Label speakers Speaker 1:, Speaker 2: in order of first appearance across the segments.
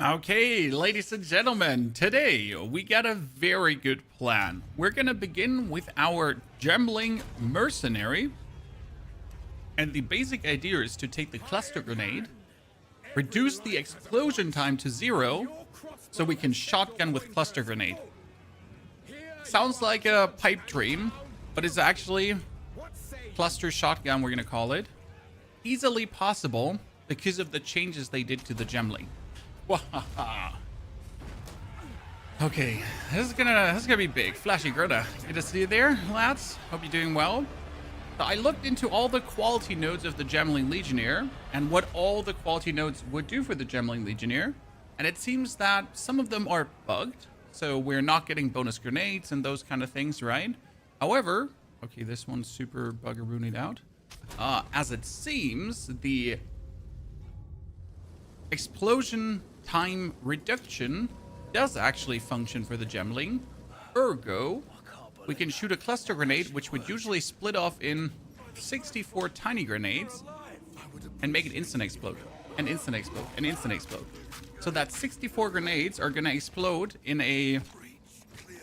Speaker 1: Okay, ladies and gentlemen, today we got a very good plan. We're gonna begin with our Gemling Mercenary. And the basic idea is to take the cluster grenade, reduce the explosion time to 0, so we can shotgun with cluster grenade. Sounds like a pipe dream, but it's actually cluster shotgun, we're gonna call it. Easily possible because of the changes they did to the Gemling. Okay, this is gonna be big. Flashy Grota. Good to see you there, lads. Hope you're doing well. So I looked into all the quality nodes of the Gemling Legionnaire and what all the quality nodes would do for the Gemling Legionnaire, and it seems that some of them are bugged, so we're not getting bonus grenades and those kind of things, right? However, okay, this one's super buggeroonied out. As it seems, the explosion time reduction does actually function for the Gemling. Ergo, we can shoot a cluster grenade, which would usually split off in 64 tiny grenades and make it instant explode, and instant explode, and instant explode. So that 64 grenades are gonna explode in a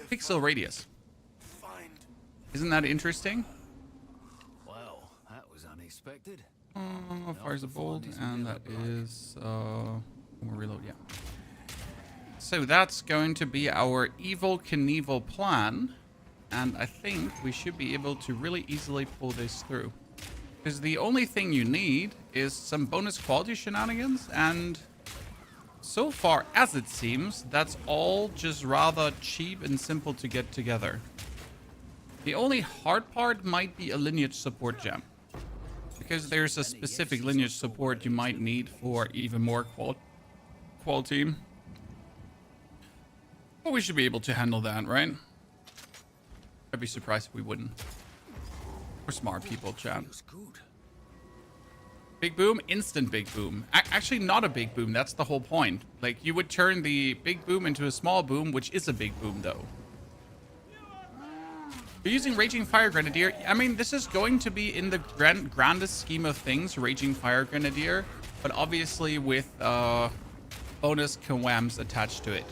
Speaker 1: pixel radius. Isn't that interesting?
Speaker 2: Well, that was unexpected.
Speaker 1: Fires a bolt, and that is we'll reload, yeah. So that's going to be our Evil Knievel plan, and I think we should be able to really easily pull this through. Because the only thing you need is some bonus quality shenanigans, and so far as it seems, that's all just rather cheap and simple to get together. The only hard part might be a lineage support gem, because there's a specific lineage support you might need for even more quality. But we should be able to handle that, right? I'd be surprised if we wouldn't. We're smart people, chat. Big boom, instant big boom. Actually, not a big boom. That's the whole point. Like, you would turn the big boom into a small boom, which is a big boom, though. You're using Raging Fire Grenadier. I mean, this is going to be in the grandest scheme of things, Raging Fire Grenadier, but obviously with bonus Kawams attached to it.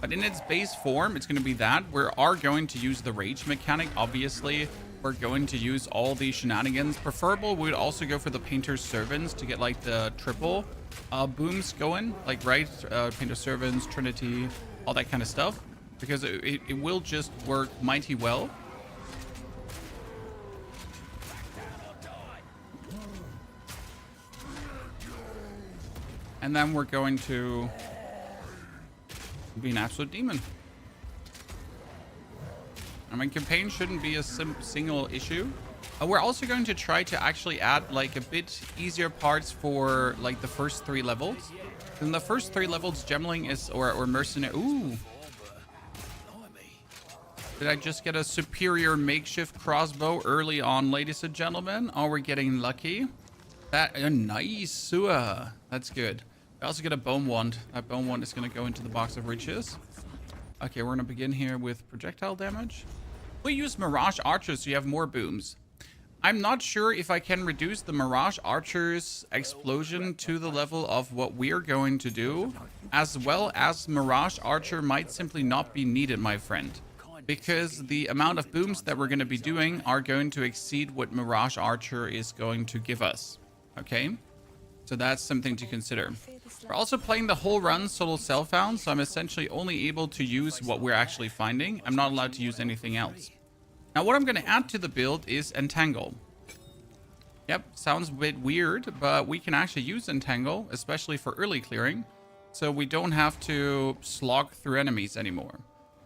Speaker 1: But in its base form, it's going to be that. We are going to use the rage mechanic, obviously. We're going to use all the shenanigans. Preferable, we would also go for the Painter's Servants to get like the triple booms going. Like, right? Painter's Servants, Trinity, all that kind of stuff. Because it will just work mighty well. And then we're going to be an absolute demon. I mean, campaign shouldn't be a single issue. We're also going to try to actually add like a bit easier parts for like the first 3 levels. In the first 3 levels, Gemling is or Mercenary. Ooh. Did I just get a superior makeshift crossbow early on, ladies and gentlemen? Oh, we're getting lucky. That nice. That's good. I also get a bone wand. That bone wand is going to go into the box of riches. Okay, we're going to begin here with projectile damage. We use Mirage Archers so you have more booms. I'm not sure if I can reduce the Mirage Archer's explosion to the level of what we're going to do, as well as Mirage Archer might simply not be needed, my friend. Because the amount of booms that we're going to be doing are going to exceed what Mirage Archer is going to give us. Okay? So that's something to consider. We're also playing the whole run solo self-found, so I'm essentially only able to use what we're actually finding. I'm not allowed to use anything else. Now what I'm going to add to the build is Entangle. Yep, sounds a bit weird, but we can actually use Entangle, especially for early clearing, so we don't have to slog through enemies anymore.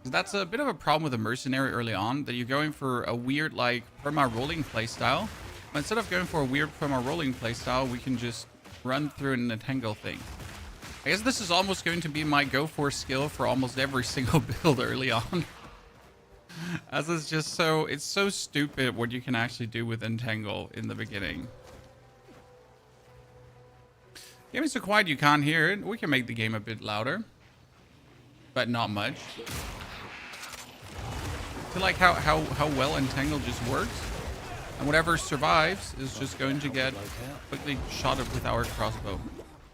Speaker 1: That's a bit of a problem with a mercenary early on, that you're going for a weird like perma-rolling playstyle. But instead of going for a weird perma-rolling playstyle, we can just run through an entangle thing. I guess this is almost going to be my go-for skill for almost every single build early on. As it's just so, it's so stupid what you can actually do with entangle in the beginning. Game is so quiet you can't hear it. We can make the game a bit louder, but not much. I feel like how well Entangle just works. And whatever survives is just going to get quickly shot up with our crossbow.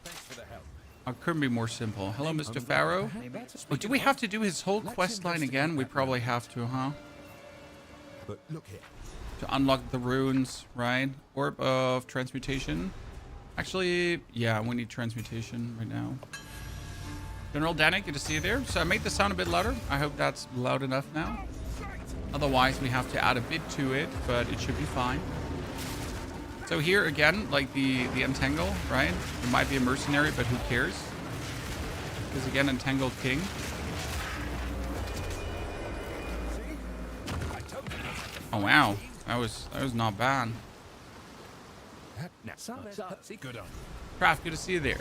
Speaker 2: Thanks for the help.
Speaker 1: It couldn't be more simple. Hello, Mr. Pharaoh. Oh, do we have to do his whole quest line again? We probably have to, huh?
Speaker 3: But look here.
Speaker 1: To unlock the runes, right? Orb of transmutation. Actually, yeah, we need transmutation right now. General Danik, good to see you there. So I made the sound a bit louder. I hope that's loud enough now. Otherwise, we have to add a bit to it, but it should be fine. So here again, like the Entangle, right? It might be a mercenary, but who cares? Because again, Entangled King. Oh wow, that was not bad.
Speaker 3: Good on.
Speaker 1: Craft, good to see you there.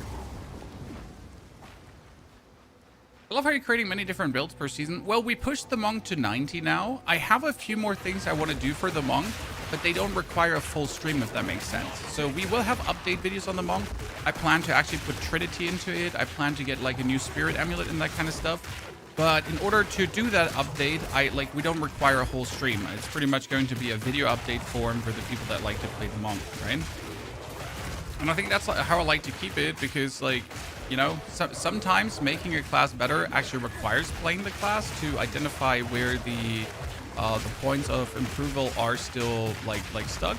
Speaker 1: I love how you're creating many different builds per season. Well, we pushed the monk to 90 now. I have a few more things I want to do for the monk, but they don't require a full stream, if that makes sense. So we will have update videos on the monk. I plan to actually put Trinity into it. I plan to get like a new spirit amulet and that kind of stuff. But in order to do that update, we don't require a whole stream. It's pretty much going to be a video update form for the people that like to play the monk, right? And I think that's how I like to keep it, because like, you know, sometimes making a class better actually requires playing the class to identify where the points of improval are still like stuck.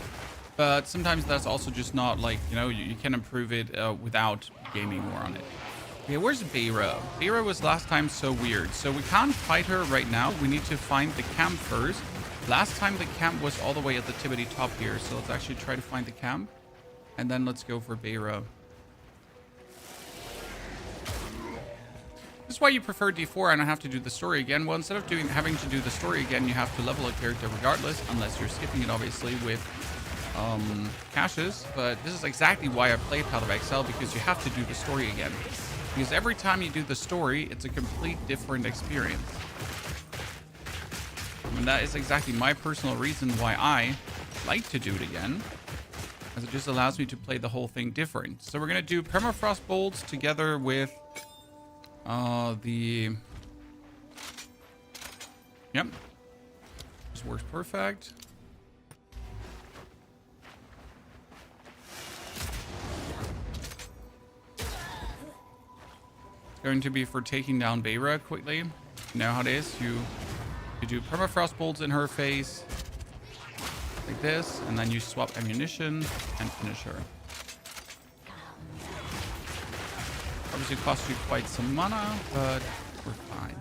Speaker 1: But sometimes that's also just not like, you know, you can improve it without gaining more on it. Okay, where's Beira? Beira was last time so weird. So we can't fight her right now. We need to find the camp first. Last time the camp was all the way at the Tibbity top here. So let's actually try to find the camp. And then let's go for Beira. This is why you prefer D4 and I have to do the story again. Well, instead of having to do the story again, you have to level a character regardless, unless you're skipping it obviously with caches. But this is exactly why I play Path of Exile, because you have to do the story again. Because every time you do the story, it's a complete different experience. And that is exactly my personal reason why I like to do it again, as it just allows me to play the whole thing different. So we're going to do Permafrost Bolts together with Yep. This works perfect. Going to be for taking down Beira quickly. You know how it is. You do Permafrost Bolts in her face. Like this. And then you swap ammunition and finish her. Obviously costs you quite some mana, but we're fine.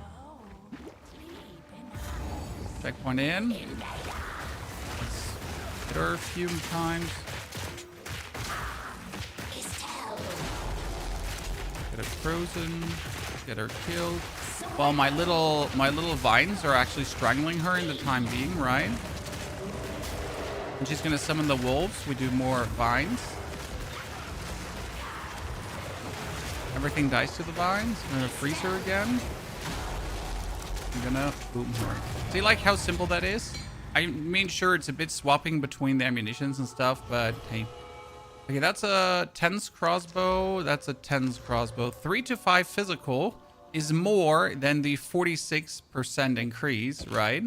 Speaker 1: Checkpoint in. Let's hit her a few times. Get her frozen. Get her killed. Well, my little vines are actually strangling her in the time being, right? And she's gonna summon the wolves. We do more vines. Everything dies to the vines. I'm gonna freeze her again. I'm gonna boom her. See, like how simple that is? I mean, sure, it's a bit swapping between the ammunitions and stuff, but hey. Okay, that's a 10's crossbow. That's a 10's crossbow. 3 to 5 physical is more than the 46% increase, right?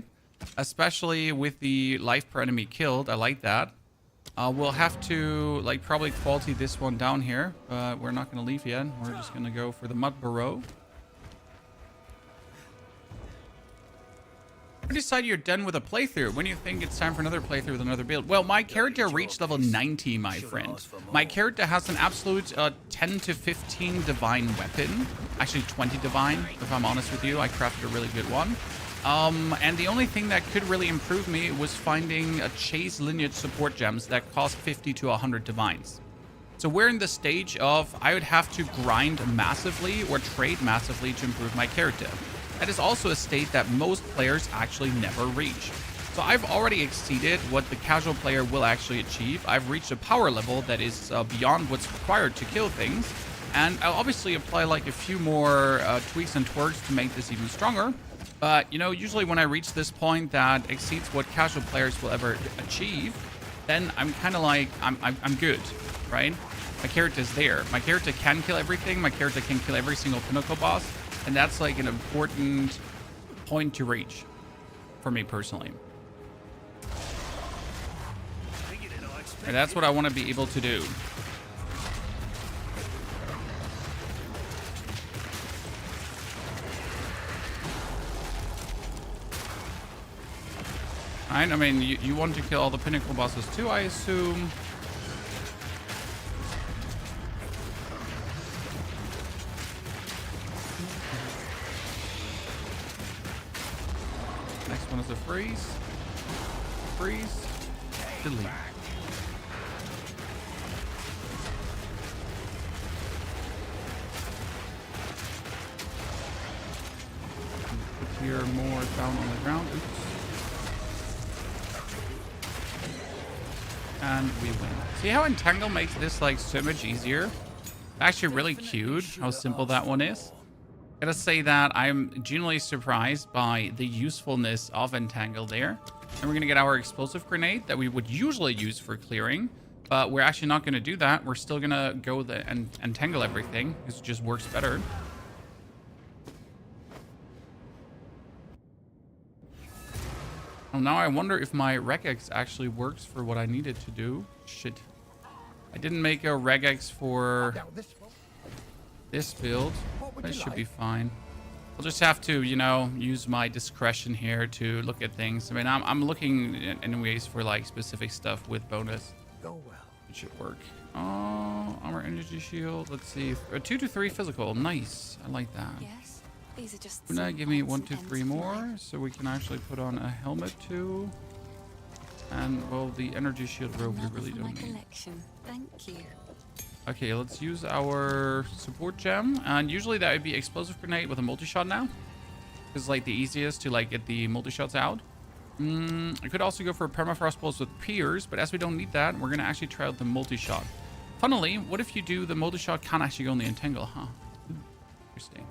Speaker 1: Especially with the life per enemy killed. I like that. We'll have to, like, probably quality this one down here, but we're not going to leave yet. We're just going to go for the Mud Burrow. When do you decide you're done with a playthrough? When do you think it's time for another playthrough with another build? Well, my character reached level 90, my friend. My character has an absolute 10 to 15 divine weapon. Actually, 20 divine, if I'm honest with you. I crafted a really good one. And the only thing that could really improve me was finding a Chase lineage support gems that cost 50 to 100 divines. So we're in the stage of I would have to grind massively or trade massively to improve my character. That is also a state that most players actually never reach. So I've already exceeded what the casual player will actually achieve. I've reached a power level that is beyond what's required to kill things. And I'll obviously apply like a few more tweaks and twerks to make this even stronger. But, you know, usually when I reach this point that exceeds what casual players will ever achieve, then I'm kind of like, I'm good, right? My character's there. My character can kill everything. My character can kill every single pinnacle boss. And that's like an important point to reach for me personally. And that's what I want to be able to do. Right? I mean, you want to kill all the pinnacle bosses too, I assume. Next one is a freeze. Freeze. Delete. Put here more down on the ground. Oops. And we win. See how Entangle makes this like so much easier? Actually really cute how simple that one is. Gotta say that I'm genuinely surprised by the usefulness of Entangle there. And we're gonna get our explosive grenade that we would usually use for clearing, but we're actually not gonna do that. We're still gonna go and entangle everything. It just works better. Oh, now I wonder if my regex actually works for what I needed to do. Shit. I didn't make a regex for this build. That should be fine. I'll just have to, you know, use my discretion here to look at things. I mean, I'm looking anyways for like specific stuff with bonus. It should work. Oh, armor energy shield. Let's see. 2 to 3 physical. Nice. I like that.
Speaker 4: Yes. These are just
Speaker 1: Now give me 1, 2, 3 more, so we can actually put on a helmet too. And well, the energy shield robe we really don't need.
Speaker 4: Thank you.
Speaker 1: Okay, let's use our support gem, and usually that would be explosive grenade with a multi-shot now. It's like the easiest to like get the multi-shots out. I could also go for permafrost balls with Piers, but as we don't need that, we're gonna actually try out the multi-shot. Funnily, what if you do the multi-shot can't actually go on the entangle, huh? Interesting.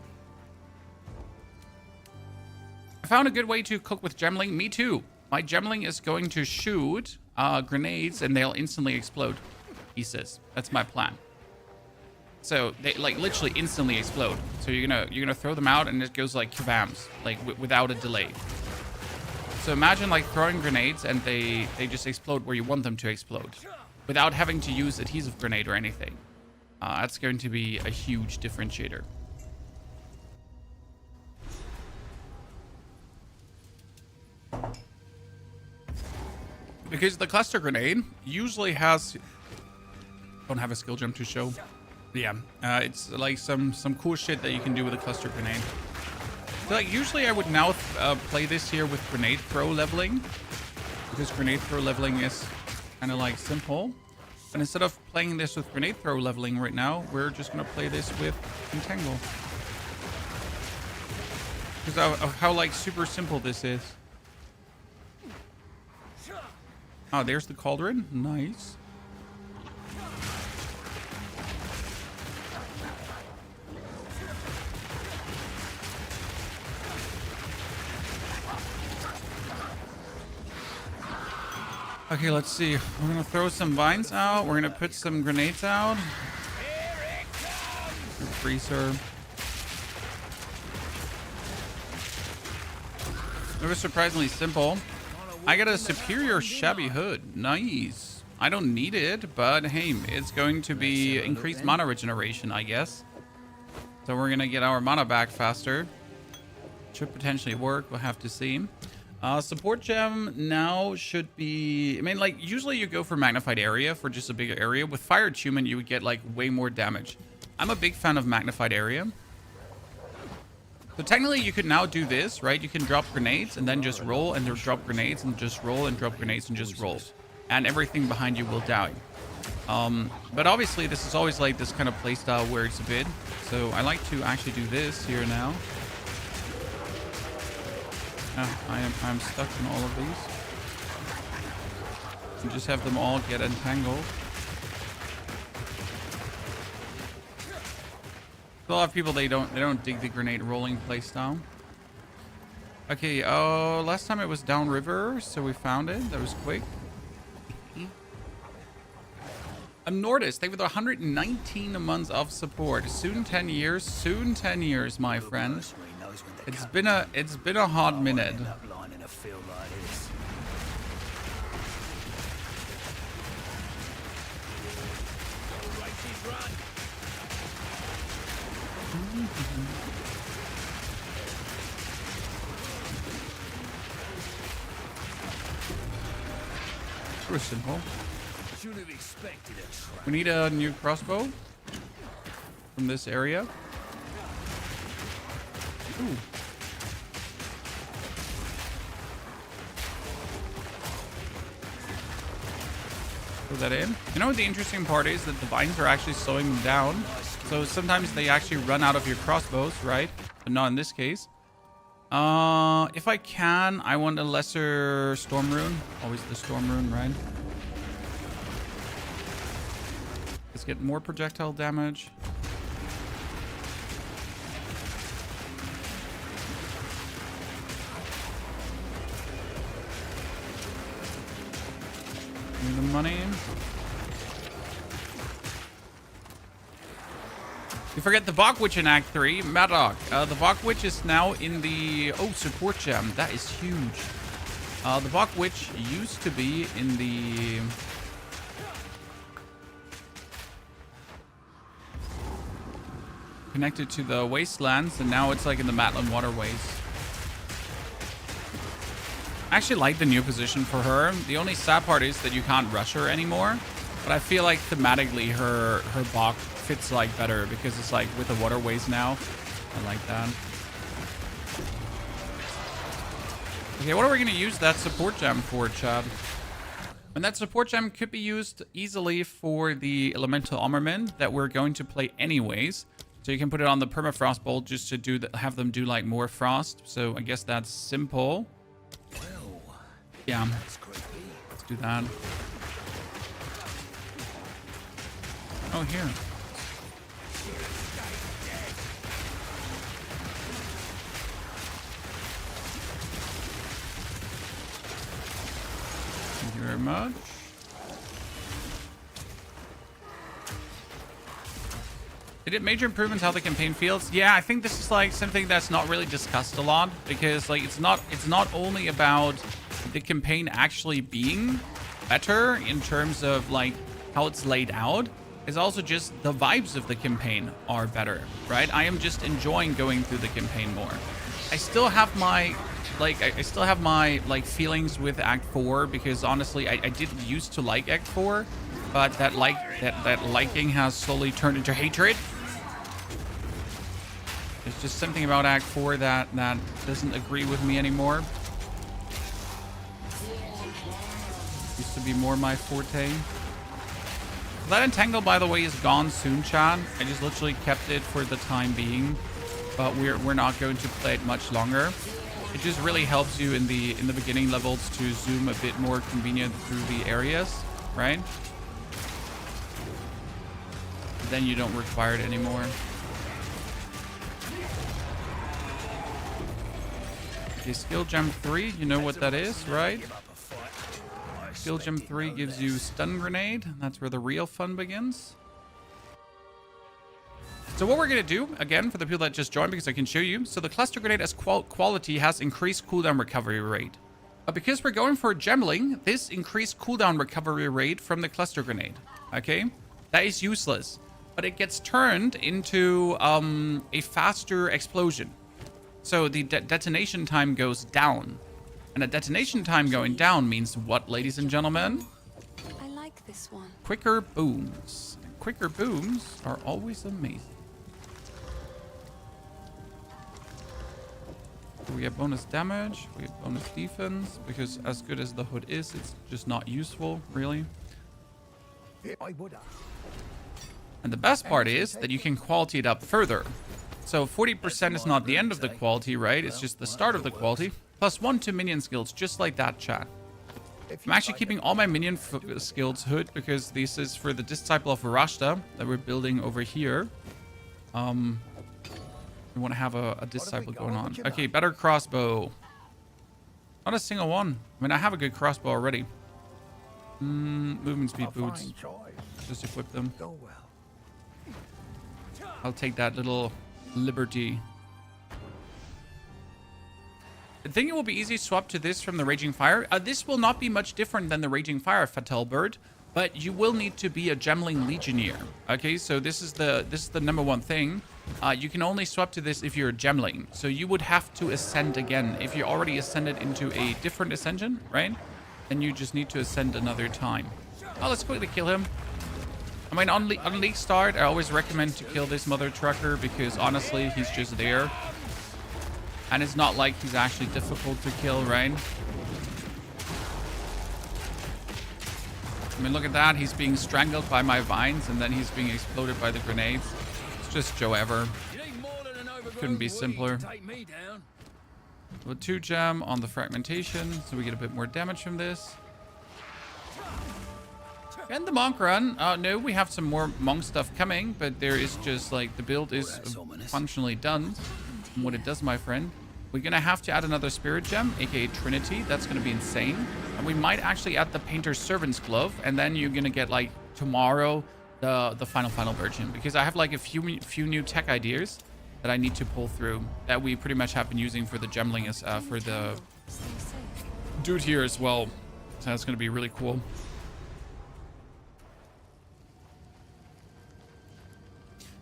Speaker 1: I found a good way to cook with Gemling. Me too. My Gemling is going to shoot grenades and they'll instantly explode. He says. That's my plan. So they like literally instantly explode. So you're gonna throw them out and it goes like kabams, like without a delay. So imagine like throwing grenades and they just explode where you want them to explode, without having to use adhesive grenade or anything. That's going to be a huge differentiator. Because the cluster grenade usually has... Don't have a skill gem to show. Yeah, it's like some cool shit that you can do with a cluster grenade. So like usually I would now play this here with grenade throw leveling, because grenade throw leveling is kind of like simple. And instead of playing this with grenade throw leveling right now, we're just gonna play this with Entangle. Because of how like super simple this is. Oh, there's the cauldron. Nice. Okay, let's see. We're gonna throw some vines out. We're gonna put some grenades out. Freezer. It was surprisingly simple. I got a superior shabby hood. Nice. I don't need it, but hey, it's going to be increased mana regeneration, I guess. So we're gonna get our mana back faster. Should potentially work. We'll have to see. Support gem now should be... I mean, like, usually you go for magnified area for just a bigger area. With fire attunement, you would get, like, way more damage. I'm a big fan of magnified area. So technically, you could now do this, right? You can drop grenades and then just roll and drop grenades and just roll and drop grenades and just roll. And everything behind you will die. But obviously, this is always, like, this kind of playstyle where it's a bit. So I like to actually do this here now. I'm stuck in all of these. And just have them all get entangled. A lot of people they don't dig the grenade rolling playstyle. Okay, last time it was downriver, so we found it. That was quick. Nordis, thank you for the 119 months of support. Soon 10 years. Soon 10 years, my friend. It's been a hot minute. was simple.
Speaker 2: Should have expected a trap.
Speaker 1: We need a new crossbow from this area. Ooh. Put that in. You know what the interesting part is? That the vines are actually slowing them down. So sometimes they actually run out of your crossbows, right? But not in this case. If I can, I want a lesser storm rune. Always the storm rune, right? Let's get more projectile damage. Give me the money. You forget the Bog Witch in Act 3. Maddock. The Bog Witch is now in the... Oh, support gem. That is huge. The Bog Witch used to be in the... Connected to the Wastelands, and now it's like in the Matland Waterways. I actually like the new position for her. The only sad part is that you can't rush her anymore. But I feel like thematically her Bog fits like better because it's like with the waterways now. I like that. Okay, what are we going to use that support gem for, Chad? And that support gem could be used easily for the elemental armament that we're going to play anyways. So you can put it on the permafrost bolt just to do have them do like more frost. So I guess that's simple.
Speaker 2: Well,
Speaker 1: Yeah,
Speaker 2: that's creepy.
Speaker 1: let's do that. Oh, here. Thank you very much. They did major improvements how the campaign feels. Yeah, I think this is like something that's not really discussed a lot because like it's not only about the campaign actually being better in terms of like how it's laid out. It's also just the vibes of the campaign are better, right? I am just enjoying going through the campaign more. I still have my like feelings with Act 4 because honestly I did used to like Act 4, but that liking has slowly turned into hatred. There's just something about Act 4 that doesn't agree with me anymore. Used to be more my forte. That entangle, by the way, is gone soon, Chan. I just literally kept it for the time being, but we're not going to play it much longer. It just really helps you in the beginning levels to zoom a bit more convenient through the areas, right? Then you don't require it anymore. Okay, skill gem 3, you know what that is, right? Skill gem 3 gives you stun grenade. That's where the real fun begins. So what we're going to do, again, for the people that just joined, because I can show you. So the cluster grenade as quality has increased cooldown recovery rate. But because we're going for a gemling, this increased cooldown recovery rate from the cluster grenade. Okay? That is useless. But it gets turned into a faster explosion. So the detonation time goes down. And a detonation time going down means what, ladies and gentlemen?
Speaker 4: I like this one.
Speaker 1: Quicker booms. Quicker booms are always amazing. We get bonus damage, we get bonus defense, because as good as the hood is, it's just not useful, really. And the best part is that you can quality it up further. So 40% is not the end of the quality, right? It's just the start of the quality. Plus 1 to minion skills, just like that, chat. I'm actually keeping all my minion skills hood because this is for the Disciple of Varashta that we're building over here. We want to have a Disciple going on. Okay, better crossbow. Not a single one. I mean, I have a good crossbow already. Movement speed boots. Just equip them. I'll take that little liberty. I think it will be easy to swap to this from the Raging Fire. This will not be much different than the Raging Fire, Fatal Bird, but you will need to be a Gemling Legionnaire. Okay, so this is the #1 thing. You can only swap to this if you're a Gemling. So you would have to ascend again if you already ascended into a different ascension, right? then you just need to ascend another time. Oh, let's quickly kill him. I mean, on League Start, I always recommend to kill this mother trucker because honestly, he's just there. And it's not like he's actually difficult to kill, right? I mean, look at that. He's being strangled by my vines and then he's being exploded by the grenades. It's just Joe Ever. Couldn't be simpler. With 2 gem on the fragmentation, so we get a bit more damage from this. And the monk run. No, we have some more monk stuff coming, but there is just like the build is functionally done. And what it does, my friend. We're gonna have to add another spirit gem, aka Trinity. That's gonna be insane. And we might actually add the Painter's Servant's Glove, and then you're gonna get like tomorrow the final version, because I have like a few new tech ideas that I need to pull through that we pretty much have been using for the Gemling for the dude here as well. So that's gonna be really cool.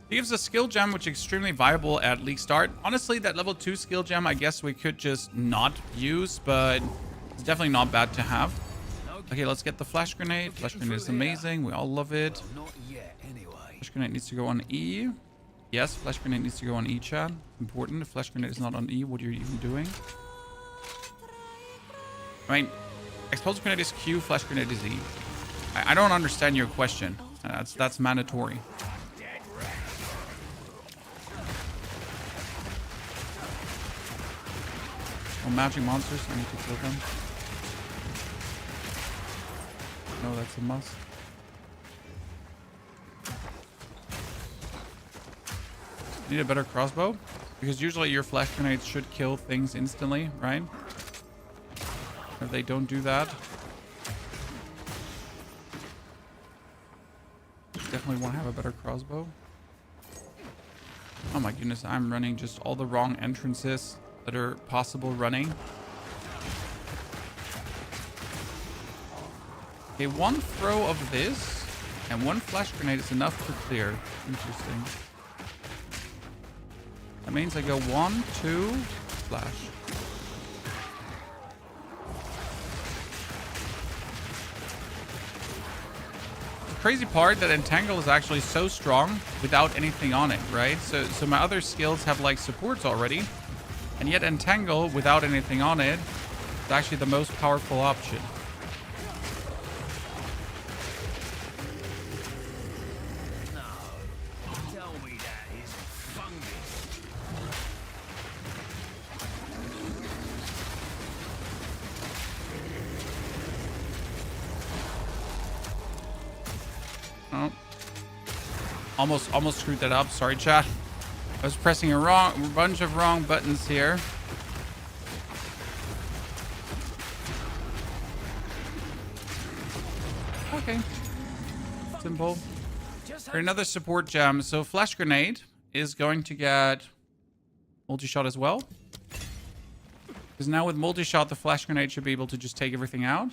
Speaker 1: He gives a skill gem, which is extremely viable at League Start. Honestly, that level 2 skill gem, I guess we could just not use, but it's definitely not bad to have. Okay, let's get the flash grenade. Flash grenade is amazing. We all love it.
Speaker 2: Not yet, anyway.
Speaker 1: Flash grenade needs to go on E. Yes, flash grenade needs to go on E, chat. Important. If flash grenade is not on E, what are you even doing? I mean, explosive grenade is Q, flash grenade is E. I don't understand your question. That's mandatory. Oh, magic monsters. I need to kill them. No, that's a must. Need a better crossbow, because usually your flash grenades should kill things instantly, right? If they don't do that, definitely want to have a better crossbow. Oh my goodness, I'm running just all the wrong entrances that are possible running. Okay, 1 throw of this and 1 flash grenade is enough to clear. Interesting. That means I go 1, 2, flash. The crazy part that Entangle is actually so strong without anything on it, right? So my other skills have like supports already, and yet Entangle without anything on it is actually the most powerful option. Oh. Almost screwed that up. Sorry, chat. I was pressing a bunch of wrong buttons here. Okay. Simple. For another support gem. So flash grenade is going to get multi-shot as well. Because now with multi-shot, the flash grenade should be able to just take everything out.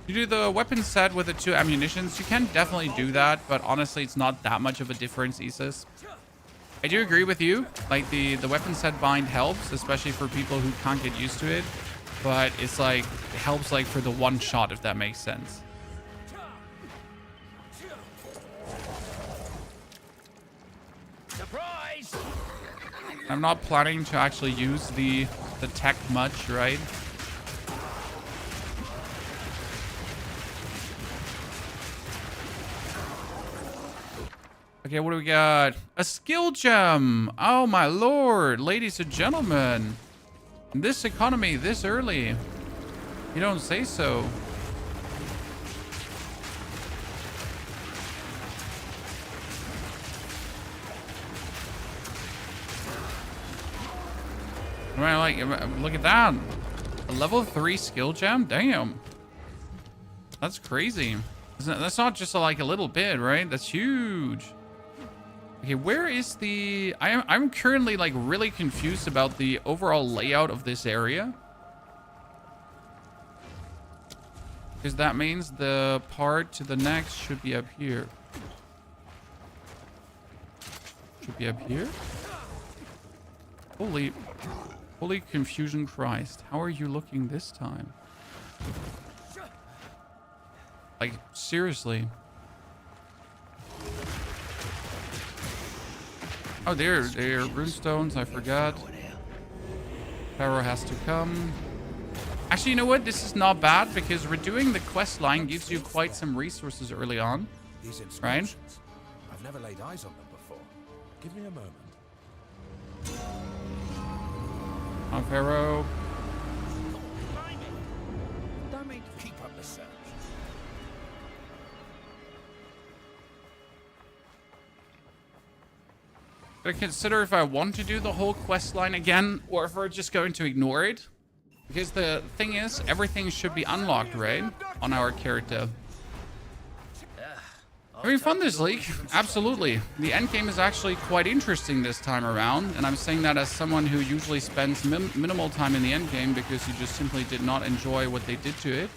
Speaker 1: You do the weapon set with the 2 ammunitions, you can definitely do that, but honestly, it's not that much of a difference, Isis. I do agree with you. Like, the weapon set bind helps, especially for people who can't get used to it. But it's like, it helps like for the 1 shot, if that makes sense.
Speaker 2: Surprise!
Speaker 1: I'm not planning to actually use the tech much, right? Okay, what do we got? A skill gem! Oh my lord, ladies and gentlemen. In this economy, this early. You don't say so. Like, look at that. A level 3 skill gem? Damn. That's crazy. That's not just like a little bit, right? That's huge. Okay, where is the... I'm currently like really confused about the overall layout of this area. Because that means the part to the next should be up here. Should be up here? Holy confusion Christ. How are you looking this time? Like, seriously. Oh, they're runestones. I forgot. Pharaoh has to come. Actually, you know what? This is not bad because redoing the quest line gives you quite some resources early on.
Speaker 3: These
Speaker 1: Right?
Speaker 3: inscriptions. I've never laid eyes on them before. Give me a moment.
Speaker 1: On Pharaoh.
Speaker 2: Don't mean to keep up the search.
Speaker 1: I consider if I want to do the whole quest line again or if we're just going to ignore it. Because the thing is, everything should be unlocked, right? On our character. Having fun this league? Absolutely. The end game is actually quite interesting this time around, and I'm saying that as someone who usually spends minimal time in the end game because you just simply did not enjoy what they did to it.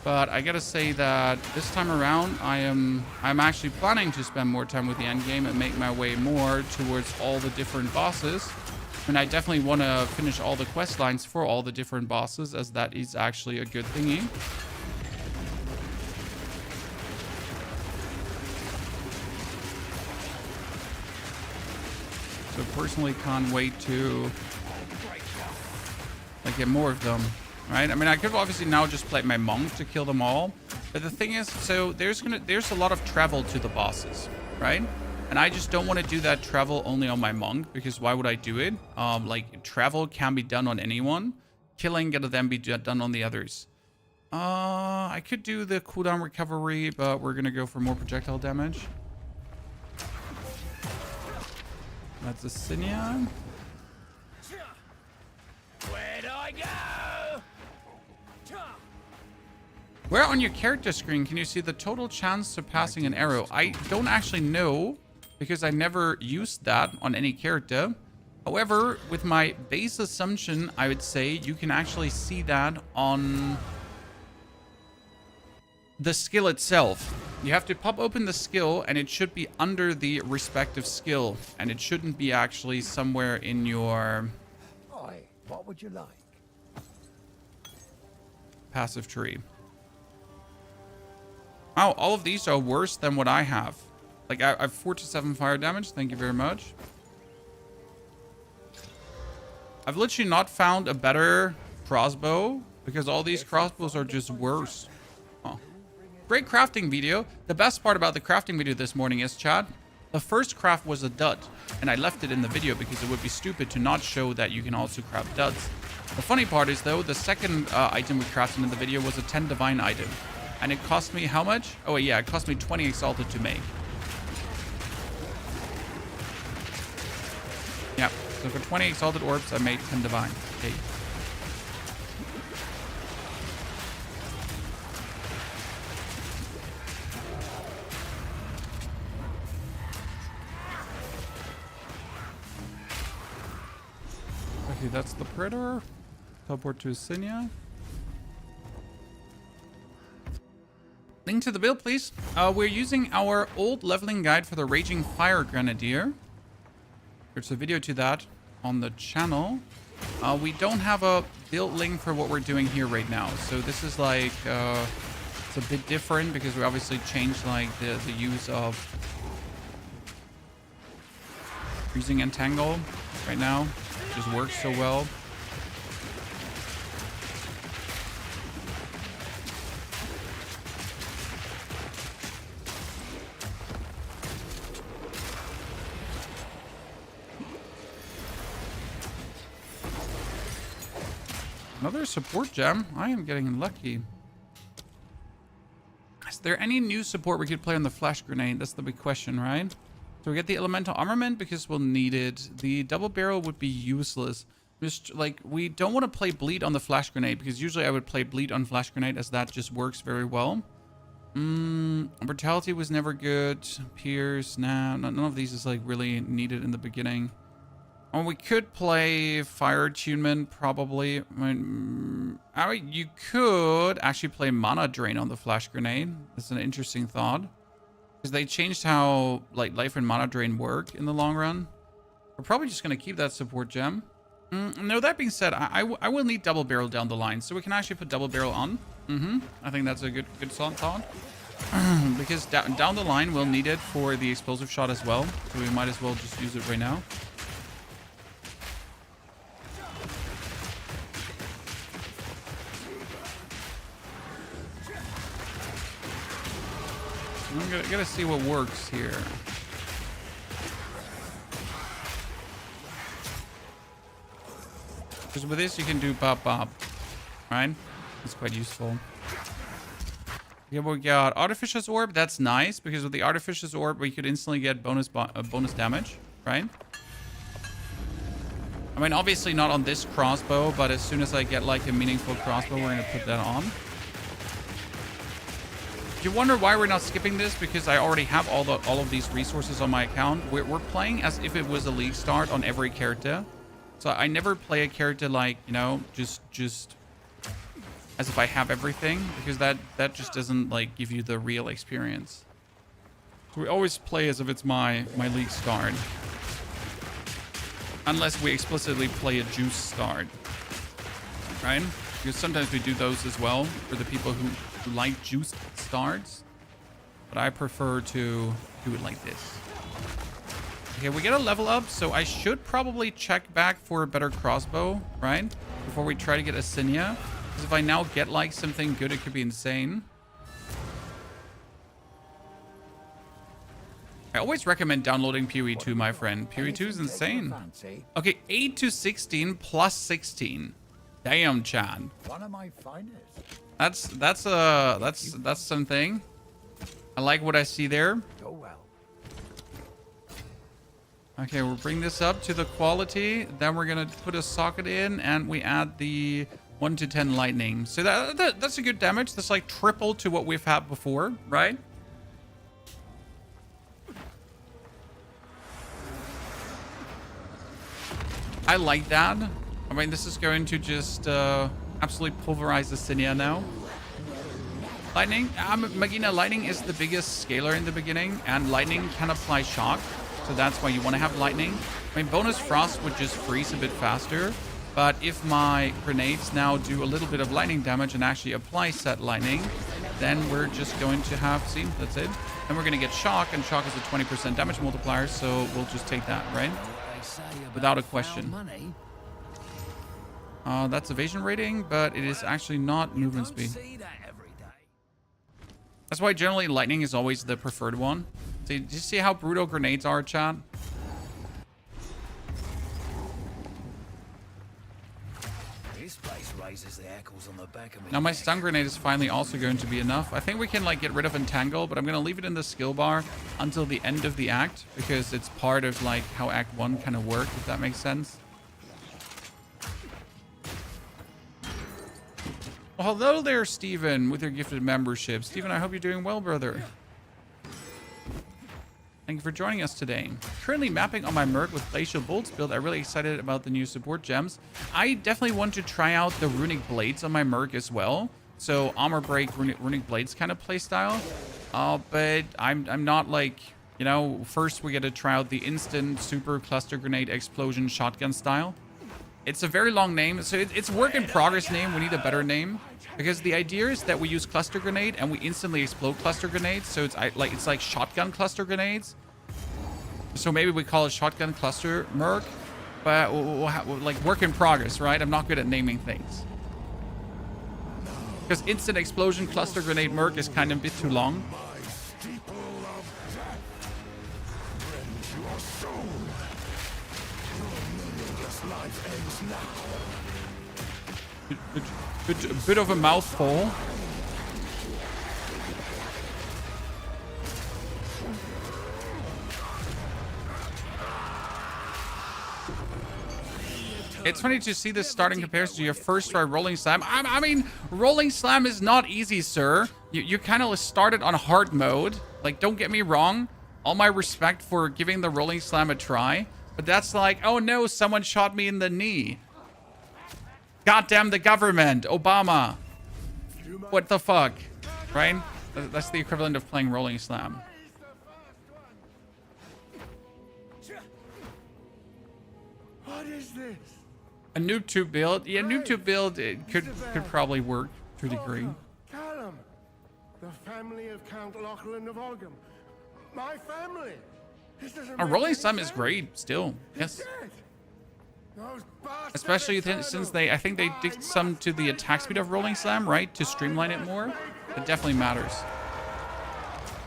Speaker 1: But I gotta say that this time around, I'm actually planning to spend more time with the end game and make my way more towards all the different bosses. And I definitely want to finish all the quest lines for all the different bosses, as that is actually a good thingy. So personally can't wait to like get more of them, right? I mean, I could obviously now just play my monk to kill them all, but the thing is, so there's a lot of travel to the bosses, right? And I just don't want to do that travel only on my monk, because why would I do it? Like, travel can be done on anyone. Killing gotta then be done on the others. I could do the cooldown recovery, but we're gonna go for more projectile damage. That's a Sinia.
Speaker 2: Where'd I go?
Speaker 1: Where on your character screen can you see the total chance surpassing an arrow? I don't actually know, because I never used that on any character. However, with my base assumption, I would say you can actually see that on the skill itself. You have to pop open the skill, and it should be under the respective skill, and it shouldn't be actually somewhere in your
Speaker 2: Hi, what would you like?
Speaker 1: passive tree. Wow, all of these are worse than what I have. Like, I have 4 to 7 fire damage. Thank you very much. I've literally not found a better crossbow, because all these crossbows are just worse. Oh. Great crafting video. The best part about the crafting video this morning is, chat, the first craft was a dud, and I left it in the video because it would be stupid to not show that you can also craft duds. The funny part is, though, the second item we crafted in the video was a 10 divine item, and it cost me how much? Oh yeah, it cost me 20 exalted to make. Yeah, so for 20 exalted orbs, I made 10 divine. Okay. Okay, that's the Predator. Teleport to Sinia. Link to the build, please. We're using our old leveling guide for the Raging Fire Grenadier. There's a video to that on the channel. We don't have a build link for what we're doing here right now. So this is like, it's a bit different because we obviously changed like the use of using Entangle right now. It just works so well. Another support gem. I am getting lucky. Is there any new support we could play on the flash grenade? That's the big question, right? So we get the elemental armament because we'll need it. The double barrel would be useless. Just like, we don't want to play bleed on the flash grenade because usually I would play bleed on flash grenade as that just works very well. Brutality was never good. Pierce, nah, none of these is like really needed in the beginning. Oh, we could play Fire Attunement, probably. I mean, you could actually play Mana Drain on the Flash Grenade. That's an interesting thought. Because they changed how like Life and Mana Drain work in the long run. We're probably just going to keep that support gem. No, that being said, I will need double barrel down the line, so we can actually put double barrel on. I think that's a good thought. Because down the line, we'll need it for the explosive shot as well, so we might as well just use it right now. I'm gonna see what works here. Because with this, you can do bop bop, right? It's quite useful. Yeah, we got Artificious Orb. That's nice, because with the Artificious Orb, we could instantly get bonus damage, right? I mean, obviously not on this crossbow, but as soon as I get like a meaningful crossbow, we're gonna put that on. If you wonder why we're not skipping this, because I already have all of these resources on my account. We're playing as if it was a league start on every character. So I never play a character like, you know, just as if I have everything, because that just doesn't like give you the real experience. So we always play as if it's my league start, unless we explicitly play a juice start, right? Because sometimes we do those as well for the people who like juice starts, but I prefer to do it like this. Okay, we get a level up, so I should probably check back for a better crossbow, right? Before we try to get a Sinia. Because if I now get like something good, it could be insane. I always recommend downloading POE 2, my friend. POE 2 is insane. Okay, 8 to 16 plus 16. Damn, Chan.
Speaker 2: One of my finest.
Speaker 1: That's something. I like what I see there.
Speaker 2: Go well.
Speaker 1: Okay, we'll bring this up to the quality. Then we're gonna put a socket in, and we add the 1 to 10 lightning. So that's a good damage. That's like triple to what we've had before, right? I like that. I mean, this is going to just absolutely pulverize the Sinia now. Lightning, Magina, lightning is the biggest scaler in the beginning, and lightning can apply shock. So that's why you want to have lightning. I mean, bonus frost would just freeze a bit faster. But if my grenades now do a little bit of lightning damage and actually apply set lightning, then we're just going to have, see, that's it. Then we're going to get shock, and shock is a 20% damage multiplier. So we'll just take that, right? Without a question. That's evasion rating, but it is actually not movement speed. That's why generally lightning is always the preferred one. So do you see how brutal grenades are, chat?
Speaker 2: This place raises the hackles on the back of me.
Speaker 1: Now my stun grenade is finally also going to be enough. I think we can like get rid of entangle, but I'm going to leave it in the skill bar until the end of the act, because it's part of like how Act 1 kind of worked, if that makes sense. Well, hello there, Steven, with your gifted membership. Steven, I hope you're doing well, brother. Thank you for joining us today. Currently mapping on my Merc with Glacial Bolts build. I'm really excited about the new support gems. I definitely want to try out the Runic Blades on my Merc as well. So Armor Break, Runic Blades kind of playstyle. But I'm not like, you know, first we get to try out the instant super cluster grenade explosion shotgun style. It's a very long name, so it's work in progress name. We need a better name, because the idea is that we use cluster grenade and we instantly explode cluster grenades. So it's like shotgun cluster grenades. So maybe we call it shotgun cluster Merc, but like work in progress, right? I'm not good at naming things, because instant explosion cluster grenade Merc is kind of a bit too long. A bit of a mouthful. It's funny to see this starting comparison to your first try Rolling Slam. I mean, Rolling Slam is not easy, sir. You kind of started on hard mode. Like, don't get me wrong. All my respect for giving the Rolling Slam a try. But that's like, oh no, someone shot me in the knee. Goddamn the government, Obama. What the fuck, right? That's the equivalent of playing Rolling Slam.
Speaker 5: What is this?
Speaker 1: A noob tube build. Yeah, noob tube build it could probably work to a degree.
Speaker 5: Callum, the family of Count Lachlan of Ogham. My family. This doesn't
Speaker 1: A
Speaker 5: make
Speaker 1: rolling
Speaker 5: any
Speaker 1: slam is
Speaker 5: sense.
Speaker 1: great still. Yes.
Speaker 5: He's dead. Those bastards
Speaker 1: Especially
Speaker 5: eternal.
Speaker 1: since I think they did some to the attack speed of rolling slam, right? To streamline it more. It definitely matters.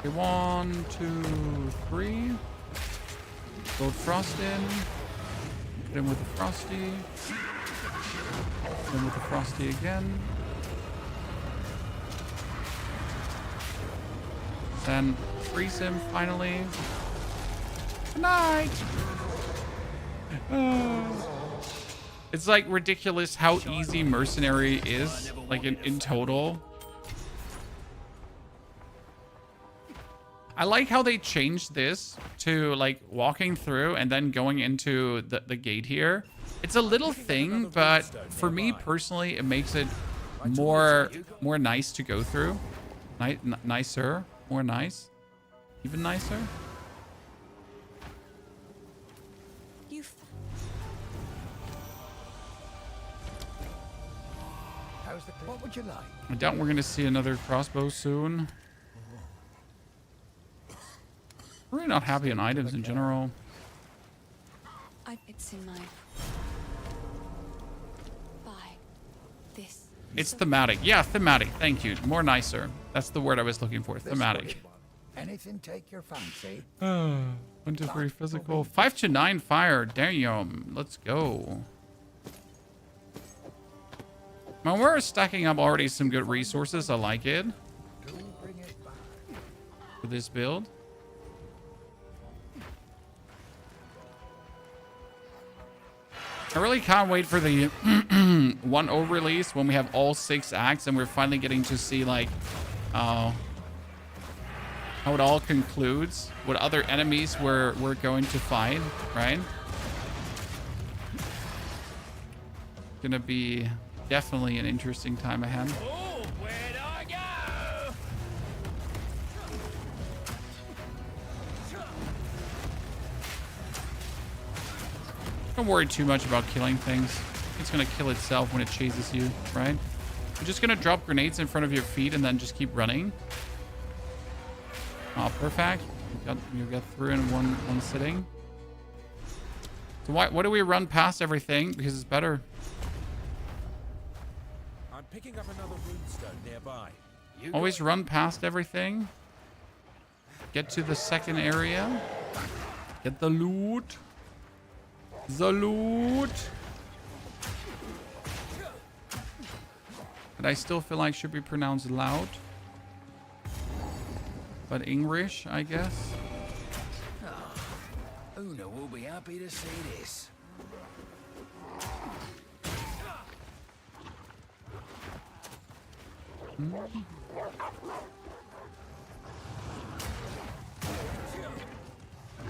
Speaker 1: Okay, 1, 2, 3. Gold frost in. Put him with the frosty. Put him with the frosty again. Then freeze him finally. Good night. It's like ridiculous how easy Mercenary is, like in total. I like how they changed this to like walking through and then going into the gate here. It's a little thing, but for me personally, it makes it more nice to go through. Nicer, more nice, even nicer.
Speaker 2: What would you like?
Speaker 1: I doubt we're gonna see another crossbow soon. We're really not happy on items in general.
Speaker 4: It's in my... Buy this.
Speaker 1: It's thematic. Yeah, thematic. Thank you. More nicer. That's the word I was looking for. Thematic.
Speaker 2: Anything take your fancy?
Speaker 1: 1 to 3 physical. 5 to 9 fire. Damn. Let's go. Man, we're stacking up already some good resources. I like it. For this build. I really can't wait for the 1.0 release when we have all 6 acts and we're finally getting to see like how it all concludes, what other enemies we're going to fight, right? Gonna be definitely an interesting time ahead.
Speaker 2: Oh, where'd I go?
Speaker 1: Don't worry too much about killing things. It's gonna kill itself when it chases you, right? You're just gonna drop grenades in front of your feet and then just keep running. Oh, perfect. You get through in one sitting. So why do we run past everything? Because it's better.
Speaker 3: I'm picking up another runestone nearby.
Speaker 1: Always run past everything. Get to the second area. Get the loot. The loot. But I still feel like should be pronounced loud. But English, I guess.
Speaker 2: Una will be happy to see this.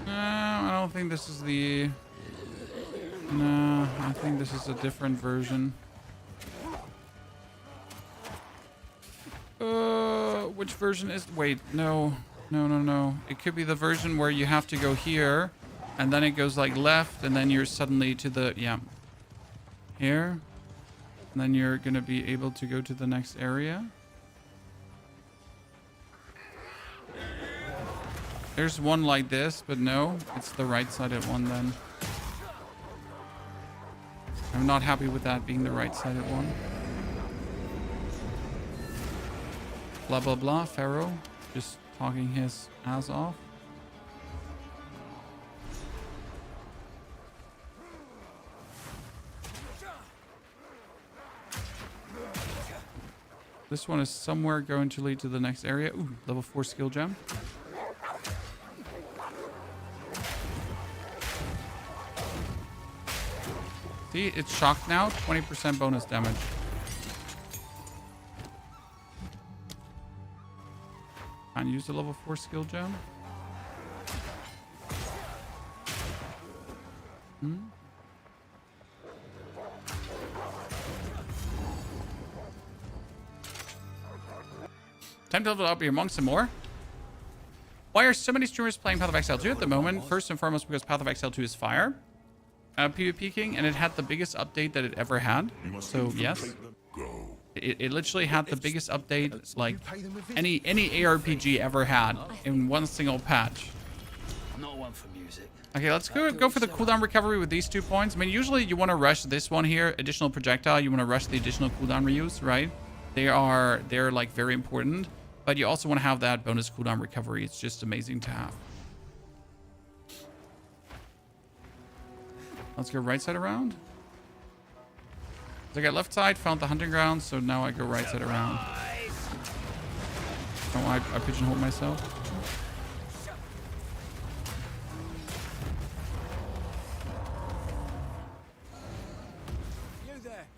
Speaker 1: I don't think this is the... No, I think this is a different version. Which version is... Wait, no. No. It could be the version where you have to go here, and then it goes like left, and then you're suddenly to the... Yeah. Here. And then you're going to be able to go to the next area. There's one like this, but no. It's the right-sided one then. I'm not happy with that being the right-sided one. Blah, blah, blah. Pharaoh just talking his ass off. This one is somewhere going to lead to the next area. Ooh, level 4 skill gem. See, it's shocked now. 20% bonus damage. Can't use the level 4 skill gem. Time to level up your monks some more. Why are so many streamers playing Path of Exile 2 at the moment? First and foremost, because Path of Exile 2 is fire. PvP King, and it had the biggest update that it ever had. So yes, it literally had the biggest update like any ARPG ever had in one single patch.
Speaker 2: I'm not one for music.
Speaker 1: Okay, let's go for the cooldown recovery with these 2 points. I mean, usually you want to rush this one here, additional projectile. You want to rush the additional cooldown reuse, right? They're like very important, but you also want to have that bonus cooldown recovery. It's just amazing to have. Let's go right side around. So I got left side, found the hunting ground, so now I go right side around. Oh, I pigeonholed myself.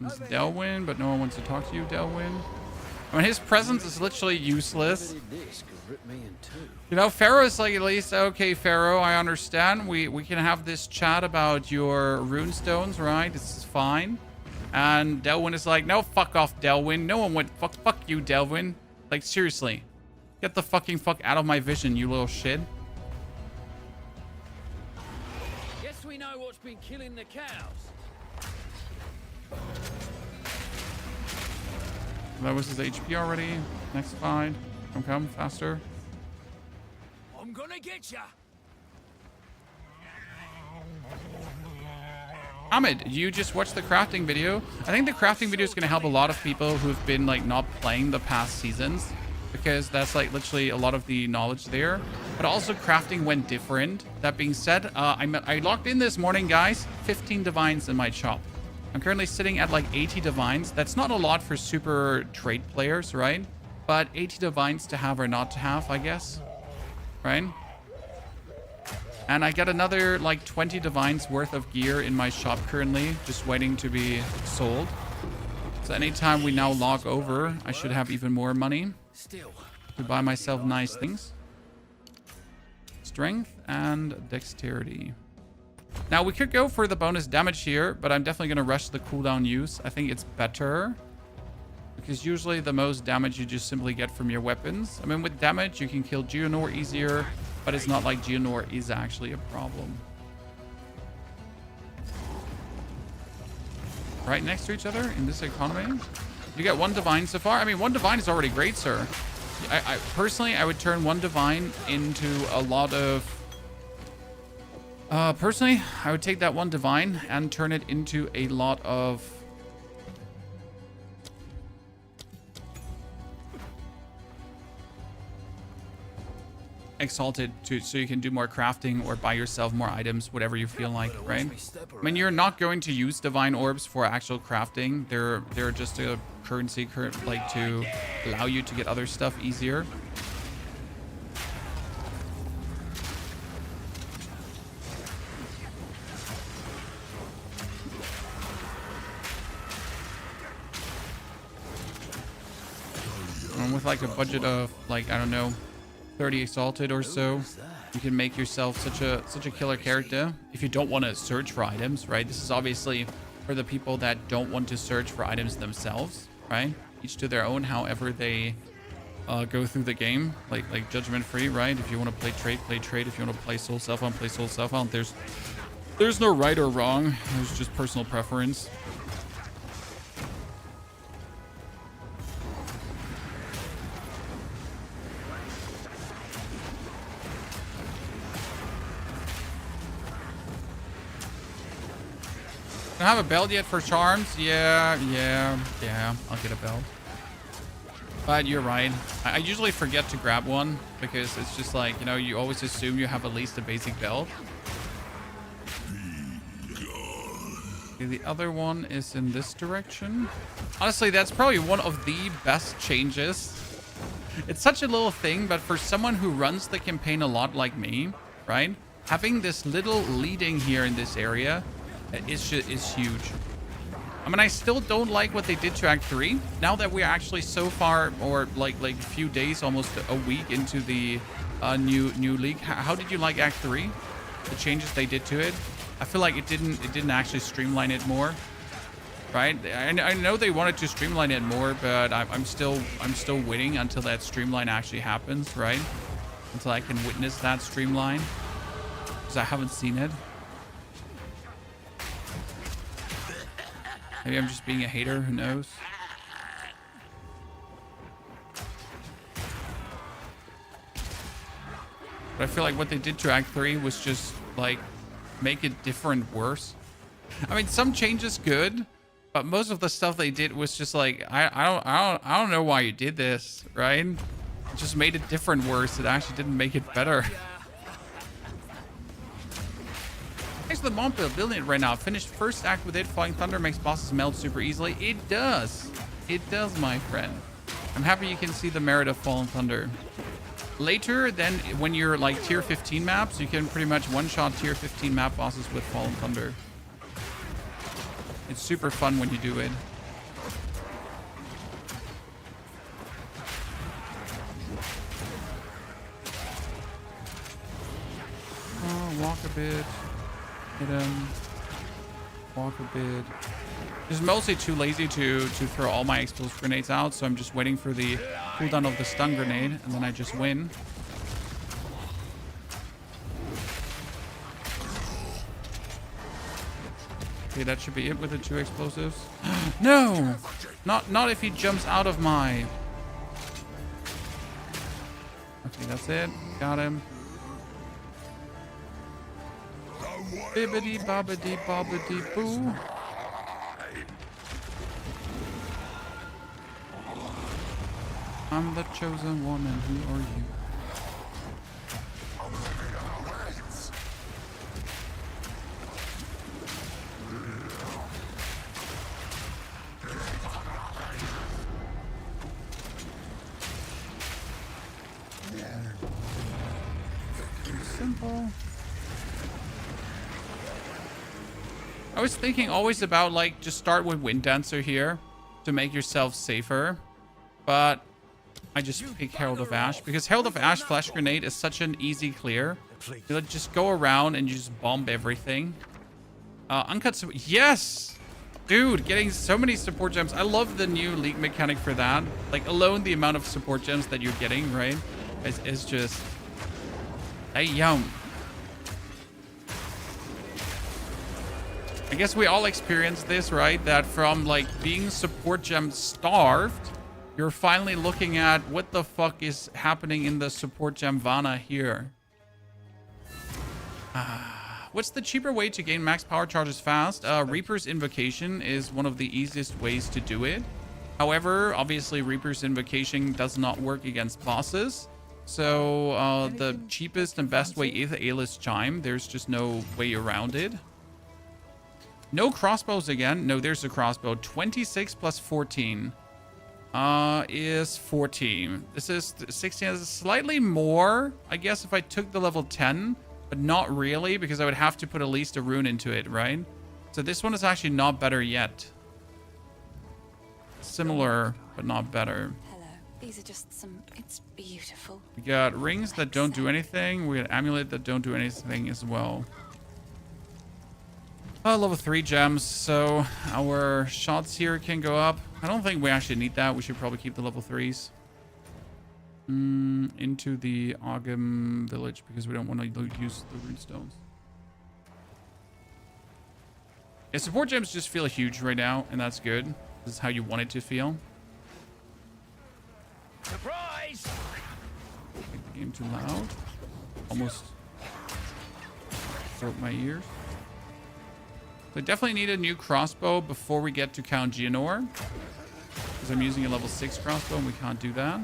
Speaker 1: It's Delwyn, but no one wants to talk to you, Delwyn. I mean, his presence is literally useless. You know, Pharaoh's like, at least, okay, Pharaoh, I understand. We can have this chat about your runestones, right? This is fine. And Delwyn is like, no, fuck off, Delwyn. No one would, fuck you, Delwyn. Like, seriously. Get the fucking fuck out of my vision, you little shit.
Speaker 2: Guess we know what's been killing the cows.
Speaker 1: That was his HP already. Next fight. Come faster.
Speaker 2: I'm gonna get ya.
Speaker 1: Ahmed, you just watched the crafting video. I think the crafting video is going to help a lot of people who've been like not playing the past seasons, because that's like literally a lot of the knowledge there. But also crafting went different. That being said, I logged in this morning, guys. 15 divines in my shop. I'm currently sitting at like 80 divines. That's not a lot for super trade players, right? But 80 divines to have or not to have, I guess. Right? And I got another like 20 divines worth of gear in my shop currently, just waiting to be sold. So anytime we now log over, I should have even more money to buy myself nice things. Strength and dexterity. Now we could go for the bonus damage here, but I'm definitely going to rush the cooldown use. I think it's better, because usually the most damage you just simply get from your weapons. I mean, with damage, you can kill Geonor easier, but it's not like Geonor is actually a problem. Right next to each other in this economy. You get 1 divine so far. I mean, 1 divine is already great, sir. I personally, I would turn 1 divine into a lot of... personally, I would take that 1 divine and turn it into a lot of... exalted, so you can do more crafting or buy yourself more items, whatever you feel like, right? I mean, you're not going to use divine orbs for actual crafting. They're just a currency like to allow you to get other stuff easier. And with like a budget of like, I don't know, 30 exalted or so, you can make yourself such a killer character if you don't want to search for items, right? This is obviously for the people that don't want to search for items themselves, right? Each to their own, however they go through the game, like judgment free, right? If you want to play trade, play trade. If you want to play soul self-found, play soul self-found. There's no right or wrong. There's just personal preference. Don't have a belt yet for charms. Yeah, I'll get a belt. But you're right. I usually forget to grab one because it's just like, you know, you always assume you have at least a basic belt. Okay, the other one is in this direction. Honestly, that's probably one of the best changes. It's such a little thing, but for someone who runs the campaign a lot like me, right? Having this little leading here in this area is huge. I mean, I still don't like what they did to Act 3. Now that we're actually so far, or like a few days, almost a week into the new league, how did you like Act 3? The changes they did to it? I feel like it didn't actually streamline it more, right? I know they wanted to streamline it more, but I'm still waiting until that streamline actually happens, right? Until I can witness that streamline, because I haven't seen it. Maybe I'm just being a hater, who knows? But I feel like what they did to Act 3 was just like make it different worse. I mean, some changes good, but most of the stuff they did was just like I don't know why you did this, right? It just made it different worse. It actually didn't make it better. Thanks for the bomb build, building it right now. Finished first act with it. Falling Thunder makes bosses melt super easily. It does. It does, my friend. I'm happy you can see the merit of Fallen Thunder. Later, then, when you're like tier 15 maps, you can pretty much one-shot tier 15 map bosses with Fallen Thunder. It's super fun when you do it. Oh, walk a bit. Hit him. Walk a bit. Just mostly too lazy to throw all my explosive grenades out, so I'm just waiting for the cooldown of the stun grenade, and then I just win. Okay, that should be it with the 2 explosives. No! Not if he jumps out of my... Okay, that's it. Got him. Bibbidi bobbidi bobbidi boo. I'm the chosen one, and who are you? Simple. I was thinking always about like just start with Wind Dancer here to make yourself safer, but I just pick Herald of Ash because Herald of Ash Flash Grenade is such an easy clear. You just go around and you just bomb everything. Uncut, yes, dude, getting so many support gems. I love the new League mechanic for that. Like alone the amount of support gems that you're getting, right, is just yum. I guess we all experienced this, right? That from like being support gem starved, you're finally looking at what the fuck is happening in the support gem Vana here. What's the cheaper way to gain max power charges fast? Reaper's Invocation is one of the easiest ways to do it. However, obviously Reaper's Invocation does not work against bosses. So the cheapest and best way is Aelith's Chime. There's just no way around it. No crossbows again. No, there's a crossbow. 26 plus 14 is 14. This is 16. This is slightly more, I guess, if I took the level 10, but not really, because I would have to put at least a rune into it, right? So this one is actually not better yet. Similar, but not better.
Speaker 4: Hello. These are just some... It's beautiful.
Speaker 1: We got rings that don't do anything. We got amulet that don't do anything as well. Level 3 gems, so our shots here can go up. I don't think we actually need that. We should probably keep the level 3s. Into the Ogum village because we don't want to use the rune stones. Yeah, support gems just feel huge right now, and that's good. This is how you want it to feel.
Speaker 2: Surprise!
Speaker 1: Make the game too loud. Almost broke my ears. So I definitely need a new crossbow before we get to Count Geonor, because I'm using a level 6 crossbow and we can't do that.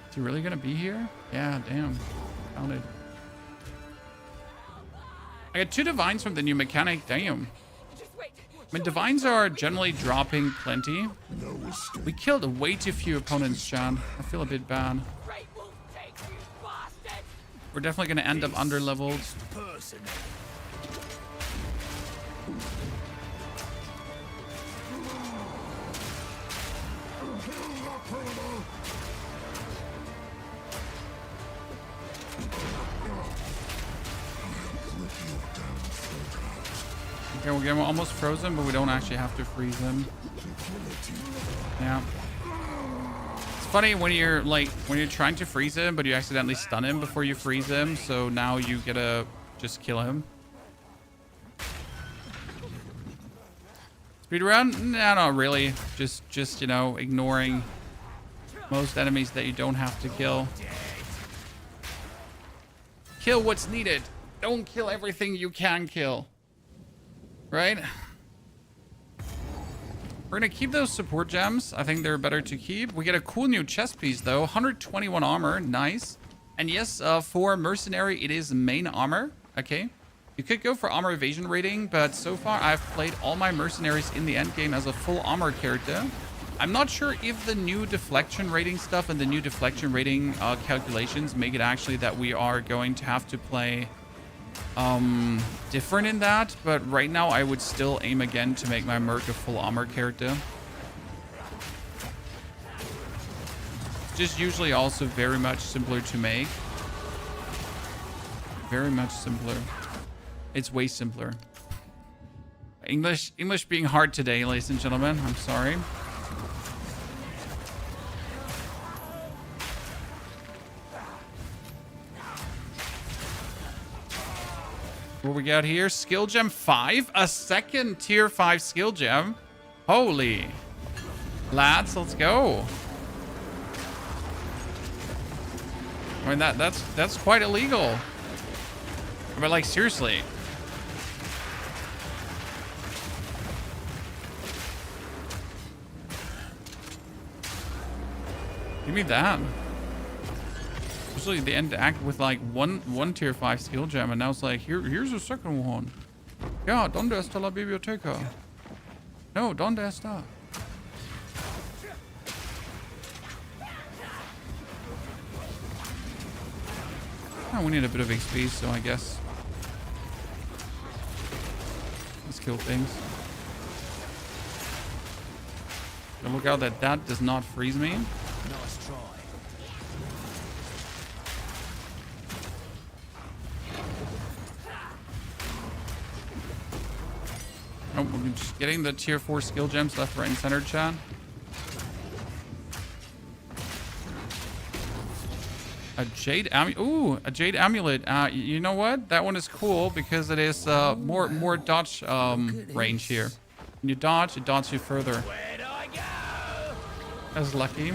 Speaker 1: Is he really gonna be here? Yeah, damn. Found it. I got 2 divines from the new mechanic. Damn. I mean, divines are generally dropping plenty. We killed way too few opponents, Chad. I feel a bit bad. We're definitely gonna end up under-leveled. Okay, we'll get him almost frozen, but we don't actually have to freeze him. Yeah. It's funny when you're like, when you're trying to freeze him, but you accidentally stun him before you freeze him. So now you gotta just kill him. Speedrun? No, not really. Just, you know, ignoring most enemies that you don't have to kill. Kill what's needed. Don't kill everything you can kill. Right? We're going to keep those support gems. I think they're better to keep. We get a cool new chest piece, though. 121 armor. Nice. And yes, for Mercenary, it is main armor. Okay. You could go for armor evasion rating, but so far I've played all my Mercenaries in the endgame as a full armor character. I'm not sure if the new deflection rating stuff and the new deflection rating calculations make it actually that we are going to have to play different in that, but right now I would still aim again to make my Merc a full armor character. It's just usually also very much simpler to make. Very much simpler. It's way simpler. English being hard today, ladies and gentlemen. I'm sorry. What we got here? Skill gem 5? A second tier 5 skill gem? Holy. Lads, let's go. I mean, that's quite illegal. But like, seriously. Give me that. Usually they end the act with like one tier 5 skill gem, and now it's like, here's a second one. Yeah, ¿dónde está la biblioteca? No, ¿dónde está? Oh, we need a bit of XP, so I guess let's kill things. And look out that does not freeze me.
Speaker 2: Nice try.
Speaker 1: Oh, we're just getting the tier 4 skill gems left, right, and center, chat. A jade amulet. Ooh, a jade amulet. You know what? That one is cool because it is more dodge range here. When you dodge, it dodges you further.
Speaker 2: Where'd I go?
Speaker 1: That's lucky.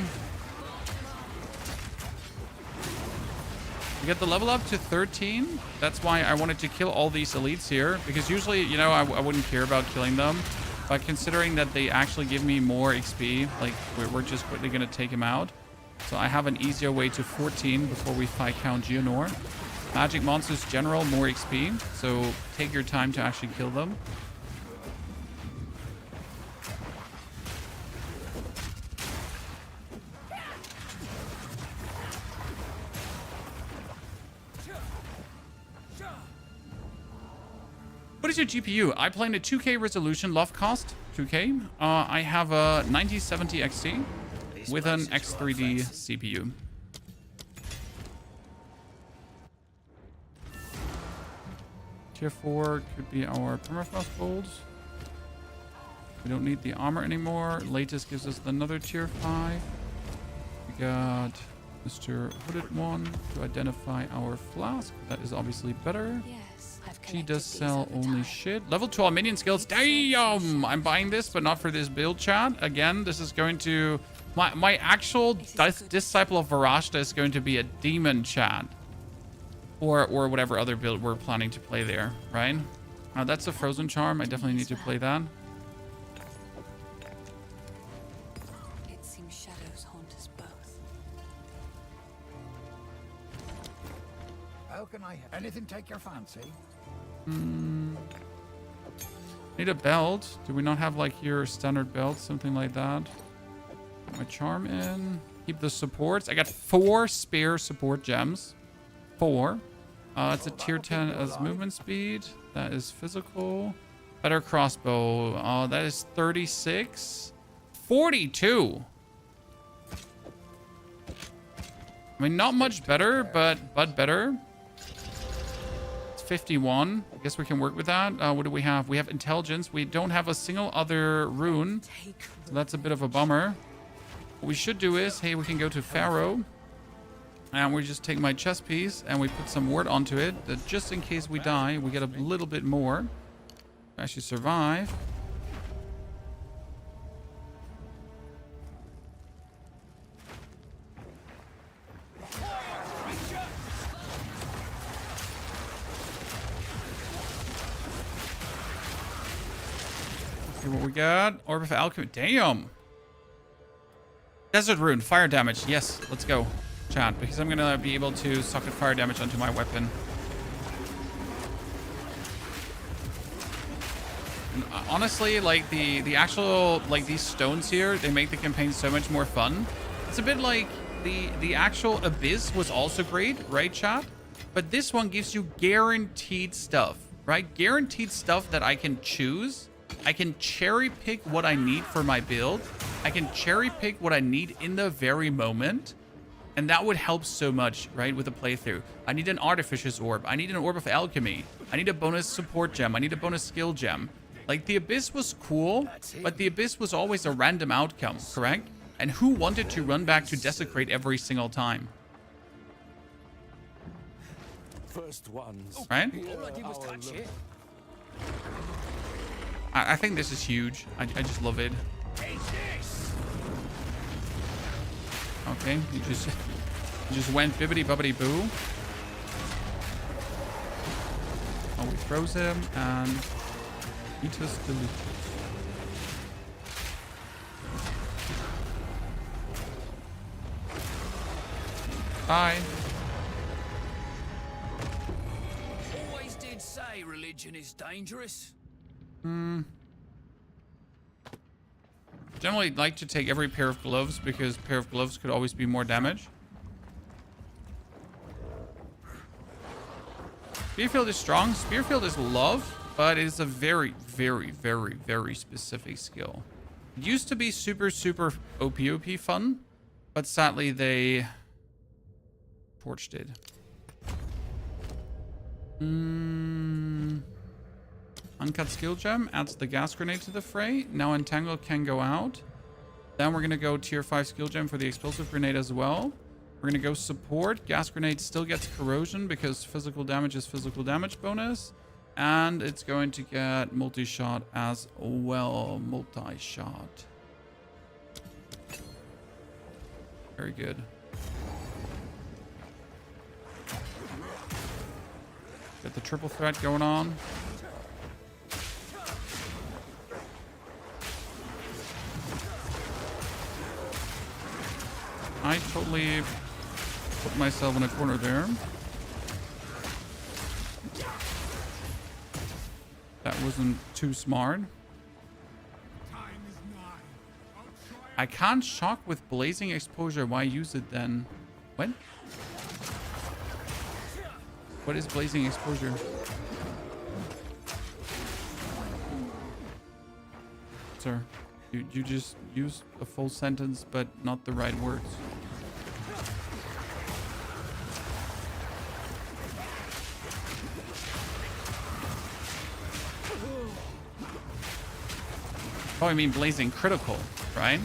Speaker 1: We get the level up to 13. That's why I wanted to kill all these elites here, because usually, you know, I wouldn't care about killing them, but considering that they actually give me more XP, like we're just quickly gonna take him out. So I have an easier way to 14 before we fight Count Geonor. Magic monsters general more XP, so take your time to actually kill them. What is your GPU? I play in a 2K resolution, love cost 2K. I have a 9070 XT with an X3D CPU. Tier 4 could be our permafrost bolts. We don't need the armor anymore. Latest gives us another tier 5. We got Mr. Hooded one to identify our flask. That is obviously better.
Speaker 4: Yes, I've
Speaker 1: She
Speaker 4: collected
Speaker 1: does
Speaker 4: these
Speaker 1: sell
Speaker 4: over
Speaker 1: only
Speaker 4: time.
Speaker 1: shit. Level 12 minion skills. Damn! I'm buying this, but not for this build, chat. Again, this is going to... My actual Disciple of Varashta is going to be a demon, chat. Or whatever other build we're planning to play there, right? That's a frozen charm. I definitely need to play that.
Speaker 4: It seems shadows haunt us both.
Speaker 3: How can I... Anything take your fancy?
Speaker 1: Need a belt. Do we not have like your standard belt? Something like that. Put my charm in. Keep the supports. I got 4 spare support gems. 4. It's a tier 10 as movement speed. That is physical. Better crossbow. That is 36. 42. I mean, not much better, but better. It's 51. I guess we can work with that. What do we have? We have intelligence. We don't have a single other rune. So that's a bit of a bummer. What we should do is, hey, we can go to Pharaoh. And we just take my chest piece and we put some ward onto it. That just in case we die, we get a little bit more. Actually survive. See what we got. Orb of Alchemy. Damn. Desert Rune. Fire damage. Yes, let's go. Chat, because I'm gonna be able to socket fire damage onto my weapon. And honestly, like the actual, like these stones here, they make the campaign so much more fun. It's a bit like the actual Abyss was also great, right, chat? But this one gives you guaranteed stuff, right? Guaranteed stuff that I can choose. I can cherry pick what I need for my build. I can cherry pick what I need in the very moment. And that would help so much, right, with a playthrough. I need an Artificer's Orb. I need an Orb of Alchemy. I need a bonus support gem. I need a bonus skill gem. Like, the Abyss was cool, but the Abyss was always a random outcome, correct? And who wanted to run back to Desecrate every single time?
Speaker 3: First ones.
Speaker 1: Right?
Speaker 2: All I did was touch it.
Speaker 1: I think this is huge. I just love it.
Speaker 2: Take this.
Speaker 1: Okay, you just went bibbity bobbity boo. Oh, we froze him and eatus deletus. Bye.
Speaker 2: Always did say religion is dangerous.
Speaker 1: Generally like to take every pair of gloves because pair of gloves could always be more damage. Spearfield is strong. Spearfield is love, but it is a very, very, very, very specific skill. It used to be super, super OP fun, but sadly they torched it. Uncut skill gem adds the gas grenade to the fray. Now entangle can go out. Then we're gonna go tier 5 skill gem for the explosive grenade as well. We're gonna go support. Gas grenade still gets corrosion because physical damage is physical damage bonus. And it's going to get multi-shot as well. Multi-shot. Very good. Got the triple threat going on. I totally put myself in a corner there. That wasn't too smart. I can't shock with blazing exposure. Why use it then? What? What is blazing exposure? Sir, you just used a full sentence, but not the right words. Oh, I mean blazing critical, right?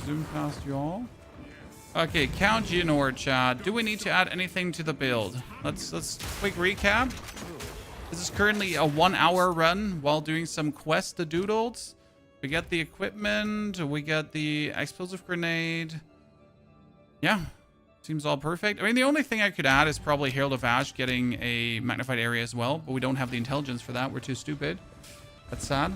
Speaker 1: Zoom past you all. Okay, Count Geonor, chat. Do we need to add anything to the build? Let's quick recap. This is currently a 1 hour run while doing some quest to doodles. We get the equipment, we get the explosive grenade. Yeah, seems all perfect. I mean, the only thing I could add is probably Herald of Ash getting a magnified area as well, but we don't have the intelligence for that. We're too stupid. That's sad.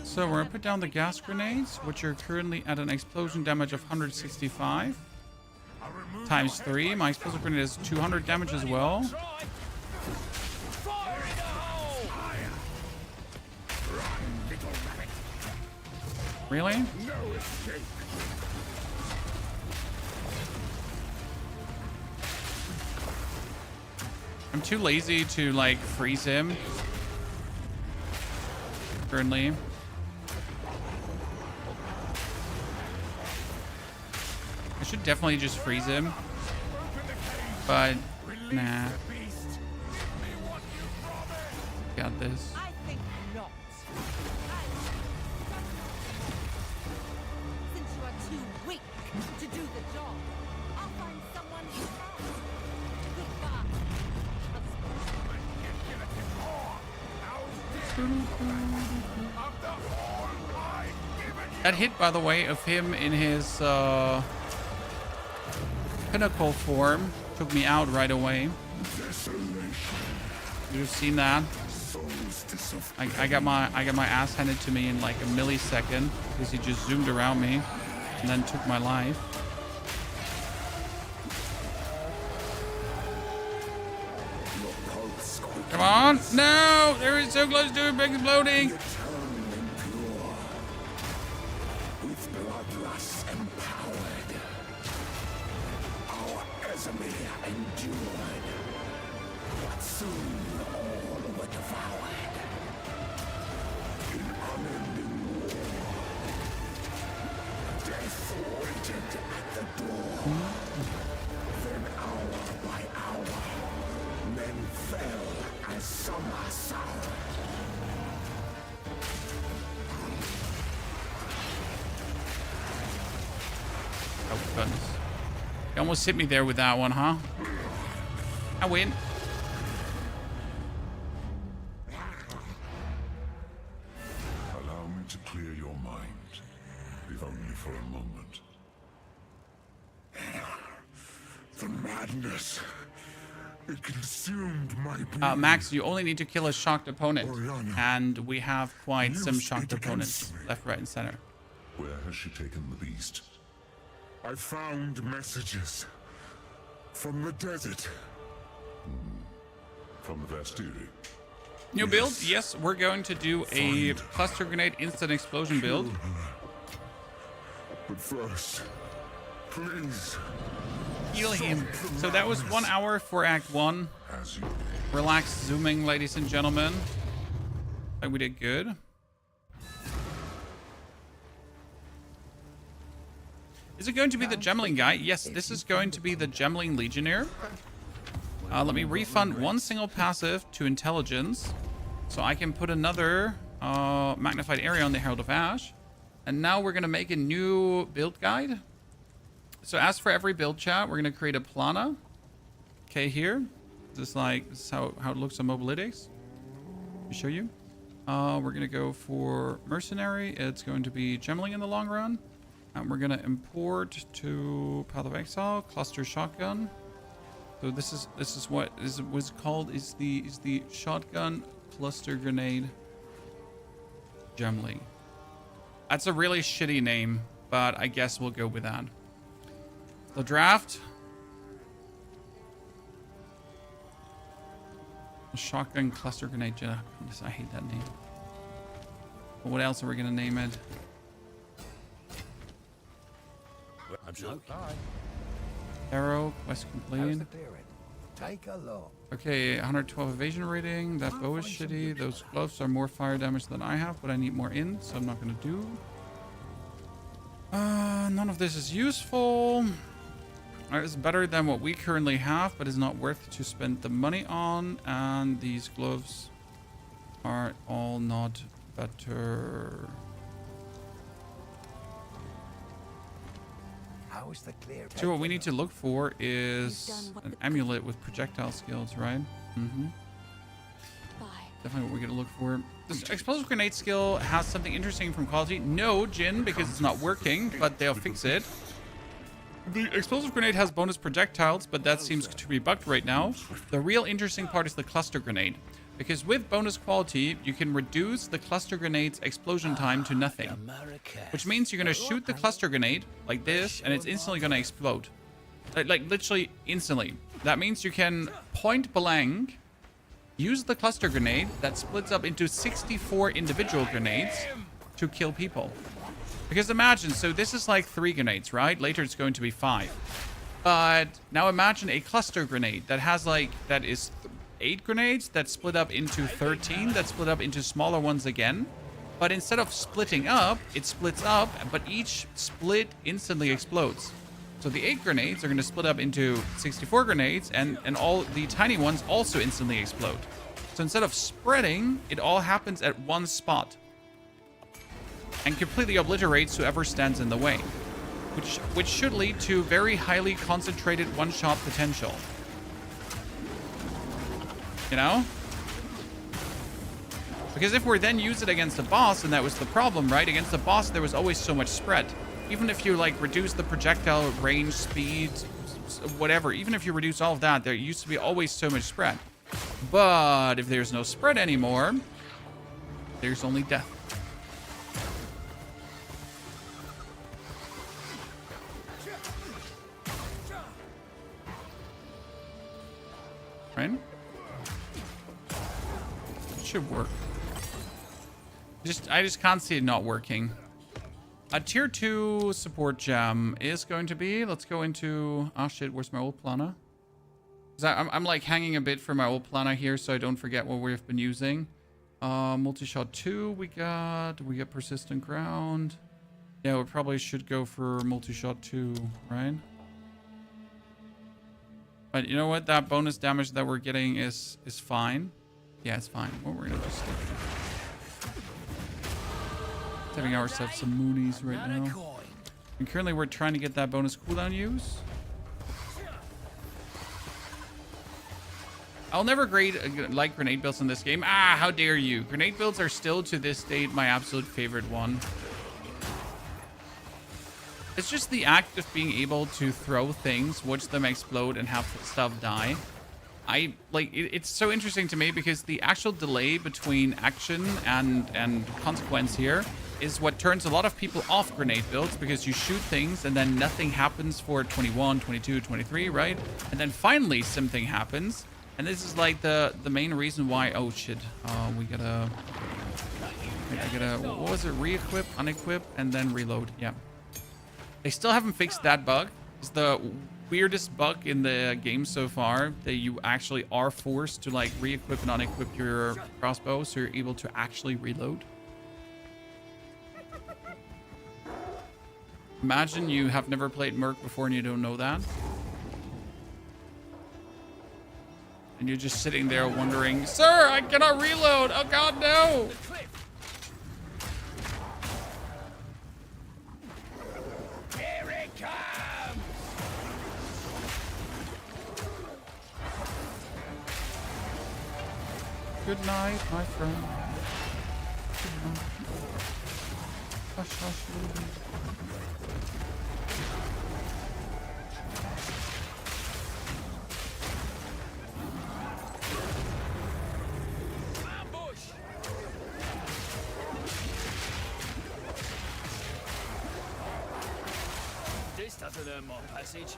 Speaker 1: So we're gonna put down the gas grenades, which are currently at an explosion damage of 165. times 3. My explosive grenade is 200 damage as well.
Speaker 2: Fire in the hole!
Speaker 1: Really?
Speaker 5: No escape.
Speaker 1: I'm too lazy to like freeze him currently. I should definitely just freeze him, but nah. Got this.
Speaker 6: I think not. Since you are too weak to do the job, I'll find someone who can. Goodbye.
Speaker 1: That hit, by the way, of him in his pinnacle form took me out right away. You've seen that. I got my ass handed to me in like a millisecond because he just zoomed around me and then took my life. Come on! No! There is so close to it, exploding!
Speaker 5: With bloodlust empowered, our Casimir endured, but soon all were devoured. In unending war, death waited at the door. Then hour by hour, men fell as summer sour.
Speaker 1: Oh, goodness. You almost hit me there with that one, huh? I win.
Speaker 7: Allow me to clear your mind, if only for a moment.
Speaker 5: The madness. It consumed my being.
Speaker 1: Max, you only need to kill a shocked opponent.
Speaker 5: Oriana,
Speaker 1: And we have quite some
Speaker 5: used
Speaker 1: shocked
Speaker 5: it against
Speaker 1: opponents.
Speaker 5: me.
Speaker 1: Left, right, and center.
Speaker 7: Where has she taken the beast?
Speaker 5: I found messages from the desert.
Speaker 7: From the Vastiri?
Speaker 1: New build? Yes, we're going to do a cluster grenade instant explosion build.
Speaker 5: But first, please.
Speaker 1: Heal him. So that was 1 hour for Act 1.
Speaker 7: As you...
Speaker 1: Relax zooming, ladies and gentlemen. Like we did good. Is it going to be the Gemling guy? Yes, this is going to be the Gemling Legionnaire. Let me refund one single passive to intelligence, so I can put another magnified area on the Herald of Ash. And now we're going to make a new build guide. So as for every build chat, we're going to create a plana. Okay, here. This is how it looks on Mobalytics. Let me show you. We're going to go for Mercenary. It's going to be Gemling in the long run. And we're going to import to Path of Exile, Cluster Shotgun. So this is what was called is the Shotgun Cluster Grenade Gemling. That's a really shitty name, but I guess we'll go with that. The draft. Shotgun Cluster Grenade Gemling. I hate that name. But what else are we going to name it?
Speaker 3: I'm sure.
Speaker 1: Arrow, quest complete.
Speaker 2: Take a look.
Speaker 1: Okay, 112 evasion rating. That bow is shitty. Those gloves are more fire damage than I have, but I need more in, so I'm not going to do. None of this is useful. It's better than what we currently have, but is not worth to spend the money on. And these gloves are all not better.
Speaker 2: How is the clear?
Speaker 1: So what we need to look for is an amulet with projectile skills, right? Mm-hmm.
Speaker 4: Bye.
Speaker 1: Definitely what we're going to look for. This explosive grenade skill has something interesting from quality. No, Jin, because it's not working, but they'll fix it. The explosive grenade has bonus projectiles, but that seems to be bugged right now. The real interesting part is the cluster grenade. Because with bonus quality, you can reduce the cluster grenade's explosion time to nothing. Which means you're going to shoot the cluster grenade like this, and it's instantly going to explode. Like literally instantly. That means you can point blank use the cluster grenade that splits up into 64 individual grenades to kill people. Because imagine, so this is like 3 grenades, right? Later it's going to be 5. But now imagine a cluster grenade that has like, that is 8 grenades that split up into 13, that split up into smaller ones again. But instead of splitting up, it splits up, but each split instantly explodes. So the 8 grenades are going to split up into 64 grenades, and all the tiny ones also instantly explode. So instead of spreading, it all happens at one spot. And completely obliterates whoever stands in the way. Which should lead to very highly concentrated one-shot potential. You know? Because if we then use it against a boss, and that was the problem, right? Against the boss, there was always so much spread. Even if you, like, reduce the projectile range, speed, whatever. Even if you reduce all of that, there used to be always so much spread. But if there's no spread anymore, there's only death. Right? It should work. I just can't see it not working. A tier 2 support gem is going to be, let's go into, oh shit, where's my old planner? I'm like hanging a bit for my old planner here so I don't forget what we've been using. Multi-shot 2 we got persistent ground. Yeah, we probably should go for multi-shot 2, right? But you know what? That bonus damage that we're getting is fine. Yeah, it's fine. Well, we're gonna just stick saving ourselves some moonies right now. And currently we're trying to get that bonus cooldown use. I'll never like grenade builds in this game. Ah, how dare you. Grenade builds are still to this date my absolute favorite one. It's just the act of being able to throw things, watch them explode, and have stuff die. It's so interesting to me because the actual delay between action and consequence here is what turns a lot of people off grenade builds, because you shoot things and then nothing happens for 21, 22, 23, right? And then finally something happens. And this is like the main reason why, oh shit, we gotta, what was it? Re-equip, unequip, and then reload. Yeah. They still haven't fixed that bug. It's the weirdest bug in the game so far, that you actually are forced to like re-equip and unequip your crossbow so you're able to actually reload. Imagine you have never played Merc before and you don't know that. And you're just sitting there wondering, sir, I cannot reload. Oh god, no. Good night, my friend. Good night. Hush, hush, little bit.
Speaker 2: This doesn't earn my passage.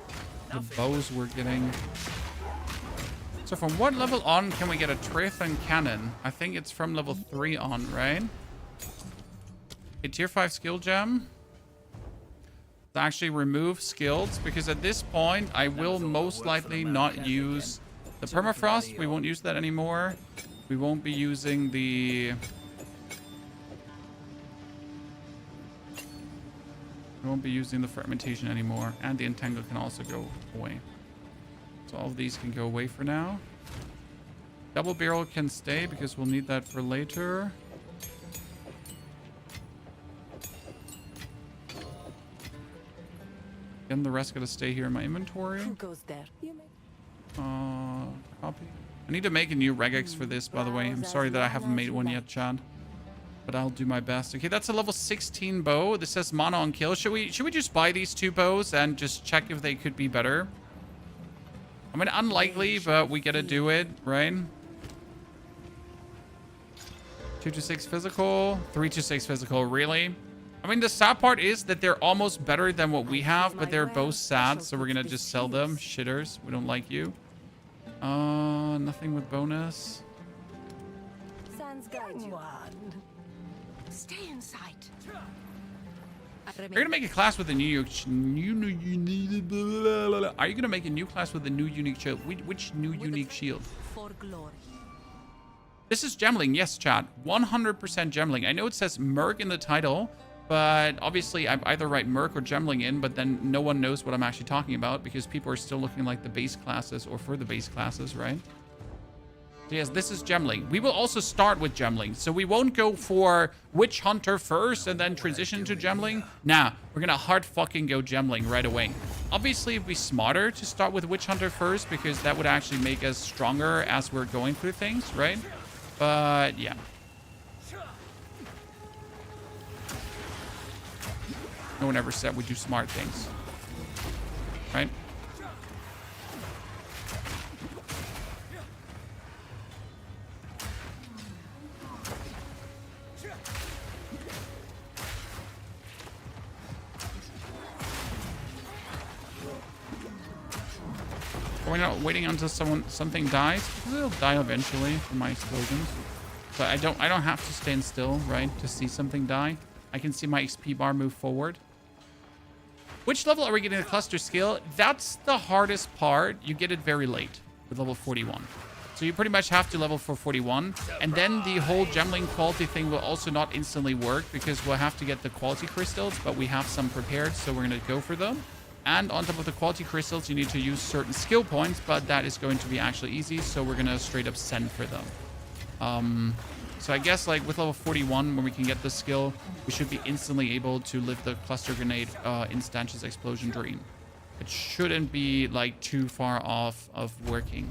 Speaker 1: The bows we're getting. So from what level on can we get a Triffin cannon? I think it's from level 3 on, right? A tier 5 skill gem. To actually remove skills, because at this point I will most likely not use the permafrost. We won't use that anymore. We won't be using the... We won't be using the fragmentation anymore. And the entangle can also go away. So all of these can go away for now. Double barrel can stay because we'll need that for later. Again, the rest gotta stay here in my inventory.
Speaker 6: Who goes there? You may...
Speaker 1: Copy. I need to make a new regex for this, by the way. I'm sorry that I haven't made one yet, Chad. But I'll do my best. Okay, that's a level 16 bow. This says mono on kill. Should we just buy these 2 bows and just check if they could be better? I mean, unlikely, but we gotta do it, right? 2 to 6 physical, 3 to 6 physical, really? I mean, the sad part is that they're almost better than what we have, but they're both sad, so we're gonna just sell them. Shitters, we don't like you. Nothing with bonus.
Speaker 6: Sans guide you. Stay in sight.
Speaker 1: Are you gonna make a class with a new Are you gonna make a new class with a new unique shield? Which new unique shield?
Speaker 6: For glory.
Speaker 1: This is Gemling, yes, chat. 100% Gemling. I know it says Merc in the title, but obviously I either write Merc or Gemling in, but then no one knows what I'm actually talking about because people are still looking like the base classes or for the base classes, right? So yes, this is Gemling. We will also start with Gemling. So we won't go for Witch Hunter first and then transition to Gemling. Nah, we're gonna hard fucking go Gemling right away. Obviously, it'd be smarter to start with Witch Hunter first because that would actually make us stronger as we're going through things, right? But yeah. No one ever said we do smart things, right? We're not waiting until something dies. It'll die eventually from my explosions. But I don't have to stand still, right, to see something die. I can see my XP bar move forward. Which level are we getting the cluster skill? That's the hardest part. You get it very late with level 41. So you pretty much have to level for 41. And then the whole Gemling quality thing will also not instantly work because we'll have to get the quality crystals, but we have some prepared, so we're going to go for them. And on top of the quality crystals, you need to use certain skill points, but that is going to be actually easy, so we're going to straight up send for them. So I guess like with level 41, when we can get the skill, we should be instantly able to lift the cluster grenade Instantious Explosion Dream. It shouldn't be like too far off of working.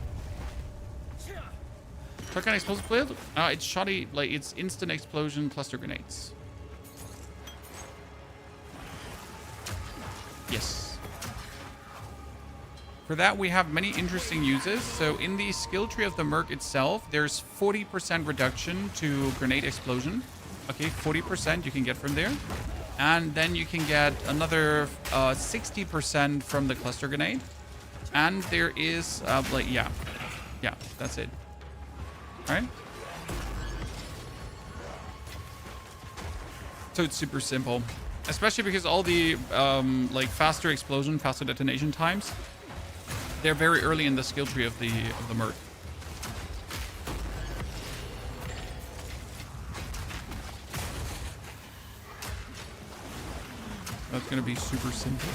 Speaker 1: What kind of explosive field? It's shoddy, like it's instant explosion cluster grenades. Yes. For that, we have many interesting uses. So in the skill tree of the Merc itself, there's 40% reduction to grenade explosion. Okay, 40% you can get from there. And then you can get another 60% from the cluster grenade. And there is, like, yeah, that's it. All right. So it's super simple, especially because all the like faster explosion, faster detonation times, they're very early in the skill tree of the Merc. That's gonna be super simple.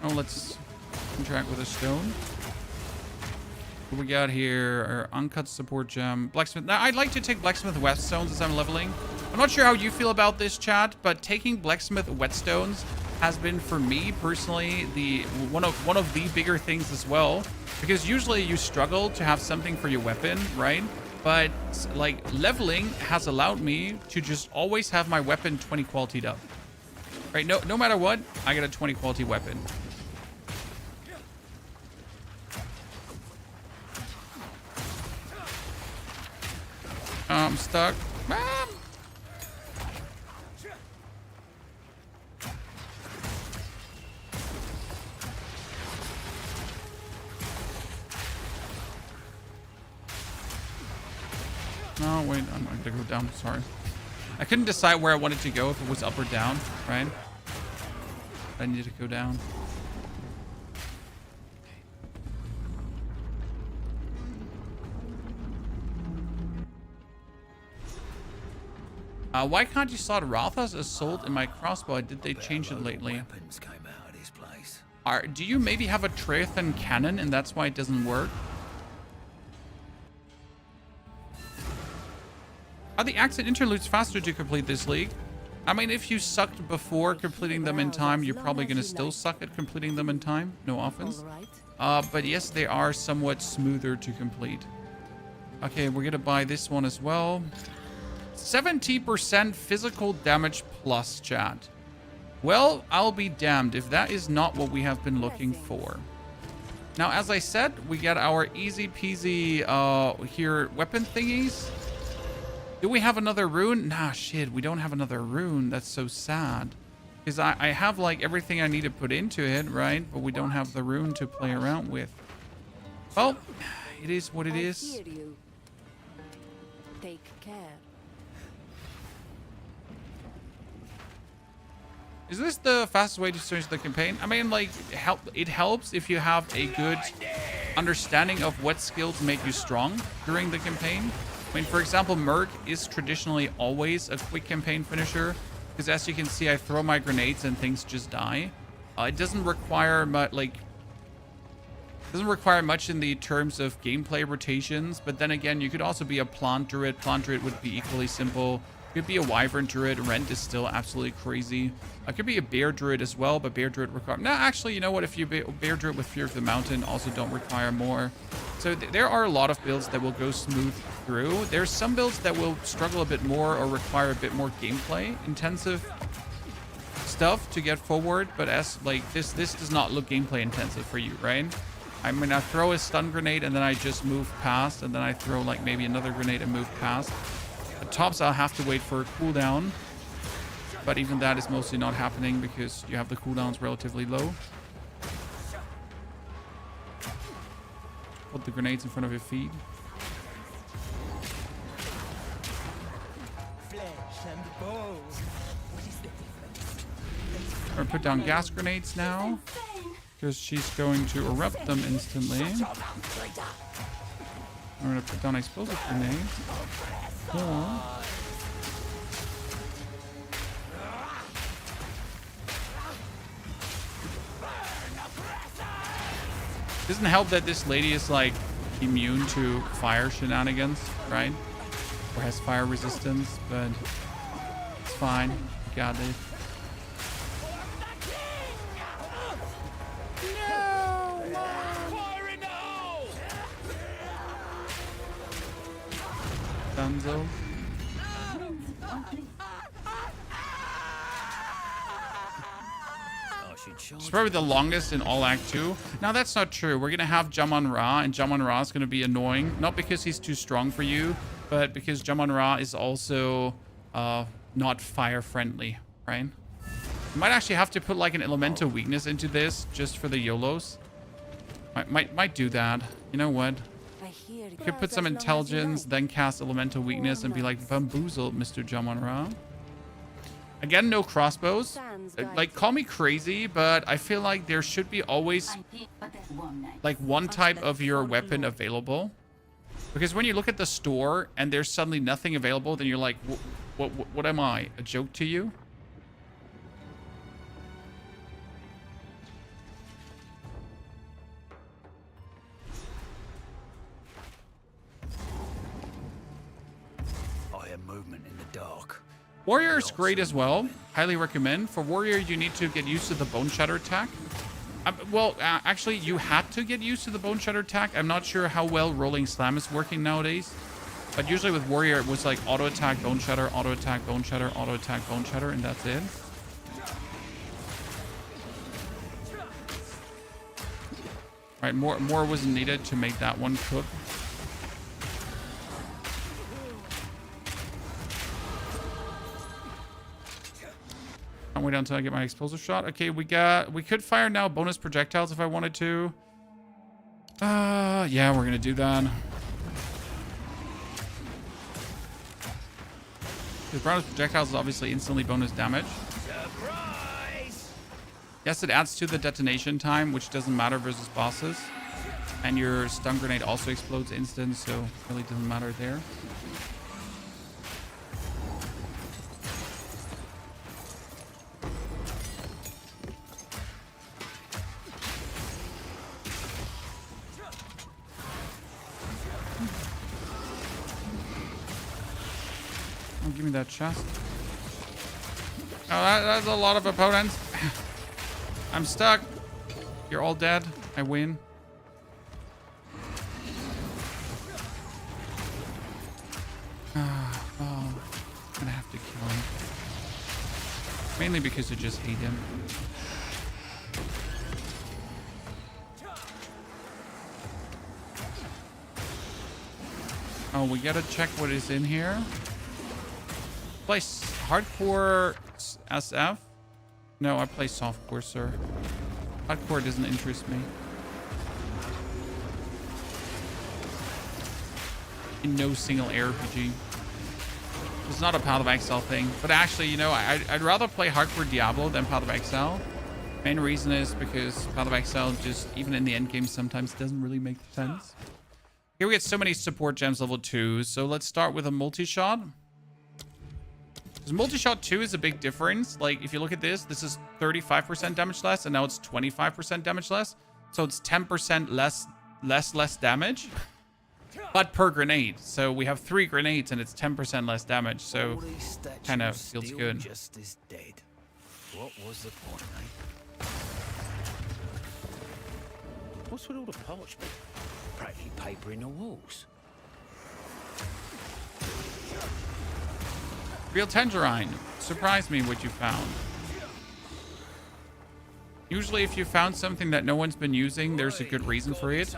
Speaker 1: Oh, let's interact with a stone. What we got here? Our uncut support gem, blacksmith. Now I'd like to take blacksmith whetstones as I'm leveling. I'm not sure how you feel about this, chat, but taking blacksmith whetstones has been for me personally one of the bigger things as well, because usually you struggle to have something for your weapon, right? But like leveling has allowed me to just always have my weapon 20 quality'd up, right? No matter what, I get a 20 quality weapon. I'm stuck. Ah! No, wait, I'm going to go down. Sorry. I couldn't decide where I wanted to go, if it was up or down, right? I need to go down. Why can't you slot Ratha's Assault in my crossbow? Did they change it lately?
Speaker 2: Weapons came out of this place.
Speaker 1: Do you maybe have a Treathan cannon and that's why it doesn't work? Are the accent interludes faster to complete this league? I mean, if you sucked before completing them in time, you're probably going to still suck at completing them in time. No offense. But yes, they are somewhat smoother to complete. Okay, we're going to buy this one as well. 70% physical damage plus, chat. Well, I'll be damned if that is not what we have been looking for. Now, as I said, we get our easy peasy here weapon thingies. Do we have another rune? Nah, shit, we don't have another rune. That's so sad. Because I have, like, everything I need to put into it, right? But we don't have the rune to play around with. Well, it is what it is.
Speaker 6: I hear you. Take care.
Speaker 1: Is this the fastest way to finish the campaign? I mean, like, it helps if you have a good understanding of what skills make you strong during the campaign. I mean, for example, Merc is traditionally always a quick campaign finisher, because as you can see, I throw my grenades and things just die. It doesn't require much, like, in the terms of gameplay rotations, but then again, you could also be a plant druid. Plant druid would be equally simple. Could be a wyvern druid. Rent is still absolutely crazy. Could be a bear druid as well, but bear druid require... No, actually, you know what? If you bear druid with Fear of the Mountain, also don't require more. So there are a lot of builds that will go smooth through. There's some builds that will struggle a bit more or require a bit more gameplay intensive stuff to get forward. But as like this does not look gameplay intensive for you, right? I mean, I throw a stun grenade and then I just move past, and then I throw like maybe another grenade and move past. At tops, I'll have to wait for a cooldown, but even that is mostly not happening because you have the cooldowns relatively low. Put the grenades in front of your feet. I'm gonna put down gas grenades now, because she's going to erupt them instantly. I'm gonna put down explosive grenades. Doesn't help that this lady is like immune to fire shenanigans, right? Or has fire resistance, but it's fine. Got it. Dunzo. It's probably the longest in all Act 2. Now, that's not true. We're going to have Jamon-Ra, and Jamon-Ra is going to be annoying. Not because he's too strong for you, but because Jamon-Ra is also not fire-friendly, right? You might actually have to put, like, an elemental weakness into this just for the YOLOs. Might do that. You know what? Could put some intelligence, then cast elemental weakness and be like, bamboozled, Mr. Jamon-Ra. Again, no crossbows. Like, call me crazy, but I feel like there should be always like one type of your weapon available. Because when you look at the store and there's suddenly nothing available, then you're like, what am I? A joke to you?
Speaker 2: Movement in the dark.
Speaker 1: Warrior is great as well. Highly recommend. For Warrior, you need to get used to the Bone Shatter attack. Actually, you had to get used to the Bone Shatter attack. I'm not sure how well Rolling Slam is working nowadays. But usually with Warrior, it was like auto attack, Bone Shatter, auto attack, Bone Shatter, auto attack, Bone Shatter, and that's it. Right, more wasn't needed to make that one cook. I'll wait until I get my explosive shot. Okay, we could fire now bonus projectiles if I wanted to. Yeah, we're gonna do that. Because bonus projectiles is obviously instantly bonus damage.
Speaker 2: Surprise!
Speaker 1: Yes, it adds to the detonation time, which doesn't matter versus bosses. And your stun grenade also explodes instant, so it really doesn't matter there. Give me that chest. Oh, that's a lot of opponents. I'm stuck. You're all dead. I win. Oh, I'm gonna have to kill him. Mainly because I just hate him. Oh, we gotta check what is in here. Play hardcore SF? No, I play softcore, sir. Hardcore doesn't interest me. In no single RPG. It's not a Path of Exile thing. But actually, you know, I'd rather play hardcore Diablo than Path of Exile. Main reason is because Path of Exile just, even in the end game, sometimes doesn't really make sense. Here we get so many support gems level 2. So let's start with a multi-shot. Because multi-shot 2 is a big difference. Like, if you look at this, this is 35% damage less, and now it's 25% damage less. So it's 10% less damage, but per grenade. So we have 3 grenades, and it's 10% less damage. So kind of feels good.
Speaker 2: Just as dead. What was the point, eh? What's with all the parchment? Practically paper in the walls.
Speaker 1: Real Tangerine. Surprise me what you found. Usually if you found something that no one's been using, there's a good reason for it.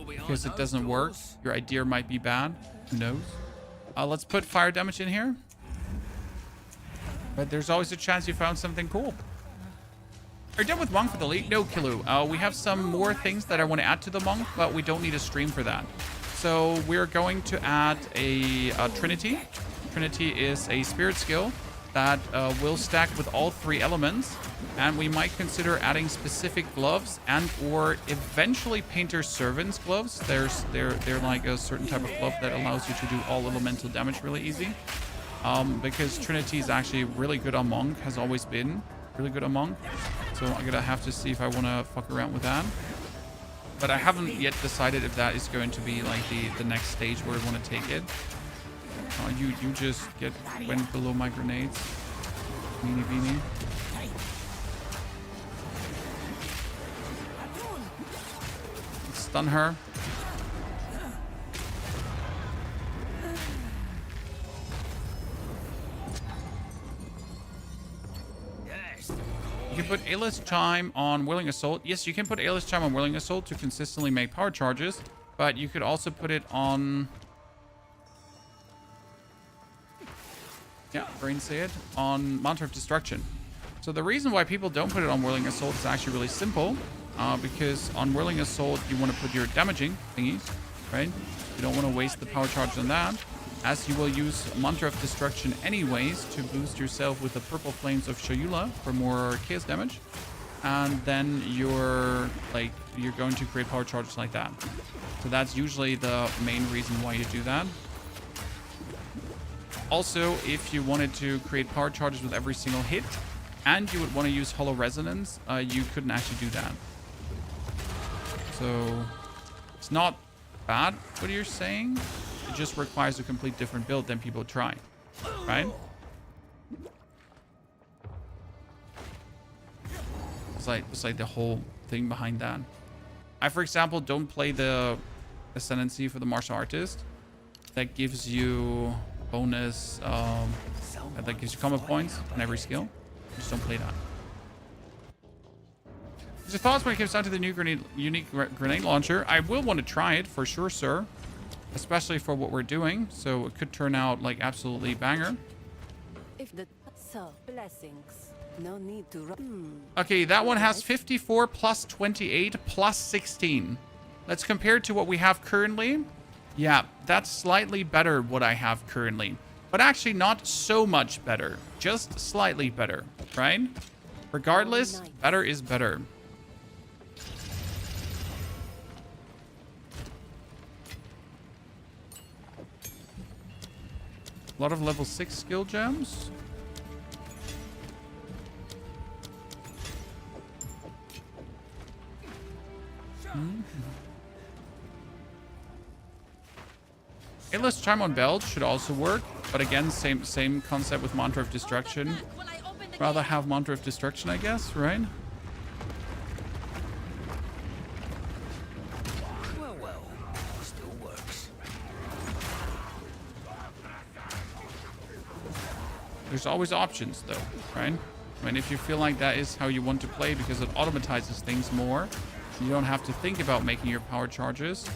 Speaker 1: Because it doesn't work. Your idea might be bad. Who knows? Let's put fire damage in here. But there's always a chance you found something cool. Are you done with Monk for the league? No, Kilu. We have some more things that I want to add to the Monk, but we don't need a stream for that. So we're going to add a Trinity. Trinity is a spirit skill that will stack with all 3 elements, and we might consider adding specific gloves and or eventually Painter's Servant's gloves. They're like a certain type of glove that allows you to do all elemental damage really easy. Because Trinity is actually really good on Monk, has always been really good on Monk. So I'm gonna have to see if I want to fuck around with that. But I haven't yet decided if that is going to be like the next stage where I want to take it. You just went below my grenades. Meanie beanie. Stun her. You can put Aeless Chime on Whirling Assault. Yes, you can put Aeless Chime on Whirling Assault to consistently make power charges, but you could also put it on... Yeah, Brain say it. On Mantra of Destruction. So the reason why people don't put it on Whirling Assault is actually really simple. Because on Whirling Assault, you want to put your damaging thingies, right? You don't want to waste the power charge on that, as you will use Mantra of Destruction anyways to boost yourself with the Purple Flames of Shayula for more chaos damage. And then you're going to create power charges like that. So that's usually the main reason why you do that. Also, if you wanted to create power charges with every single hit, and you would want to use Hollow Resonance, you couldn't actually do that. So, it's not bad what you're saying. It just requires a complete different build than people try, right? It's like the whole thing behind that. I, for example, don't play the Ascendancy for the Martial Artist. That gives you bonus, that gives you combo points on every skill. Just don't play that. What's your thoughts when it comes down to the new unique grenade launcher? I will want to try it for sure, sir. Especially for what we're doing. So it could turn out like absolutely banger.
Speaker 6: If the blessings, no need to.
Speaker 1: Okay, that one has 54 plus 28 plus 16. Let's compare it to what we have currently. Yeah, that's slightly better what I have currently. But actually not so much better. Just slightly better, right? Regardless, better is better. A lot of level 6 skill gems. Aeless Chime on Belt should also work, but again, same concept with Mantra of Destruction. Rather have Mantra of Destruction, I guess, right?
Speaker 2: Well, still works.
Speaker 1: There's always options, though, right? I mean, if you feel like that is how you want to play because it automatizes things more, you don't have to think about making your power charges,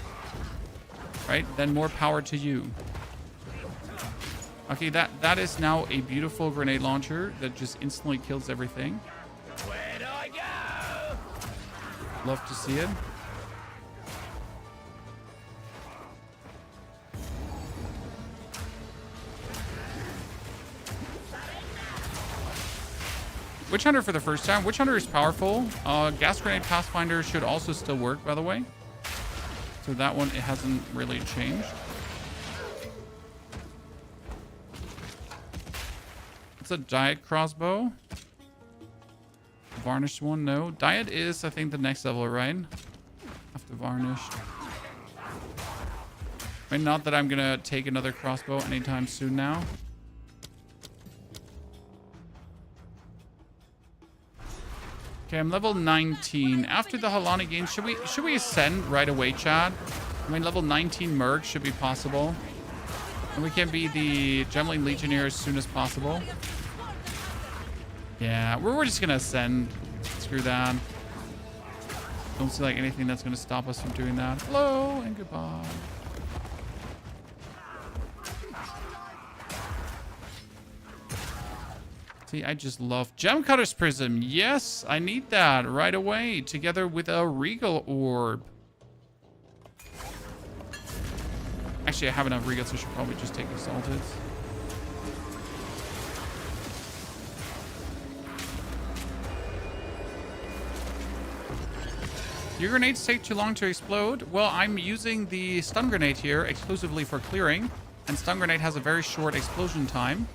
Speaker 1: right? Then more power to you. Okay, that is now a beautiful grenade launcher that just instantly kills everything.
Speaker 2: Where'd I go?
Speaker 1: Love to see it. Witch Hunter for the first time. Witch Hunter is powerful. Gas Grenade Pathfinder should also still work, by the way. So that one, it hasn't really changed. It's a Diet Crossbow. Varnished one, no. Diet is, I think, the next level, right? After Varnished. I mean, not that I'm going to take another crossbow anytime soon now. Okay, I'm level 19. After the Halani game, should we ascend right away, Chad? I mean, level 19 Merc should be possible. And we can be the Gemling Legionnaire as soon as possible. Yeah, we're just gonna ascend. Screw that. Don't see like anything that's gonna stop us from doing that. Hello and goodbye. See, I just love Gem Cutter's Prism. Yes, I need that right away, together with a Regal Orb. Actually, I have enough Regals, so I should probably just take Exalted. Your grenades take too long to explode. Well, I'm using the stun grenade here exclusively for clearing, and stun grenade has a very short explosion time.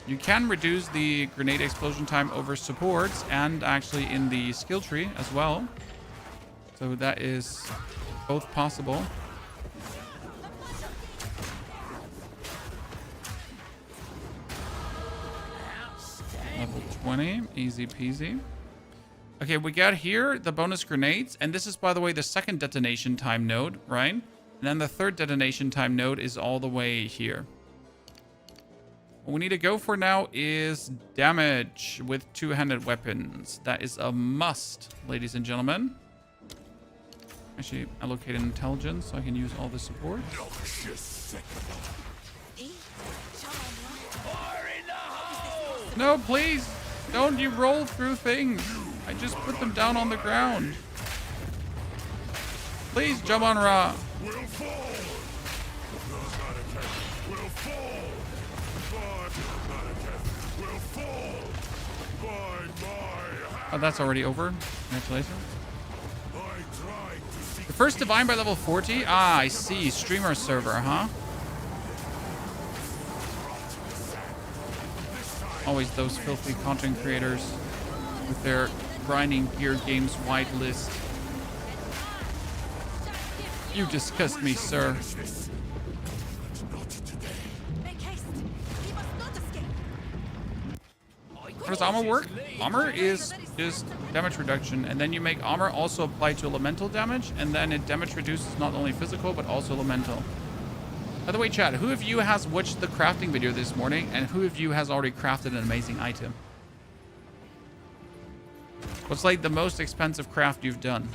Speaker 1: You can reduce the grenade explosion time over supports and actually in the skill tree as well. So that is both possible. Level 20, easy peasy. Okay, we got here the bonus grenades, and this is, by the way, the second detonation time node, right? And then the third detonation time node is all the way here. What we need to go for now is damage with two-handed weapons. That is a must, ladies and gentlemen. Actually, allocate intelligence so I can use all the support. No, please! Don't you roll through things! I just put them down on the ground. Please, jump on Ra.
Speaker 7: Will fall. Will fall. Will fall. By my
Speaker 1: Oh, that's already over. Congratulations.
Speaker 7: I tried to see.
Speaker 1: The first divine by level 40? Ah, I see. Streamer server, huh? Always those filthy content creators with their grinding gear games wide list. You disgust me, sir.
Speaker 6: Make haste. He must not escape.
Speaker 1: How does armor work? Armor is just damage reduction, and then you make armor also apply to elemental damage, and then it damage reduces not only physical but also elemental. By the way, chat, who of you has watched the crafting video this morning, and who of you has already crafted an amazing item? What's like the most expensive craft you've done?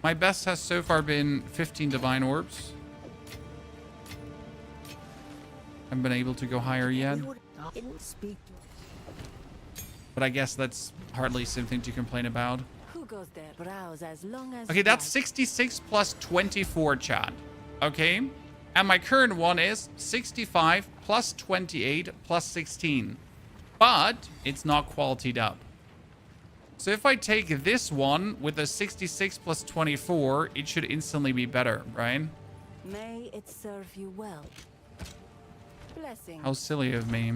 Speaker 1: My best has so far been 15 divine orbs. Haven't been able to go higher yet. But I guess that's hardly something to complain about.
Speaker 6: Who goes there? Browse as long as
Speaker 1: Okay, that's 66 plus 24, chat. Okay? And my current one is 65 plus 28 plus 16. But it's not qualityed up. So if I take this one with a 66 plus 24, it should instantly be better, right?
Speaker 6: May it serve you well. Blessing.
Speaker 1: How silly of me.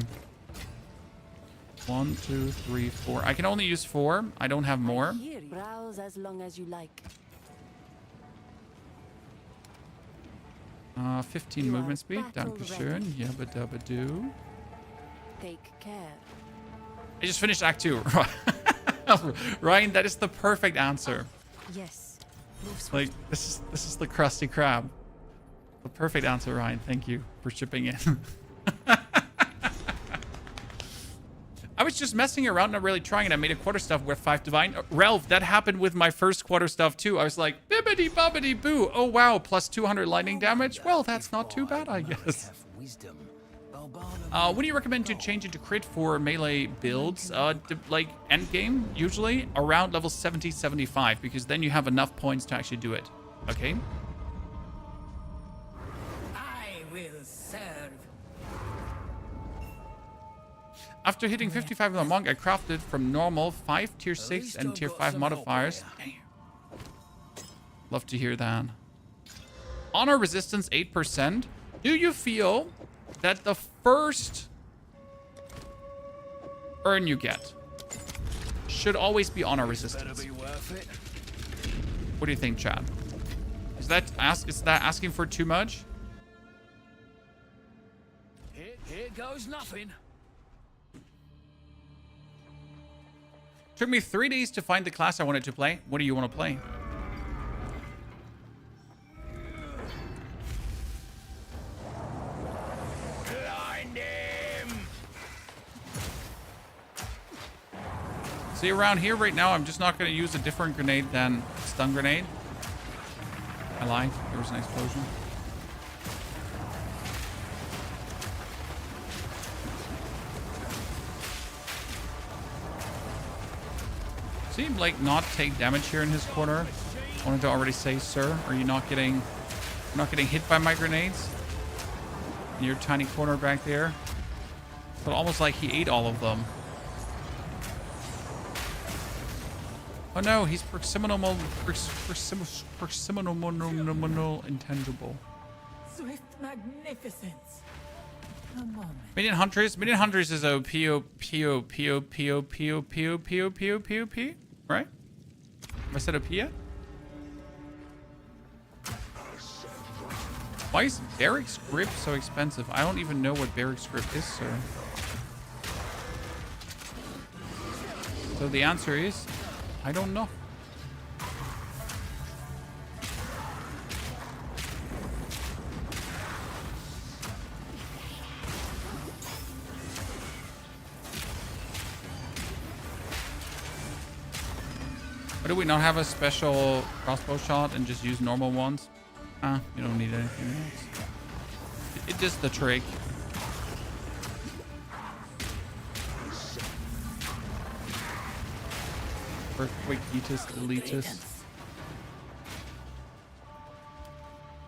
Speaker 1: 1, 2, 3, 4. I can only use 4. I don't have more.
Speaker 6: Here, browse as long as you like.
Speaker 1: 15
Speaker 6: You
Speaker 1: movement
Speaker 6: are
Speaker 1: speed.
Speaker 6: battle
Speaker 1: Dankeschön.
Speaker 6: ready.
Speaker 1: Yabba dabba doo.
Speaker 6: Take care.
Speaker 1: I just finished Act 2. Ryan, that is the perfect answer.
Speaker 6: Yes. Move
Speaker 1: Like, this is the Krusty Krab. The perfect answer, Ryan. Thank you for shipping in. I was just messing around, not really trying, and I made a quarterstaff worth 5 divine. Ralph, that happened with my first quarterstaff too. I was like, bibbity bobbity boo. Oh wow, plus 200 lightning damage. Well, that's not too bad, I guess. What do you recommend to change it to crit for melee builds? Like endgame, usually around level 70, 75, because then you have enough points to actually do it. Okay.
Speaker 2: I will serve.
Speaker 1: After hitting 55 with a monk, I crafted from normal 5 tier 6 and tier 5 modifiers. Love to hear that. Honor resistance 8%. Do you feel that the first urn you get should always be honor resistance? What do you think, Chad? Is that asking for too much?
Speaker 2: Here goes nothing.
Speaker 1: Took me 3 days to find the class I wanted to play. What do you want to play?
Speaker 2: Blind him.
Speaker 1: See, around here right now, I'm just not going to use a different grenade than stun grenade. I lied. There was an explosion. Seemed like not take damage here in his corner. I wanted to already say, sir, are you not getting hit by my grenades? In your tiny corner back there. But almost like he ate all of them. Oh no, he's persimmon intangible.
Speaker 6: Swift magnificence. A moment.
Speaker 1: Minion Hunters. Minion Hunters is a P-O-P-O-P-O-P-O-P-O-P-O-P-O-P, right? Have I said a P yet? Why is Barrack's Grip so expensive? I don't even know what Barrack's Grip is, sir. So the answer is, I don't know. But do we not have a special crossbow shot and just use normal ones? You don't need anything else. It does the trick. Earthquake, Eatus, Elitist.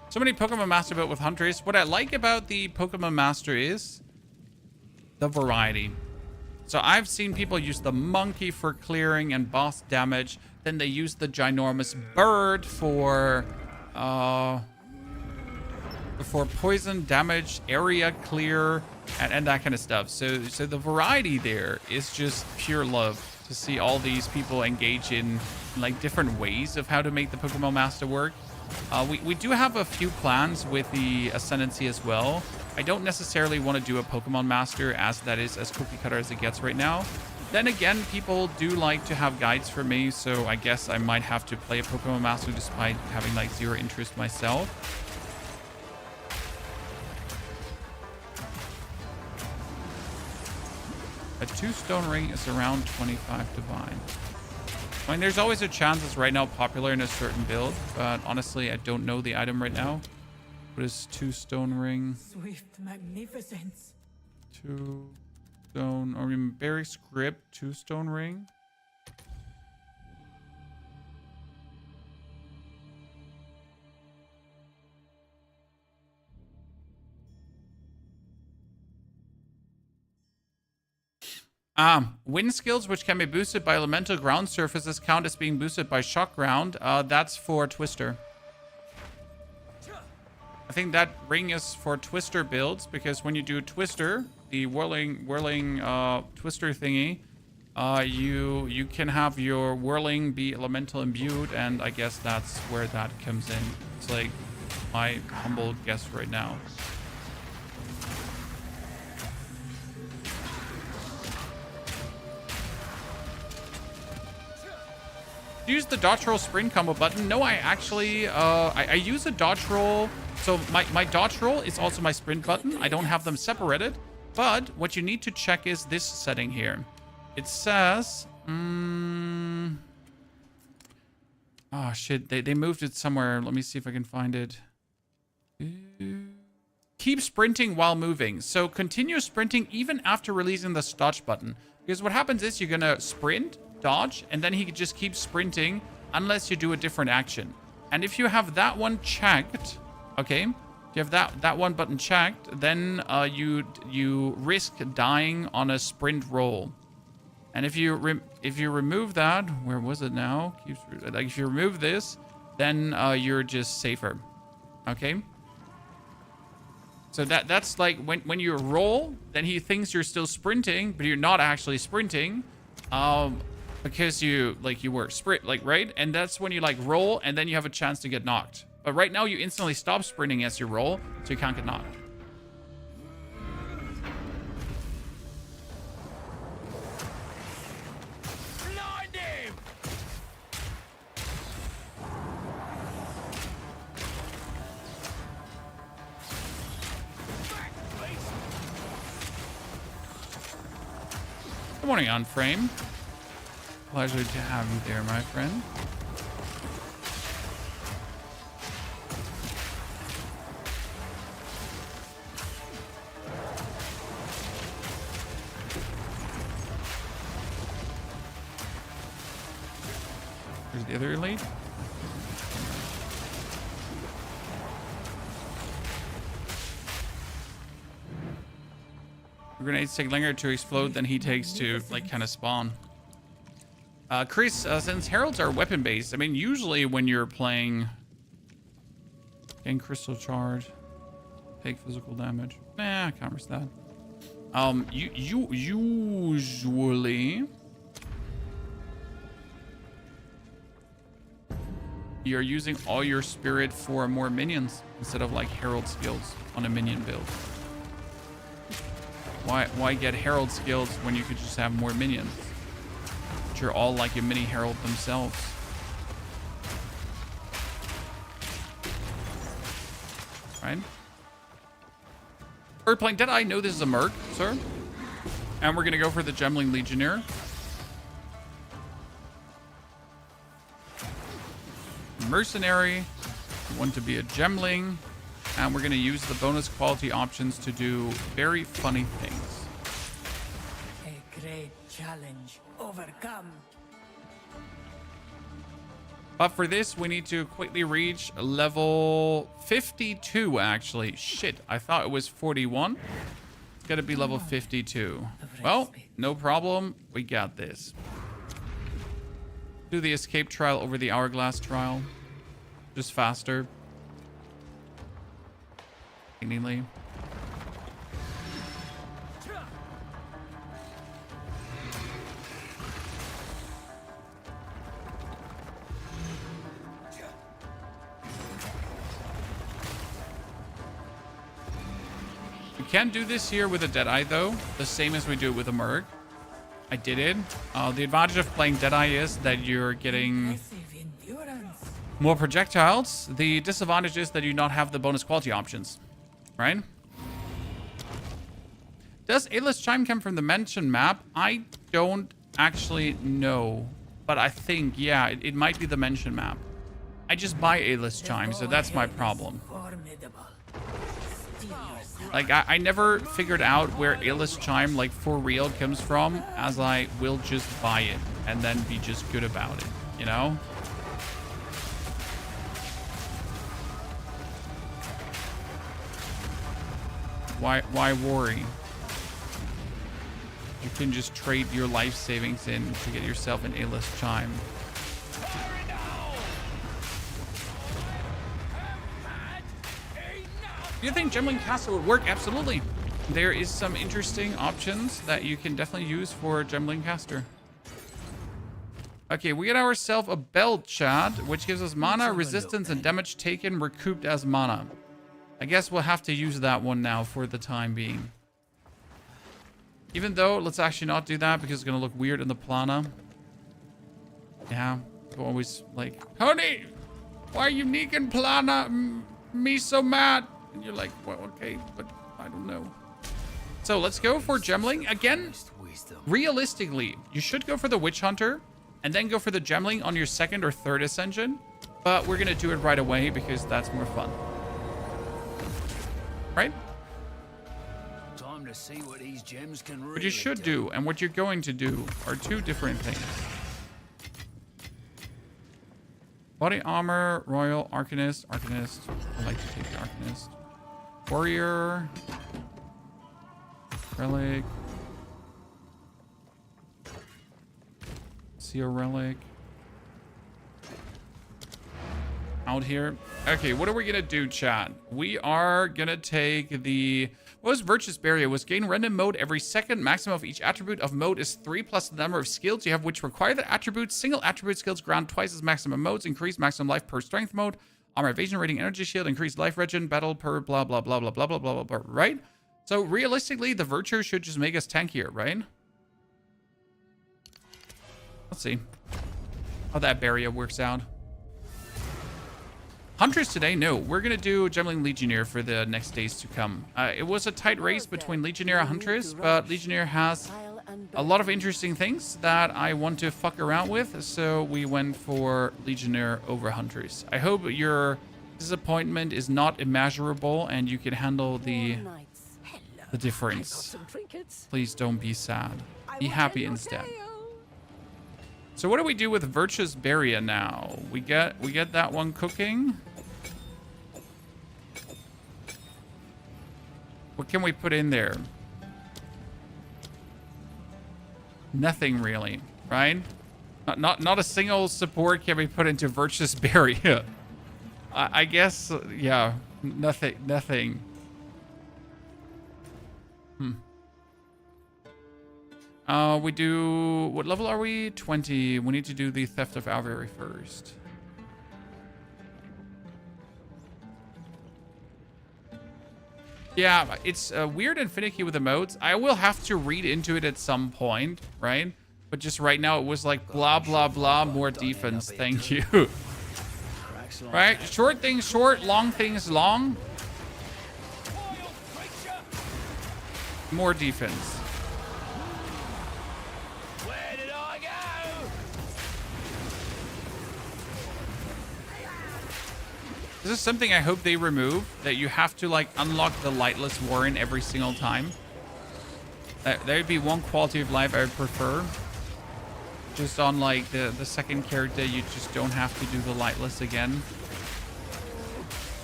Speaker 1: So many Pokemon Master built with Hunters. What I like about the Pokemon Master is the variety. So I've seen people use the monkey for clearing and boss damage. Then they use the ginormous bird for poison damage, area clear, and that kind of stuff. So the variety there is just pure love to see all these people engage in like different ways of how to make the Pokemon Master work. We do have a few plans with the Ascendancy as well. I don't necessarily want to do a Pokemon Master as that is as cookie cutter as it gets right now. Then again, people do like to have guides for me, so I guess I might have to play a Pokemon Master despite having like zero interest myself. A 2-stone ring is around 25 divine. I mean, there's always a chance it's right now popular in a certain build, but honestly, I don't know the item right now. What is 2-stone ring?
Speaker 6: Swift magnificence.
Speaker 1: 2-stone, or even Barrack's Grip, 2-stone ring. Wind skills, which can be boosted by elemental ground surfaces, count as being boosted by shock ground. That's for Twister. I think that ring is for Twister builds, because when you do Twister, the whirling Twister thingy, you can have your whirling be elemental imbued, and I guess that's where that comes in. It's like my humble guess right now. Use the dodge roll sprint combo button. No, I actually I use a dodge roll. So my dodge roll is also my sprint button. I don't have them separated, but what you need to check is this setting here. It says... Oh, shit. They moved it somewhere. Let me see if I can find it. Keep sprinting while moving. So continue sprinting even after releasing the dodge button. Because what happens is you're going to sprint, dodge, and then he just keeps sprinting unless you do a different action. And if you have that one checked, okay, if you have that one button checked, then you risk dying on a sprint roll. And if you remove that, where was it now? Like if you remove this, then you're just safer. Okay. So that's like when you roll, then he thinks you're still sprinting, but you're not actually sprinting, because you were sprint, like, right? And that's when you like roll, and then you have a chance to get knocked. But right now you instantly stop sprinting as you roll, so you can't get knocked. Good morning, On Frame. Pleasure to have you there, my friend. There's the other elite. Grenades take longer to explode than he takes to, like, kind of spawn. Chris, since heralds are weapon based, I mean, usually when you're playing, gain crystal charge, take physical damage. Nah, I can't risk that. Usually you're using all your spirit for more minions instead of like herald skills on a minion build. Why get herald skills when you could just have more minions? Which are all like a mini herald themselves. Right? We're playing Dead Eye. No, this is a Merc, sir. And we're gonna go for the Gemling Legionnaire. Mercenary. We want to be a Gemling. And we're going to use the bonus quality options to do very funny things.
Speaker 6: A great challenge overcome.
Speaker 1: But for this, we need to quickly reach level 52, actually. Shit, I thought it was 41. It's got to be level 52. Well, no problem. We got this. Do the escape trial over the hourglass trial. Just faster. Conveniently. We can't do this here with a Deadeye, though. The same as we do it with a Merc. I did it. The advantage of playing Deadeye is that you're getting more projectiles. The disadvantage is that you not have the bonus quality options. Right? Does Ayla's Chime come from the mentioned map? I don't actually know. But I think, yeah, it might be the mentioned map. I just buy Ayla's Chime, so that's my problem. Like, I never figured out where Ayla's Chime, like, for real comes from, as I will just buy it and then be just good about it, you know? Why worry? You can just trade your life savings in to get yourself an Ayla's Chime. Do you think Gemling Caster would work? Absolutely. There is some interesting options that you can definitely use for Gemling Caster. Okay, we get ourselves a belt, chat, which gives us mana, resistance, and damage taken recouped as mana. I guess we'll have to use that one now for the time being. Even though, let's actually not do that because it's going to look weird in the Plana. Yeah, always like, honey, why are you neeking Plana? Me so mad. And you're like, well, okay, but I don't know. So let's go for Gemling. Again, realistically, you should go for the Witch Hunter and then go for the Gemling on your second or third ascension. But we're going to do it right away because that's more fun. Right?
Speaker 2: Time to see what these gems can really
Speaker 1: What you should do and what you're going to do are two different things. Body armor, Royal, Arcanist. Arcanist. I like to take the Arcanist. Warrior. Relic. Seal Relic. Out here. Okay, what are we gonna do, chat? We are gonna take the... What was Virtuous Barrier? Was gain random mode every second. Maximum of each attribute of mode is 3 plus the number of skills you have which require the attribute. Single attribute skills grant twice as maximum modes. Increase maximum life per strength mode. Armor evasion rating, energy shield, increased life regen, battle per blah blah blah blah blah blah blah blah. Right? So realistically, the Virtue should just make us tankier, right? Let's see how that barrier works out. Hunters today? No, we're going to do Gemling Legionnaire for the next days to come. It was a tight race between Legionnaire and Huntress, but Legionnaire has a lot of interesting things that I want to fuck around with, so we went for Legionnaire over Huntress. I hope your disappointment is not immeasurable and you can handle the difference. Please don't be sad. Be happy instead. So what do we do with Virtuous Barrier now? We get that one cooking. What can we put in there? Nothing really, right? Not a single support can be put into Virtuous Barrier. I guess, yeah, nothing. We do... What level are we? 20. We need to do the Theft of Alvery first. Yeah, it's weird and finicky with the modes. I will have to read into it at some point, right? But just right now, it was like blah, blah, blah, more defense. Thank you. Right? Short things short, long things long. More defense. This is something I hope they remove, that you have to like unlock the Lightless Warren every single time. That would be one quality of life I would prefer. Just on like the second character, you just don't have to do the Lightless again.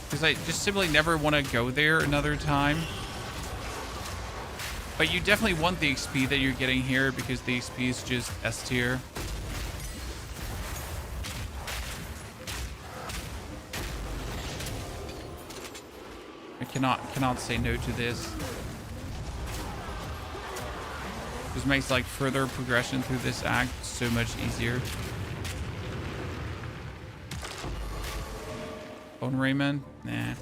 Speaker 1: Because I just simply never want to go there another time. But you definitely want the XP that you're getting here because the XP is just S tier. I cannot say no to this. This makes like further progression through this act so much easier. Bone Rayman? Nah.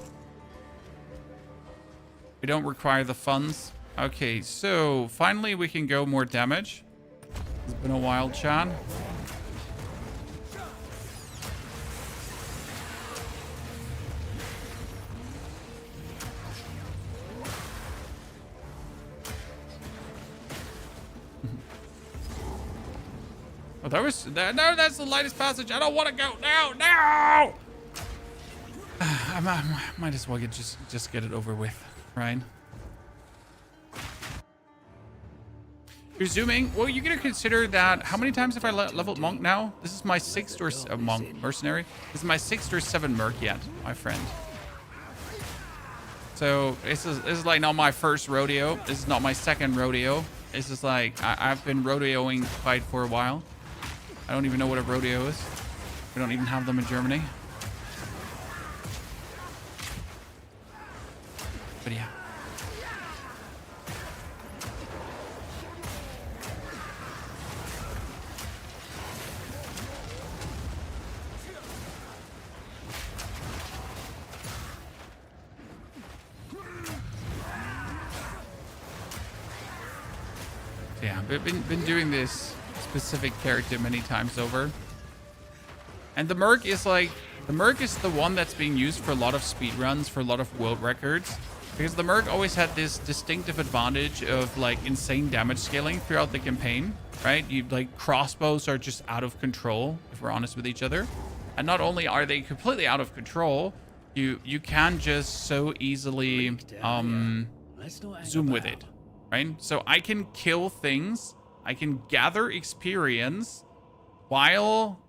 Speaker 1: We don't require the funds. Okay, so finally we can go more damage. It's been a while, Chan. Oh, that was that. No, that's the lightest passage. I don't want to go. No. I might as well just get it over with, right? You're zooming. Well, you're gonna consider that. How many times have I leveled monk now? This is my 6th or monk mercenary. This is my 6th or 7th merc yet, my friend. So this is like not my first rodeo. This is not my second rodeo. This is like I've been rodeoing quite for a while. I don't even know what a rodeo is. We don't even have them in Germany. But yeah. Yeah, been doing this specific character many times over. And the Merc is like, the Merc is the one that's being used for a lot of speedruns, for a lot of world records. Because the Merc always had this distinctive advantage of like insane damage scaling throughout the campaign, right? You like crossbows are just out of control, if we're honest with each other. And not only are they completely out of control, you can just so easily zoom with it, right? So I can kill things, I can gather experience while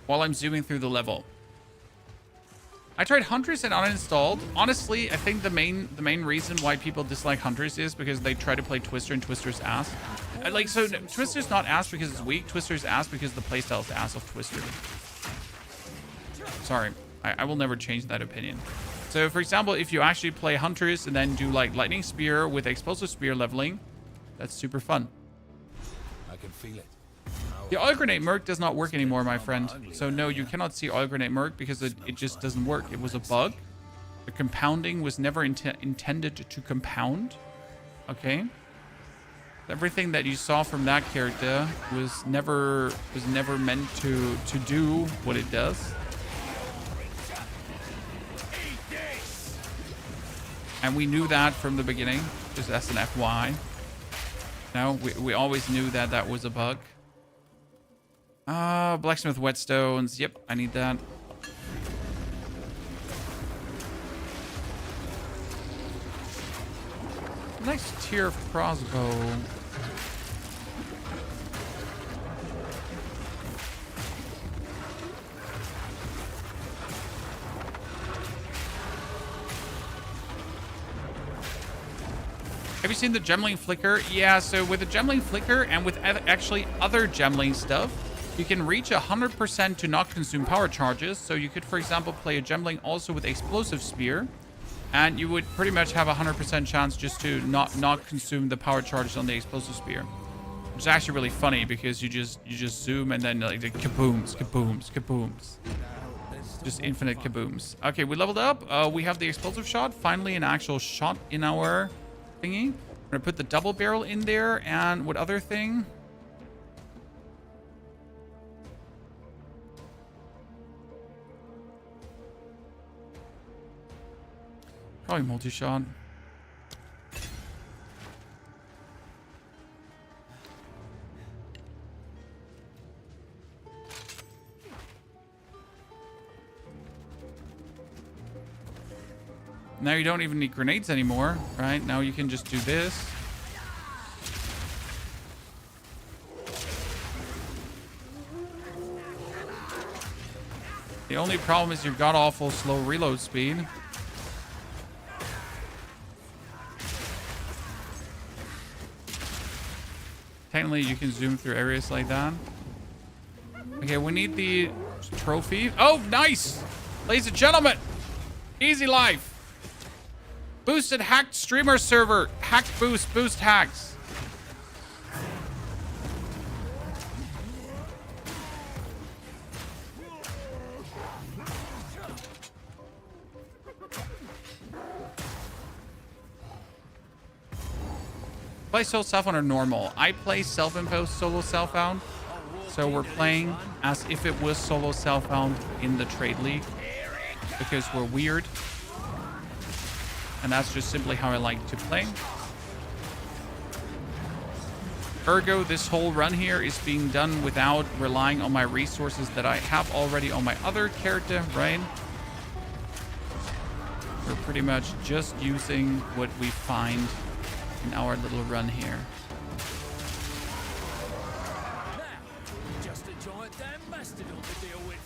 Speaker 1: I'm zooming through the level. I tried Hunters and uninstalled. Honestly, I think the main reason why people dislike Hunters is because they try to play Twister and Twister's ass. Like, so Twister's not ass because it's weak. Twister's ass because the playstyle is ass of Twister. Sorry. I will never change that opinion. So, for example, if you actually play Hunters and then do, like, Lightning Spear with Explosive Spear leveling, that's super fun.
Speaker 3: I can feel it.
Speaker 1: The Oil Grenade Merc does not work anymore, my friend. So, no, you cannot see Oil Grenade Merc because it just doesn't work. It was a bug. The compounding was never intended to compound. Okay? Everything that you saw from that character was never meant to do what it does. And we knew that from the beginning, just as an FY. No, we always knew that that was a bug. Blacksmith whetstones. Yep, I need that. Next tier of crossbow. Have you seen the Gemling Flicker? Yeah, so with the Gemling Flicker and with actually other Gemling stuff, you can reach 100% to not consume power charges. So you could, for example, play a Gemling also with Explosive Spear, and you would pretty much have a 100% chance just to not consume the power charges on the Explosive Spear. Which is actually really funny because you just zoom and then like the kabooms, kabooms, kabooms. Just infinite kabooms. Okay, we leveled up. We have the Explosive Shot. Finally, an actual shot in our thingy. I'm gonna put the double barrel in there, and what other thing? Probably multi-shot. Now you don't even need grenades anymore, right? Now you can just do this. The only problem is you've got awful slow reload speed. Technically, you can zoom through areas like that. Okay, we need the trophy. Oh, nice! Ladies and gentlemen, easy life. Boosted hacked streamer server. Hacked boost hacks. Play solo self-found or normal? I play self-imposed solo self-found. So we're playing as if it was solo self-found in the trade league. Because we're weird. And that's just simply how I like to play. Ergo, this whole run here is being done without relying on my resources that I have already on my other character, right? We're pretty much just using what we find in our little run here.
Speaker 2: Just a giant damn mastodon to deal with.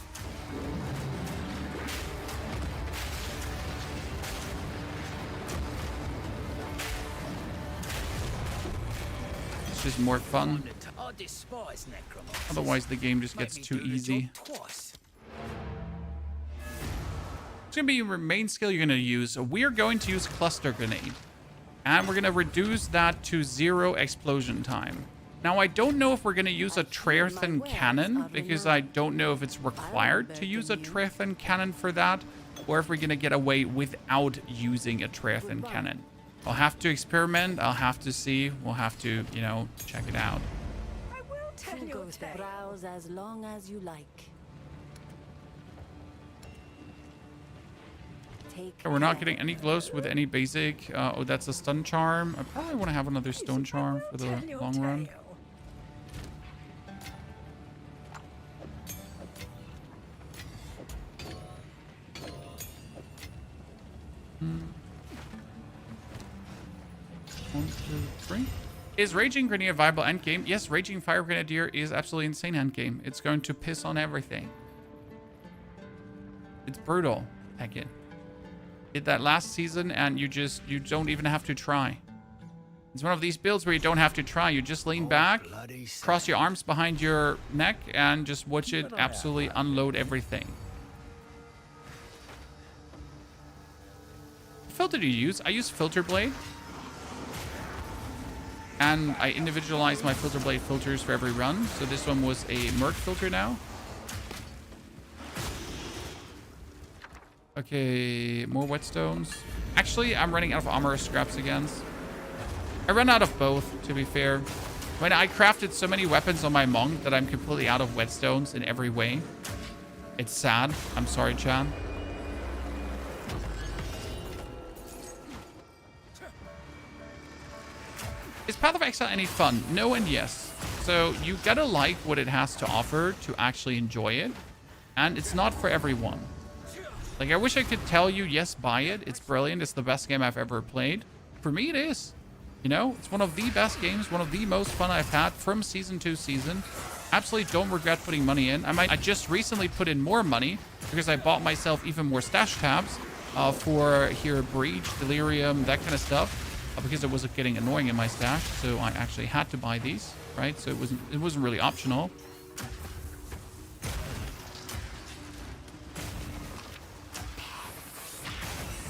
Speaker 1: It's just more fun.
Speaker 2: I despise necromancers.
Speaker 1: Otherwise, the game just gets
Speaker 2: Make me
Speaker 1: too
Speaker 2: do the
Speaker 1: easy.
Speaker 2: job twice.
Speaker 1: It's going to be your main skill you're going to use. We are going to use Cluster Grenade. And we're going to reduce that to 0 explosion time. Now, I don't know if we're going to use a Trearthen Cannon, because I don't know if it's required to use a Trearthen Cannon for that, or if we're going to get away without using a Trearthen Cannon. I'll have to experiment. I'll have to see. We'll have to, you know, check it out.
Speaker 6: I will We'll go with that. Browse as long as you like. Take
Speaker 1: Okay, we're not
Speaker 6: care.
Speaker 1: getting any glows with any basic. Oh, that's a stun charm. I probably want to have another stone charm for the long run. One, two, three. Is Raging Grenadier a viable endgame? Yes, Raging Fire Grenadier is absolutely insane endgame. It's going to piss on everything. It's brutal. Heck it. Did that last season and you don't even have to try. It's one of these builds where you don't have to try. You just lean back, cross your arms behind your neck, and just watch it absolutely unload everything. What filter do you use? I use Filter Blade. And I individualize my Filter Blade filters for every run. So this one was a Merc filter now. Okay, more whetstones. Actually, I'm running out of armor scraps again. I ran out of both, to be fair. When I crafted so many weapons on my monk that I'm completely out of whetstones in every way. It's sad. I'm sorry, Chan. Is Path of Exile any fun? No and yes. So you gotta like what it has to offer to actually enjoy it. And it's not for everyone. Like, I wish I could tell you, yes, buy it. It's brilliant. It's the best game I've ever played. For me, it is. You know, it's one of the best games, one of the most fun I've had from season to season. Absolutely don't regret putting money in. I just recently put in more money because I bought myself even more stash tabs for here, Breach, Delirium, that kind of stuff. Because it was getting annoying in my stash, so I actually had to buy these, right? So it wasn't really optional.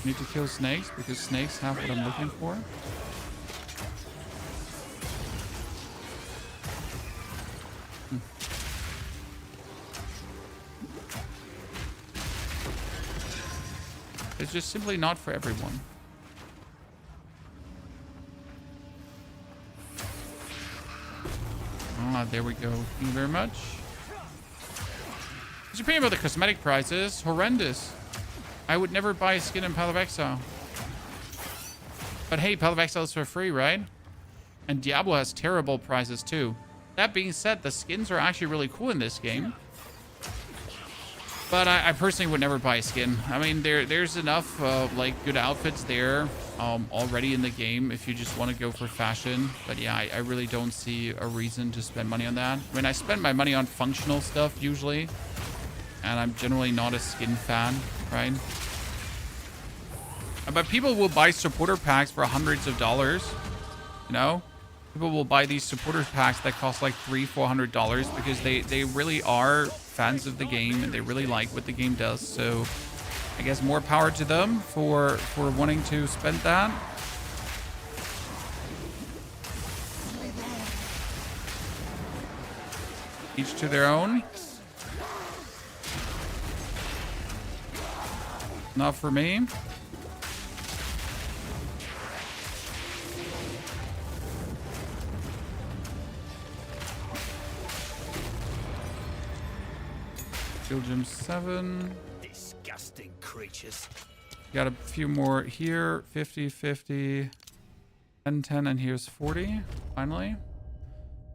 Speaker 1: Need to kill snakes because snakes have what I'm looking for. It's just simply not for everyone. Ah, there we go. Thank you very much. What's your opinion about the cosmetic prices? Horrendous. I would never buy a skin in Path of Exile. But hey, Path of Exile is for free, right? And Diablo has terrible prices too. That being said, the skins are actually really cool in this game. But I personally would never buy a skin. I mean, there's enough like good outfits there already in the game if you just want to go for fashion. But yeah, I really don't see a reason to spend money on that. I mean, I spend my money on functional stuff usually. And I'm generally not a skin fan, right? But people will buy supporter packs for hundreds of dollars. You know? People will buy these supporter packs that cost like $300-400 because they really are fans of the game and they really like what the game does. So I guess more power to them for wanting to spend that. Each to their own. Not for me. Gem 7.
Speaker 2: Disgusting creatures.
Speaker 1: Got a few more here. 50, 50, 10, 10, and here's 40. Finally.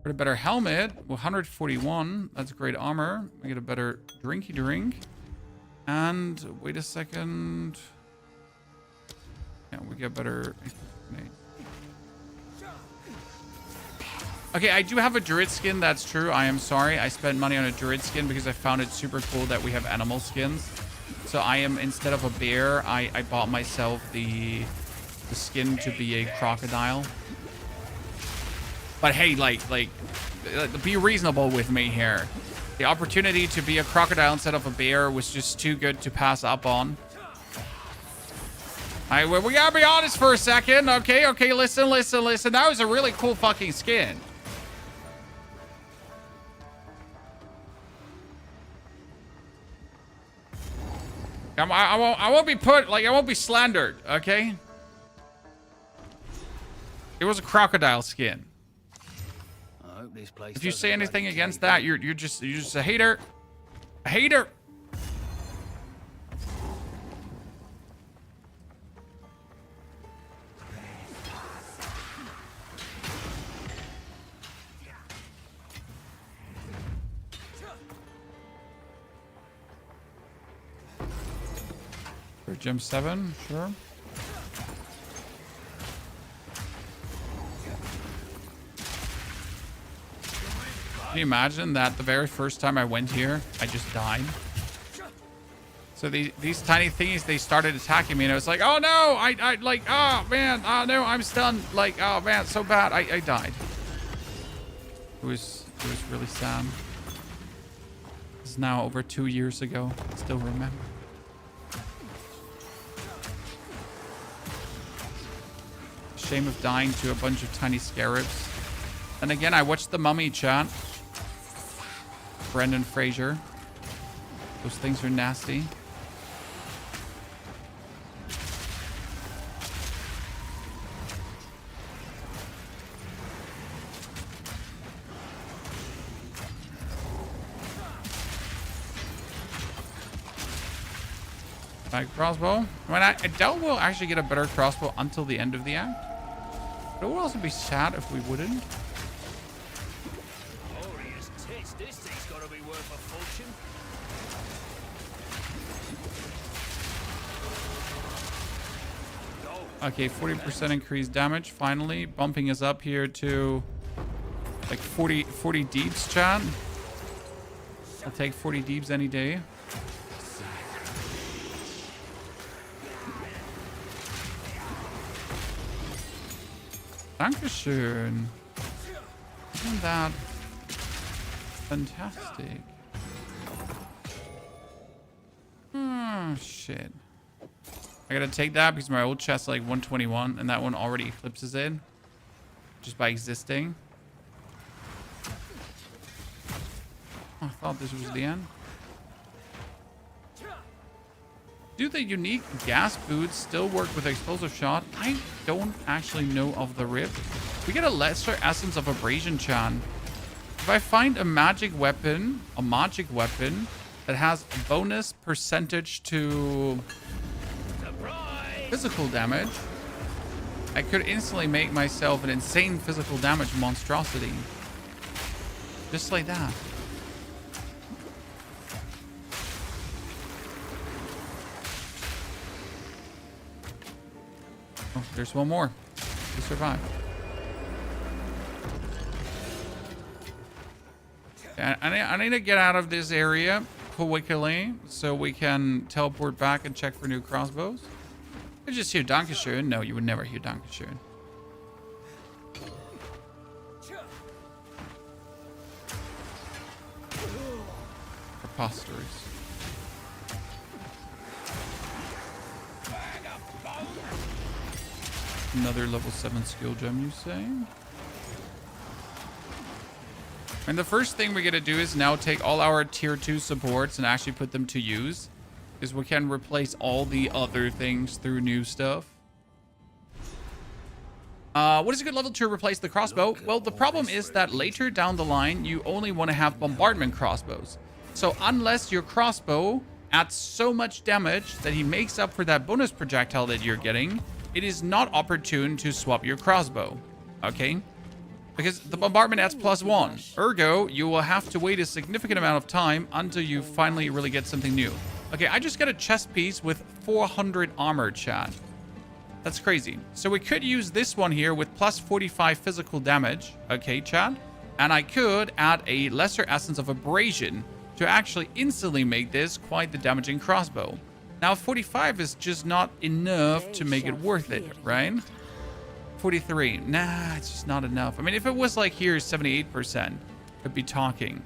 Speaker 1: Got a better helmet. 141. That's great armor. We get a better drinky drink. And wait a second. Yeah, we get better. Okay, I do have a druid skin. That's true. I am sorry. I spent money on a druid skin because I found it super cool that we have animal skins. So I am, instead of a bear, I bought myself the skin to be a crocodile. But hey, like, be reasonable with me here. The opportunity to be a crocodile instead of a bear was just too good to pass up on. Alright, well, we gotta be honest for a second. Okay, listen. That was a really cool fucking skin. I won't be slandered, okay? It was a crocodile skin.
Speaker 2: I hope this place.
Speaker 1: If you
Speaker 2: does
Speaker 1: say
Speaker 2: a
Speaker 1: anything
Speaker 2: bloody
Speaker 1: against
Speaker 2: cave
Speaker 1: that,
Speaker 2: in.
Speaker 1: you're just a hater. A hater. For gym 7, sure. Can you imagine that the very first time I went here, I just died? So these tiny thingies, they started attacking me, and I was like, oh no, I like, oh man, oh no, I'm stunned. Like, oh man, so bad, I died. It was really sad. It's now over 2 years ago. I still remember. Shame of dying to a bunch of tiny scarabs. And again, I watched The Mummy, chat. Brendan Fraser. Those things are nasty. Back crossbow. I mean, I doubt we'll actually get a better crossbow until the end of the act. But it would also be sad if we wouldn't.
Speaker 2: Glorious tits, this thing's gotta be worth a fortune.
Speaker 1: Okay, 40% increased damage. Finally, bumping us up here to like 40 deeps, chat. I'll take 40 deeps any day. Dankeschön. Isn't that fantastic? Shit. I gotta take that because my old chest's like 121 and that one already eclipses it. Just by existing. I thought this was the end. Do the unique gas boots still work with explosive shot? I don't actually know of the rip. We get a lesser essence of abrasion, chan. If I find a magic weapon that has a bonus percentage to physical damage, I could instantly make myself an insane physical damage monstrosity. Just like that. Oh, there's one more. We survived. I need to get out of this area quickly so we can teleport back and check for new crossbows. I just hear Dankeschön. No, you would never hear Dankeschön. Preposterous. Another level 7 skill gem, you say? And the first thing we're gonna do is now take all our tier 2 supports and actually put them to use. Because we can replace all the other things through new stuff. What is a good level to replace the crossbow? Well, the problem is that later down the line, you only want to have bombardment crossbows. So unless your crossbow adds so much damage that he makes up for that bonus projectile that you're getting, it is not opportune to swap your crossbow. Okay? Because the bombardment adds +1. Ergo, you will have to wait a significant amount of time until you finally really get something new. Okay, I just got a chest piece with 400 armor, chat. That's crazy. So we could use this one here with +45 physical damage. Okay, chat. And I could add a lesser essence of abrasion to actually instantly make this quite the damaging crossbow. Now, 45 is just not enough to make it worth it, right? 43. Nah, it's just not enough. I mean, if it was like here, 78%, could be talking.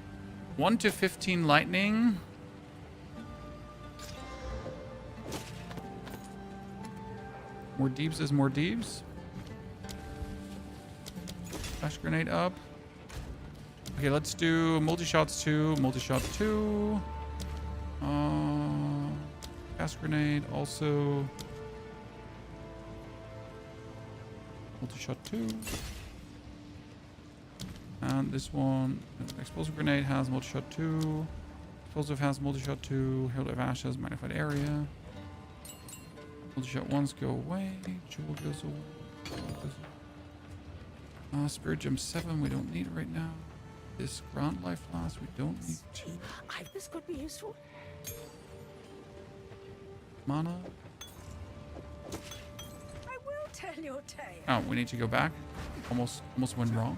Speaker 1: 1 to 15 lightning. More deeps is more deeps. Flash grenade up. Okay, let's do multi-shots 2, multi-shot 2. Gas grenade also. Multi-shot 2. And this one, explosive grenade has multi-shot 2. Explosive has multi-shot 2. Herald of Ash has magnified area. Multi-shot 1s go away. Jewel goes away. Spirit Gem 7 we don't need right now. This Ground Life Flask we don't need to.
Speaker 6: This could be useful.
Speaker 1: Mana.
Speaker 6: I will tell your tale.
Speaker 1: Oh, we need to go back. Almost went wrong.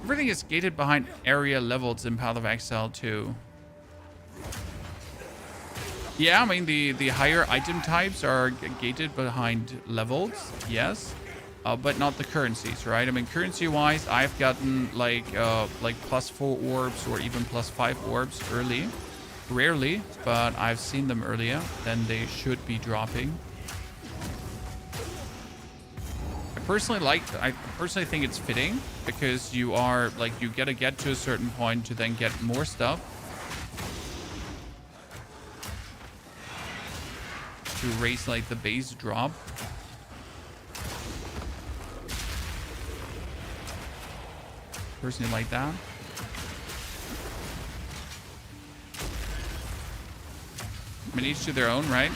Speaker 1: Everything is gated behind area levels in Path of Exile too. Yeah, I mean the higher item types are gated behind levels, yes, but not the currencies, right? I mean currency-wise, I've gotten like +4 orbs or even +5 orbs early, rarely, but I've seen them earlier than they should be dropping. I personally think it's fitting because you are like you gotta get to a certain point to then get more stuff. To raise like the base drop. Personally like that. I mean, each to their own, right?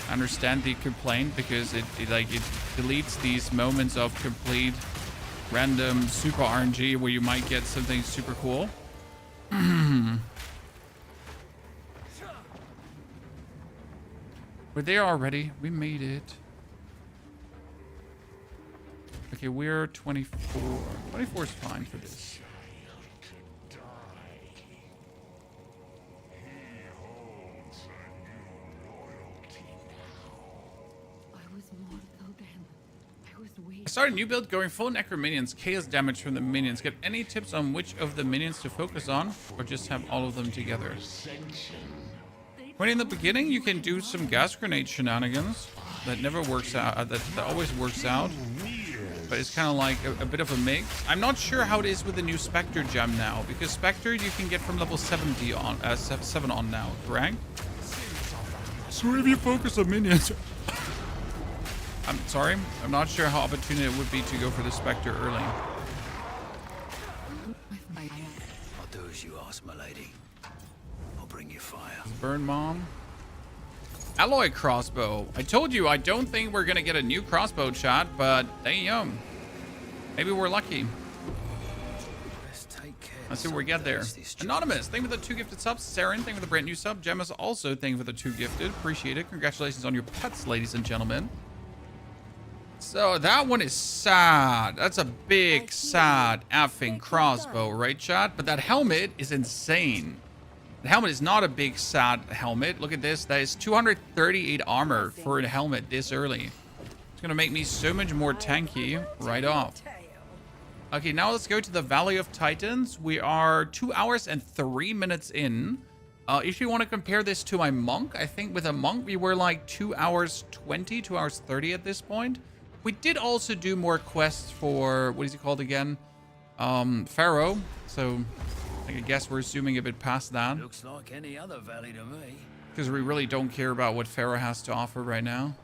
Speaker 1: I understand the complaint because it deletes these moments of complete random super RNG where you might get something super cool. We're there already. We made it. Okay, we're 24. 24 is fine for this. I started a new build going full Necro minions, chaos damage from the minions. Get any tips on which of the minions to focus on, or just have all of them together? When in the beginning, you can do some gas grenade shenanigans. That never works out. That always works out. But it's kind of like a bit of a mix. I'm not sure how it is with the new Spectre gem now, because Spectre you can get from level 70 on, 7 on now, correct? So if you focus on minions, I'm sorry, I'm not sure how opportune it would be to go for the Spectre early.
Speaker 2: I'll do as you ask, my lady. I'll bring you fire.
Speaker 1: Burn Mom. Alloy crossbow. I told you I don't think we're gonna get a new crossbow shot, but damn. Maybe we're lucky. Let's see what we get there. Anonymous, thank you for the 2 gifted subs. Saren, thank you for the brand new sub. Gemma's also thank you for the 2 gifted. Appreciate it. Congratulations on your pets, ladies and gentlemen. So that one is sad. That's a big, sad effing crossbow, right, chat? But that helmet is insane. The helmet is not a big, sad helmet. Look at this. That is 238 armor for a helmet this early. It's going to make me so much more tanky right off. Okay, now let's go to the Valley of Titans. We are 2 hours and 3 minutes in. If you want to compare this to my monk, I think with a monk, we were like 2 hours 20, 2 hours 30 at this point. We did also do more quests for, what is he called again? Pharaoh. So I guess we're zooming a bit past that.
Speaker 2: Looks like any other valley to me.
Speaker 1: Because we really don't care about what Pharaoh has to offer right now.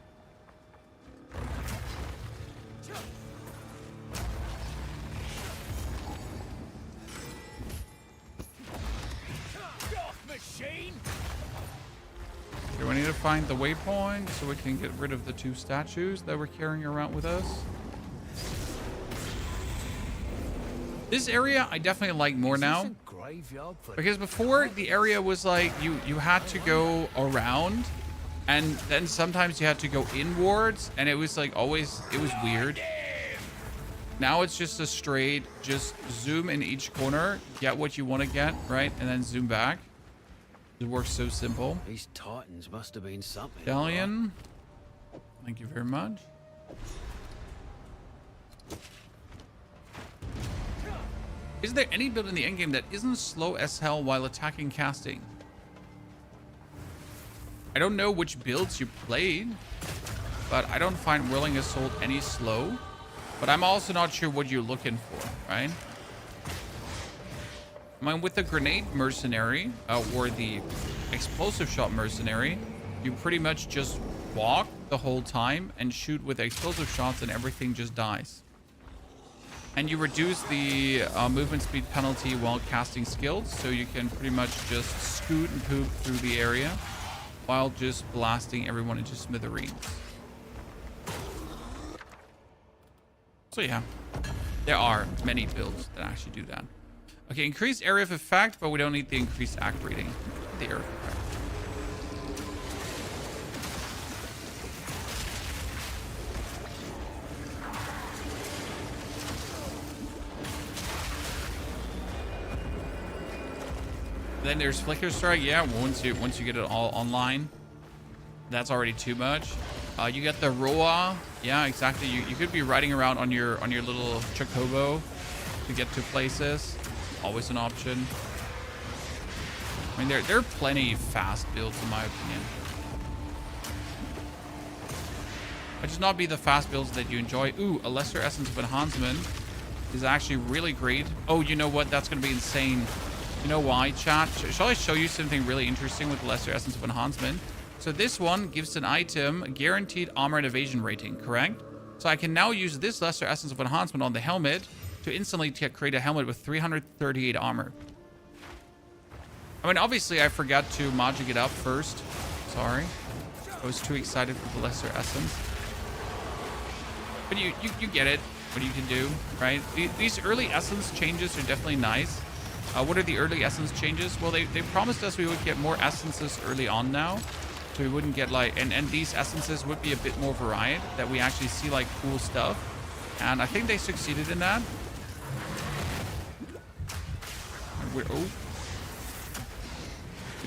Speaker 1: Okay, we need to find the waypoint so we can get rid of the 2 statues that we're carrying around with us. This area I definitely like more now. Because before the area was like you had to go around and then sometimes you had to go inwards and it was like always it was weird. Now it's just a straight just zoom in each corner, get what you want to get, right? And then zoom back. It works so simple.
Speaker 2: These Titans must have been something.
Speaker 1: Stallion. Thank you very much. Is there any build in the endgame that isn't slow as hell while attacking casting? I don't know which builds you played, but I don't find Whirling Assault any slow. But I'm also not sure what you're looking for, right? I mean, with the Grenade Mercenary, or the Explosive Shot Mercenary, you pretty much just walk the whole time and shoot with explosive shots and everything just dies. And you reduce the movement speed penalty while casting skills, so you can pretty much just scoot and poop through the area while just blasting everyone into smithereens. So yeah, there are many builds that actually do that. Okay, increased area of effect, but we don't need the increased act rating. The area of effect. Then there's Flicker Strike. Yeah, once you get it all online, that's already too much. You get the Roa. Yeah, exactly. You could be riding around on your little Chocobo to get to places. Always an option. I mean, there are plenty fast builds in my opinion. Might just not be the fast builds that you enjoy. Ooh, a Lesser Essence of Enhancement is actually really great. Oh, you know what? That's going to be insane. You know why, chat? Shall I show you something really interesting with the Lesser Essence of Enhancement? So this one gives an item a guaranteed armor and evasion rating, correct? So I can now use this Lesser Essence of Enhancement on the helmet to instantly create a helmet with 338 armor. I mean, obviously I forgot to magic it up first. Sorry. I was too excited for the Lesser Essence. But you get it, what you can do, right? These early essence changes are definitely nice. What are the early essence changes? Well, they promised us we would get more essences early on now. So we wouldn't get like, and these essences would be a bit more varied, that we actually see like cool stuff. And I think they succeeded in that. We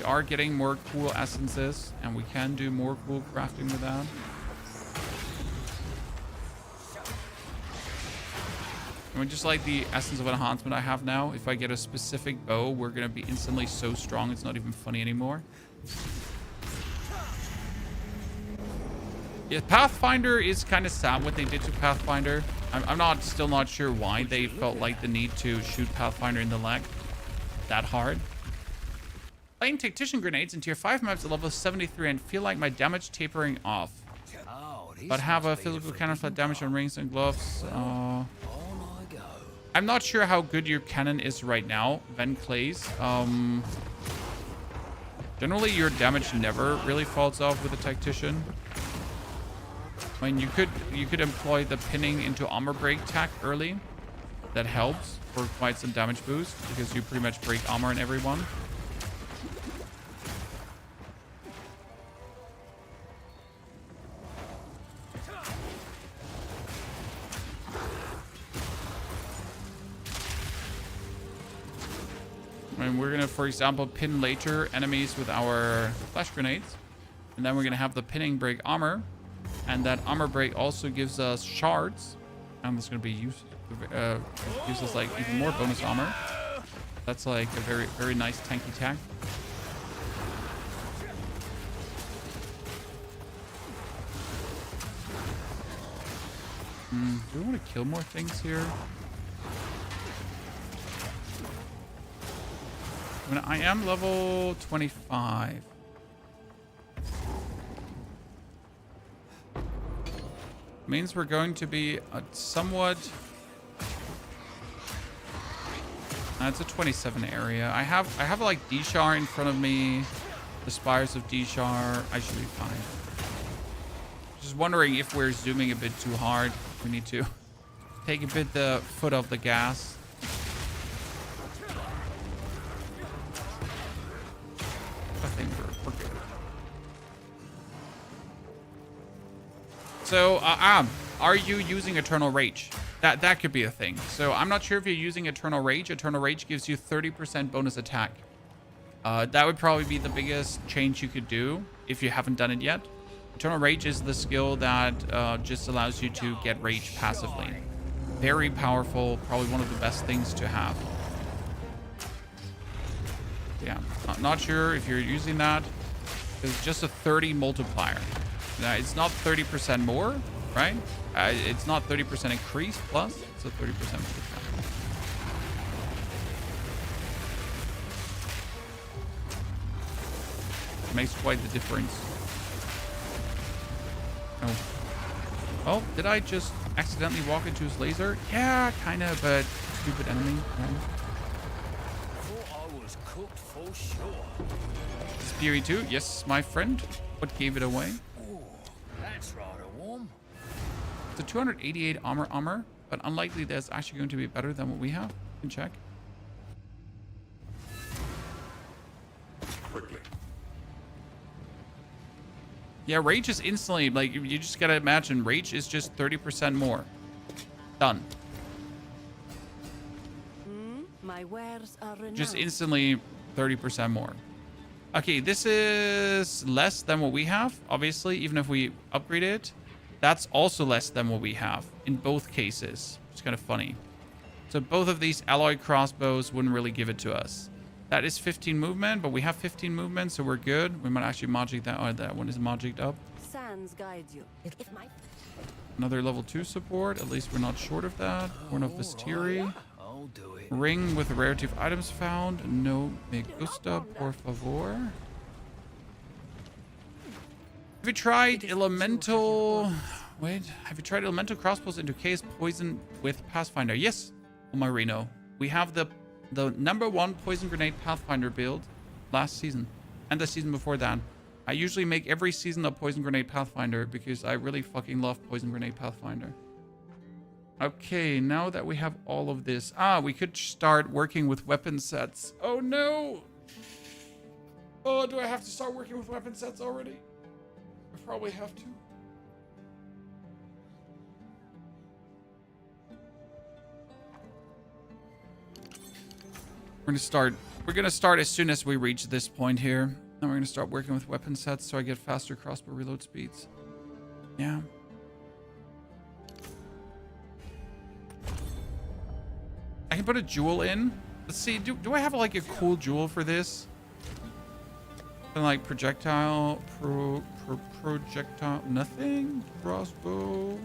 Speaker 1: are getting more cool essences, and we can do more cool crafting with that. I mean, just like the Essence of Enhancement I have now, if I get a specific bow, we're going to be instantly so strong, it's not even funny anymore. Yeah, Pathfinder is kind of sad what they did to Pathfinder. I'm still not sure why they felt like the need to shoot Pathfinder in the leg that hard. Playing Tactician Grenades in tier 5 maps at level 73 and feel like my damage tapering off. But have a physical cannon flat damage on rings and gloves. I'm not sure how good your cannon is right now, Van Clays. Generally, your damage never really falls off with a Tactician. I mean, you could employ the pinning into armor break tack early. That helps for quite some damage boost because you pretty much break armor in everyone. I mean, we're gonna, for example, pin later enemies with our flash grenades, and then we're gonna have the pinning break armor. And that armor break also gives us shards, and that's going to be used. Gives us like even more bonus armor. That's like a very, very nice tanky tag. Do we want to kill more things here? I mean, I am level 25. Means we're going to be a somewhat... It's a 27 area. I have like D-Shar in front of me. The spires of D-Shar. I should be fine. Just wondering if we're zooming a bit too hard. We need to take a bit the foot off the gas. I think we're good. So, are you using Eternal Rage? That could be a thing. So, I'm not sure if you're using Eternal Rage. Eternal Rage gives you 30% bonus attack. That would probably be the biggest change you could do if you haven't done it yet. Eternal Rage is the skill that just allows you to get rage passively. Very powerful, probably one of the best things to have. Yeah, not sure if you're using that. It's just a 30 multiplier. Now, it's not 30% more, right? It's not 30% increase plus. It's a 30% multiplier. It makes quite the difference. Oh. Oh, did I just accidentally walk into his laser? Yeah, kind of, but stupid enemy. Right?
Speaker 2: Thought I was cooked for sure.
Speaker 1: Speary 2. Yes, my friend. What gave it away?
Speaker 2: Ooh, that's rather warm.
Speaker 1: It's a 288 armor, but unlikely that's actually going to be better than what we have. You can check.
Speaker 7: Quickly.
Speaker 1: Yeah, rage is instantly, like, you just gotta imagine, rage is just 30% more. Done.
Speaker 6: My wares are renowned.
Speaker 1: Just instantly 30% more. Okay, this is less than what we have, obviously, even if we upgrade it. That's also less than what we have in both cases. It's kind of funny. So both of these alloy crossbows wouldn't really give it to us. That is 15 movement, but we have 15 movement, so we're good. We might actually magic that. Oh, that one is magicked up.
Speaker 6: Sands guide you. If my
Speaker 1: Another level 2 support. At least we're not short of that. Horn of Vistiri.
Speaker 2: I'll do it.
Speaker 1: Ring with a rarity of items found. No me gusta, por favor. Have you tried elemental... Wait. Have you tried elemental crossbows into case poison with Pathfinder? Yes, Marino. We have the #1 poison grenade Pathfinder build last season. And the season before that. I usually make every season a poison grenade Pathfinder because I really fucking love poison grenade Pathfinder. Okay, now that we have all of this... we could start working with weapon sets. Oh, no! Oh, do I have to start working with weapon sets already? I probably have to. We're gonna start as soon as we reach this point here. Then we're gonna start working with weapon sets so I get faster crossbow reload speeds. Yeah. I can put a jewel in. Let's see, do I have like a cool jewel for this? Something like projectile, projectile, nothing? Crossbow.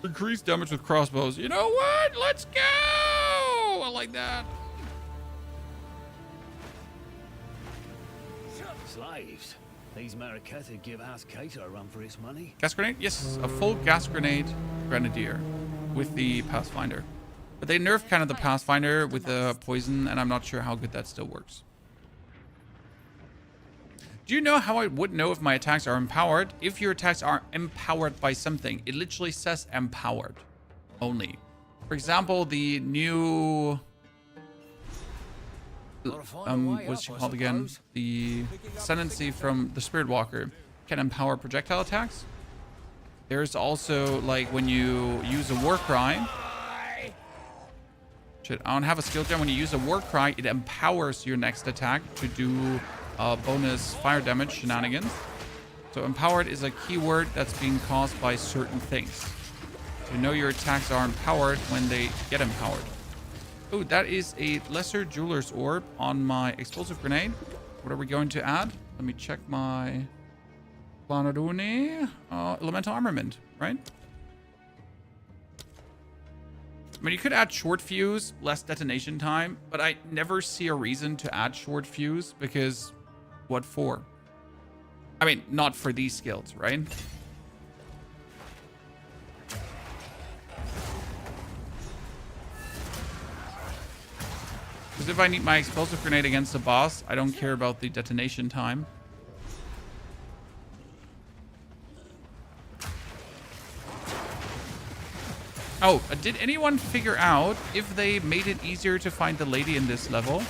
Speaker 1: Increase damage with crossbows. You know what? Let's go! I like that.
Speaker 2: Slaves. These Maracatha give House Cater a run for its money.
Speaker 1: Gas grenade? Yes, a full gas grenade grenadier with the Pathfinder. But they nerfed kind of the Pathfinder with the poison, and I'm not sure how good that still works. Do you know how I would know if my attacks are empowered? If your attacks are empowered by something, it literally says empowered only. For example, the new... what's she called again? The Ascendancy from the Spirit Walker can empower projectile attacks. There's also, like, when you use a war cry... Shit, I don't have a skill gem. When you use a war cry, it empowers your next attack to do bonus fire damage shenanigans. So empowered is a keyword that's being caused by certain things. So know your attacks are empowered when they get empowered. Oh, that is a lesser jeweler's orb on my explosive grenade. What are we going to add? Let me check my Planaduni. Elemental armament, right? I mean, you could add short fuse, less detonation time, but I never see a reason to add short fuse because what for? I mean, not for these skills, right? Because if I need my explosive grenade against the boss, I don't care about the detonation time. Oh, did anyone figure out if they made it easier to find the lady in this level?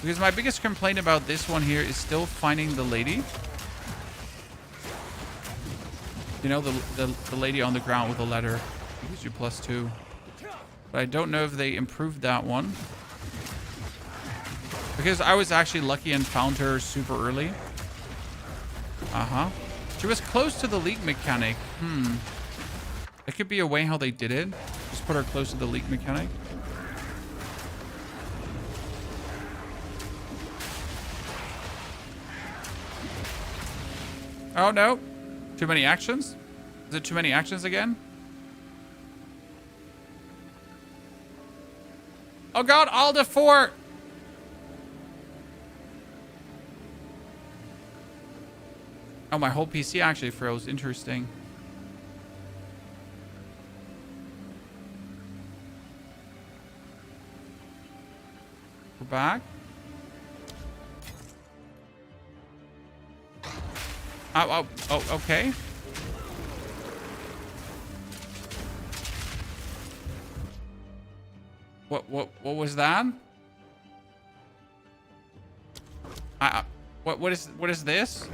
Speaker 1: Because my biggest complaint about this one here is still finding the lady. You know, the lady on the ground with the ladder. It gives you +2. But I don't know if they improved that one. Because I was actually lucky and found her super early. She was close to the leak mechanic. It could be a way how they did it. Just put her close to the leak mechanic. Oh, no. Too many actions? Is it too many actions again? Oh, God. Alda 4. Oh, Oh, my whole PC actually froze. Interesting. We're back. Oh, okay. What was that? What is this?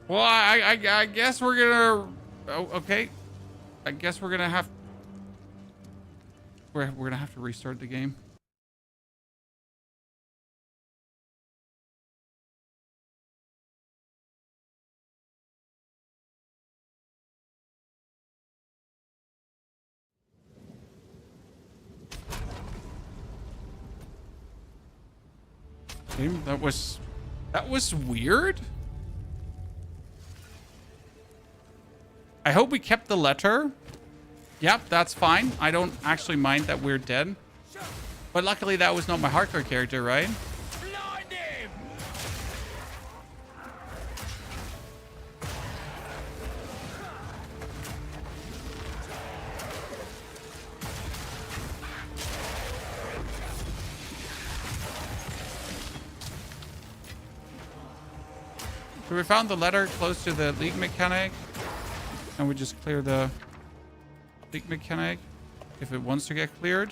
Speaker 1: Well, I guess we're gonna. Oh, okay. I guess we're gonna have. We're gonna have to restart the game. That was weird. I hope we kept the letter. Yep, that's fine. I don't actually mind that we're dead. But luckily that was not my hardcore character, right? So we found the letter close to the league mechanic. And we just clear the league mechanic if it wants to get cleared.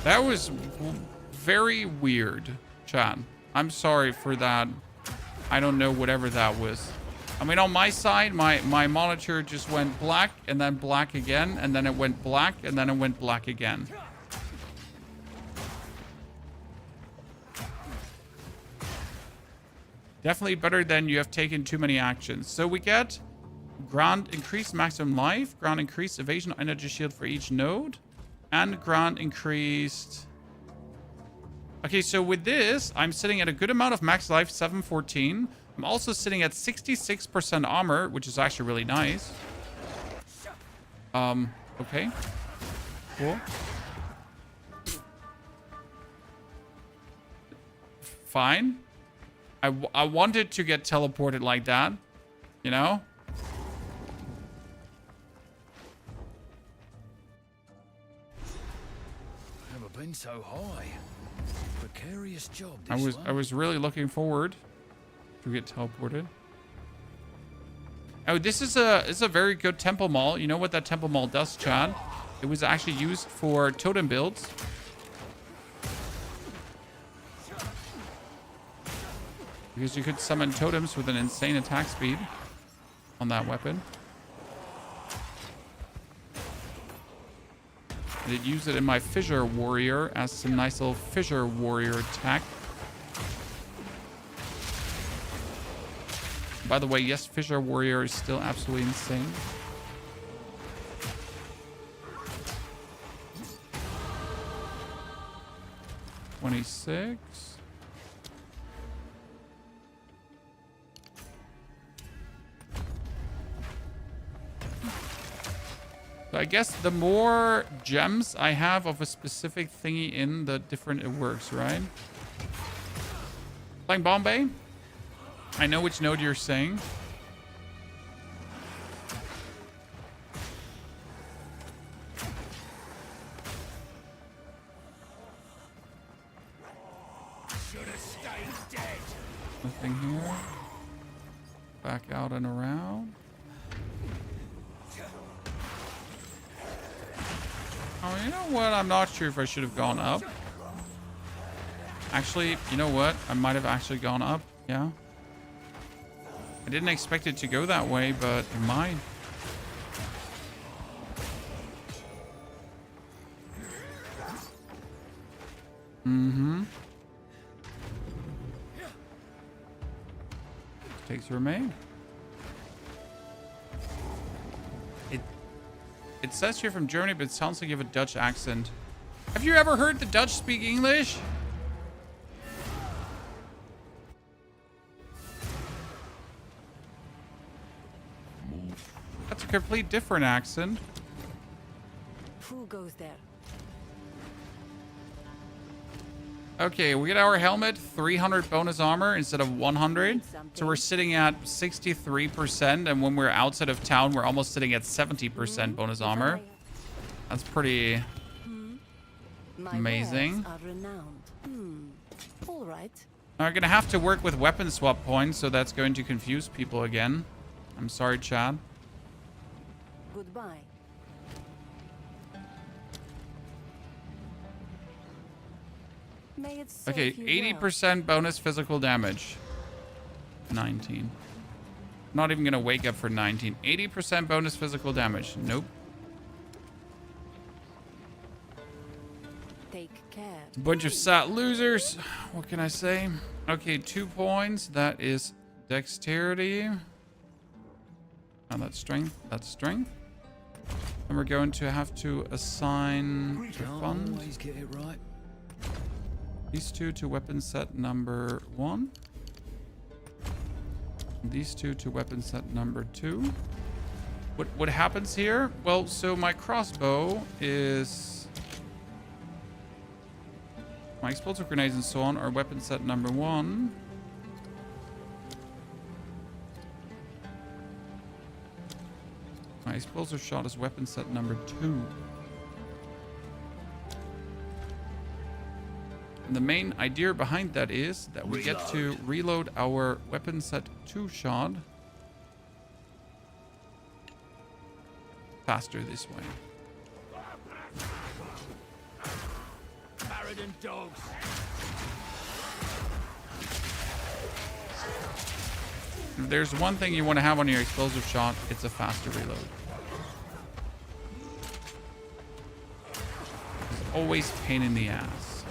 Speaker 1: That was very weird, chat. I'm sorry for that. I don't know whatever that was. I mean, on my side, my monitor just went black and then black again, and then it went black and then it went black again. Definitely better than you have taken too many actions. So we get grant increased maximum life, grant increased evasion energy shield for each node, and grant increased... Okay, so with this, I'm sitting at a good amount of max life, 714. I'm also sitting at 66% armor, which is actually really nice. Okay. Cool. Fine. I wanted to get teleported like that, you know?
Speaker 3: Never been so high. Precarious job.
Speaker 1: I was really looking forward to get teleported. Oh, this is a very good temple mall. You know what that temple mall does, Chad? It was actually used for totem builds. Because you could summon totems with an insane attack speed on that weapon. I did use it in my Fissure Warrior as some nice little Fissure Warrior attack. By the way, yes, Fissure Warrior is still absolutely insane. $26. So I guess the more gems I have of a specific thingy in, the different it works, right? Playing Bombay? I know which node you're saying. Nothing here. Back out and around. Oh, you know what? I'm not sure if I should have gone up. Actually, you know what? I might have actually gone up. Yeah. I didn't expect it to go that way, but it might. Mm-hmm. Takes remain. It says you're from Germany, but it sounds like you have a Dutch accent. Have you ever heard the Dutch speak English? That's a complete different accent.
Speaker 6: Who goes there?
Speaker 1: Okay, we get our helmet, 300 bonus armor instead of 100. So we're sitting at 63%, and when we're outside of town, we're almost sitting at 70% bonus armor. That's pretty amazing.
Speaker 6: Are renowned. All right.
Speaker 1: Now we're gonna have to work with weapon swap points, so that's going to confuse people again. I'm sorry, Chad.
Speaker 6: Goodbye. May it serve
Speaker 1: Okay,
Speaker 6: you
Speaker 1: 80% bonus physical damage. 19. Not even gonna wake up for 19. 80% bonus physical damage. Nope.
Speaker 6: well. Take care.
Speaker 1: Bunch of sad losers. What can I say? Okay, 2 points. That is dexterity. Oh, that's strength. That's strength. And we're going to have to assign to fund
Speaker 2: Always get it right.
Speaker 1: these 2 to weapon set number 1. These 2 to weapon set number 2. What happens here? Well, so my crossbow is... My explosive grenades and so on are weapon set number 1. My explosive shot is weapon set number 2. And the main idea behind that is that we get to reload our weapon set 2 shot faster this way.
Speaker 2: Paradin dogs.
Speaker 1: If there's one thing you want to have on your explosive shot, it's a faster reload. It's always pain in the ass.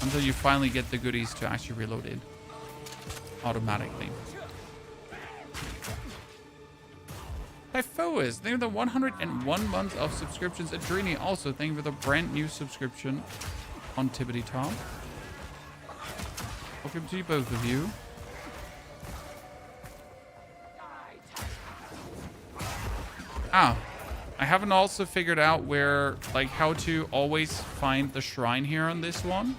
Speaker 1: Until you finally get the goodies to actually reload it automatically. Typhois, thank you for the 101 months of subscriptions. Adrini also, thank you for the brand new subscription on Tibbity Top. Welcome to both of you. Ah, I haven't also figured out where, like, how to always find the shrine here on this one.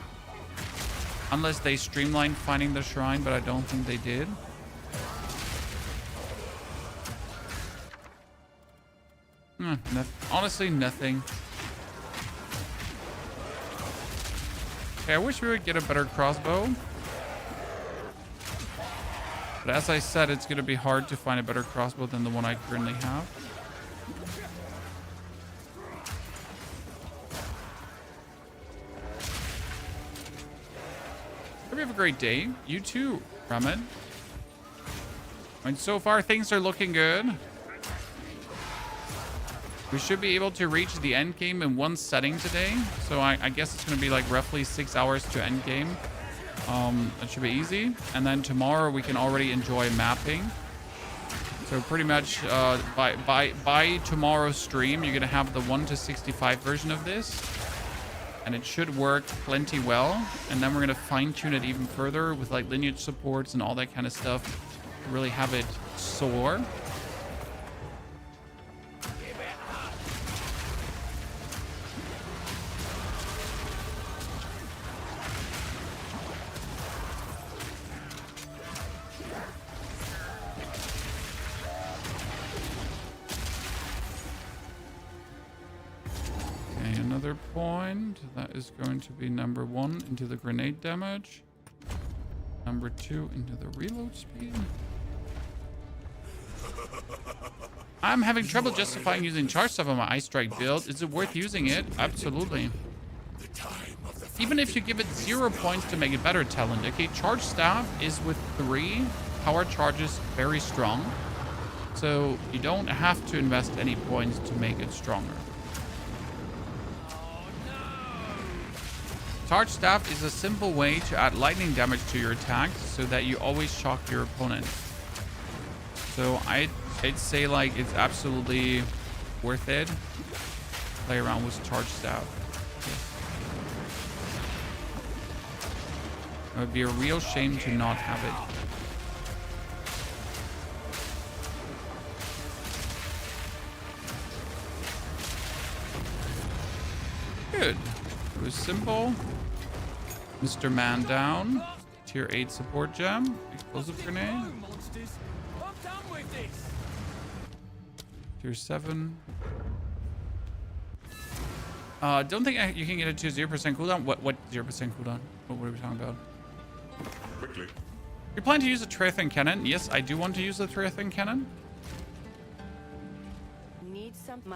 Speaker 1: Unless they streamlined finding the shrine, but I don't think they did. Honestly, nothing. Okay, I wish we would get a better crossbow. But as I said, it's going to be hard to find a better crossbow than the one I currently have. Hope you have a great day. You too, Ramen. I mean, so far things are looking good. We should be able to reach the end game in one setting today. So I guess it's going to be like roughly 6 hours to end game. That should be easy. And then tomorrow we can already enjoy mapping. So pretty much by tomorrow's stream, you're going to have the 1:65 version of this. And it should work plenty well. And then we're going to fine tune it even further with like lineage supports and all that kind of stuff to really have it soar. Point. That is going to be number 1 into the grenade damage. Number 2 into the reload speed. I'm having trouble justifying using charge stuff on my Ice Strike build. Is it worth using it? Absolutely. Even if you give it 0 points to make it better, Talent. Okay, charge staff is with 3 power charges very strong. So you don't have to invest any points to make it stronger. Charge staff is a simple way to add lightning damage to your attacks so that you always shock your opponent. So I I'd say like it's absolutely worth it. Play around with charge staff. It would be a real shame to not have it. Good. It was simple. Mr. Man down. Tier 8 support gem. Explosive grenade. Tier 7. Don't think you can get it to 0% cooldown. What 0% cooldown? What are we talking about?
Speaker 7: Quickly.
Speaker 1: You plan to use a Triathlon cannon? Yes, I do want to use the Triathlon cannon.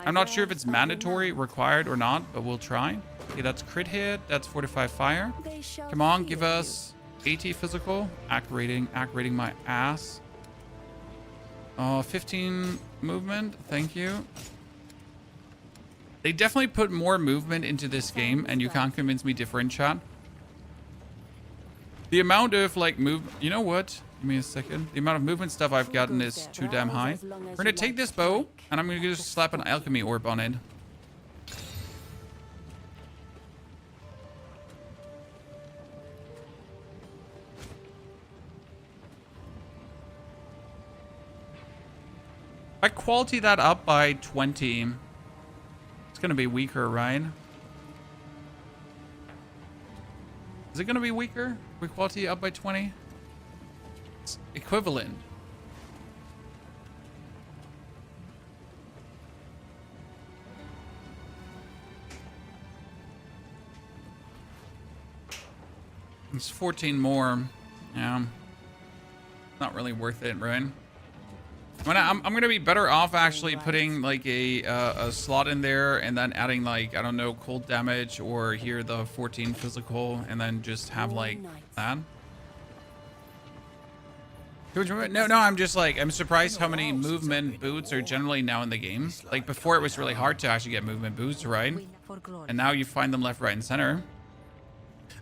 Speaker 1: I'm not sure if it's mandatory, required or not, but we'll try. Okay, that's crit hit. That's 45 fire. Come on, give us 80 physical. Act rating my ass. 15 movement. Thank you. They definitely put more movement into this game, and you can't convince me different, chat. The amount of like you know what? Give me a second. The amount of movement stuff I've gotten is too damn high. We're gonna take this bow, and I'm gonna just slap an alchemy orb on it. I quality that up by 20. It's gonna be weaker, right? Is it gonna be weaker? We quality up by 20? It's equivalent. It's 14 more. Yeah. Not really worth it, right? I'm gonna be better off actually putting like a slot in there and then adding like, I don't know, cold damage, or here the 14 physical, and then just have like that. No, I'm just like, I'm surprised how many movement boots are generally now in the game. Like before it was really hard to actually get movement boots, right? And now you find them left, right, and center.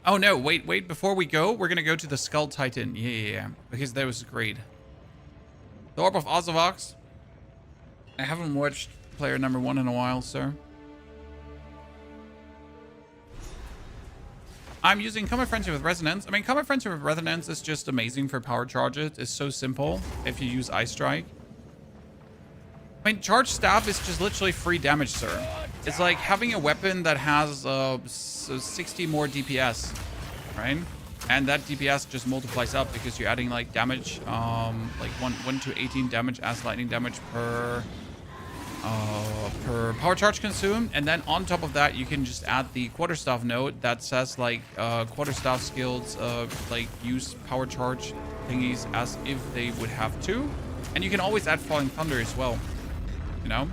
Speaker 1: Oh no, wait, before we go, we're gonna go to the Skull Titan. Yeah, because that was great. The Orb of Ozovox. I haven't watched player number 1 in a while, sir. I'm using Combat Frenzy with Resonance. I mean, Combat Frenzy with Resonance is just amazing for power charges. It's so simple if you use Ice Strike. I mean, Charge Staff is just literally free damage, sir. It's like having a weapon that has 60 more DPS, right? And that DPS just multiplies up because you're adding like damage, like 1 to 18 damage as lightning damage per power charge consumed. And then on top of that, you can just add the quarterstaff note that says like quarterstaff skills like use power charge thingies as if they would have to. And you can always add Falling Thunder as well, you know?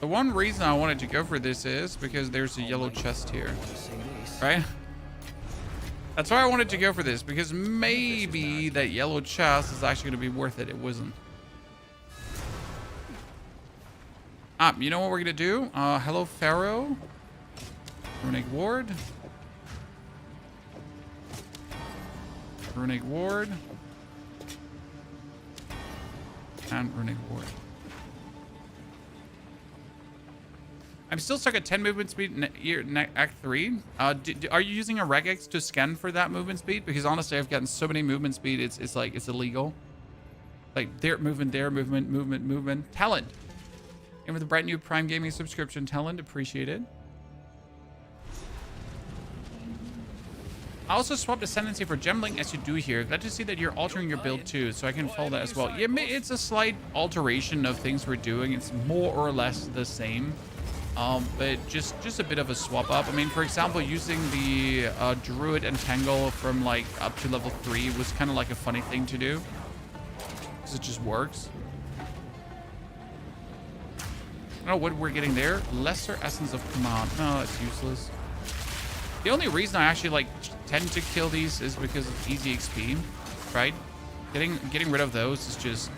Speaker 1: The one reason I wanted to go for this is because there's a yellow chest here, right? That's why I wanted to go for this, because maybe that yellow chest is actually going to be worth it. It wasn't. You know what we're going to do? Hello, Pharaoh. Runic Ward. Runic Ward. And Runic Ward. I'm still stuck at 10 movement speed in Act 3. Are you using a regex to scan for that movement speed? Because honestly, I've gotten so many movement speed, it's like, it's illegal. Like, their movement, movement. Talent. And with a brand new Prime Gaming subscription, Talent, appreciate it. I also swapped Ascendancy for Gemling, as you do here. Glad to see that you're altering your build too, so I can follow that as well. Yeah, it's a slight alteration of things we're doing. It's more or less the same. But just a bit of a swap up. I mean, for example, using the Druid Entangle from like up to level 3 was kind of like a funny thing to do, because it just works. I don't know what we're getting there. Lesser Essence of Command. No, that's useless. The only reason I actually like tend to kill these is because of easy XP, right? Getting rid of those is just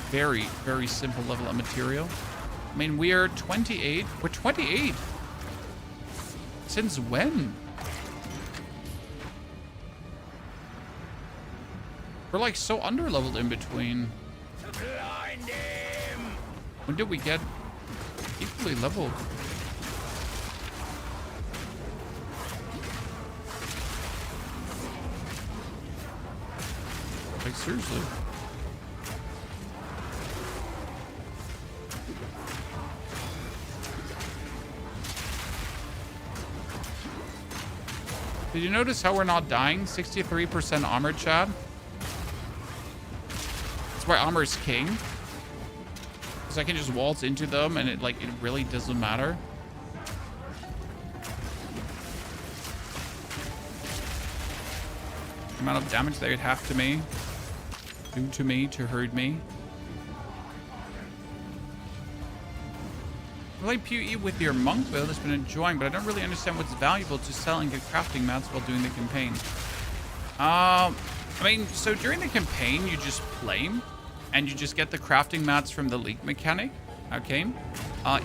Speaker 1: very, very simple level of material. I mean, we are 28. We're 28. Since when? We're like so underleveled in between.
Speaker 2: Blind him!
Speaker 1: When did we get equally leveled? Like, seriously. Did you notice how we're not dying? 63% armor, Chad. That's why armor is king. Because I can just waltz into them and it really doesn't matter. The amount of damage they would have to me. Do to me to hurt me. Playing POE with your monk build has been enjoying, but I don't really understand what's valuable to sell and get crafting mats while doing the campaign. I mean, so during the campaign, you just play, and you just get the crafting mats from the league mechanic. Okay.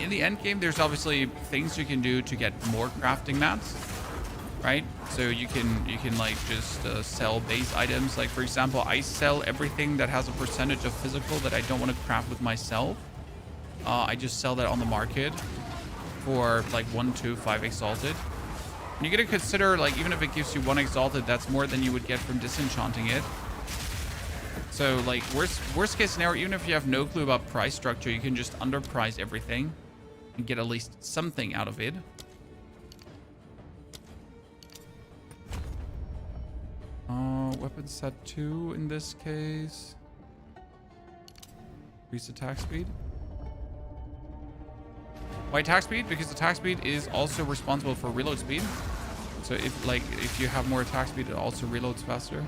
Speaker 1: In the end game, there's obviously things you can do to get more crafting mats, right? So you can like just sell base items. Like for example, I sell everything that has a percentage of physical that I don't want to craft with myself. I just sell that on the market for like 1, 2, 5 exalted. And you gotta consider, like, even if it gives you 1 exalted, that's more than you would get from disenchanting it. So like worst case scenario, even if you have no clue about price structure, you can just underprice everything and get at least something out of it. Weapon set 2 in this case. Increase attack speed. Why attack speed? Because attack speed is also responsible for reload speed. So if you have more attack speed, it also reloads faster.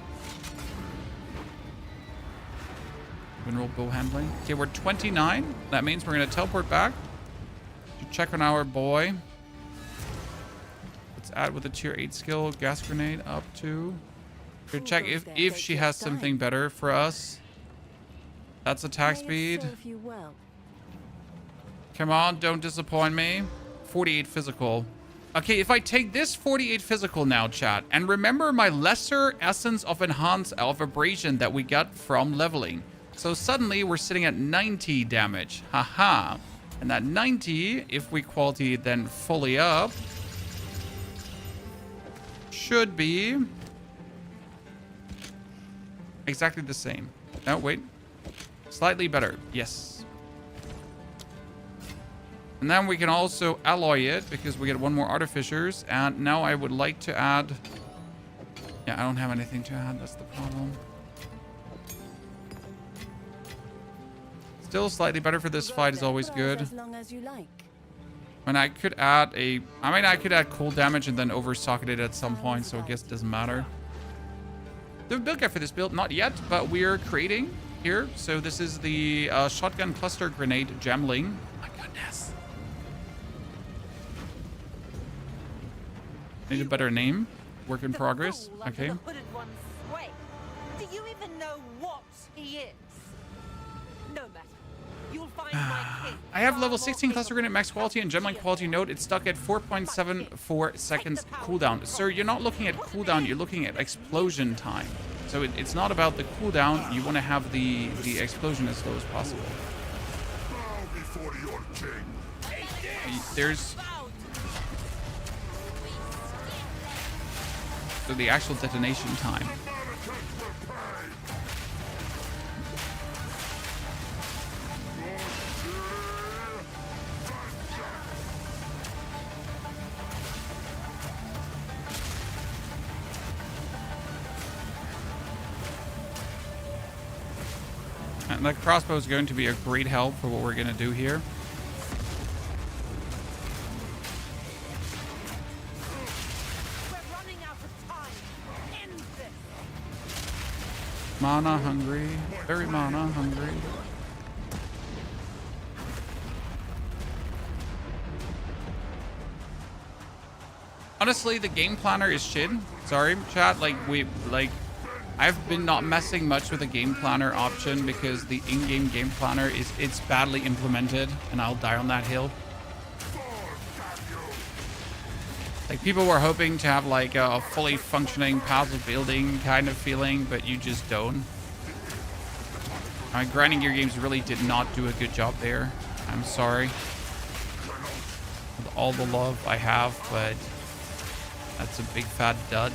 Speaker 1: Mineral bow handling. Okay, we're 29. That means we're gonna teleport back to check on our boy. Let's add with a tier 8 skill, gas grenade up to. To check if she has something better for us. That's attack speed. Come on, don't disappoint me. 48 physical. Okay, if I take this 48 physical now, chat, and remember my lesser essence of enhance of abrasion that we got from leveling. So suddenly we're sitting at 90 damage. Haha. And that 90, if we quality then fully up, should be exactly the same. No, wait. Slightly better. Yes. And then we can also alloy it because we get 1 more artificers. And now I would like to add... Yeah, I don't have anything to add. That's the problem. Still slightly better for this fight is always good.
Speaker 6: As long as you like.
Speaker 1: And I could add a... I mean, I could add cool damage and then over-socket it at some point. So I guess it doesn't matter. The build guide for this build, not yet, but we're creating here. So this is the shotgun cluster grenade Gemling. Oh my goodness. Need a better name. Work in progress. Okay.
Speaker 6: The hooded one's sway. Do you even know what he is? No matter. You'll find my king.
Speaker 1: I have level 16 cluster grenade max quality and Gemling quality node. It's stuck at 4.74 seconds cooldown. Sir, you're not looking at cooldown. You're looking at explosion time. So it's not about the cooldown. You want to have the explosion as slow as possible. There's... So the actual detonation time. And the crossbow is going to be a great help for what we're going to do here.
Speaker 6: We're running out of time. End this.
Speaker 1: Mana hungry. Very mana hungry. Honestly, the game planner is shit. Sorry, chat. I've been not messing much with the game planner option because the in-game game planner it's badly implemented, and I'll die on that hill. Like, people were hoping to have like a fully functioning puzzle building kind of feeling, but you just don't. Grinding Gear Games really did not do a good job there. I'm sorry. With all the love I have, but that's a big fat dud.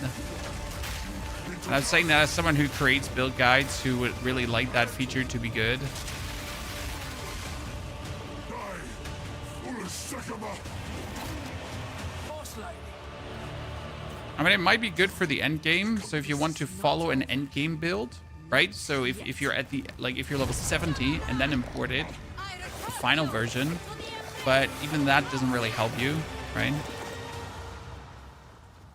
Speaker 1: And I'm saying that as someone who creates build guides who would really like that feature to be good. I mean, it might be good for the end game. So if you want to follow an end game build, right? So if you're at the, like, if you're level 70 and then import it, the final version, but even that doesn't really help you, right?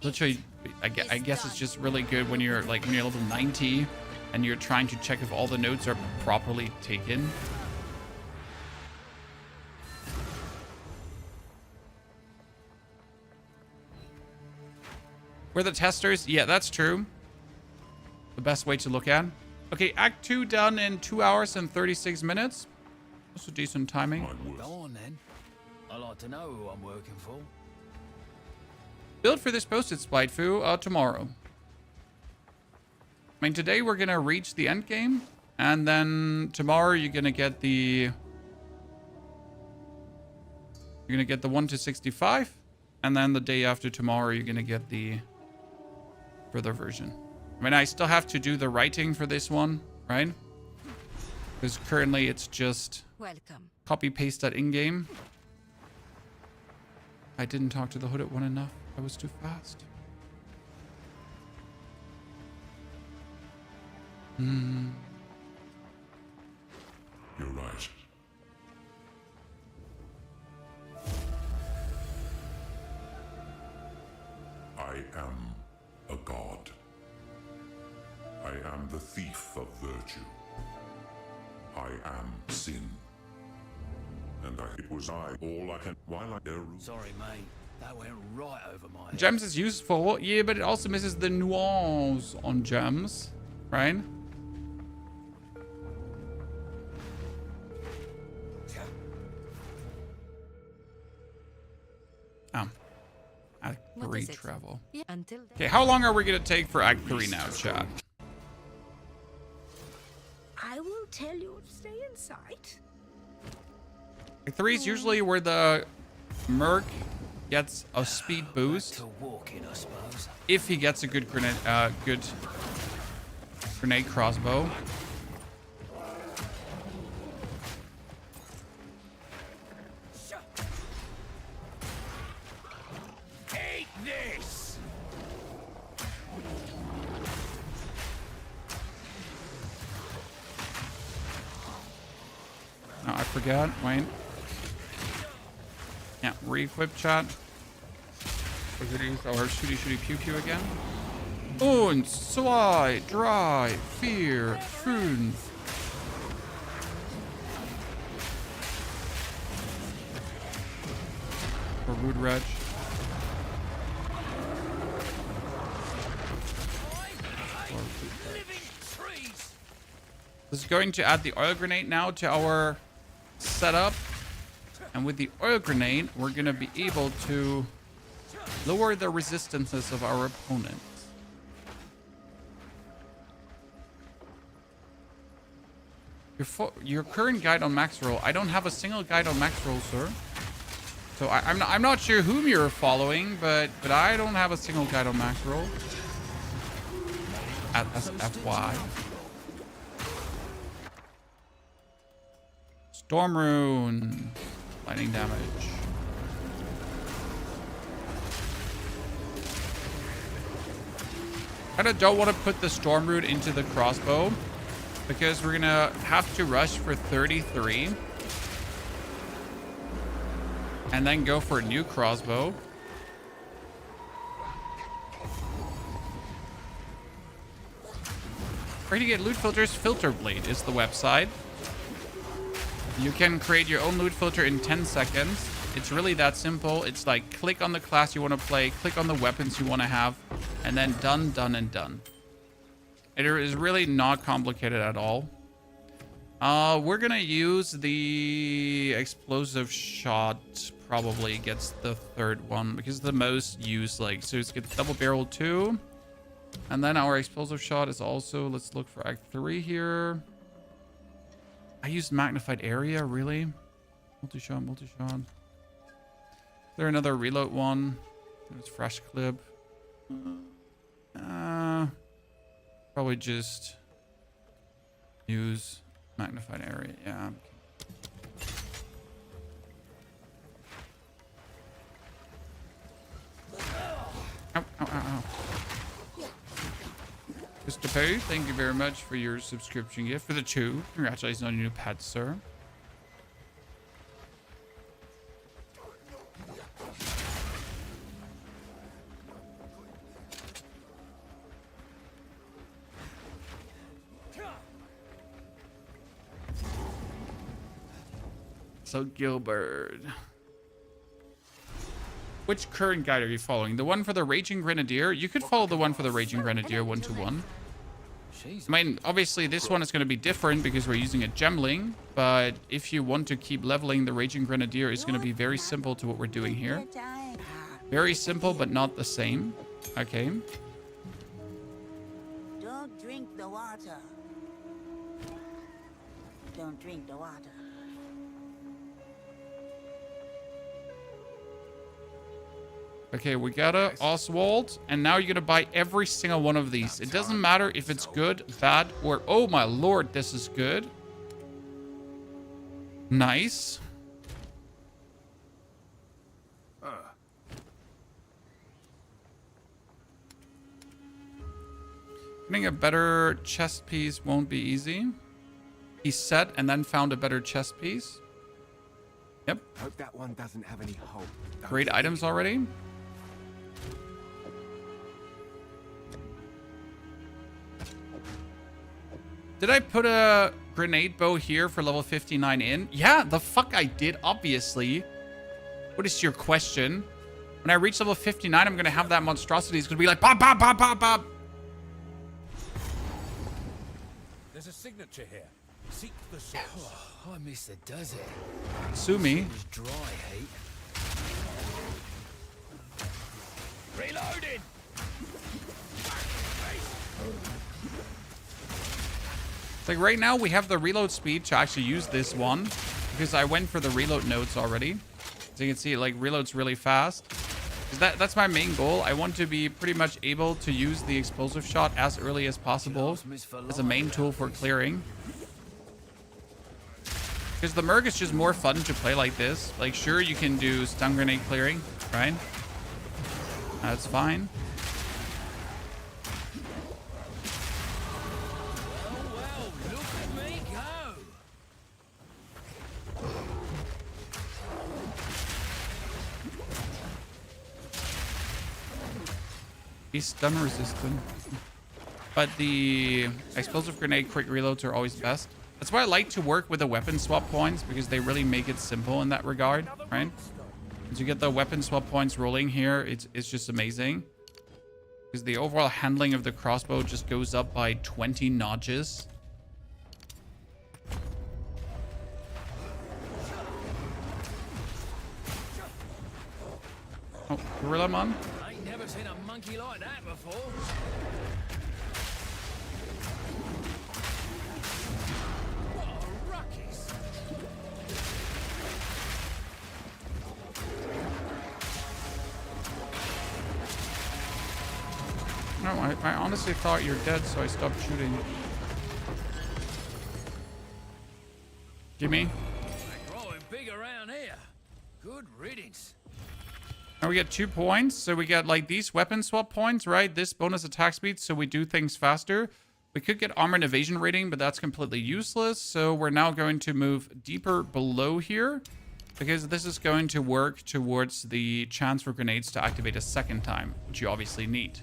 Speaker 1: Literally, I guess it's just really good when you're like, when you're level 90 and you're trying to check if all the notes are properly taken. We're the testers. Yeah, that's true. The best way to look at. Okay, Act 2 done in 2 hours and 36 minutes. That's a decent timing.
Speaker 2: Go on then. I like to know who I'm working for.
Speaker 1: Build for this posted Splightfu tomorrow. I mean, today we're gonna reach the end game, and then tomorrow you're gonna get the 1 to 65, and then the day after tomorrow you're gonna get the further version. I mean, I still have to do the writing for this one, right? Because currently it's just
Speaker 4: Welcome.
Speaker 1: copy paste that in game. I didn't talk to the hooded one enough. I was too fast.
Speaker 7: You're right. I am a god. I am the thief of virtue. I am sin. And it was all I can, while I there.
Speaker 2: Sorry, mate. That went right over my head.
Speaker 1: Gems is useful, yeah, but it also misses the nuance on gems, right? Act
Speaker 4: What
Speaker 1: 3
Speaker 4: is it?
Speaker 1: travel.
Speaker 4: Yeah, until then.
Speaker 1: Okay, how long are we gonna take for Act 3 now, chat?
Speaker 8: I will tell you to stay in sight.
Speaker 1: Act 3 is usually where the merc gets a speed boost
Speaker 2: To walk in, I suppose.
Speaker 1: if he gets a good grenade crossbow.
Speaker 2: Eat this!
Speaker 1: No, I forgot. Wait. Yeah, re-equip chat. We're gonna use our shooty pew pew again. Und, zwei, drei, vier, fünf. For Rude Wretch.
Speaker 2: Living trees!
Speaker 1: This is going to add the oil grenade now to our setup. And with the oil grenade, we're going to be able to lower the resistances of our opponents. Your current guide on max roll. I don't have a single guide on max roll, sir. So I'm not sure whom you're following, but I don't have a single guide on max roll. As FY. Storm Rune. Lightning damage. I kinda don't want to put the Storm Rune into the crossbow because we're gonna have to rush for 33 and then go for a new crossbow. Where to get loot filters? Filter Blade is the website. You can create your own loot filter in 10 seconds. It's really that simple. It's like click on the class you want to play, click on the weapons you want to have, and then done, done, and done. It is really not complicated at all. We're gonna use the explosive shot. Probably gets the third one because the most used, like, so it's gets double barrel 2. And then our explosive shot is also, let's look for Act 3 here. I used magnified area, really? Multi-shot, multi-shot. Is there another reload one? There's fresh clip. Probably just use magnified area, yeah. Ow, ow, ow, ow. Mr. Pooh, thank you very much for your subscription gift for the 2. Congratulations on your new pet, sir. So Gilbert. Which current guide are you following? The one for the Raging Grenadier? You could follow the one for the Raging Grenadier 1-to-1. I mean, obviously this one is going to be different because we're using a Gemling, but if you want to keep leveling, the Raging Grenadier is going to be very simple to what we're doing here. Very simple, but not the same. Okay.
Speaker 8: Don't drink the water. Don't drink the water.
Speaker 1: Okay, we got a Oswald, and now you're gonna buy every single one of these. It doesn't matter if it's good, bad, or... Oh my lord, this is good. Nice. Getting a better chest piece won't be easy. He set and then found a better chest piece. Yep.
Speaker 5: Hope that one doesn't have any hope.
Speaker 1: Great items already. Did I put a grenade bow here for level 59 in? Yeah, the fuck I did, obviously. What is your question? When I reach level 59, I'm going to have that monstrosity. It's going to be like, pop, pop, pop, pop, pop.
Speaker 3: There's a signature here. Seek the source.
Speaker 2: Oh, I miss the desert.
Speaker 1: Sue me.
Speaker 2: It was dry heat. Reloading!
Speaker 1: Like right now we have the reload speed to actually use this one because I went for the reload nodes already. So you can see it like reloads really fast. That's my main goal. I want to be pretty much able to use the explosive shot as early as possible as a main tool for clearing. Because the Merc is just more fun to play like this. Like sure you can do stun grenade clearing, right? That's fine. He's stun resistant. But the explosive grenade quick reloads are always best. That's why I like to work with the weapon swap points because they really make it simple in that regard, right? Once you get the weapon swap points rolling here, it's just amazing. Because the overall handling of the crossbow just goes up by 20 notches. Oh, Gorilla Mon?
Speaker 2: I ain't never seen a monkey like that before. What a ruckus.
Speaker 1: No, I honestly thought you're dead, so I stopped shooting. Gimme.
Speaker 2: They're growing big around here. Good riddance.
Speaker 1: Now we get 2 points. So we get like these weapon swap points, right? This bonus attack speed, so we do things faster. We could get armor and evasion rating, but that's completely useless. So we're now going to move deeper below here because this is going to work towards the chance for grenades to activate a second time, which you obviously need.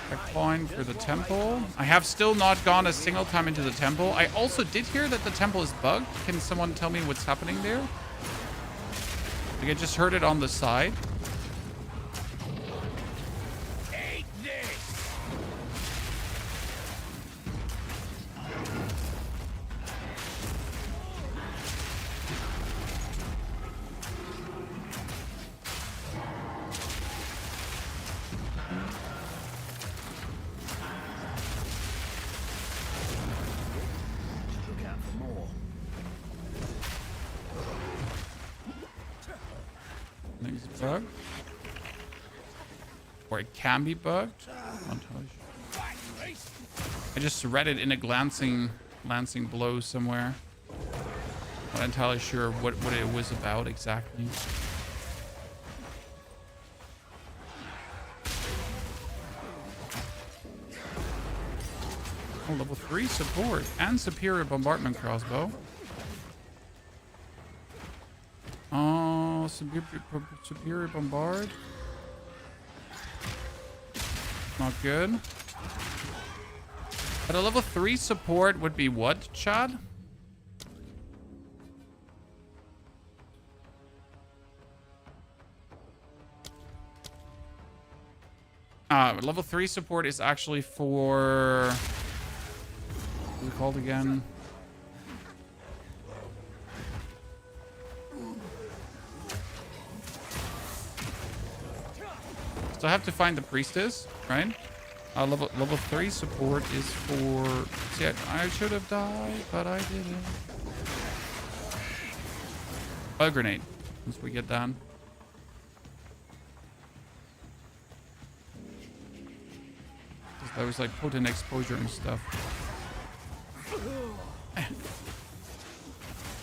Speaker 1: Checkpoint for the temple. I have still not gone a single time into the temple. I also did hear that the temple is bugged. Can someone tell me what's happening there? Like I just heard it on the side. Is it bugged? Or it can be bugged. I just read it in a glancing blow somewhere. Not entirely sure what it was about exactly. Oh, level 3 support and superior bombardment crossbow. Oh, superior bombard. Not good. But a level 3 support would be what, Chad? Level 3 support is actually for... What's it called again? So I have to find the priestess, right? Level 3 support is for... See, I should have died, but I didn't. A grenade. Once we get down. That was like potent exposure and stuff.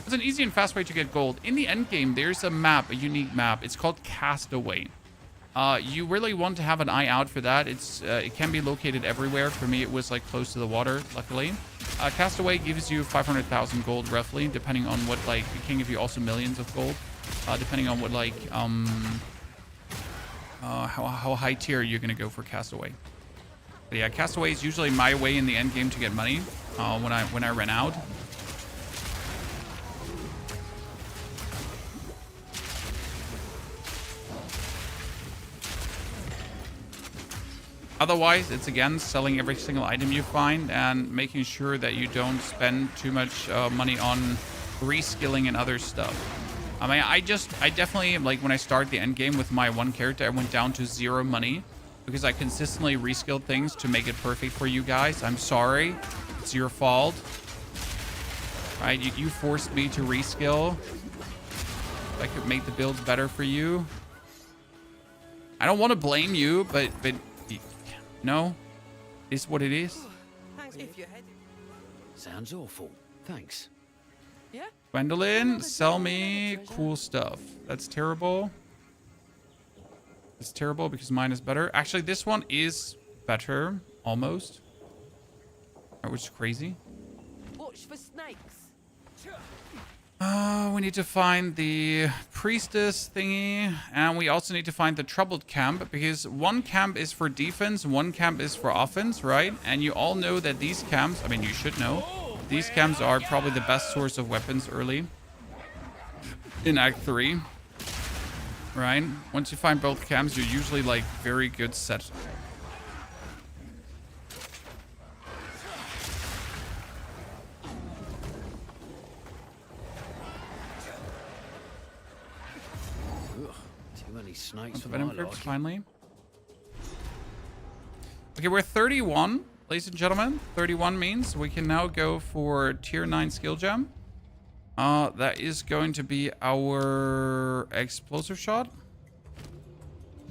Speaker 1: It's an easy and fast way to get gold. In the end game, there's a map, a unique map. It's called Castaway. You really want to have an eye out for that. It can be located everywhere. For me, it was like close to the water, luckily. Castaway gives you 500,000 gold roughly, depending on what, like, it can give you also millions of gold, depending on what, like, how high tier you're gonna go for Castaway. But yeah, Castaway is usually my way in the end game to get money when I run out. Otherwise, it's again selling every single item you find and making sure that you don't spend too much money on reskilling and other stuff. I mean, I definitely, like, when I started the end game with my one character, I went down to 0 money because I consistently reskilled things to make it perfect for you guys. I'm sorry. It's your fault. Right? You forced me to reskill. I could make the builds better for you. I don't want to blame you, but no, it's what it is.
Speaker 6: Thanks if you're headed.
Speaker 2: Sounds awful. Thanks.
Speaker 6: Yeah?
Speaker 1: Gwendolyn, sell me cool stuff. That's terrible. It's terrible because mine is better. Actually, this one is better, almost. Which is crazy.
Speaker 6: Watch for snakes.
Speaker 1: We need to find the priestess thingy, and we also need to find the troubled camp, because one camp is for defense, one camp is for offense, right? And you all know that these camps, I mean, you should know, these camps are probably the best source of weapons early in Act 3, right? Once you find both camps, you're usually like very good set.
Speaker 2: Snakes
Speaker 1: The venom crypts, finally. Okay, we're 31, ladies and gentlemen. 31 means we can now go for tier 9 skill gem. That is going to be our explosive shot.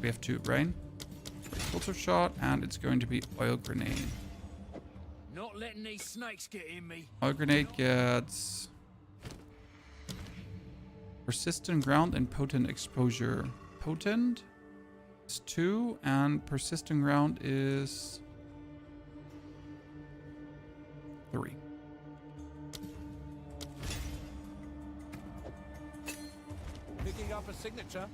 Speaker 1: We have 2, right? Explosive shot, and it's going to be oil grenade.
Speaker 2: Not letting these snakes get in me.
Speaker 1: Oil grenade gets persistent ground and potent exposure. Potent is 2, and persistent ground is 3.
Speaker 3: Picking up a signature.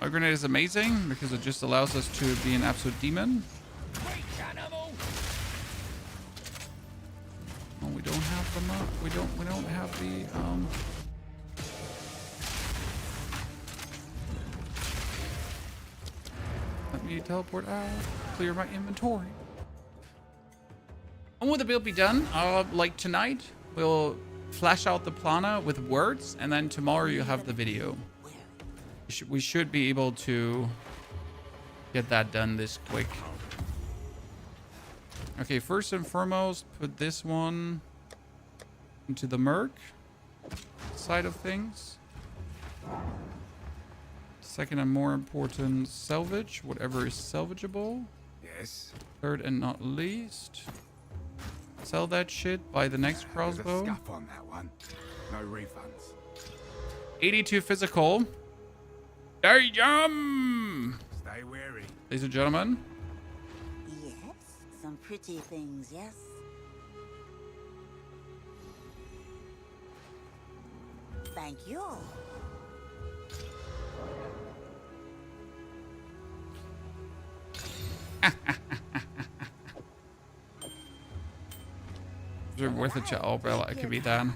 Speaker 1: Our grenade is amazing because it just allows us to be an absolute demon. Oh, we don't have the we don't have the Let me teleport out, clear my inventory. And will the build be done? Like tonight, we'll flash out the plana with words, and then tomorrow you'll have the video. We should be able to get that done this quick. Okay, first and foremost, put this one into the Merc side of things. Second and more important, salvage, whatever is salvageable.
Speaker 3: Yes.
Speaker 1: Third and not least, sell that shit, buy the next
Speaker 3: There's a
Speaker 1: crossbow.
Speaker 3: scuff on that one. No refunds.
Speaker 1: 82 physical. Damn!
Speaker 3: Stay wary.
Speaker 1: Ladies and gentlemen,
Speaker 8: Yes, some pretty things, yes? Thank you.
Speaker 1: is it worth it to Albella? It could be done.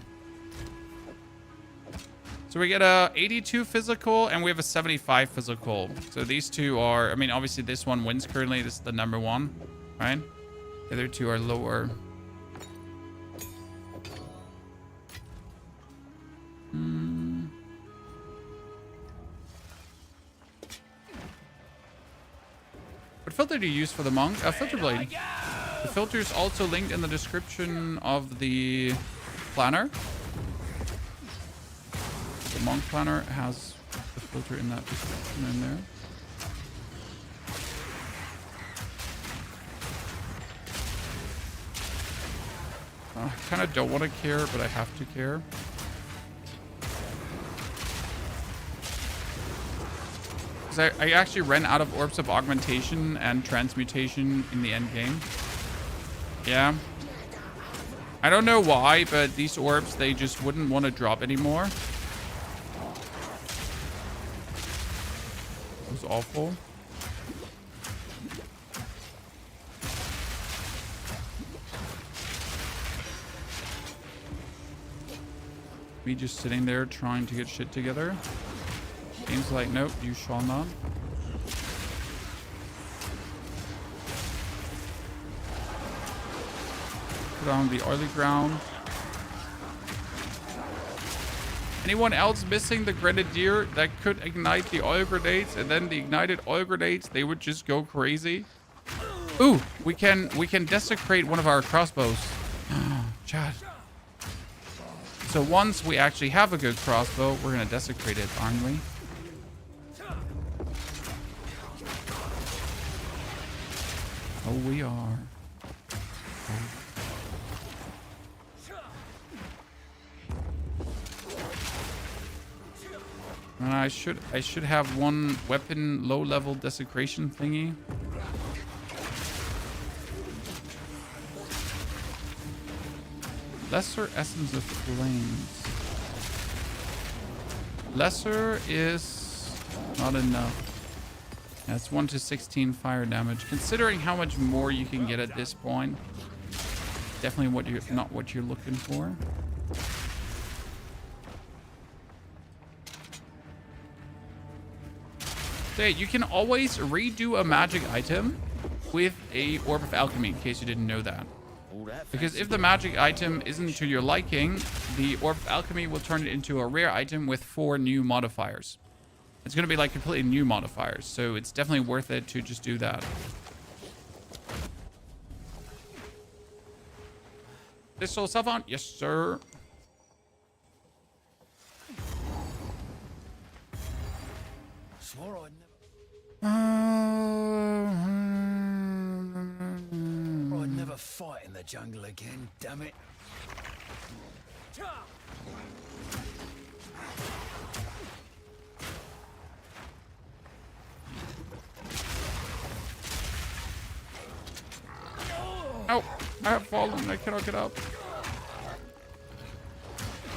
Speaker 1: So we get a 82 physical and we have a 75 physical. So these two are, I mean, obviously this one wins currently. This is the number one, right? The other two are lower. What filter do you use for the monk? Filter blade. The filter is also linked in the description of the planner. The monk planner has the filter in that description in there. I kind of don't want to care, but I have to care. Because I actually ran out of orbs of augmentation and transmutation in the end game. Yeah. I don't know why, but these orbs, they just wouldn't want to drop anymore. It was awful. Me just sitting there trying to get shit together. Game's like, nope, you shall not. Put on the oily ground. Anyone else missing the grenadier that could ignite the oil grenades, and then the ignited oil grenades, they would just go crazy? Ooh, we can desecrate one of our crossbows. Chad. So once we actually have a good crossbow, we're gonna desecrate it, aren't we? Oh, we are. And I should have one weapon low level desecration thingy. Lesser essence of flames. Lesser is not enough. That's 1 to 16 fire damage. Considering how much more you can get at this point, definitely not what you're looking for. So yeah, you can always redo a magic item with a Orb of Alchemy, in case you didn't know that. Because if the magic item isn't to your liking, the Orb of Alchemy will turn it into a rare item with 4 new modifiers. It's going to be like completely new modifiers, so it's definitely worth it to just do that. Pistol Savant? Yes, sir.
Speaker 2: Swore I'd never fight in the jungle again, damn it.
Speaker 1: Oh, I have fallen. I cannot get up.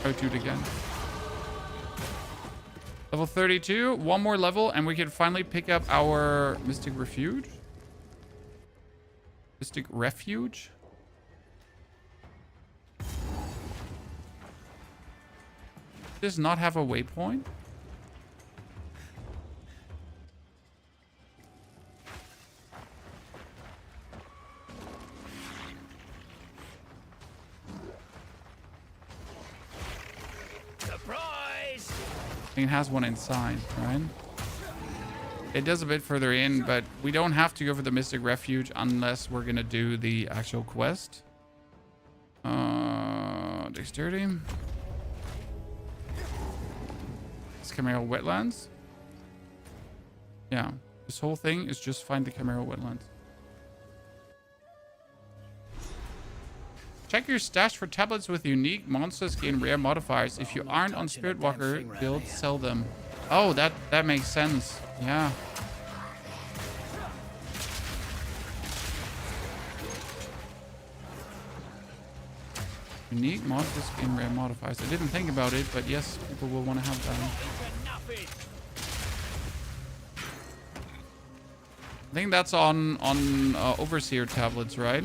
Speaker 1: Oh, do it again. Level 32. One more level, and we can finally pick up our Mystic Refuge. Mystic Refuge. Does not have a waypoint.
Speaker 2: Surprise!
Speaker 1: I think it has one inside, right? It does a bit further in, but we don't have to go for the Mystic Refuge unless we're gonna do the actual quest. dexterity. It's Chimeral Wetlands. Yeah, this whole thing is just find the Chimeral Wetlands. Check your stash for tablets with unique monsters gain rare modifiers. If you aren't on Spirit Walker build, sell them. Oh, that makes sense. Yeah. Unique monsters gain rare modifiers. I didn't think about it, but yes, people will want to have that. I think that's on Overseer tablets, right?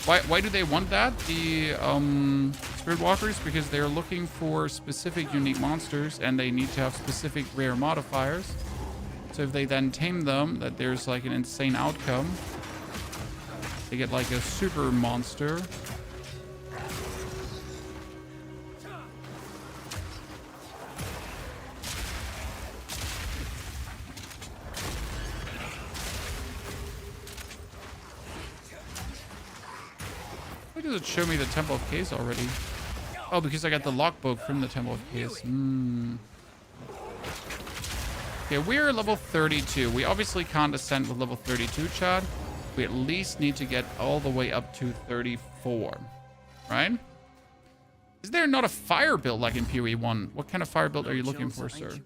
Speaker 1: Why do they want that? The Spirit Walkers? Because they're looking for specific unique monsters and they need to have specific rare modifiers. So if they then tame them, that there's like an insane outcome. They get like a super monster. Why does it show me the Temple of Chaos already? Oh, because I got the logbook from the Temple of Chaos. Okay, we're level 32. We obviously can't ascend with level 32, Chad. We at least need to get all the way up to 34, right? Is there not a fire build like in POE 1? What kind of fire build are you looking for, sir?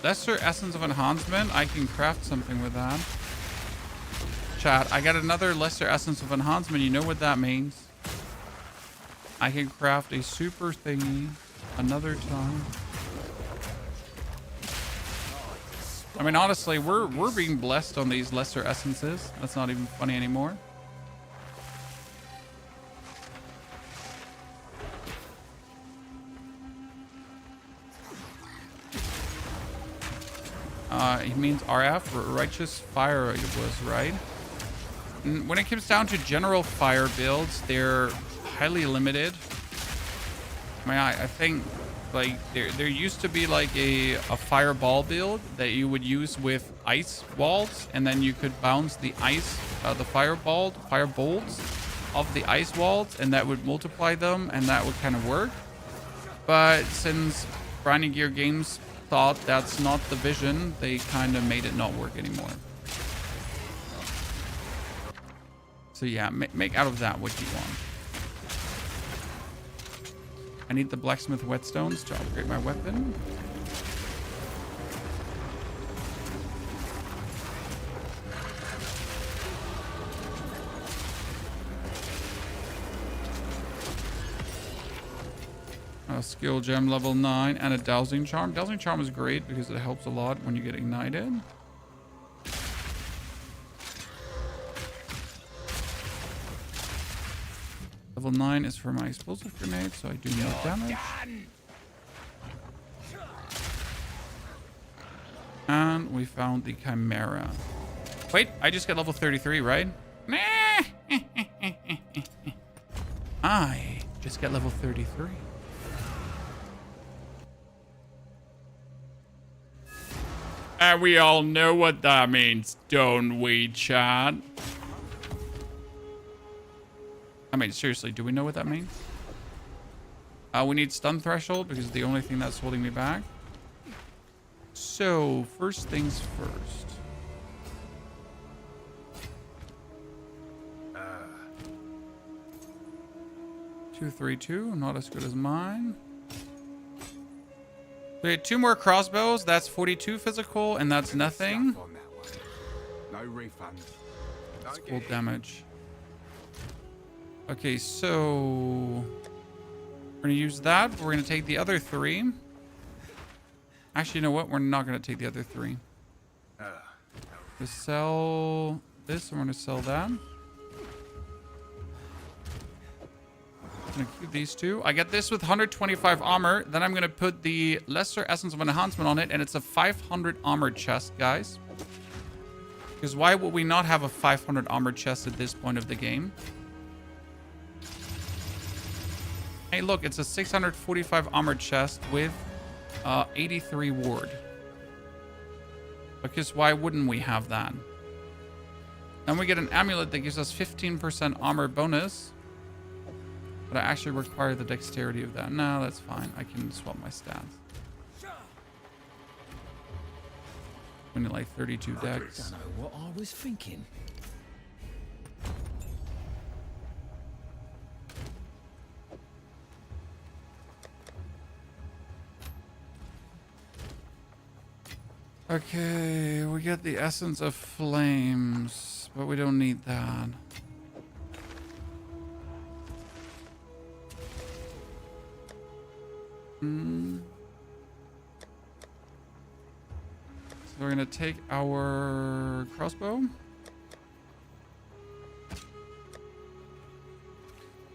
Speaker 1: Lesser Essence of Enhancement. I can craft something with that. Chat, I got another Lesser Essence of Enhancement. You know what that means? I can craft a super thingy another time. I mean, honestly, we're being blessed on these Lesser Essences. That's not even funny anymore. He means RF, Righteous Fire it was, right? And when it comes down to general fire builds, they're highly limited. I mean, I think like there used to be like a fireball build that you would use with ice walls, and then you could bounce the ice, the firebolts off the ice walls, and that would multiply them, and that would kind of work. But since Grinding Gear Games thought that's not the vision, they kind of made it not work anymore. So yeah, make out of that what you want. I need the blacksmith whetstones to upgrade my weapon. A skill gem level 9 and a dowsing charm. Dowsing charm is great because it helps a lot when you get ignited. Level 9 is for my explosive grenade, so I do more damage. And we found the Chimera. Wait, I just got level 33, right? I just got level 33. And we all know what that means, don't we, chat? I mean, seriously, do we know what that means? We need stun threshold because it's the only thing that's holding me back. So, first things first. 232, not as good as mine. Okay, 2 more crossbows. That's 42 physical, and that's nothing.
Speaker 3: No refund.
Speaker 1: That's full damage. Okay, so we're gonna use that. We're gonna take the other 3. Actually, you know what? We're not gonna take the other 3. To sell this. I'm going to sell that. I'm going to keep these two. I get this with 125 armor. Then I'm going to put the Lesser Essence of Enhancement on it. And it's a 500 armor chest, guys. Because why would we not have a 500 armor chest at this point of the game? Hey, look. It's a 645 armor chest with 83 ward. Because why wouldn't we have that? Then we get an amulet that gives us 15% armor bonus. But I actually require the dexterity of that. No, that's fine. I can swap my stats. Only like 32 dex.
Speaker 2: I don't know what I was thinking.
Speaker 1: Okay, we get the Essence of Flames, but we don't need that. So we're gonna take our crossbow.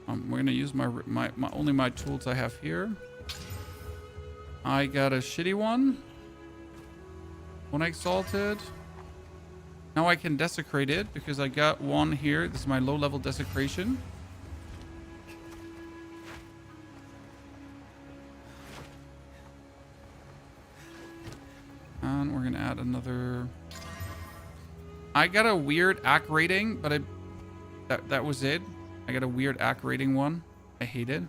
Speaker 1: We're gonna use my only my tools I have here. I got a shitty one. One exalted. Now I can desecrate it because I got one here. This is my low level desecration. And we're gonna add another. I got a weird AC rating, but that was it. I got a weird AC rating one. I hate it.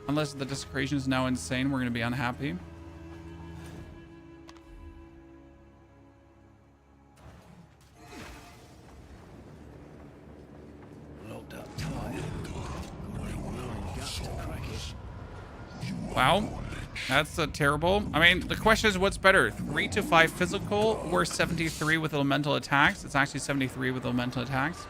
Speaker 1: Unless the desecration is now insane, we're gonna be unhappy.
Speaker 2: Locked up tight.
Speaker 1: Wow. That's terrible. I mean, the question is what's better? 3 to 5 physical or 73 with elemental attacks? It's actually 73 with elemental attacks.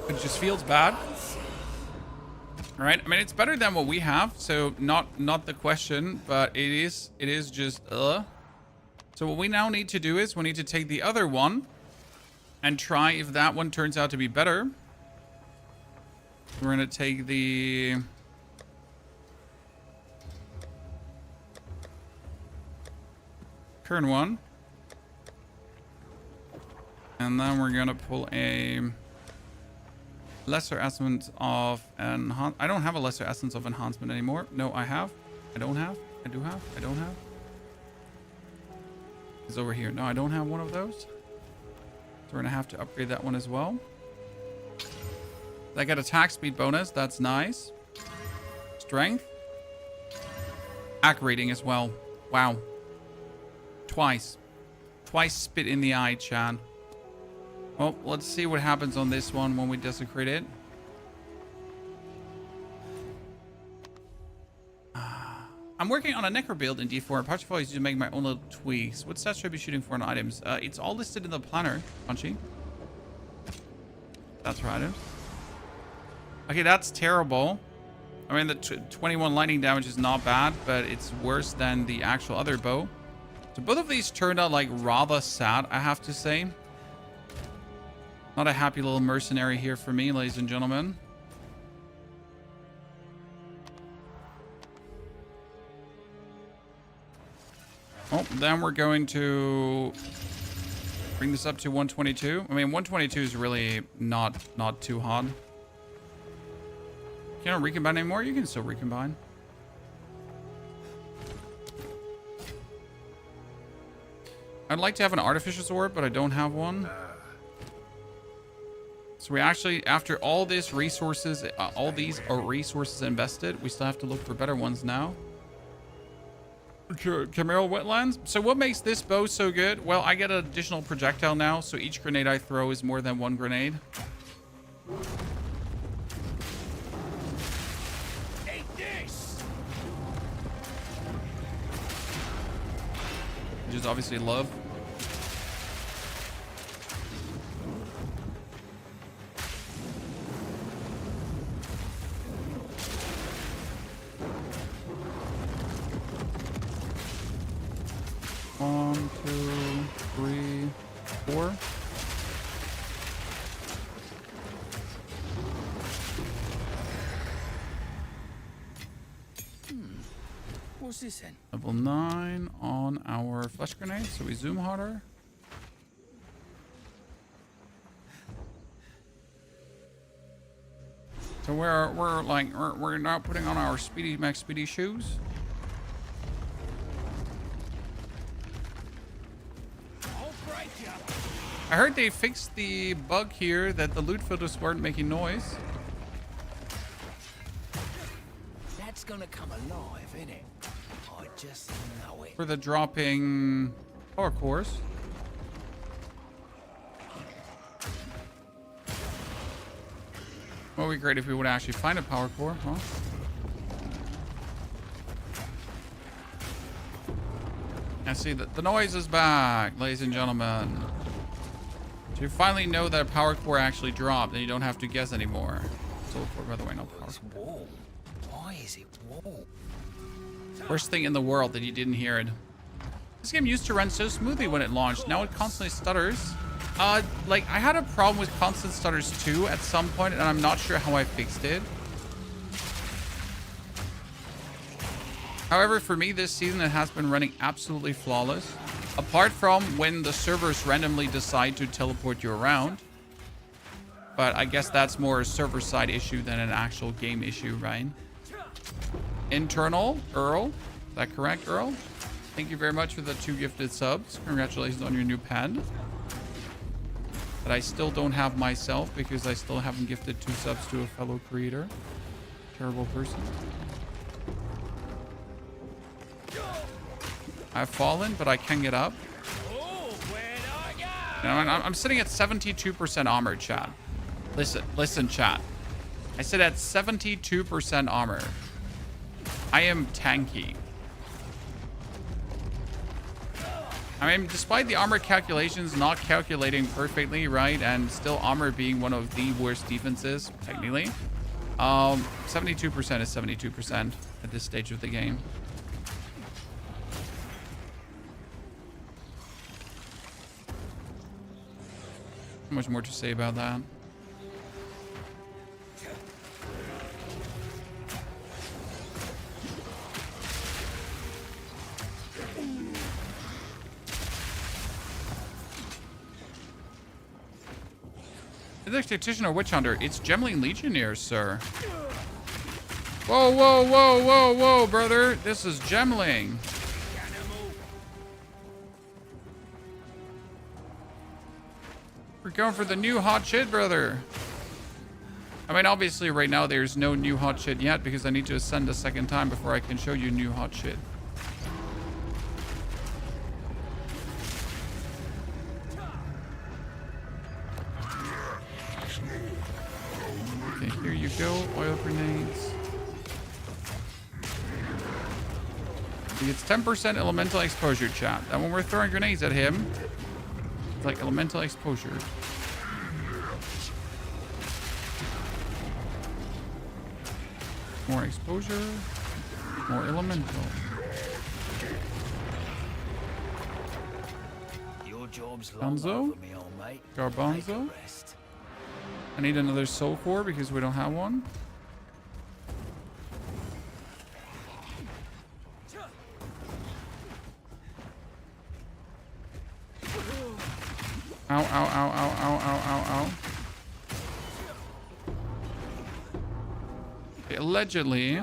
Speaker 1: It just feels bad. All right. I mean, it's better than what we have. So not the question, but it is just So what we now need to do is we need to take the other one and try if that one turns out to be better. We're going to take the current one. And then we're going to pull a lesser essence of enhancement. I don't have a lesser essence of enhancement anymore. No, I have. I don't have. I do have. I don't have. It's over here. No, I don't have one of those. We're going to have to upgrade that one as well. I got attack speed bonus. That's nice. Strength. AC rating as well. Wow. Twice. Twice spit in the eye, Chan. Well, let's see what happens on this one when we desecrate it. I'm working on a necro build in D4. Partially used to make my own little tweaks. What stats should I be shooting for on items? It's all listed in the planner, Punchy. That's for items. Okay, that's terrible. I mean, the 21 lightning damage is not bad, but it's worse than the actual other bow. So both of these turned out like rather sad, I have to say. Not a happy little mercenary here for me, ladies and gentlemen. Oh, then we're going to bring this up to 122. I mean, 122 is really not too hot. You don't recombine anymore? You can still recombine. I'd like to have an artificial sword, but I don't have one. So we actually, after all this resources, all these are resources invested, we still have to look for better ones now. Chimeral Wetlands. So what makes this bow so good? Well, I get an additional projectile now, so each grenade I throw is more than one grenade.
Speaker 2: Eat this!
Speaker 1: Which is obviously love. core.
Speaker 2: What's this then?
Speaker 1: Level 9 on our flash grenade, so we zoom harder. So we're not putting on our max speedy shoes. I heard they fixed the bug here that the loot filters weren't making noise.
Speaker 2: That's gonna come alive, innit? I just know it.
Speaker 1: For the dropping power cores. Well, it'd be great if we would actually find a power core, huh? I see that the noise is back, ladies and gentlemen. So you finally know that a power core actually dropped and you don't have to guess anymore. Soul core, by the way, no power
Speaker 2: It's
Speaker 1: core.
Speaker 2: warm. Why is it warm?
Speaker 1: Worst thing in the world that you didn't hear it. This game used to run so smoothly when it launched. Now it constantly stutters. Like, I had a problem with constant stutters too at some point, and I'm not sure how I fixed it. However, for me this season, it has been running absolutely flawless. Apart from when the servers randomly decide to teleport you around. But I guess that's more a server-side issue than an actual game issue, right? Internal, Earl. Is that correct, Earl? Thank you very much for the 2 gifted subs. Congratulations on your new pad. That I still don't have myself because I still haven't gifted 2 subs to a fellow creator. Terrible person. I've fallen, but I can get up. I'm sitting at 72% armor, chat. Listen, chat. I sit at 72% armor. I am tanky. I mean, despite the armor calculations not calculating perfectly, right, and still armor being one of the worst defenses, technically, 72% is 72% at this stage of the game. Not much more to say about that. Is this Tactician or Witch Hunter? It's Gemling Legionnaire, sir. Whoa, whoa, whoa, whoa, whoa, brother. This is Gemling. We're going for the new hot shit, brother. I mean, obviously right now there's no new hot shit yet because I need to ascend a second time before I can show you new hot shit. Okay, here you go. Oil grenades. He gets 10% elemental exposure, chat. That when we're throwing grenades at him, it's like elemental exposure. More exposure, more elemental.
Speaker 2: Your job's long
Speaker 1: Gonzo?
Speaker 2: over me, old mate.
Speaker 1: Garbanzo?
Speaker 2: Take a rest.
Speaker 1: I need another soul core because we don't have one. Ow, ow, ow, ow, ow, ow, ow, ow. Okay, allegedly,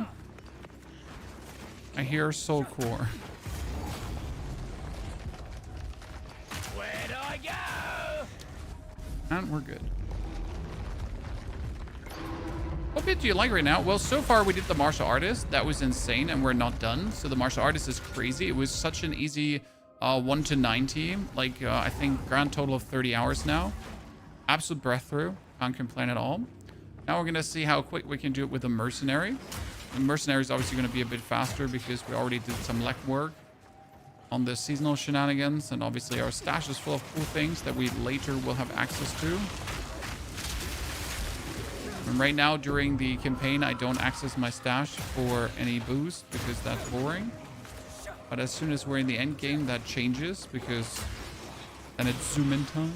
Speaker 1: I hear soul core.
Speaker 2: Where'd I go?
Speaker 1: And we're good. What bit do you like right now? Well, so far we did the martial artist. That was insane, and we're not done. So the martial artist is crazy. It was such an easy 1 to 90. Like, I think grand total of 30 hours now. Absolute breakthrough. Can't complain at all. Now we're going to see how quick we can do it with the mercenary. The mercenary is obviously going to be a bit faster because we already did some leg work on the seasonal shenanigans. And obviously our stash is full of cool things that we later will have access to. And right now during the campaign, I don't access my stash for any boost because that's boring. But as soon as we're in the end game, that changes because Then it's zoom in time.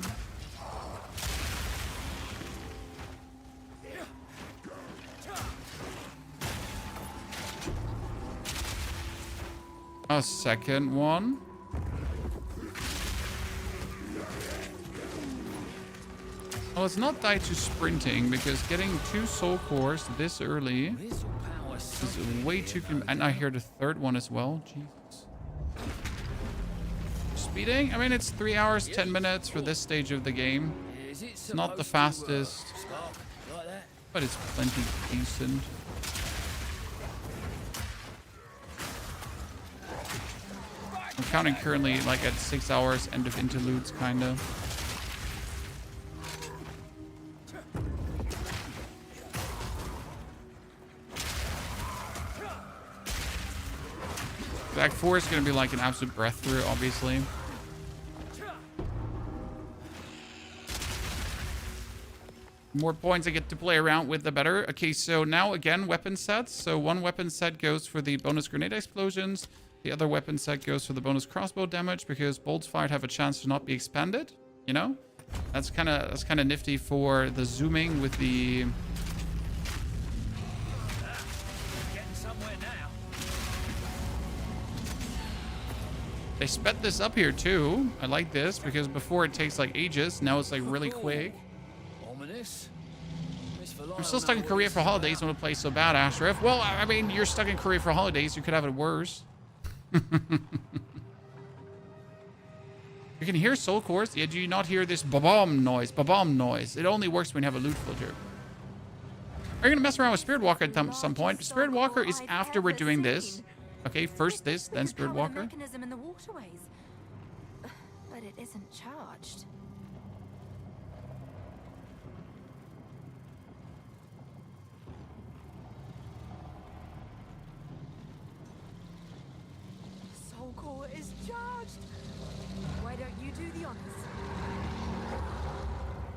Speaker 1: A second one. Well, it's not tied to sprinting because getting 2 soul cores this early
Speaker 2: This'll power
Speaker 1: is
Speaker 2: something
Speaker 1: way
Speaker 2: here,
Speaker 1: too...
Speaker 2: though.
Speaker 1: And I hear the third one as well. Jesus. Speeding? I mean, it's 3 hours, 10 minutes for this stage of the game.
Speaker 2: Is it
Speaker 1: It's not the
Speaker 2: supposed to,
Speaker 1: fastest,
Speaker 2: stop like that?
Speaker 1: but it's plenty decent. I'm counting currently like at 6 hours, end of interludes, kind of. Act 4 is going to be like an absolute breath through, obviously. More points I get to play around with, the better. Okay, so now again, weapon sets. So one weapon set goes for the bonus grenade explosions. The other weapon set goes for the bonus crossbow damage because bolts fired have a chance to not be expanded. You know, that's kind of nifty for the zooming with the.
Speaker 2: Getting somewhere now.
Speaker 1: They sped this up here too. I like this because before it takes like ages. Now it's like really quick.
Speaker 2: Ominous.
Speaker 1: I'm still stuck in Korea for holidays. I want to play so bad, Ashraf. Well, I mean, you're stuck in Korea for holidays. You could have it worse. You can hear soul cores. Yeah, do you not hear this ba-bomb noise? Ba-bomb noise. It only works when you have a loot filter. Are you going to mess around with Spirit Walker at some point? Spirit Walker is after we're doing this. Okay, first this, then Spirit Walker.
Speaker 4: Mechanism in the waterways. But it isn't charged. Soul core is charged. Why don't you do the honors?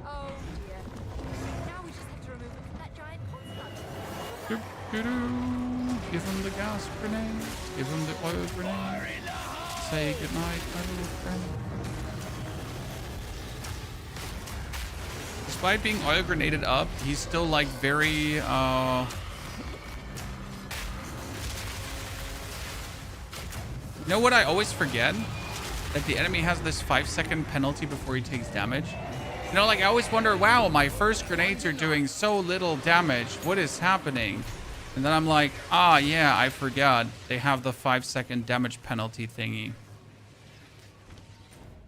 Speaker 4: Oh dear. Now we just have to remove it from that giant construct.
Speaker 1: Doo-doo-doo. Give him the gas grenade. Give him the oil grenade. Say goodnight, my little friend. Despite being oil grenaded up, he's still like very You know what I always forget? That the enemy has this 5-second penalty before he takes damage. You know, like I always wonder, wow, my first grenades are doing so little damage. What is happening? And then I'm like, ah, yeah, I forgot. They have the 5-second damage penalty thingy.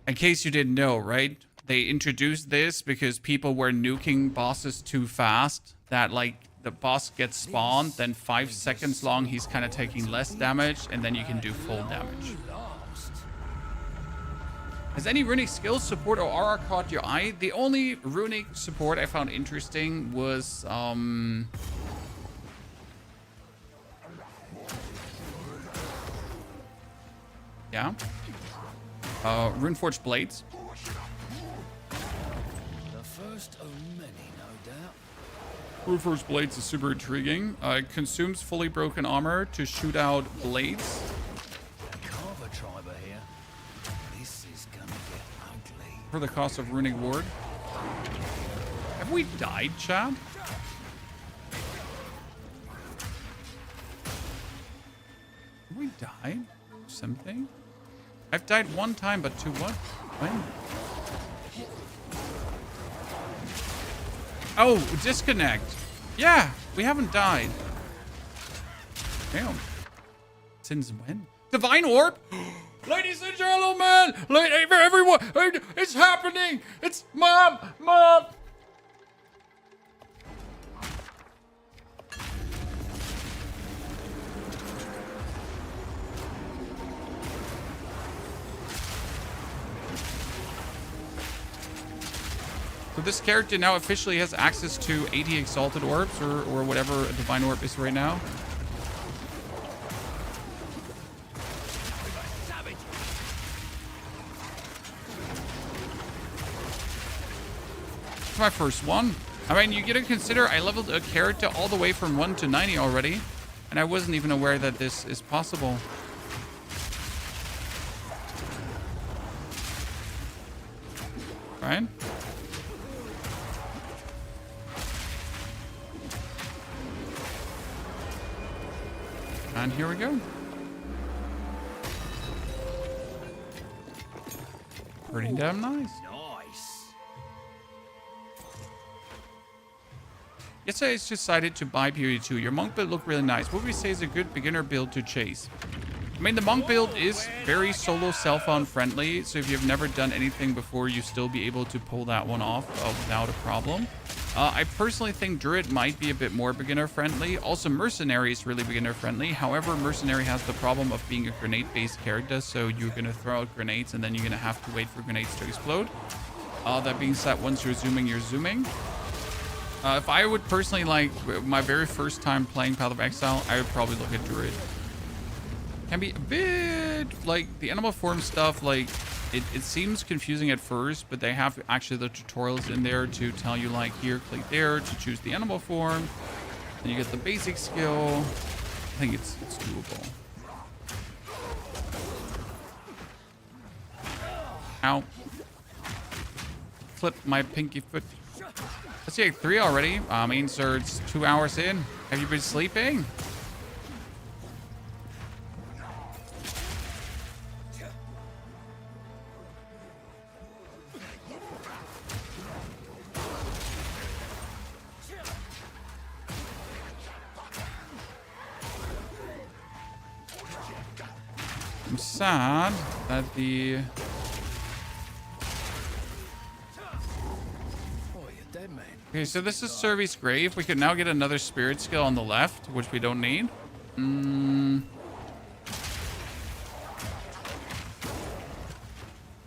Speaker 1: In case you didn't know, right? They introduced this because people were nuking bosses too fast. That like the boss gets spawned, then 5 seconds long, he's kind of taking less damage, and then you can do full damage. Has any runic skills support or RR caught your eye? The only runic support I found interesting was yeah. Runeforged blades.
Speaker 2: The first of many, no doubt.
Speaker 1: Runeforged blades is super intriguing. It consumes fully broken armor to shoot out blades.
Speaker 2: Carver tribe are here. This is gonna get ugly.
Speaker 1: For the cost of runic ward. Have we died, Chad? Have we died? Something? I've died one time, but to what? When? Oh, disconnect. Yeah, we haven't died. Damn. Since when? Divine Orb? Ladies and gentlemen! Everyone! It's happening! It's Mom! Mom! So this character now officially has access to 80 Exalted Orbs, or whatever a Divine Orb is right now. It's my first one. I mean, you gotta consider I leveled a character all the way from 1 to 90 already, and I wasn't even aware that this is possible. right? And here we go. Pretty damn nice.
Speaker 2: Nice.
Speaker 1: Yesterday I decided to buy POE 2. Your monk build looked really nice. What would we say is a good beginner build to chase? I mean, the monk build is very solo cell-phone friendly, so if you've never done anything before, you still be able to pull that one off without a problem. I personally think Druid might be a bit more beginner friendly. Also, Mercenary is really beginner friendly. However, Mercenary has the problem of being a grenade-based character, so you're going to throw out grenades and then you're going to have to wait for grenades to explode. That being said, once you're zooming, you're zooming. If I would personally, like, my very first time playing Path of Exile, I would probably look at Druid. Can be a bit, like, the animal form stuff, like, it seems confusing at first, but they have actually the tutorials in there to tell you, like, here, click there to choose the animal form. Then you get the basic skill. I think it's doable. Ow. Flip my pinky foot. Let's see, 3 already. Main surge, 2 hours in. Have you been sleeping? I'm sad that the... Okay, so this is Servi's grave. We could now get another spirit skill on the left, which we don't need.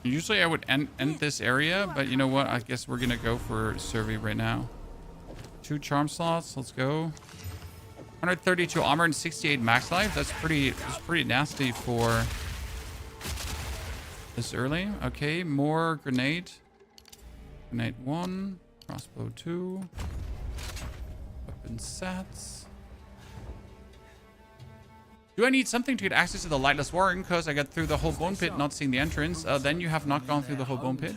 Speaker 1: Usually I would end this area, but you know what? I guess we're gonna go for Servi right now. 2 charm slots. Let's go. 132 armor and 68 max life. That's pretty nasty for this early. Okay, more grenade. Grenade 1. Crossbow 2. Weapon sets. Do I need something to get access to the Lightless Warren? Because I got through the whole bone pit, not seeing the entrance. Then you have not gone through the whole bone pit.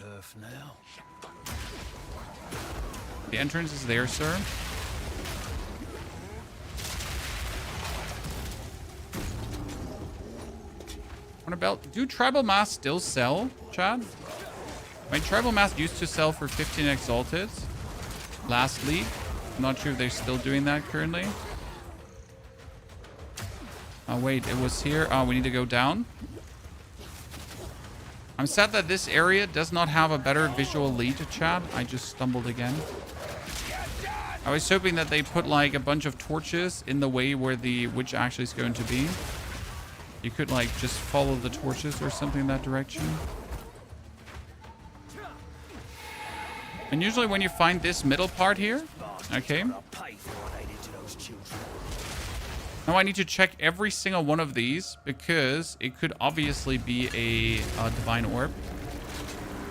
Speaker 1: The entrance is there, sir. On a belt. Do tribal masks still sell, Chad? My tribal mask used to sell for 15 exalted last league. I'm not sure if they're still doing that currently. Oh wait, it was here. Oh, we need to go down. I'm sad that this area does not have a better visual lead to chat. I just stumbled again. I was hoping that they put like a bunch of torches in the way where the witch actually is going to be. You could like just follow the torches or something in that direction. And usually when you find this middle part here, okay. Now I need to check every single one of these because it could obviously be a divine orb.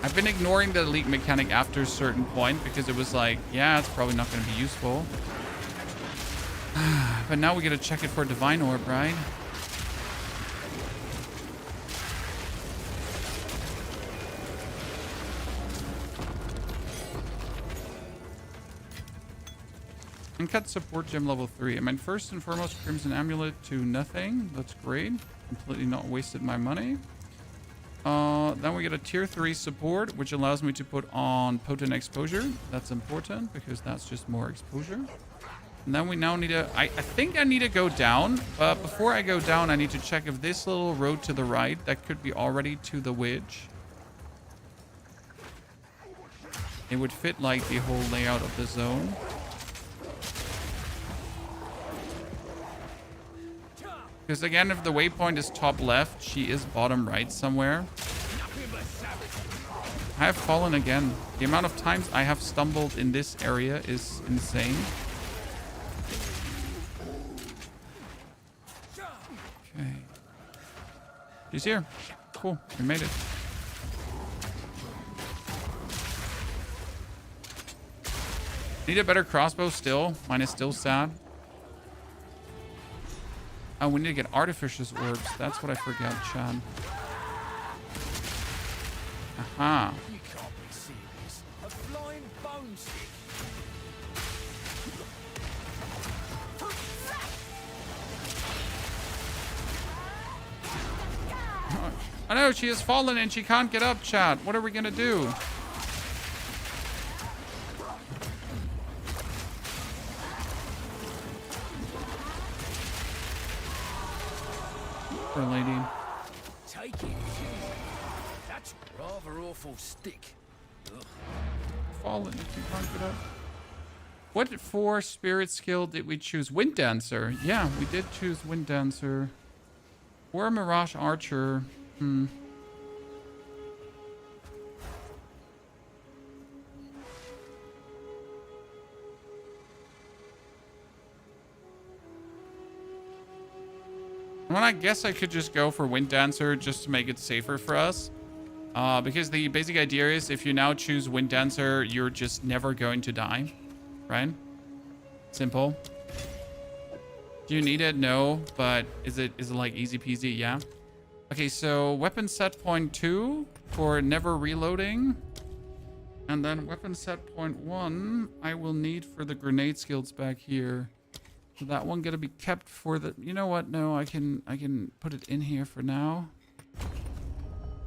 Speaker 1: I've been ignoring the elite mechanic after a certain point because it was like, yeah, it's probably not going to be useful. But now we got to check it for a divine orb, right? Uncut support gem level 3. I mean, first and foremost, Crimson Amulet to nothing. That's great. Completely not wasted my money. Then we get a tier 3 support, which allows me to put on potent exposure. That's important because that's just more exposure. And then we now need to... I think I need to go down. But before I go down, I need to check if this little road to the right, that could be already to the witch. It would fit like the whole layout of the zone. Because again, if the waypoint is top left, she is bottom right somewhere. I have fallen again. The amount of times I have stumbled in this area is insane. Okay. She's here. Cool. We made it. Need a better crossbow still. Mine is still sad. Oh, we need to get artificial orbs. That's what I forgot, Chad. Aha.
Speaker 2: can't be serious. A flying bone stick.
Speaker 1: I know, she has fallen and she can't get up, chat. What are we gonna do? Poor lady.
Speaker 2: Take it. That's a rather awful stick. Ugh.
Speaker 1: Fallen and she can't get up. What for spirit skill did we choose? Wind Dancer. Yeah, we did choose Wind Dancer. Or Mirage Archer. Hmm. Well, I guess I could just go for Wind Dancer just to make it safer for us. Because the basic idea is if you now choose Wind Dancer, you're just never going to die. Right? Simple. Do you need it? No. But is it like easy peasy? Yeah. Okay, so weapon set point 2 for never reloading. And then weapon set point 1 I will need for the grenade skills back here. So that one gonna be kept for the... You know what? No, I can put it in here for now.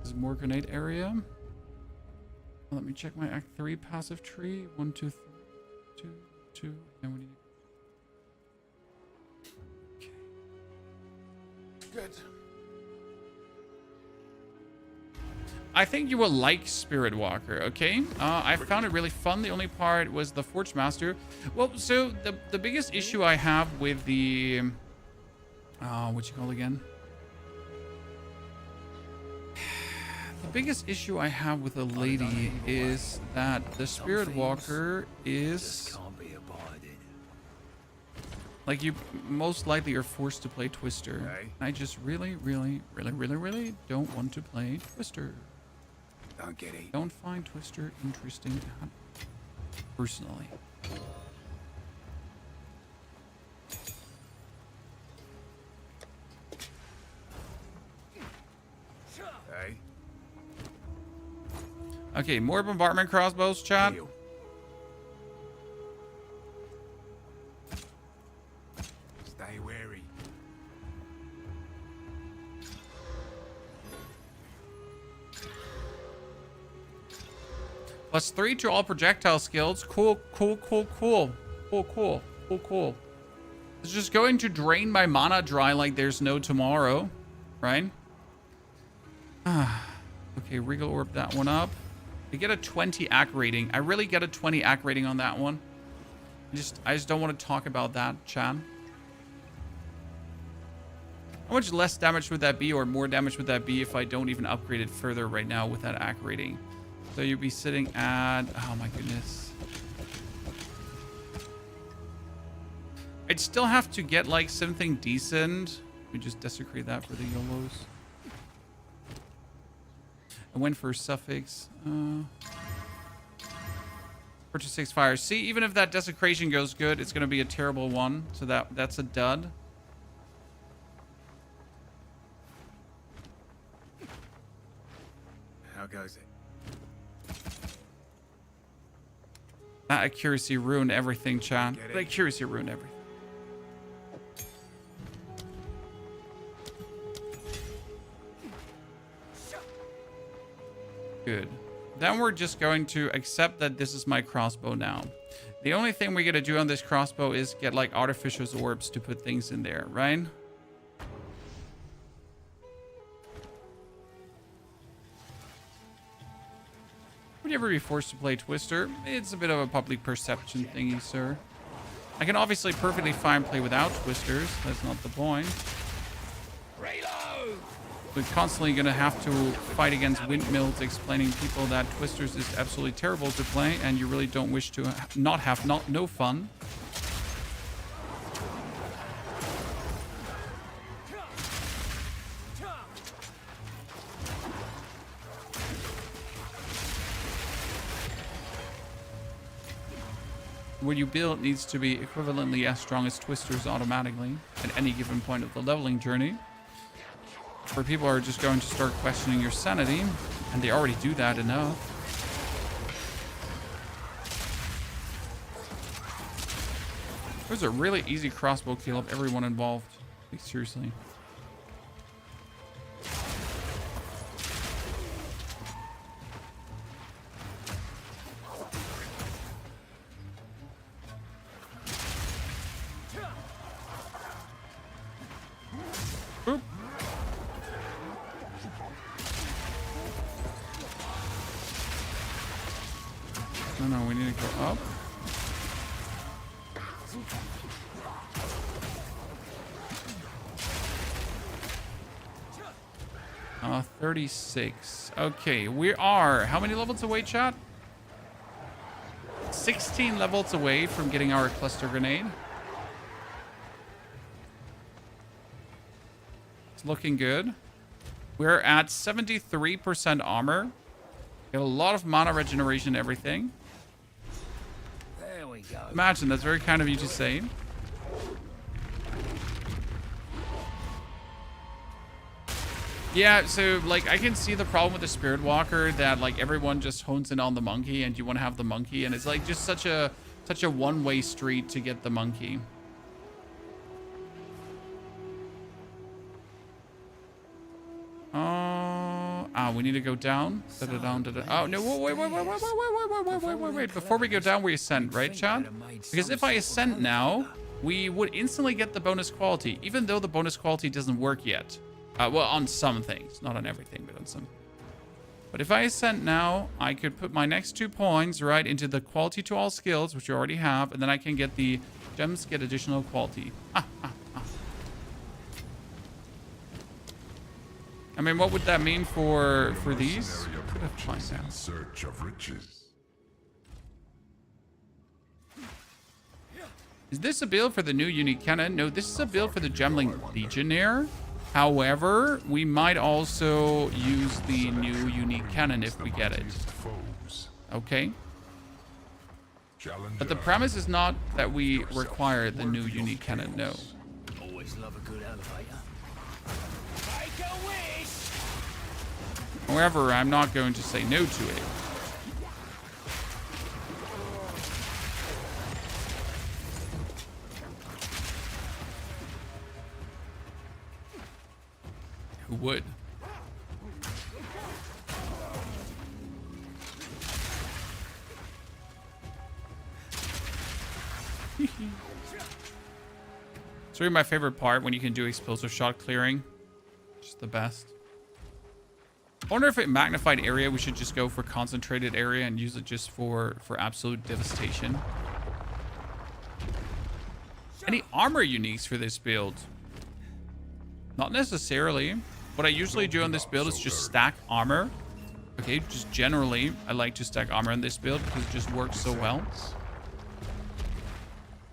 Speaker 1: There's more grenade area. Let me check my Act 3 passive tree. 1, 2, 3, 2, 2. And we need... Okay. Good. I think you will like Spirit Walker, okay? I found it really fun. The only part was the Forge Master. Well, so the biggest issue I have with the... what you call it again? The biggest issue I have with the lady is that the Spirit Walker is...
Speaker 2: Can't be abided.
Speaker 1: Like, you most likely are forced to play Twister.
Speaker 2: Okay.
Speaker 1: I just really don't want to play Twister.
Speaker 2: Don't get it.
Speaker 1: Don't find Twister interesting personally.
Speaker 2: Hey.
Speaker 1: Okay, more bombardment crossbows, chat.
Speaker 2: Deal. Stay wary.
Speaker 1: +3 to all projectile skills. Cool. It's just going to drain my mana dry like there's no tomorrow, right? Okay, Regal Orb that one up. I get a 20 AC rating. I really get a 20 AC rating on that one. I just don't want to talk about that, Chan. How much less damage would that be, or more damage would that be if I don't even upgrade it further right now with that AC rating? So you'd be sitting at... Oh my goodness. I'd still have to get like something decent. Let me just desecrate that for the YOLOs. I went for suffix. Purchase 6 fires. See, even if that desecration goes good, it's going to be a terrible one. So that's a dud.
Speaker 2: How goes it?
Speaker 1: That accuracy ruined everything, chat. That accuracy ruined everything. Good. Then we're just going to accept that this is my crossbow now. The only thing we got to do on this crossbow is get like artificial orbs to put things in there, right? Would you ever be forced to play Twister? It's a bit of a public perception thingy, sir. I can obviously perfectly fine play without Twisters. That's not the point.
Speaker 2: Reload!
Speaker 1: We're constantly going to have to fight against windmills explaining people that Twisters is absolutely terrible to play and you really don't wish to not have no fun. What you build needs to be equivalently as strong as Twisters automatically at any given point of the leveling journey. Where people are just going to start questioning your sanity, and they already do that enough. It was a really easy crossbow kill of everyone involved. Like, seriously. Boop. No, we need to go up. 36. Okay, we are how many levels away, chat? 16 levels away from getting our cluster grenade. It's looking good. We're at 73% armor. Got a lot of mana regeneration and everything.
Speaker 2: There we go.
Speaker 1: Imagine, that's very kind of you to say. Yeah, so like I can see the problem with the Spirit Walker that like everyone just hones in on the monkey and you want to have the monkey, and it's like just such a one-way street to get the monkey. We need to go down. Oh no! Wait! Before we go down, we ascend, right, chat? Because if I ascend now, we would instantly get the bonus quality, even though the bonus quality doesn't work yet. Well, on some things, not on everything, but on some. But if I ascend now, I could put my next 2 points right into the quality to all skills, which you already have, and then I can get the gems, get additional quality. I mean, what would that mean for these?
Speaker 7: In search of riches.
Speaker 1: Is this a build for the new unique cannon? No, this is a build for the Gemling Legionnaire. However, we might also use the new unique cannon if we get it. Okay. But the premise is not that we require the new unique cannon, no.
Speaker 2: Always love a good elevator.
Speaker 1: However, I'm not going to say no to it. Who would? It's really my favorite part when you can do explosive shot clearing. Just the best. I wonder if it magnified area, we should just go for concentrated area and use it just for absolute devastation. Any armor uniques for this build? Not necessarily. What I usually do on this build is just stack armor. Okay, just generally, I like to stack armor on this build because it just works so well.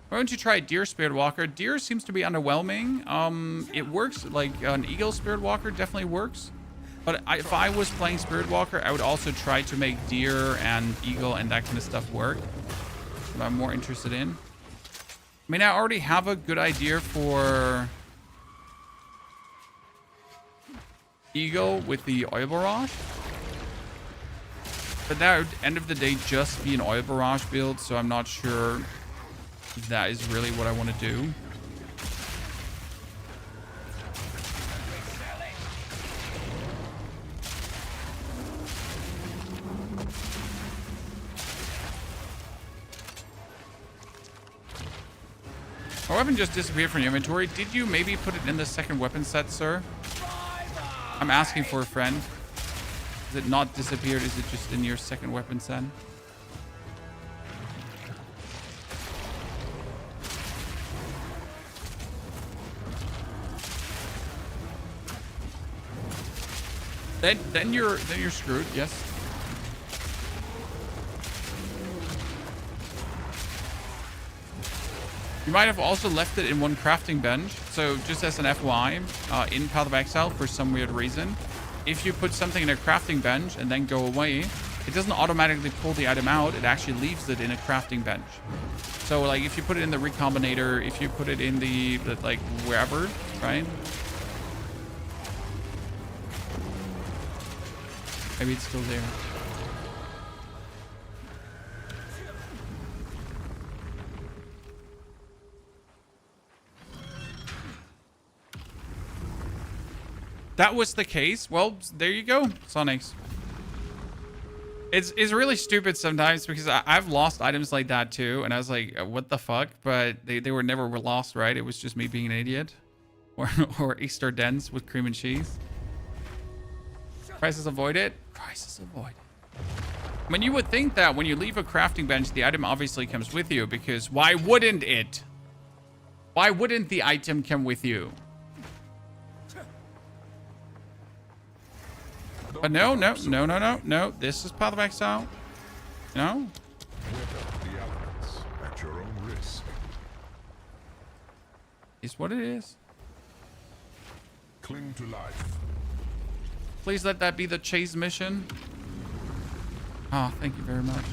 Speaker 1: Why don't you try Deer Spirit Walker? Deer seems to be underwhelming. It works, like an Eagle Spirit Walker definitely works. But if I was playing Spirit Walker, I would also try to make Deer and Eagle and that kind of stuff work. What I'm more interested in. I mean, I already have a good idea for Eagle with the Oil Barrage. But that would, end of the day, just be an Oil Barrage build, so I'm not sure if that is really what I want to do. Our weapon just disappeared from your inventory. Did you maybe put it in the second weapon set, sir? I'm asking for a friend. Is it not disappeared? Is it just in your second weapon set? Then you're screwed. Yes. You might have also left it in one crafting bench. So just as an FYI, in Path of Exile, for some weird reason, if you put something in a crafting bench and then go away, it doesn't automatically pull the item out. It actually leaves it in a crafting bench. So like if you put it in the recombinator, if you put it in the like wherever, right? Maybe it's still there. that was the case, well, there you go, Sonics. It's really stupid sometimes because I've lost items like that too, and I was like, what the fuck? But they were never lost, right? It was just me being an idiot. Or Easter dents with cream and cheese. Crisis avoided? Crisis avoided. I mean, you would think that when you leave a crafting bench, the item obviously comes with you, because why wouldn't it? Why wouldn't the item come with you? But no. This is Path of Exile. No.
Speaker 7: The elements at your own risk.
Speaker 1: It's what it is.
Speaker 7: Cling to life.
Speaker 1: Please let that be the chase mission. Oh, thank you very much.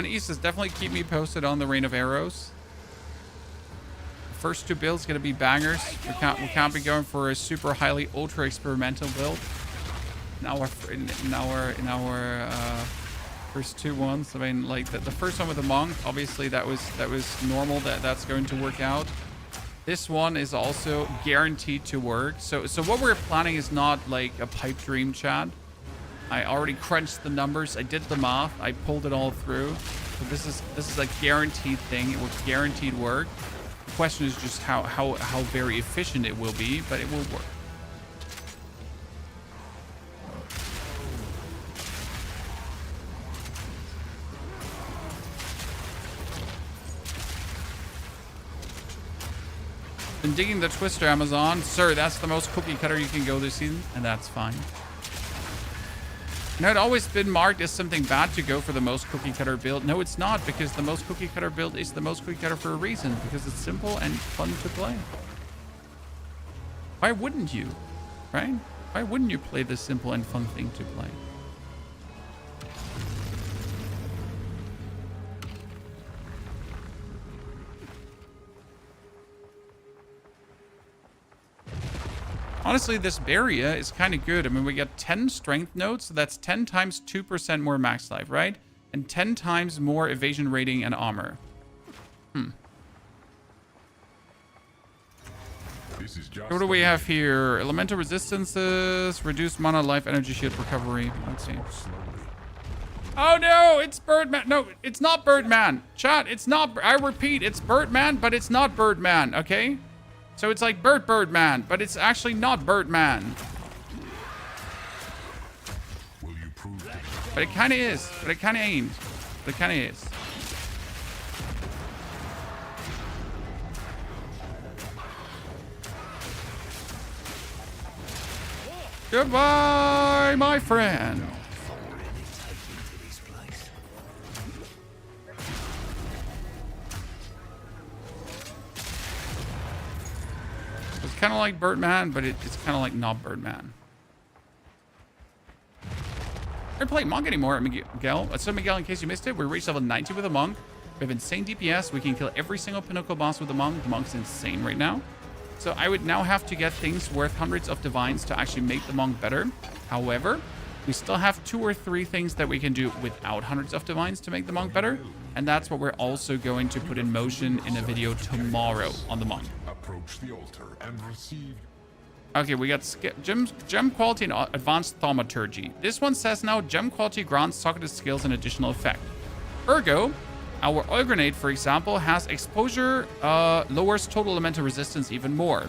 Speaker 1: East definitely keep me posted on the Rain of Arrows. First two builds gonna be bangers. We can't be going for a super highly ultra experimental build. In our first two ones. I mean, like the first one with the monk, obviously that was normal. That's going to work out. This one is also guaranteed to work. So what we're planning is not like a pipe dream, Chad. I already crunched the numbers. I did the math. I pulled it all through. So this is a guaranteed thing. It will guaranteed work. The question is just how very efficient it will be, but it will work. Been digging the Twister, Amazon. Sir, that's the most cookie cutter you can go this season, and that's fine. No, it's always been marked as something bad to go for the most cookie cutter build. No, it's not, because the most cookie cutter build is the most cookie cutter for a reason, because it's simple and fun to play. Why wouldn't you, right? Why wouldn't you play this simple and fun thing to play? Honestly, this barrier is kind of good. I mean, we get 10 strength nodes, so that's 10 times 2% more max life, right? And 10 times more evasion rating and armor.
Speaker 7: This is just
Speaker 1: What do we have here? Elemental resistances, reduced mana, life, energy, shield recovery. Let's see. Oh no, it's Birdman. No, it's not Birdman. Chat, it's not. I repeat, it's Birdman, but it's not Birdman, okay? So it's like Birdman, but it's actually not Birdman.
Speaker 7: Will you prove that?
Speaker 1: But it kind of is. But it kind of ain't. But it kind of is. Goodbye, my friend. It's kind of like Birdman, but it's kind of like not Birdman. I don't play Monk anymore, Miguel. So Miguel, in case you missed it, we reached level 90 with a Monk. We have insane DPS. We can kill every single pinnacle boss with the Monk. The Monk's insane right now. So I would now have to get things worth hundreds of divines to actually make the Monk better. However, we still have 2 or 3 things that we can do without hundreds of divines to make the Monk better. And that's what we're also going to put in motion in a video tomorrow on the Monk.
Speaker 7: Approach the altar and receive.
Speaker 1: Okay, we got gem quality and advanced thaumaturgy. This one says now gem quality grants socketed skills an additional effect. Ergo, our oil grenade, for example, has exposure, lowers total elemental resistance even more.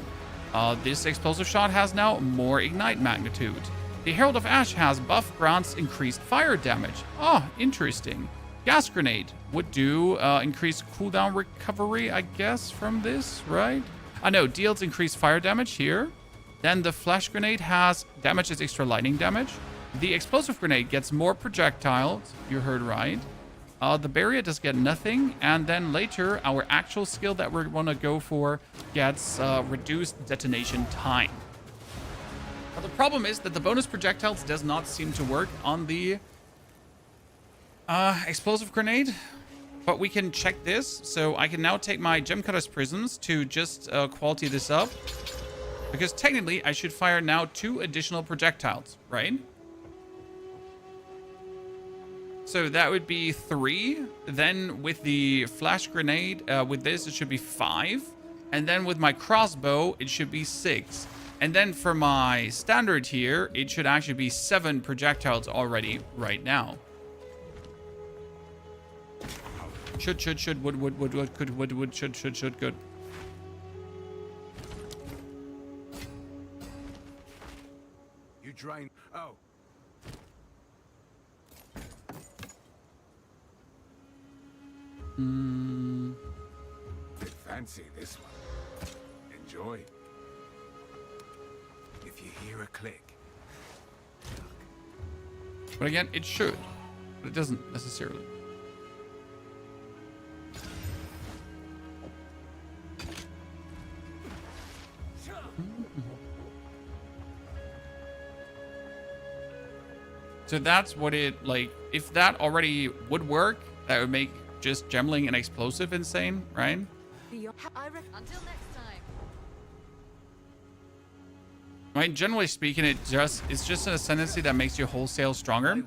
Speaker 1: This explosive shot has now more ignite magnitude. The Herald of Ash has buff grants increased fire damage. Oh, interesting. Gas grenade would do increased cooldown recovery, I guess, from this, right? No, deals increased fire damage here. Then the flash grenade has damages extra lightning damage. The explosive grenade gets more projectiles. You heard right. The barrier does get nothing. And then later, our actual skill that we want to go for gets reduced detonation time. Now, the problem is that the bonus projectiles does not seem to work on the explosive grenade. But we can check this. So I can now take my Gem Cutter's Prisms to just quality this up. Because technically, I should fire now 2 additional projectiles, right? So that would be 3. Then with the flash grenade, with this, it should be 5. And then with my crossbow, it should be 6. And then for my standard here, it should actually be 7 projectiles already right now. Should, would, could, would, should, good.
Speaker 3: You drain. Oh. Bit fancy this one. Enjoy. If you hear a click.
Speaker 1: But again, it should. But it doesn't necessarily. So that's what it, like, if that already would work, that would make just Gemling and Explosive insane, right?
Speaker 4: Until next time.
Speaker 1: Right, generally speaking, it's just an ascendancy that makes you wholesale stronger.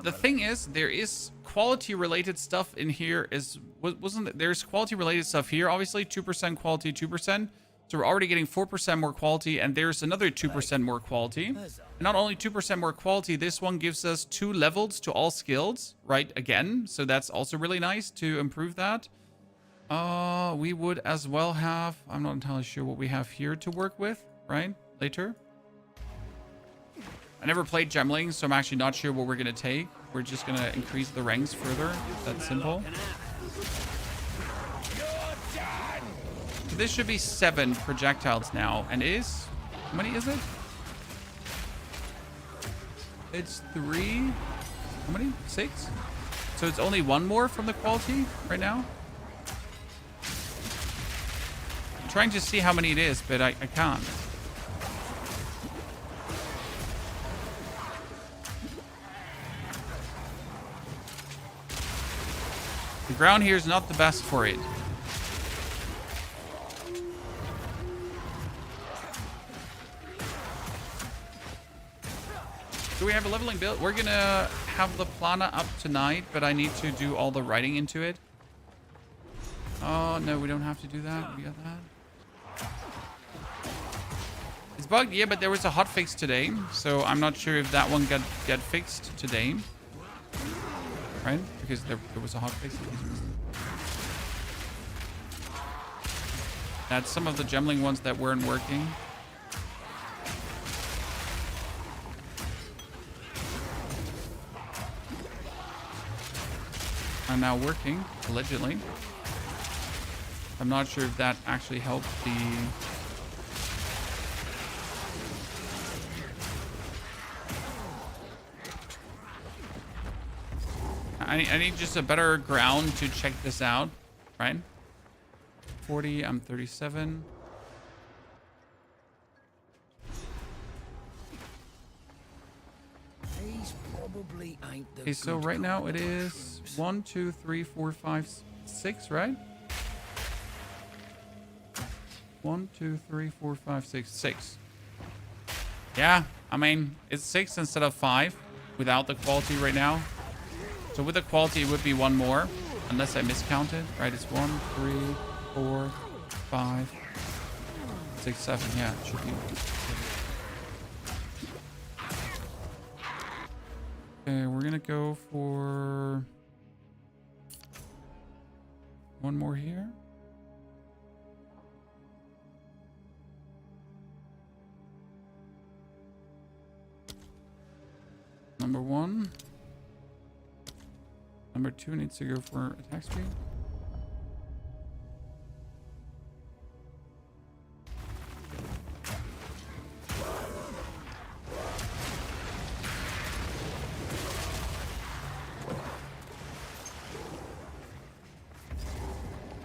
Speaker 1: The thing is, there is quality related stuff in here. There's quality related stuff here, obviously 2% quality, 2%. So we're already getting 4% more quality, and there's another 2% more quality. And not only 2% more quality, this one gives us 2 levels to all skills, right? Again, so that's also really nice to improve that. We would as well have, I'm not entirely sure what we have here to work with, right? Later. I never played Gemling, so I'm actually not sure what we're going to take. We're just going to increase the ranks further. That's simple. So this should be 7 projectiles now. And is... How many is it? It's 3... How many? 6? So it's only 1 more from the quality right now? I'm trying to see how many it is, but I can't. The ground here is not the best for it. Do we have a leveling build? We're gonna have the Plana up tonight, but I need to do all the writing into it. Oh, no, we don't have to do that. We got that. It's bugged, yeah, but there was a hotfix today, so I'm not sure if that one got fixed today. Right? Because there was a hotfix. That's some of the Gemling ones that weren't working. Are now working, allegedly. I'm not sure if that actually helped the... I need just a better ground to check this out, right? 40, I'm 37.
Speaker 2: These probably ain't the
Speaker 1: Okay, so right now it is 1, 2, 3, 4, 5, 6, right? 1, 2, 3, 4, 5, 6, 6. Yeah, I mean, it's 6 instead of 5 without the quality right now. So with the quality, it would be 1 more, unless I miscounted, right? It's 1, 3, 4, 5, 6, 7. Yeah, it should be. Okay, we're gonna go for 1 more here. Number 1. Number 2 needs to go for attack speed.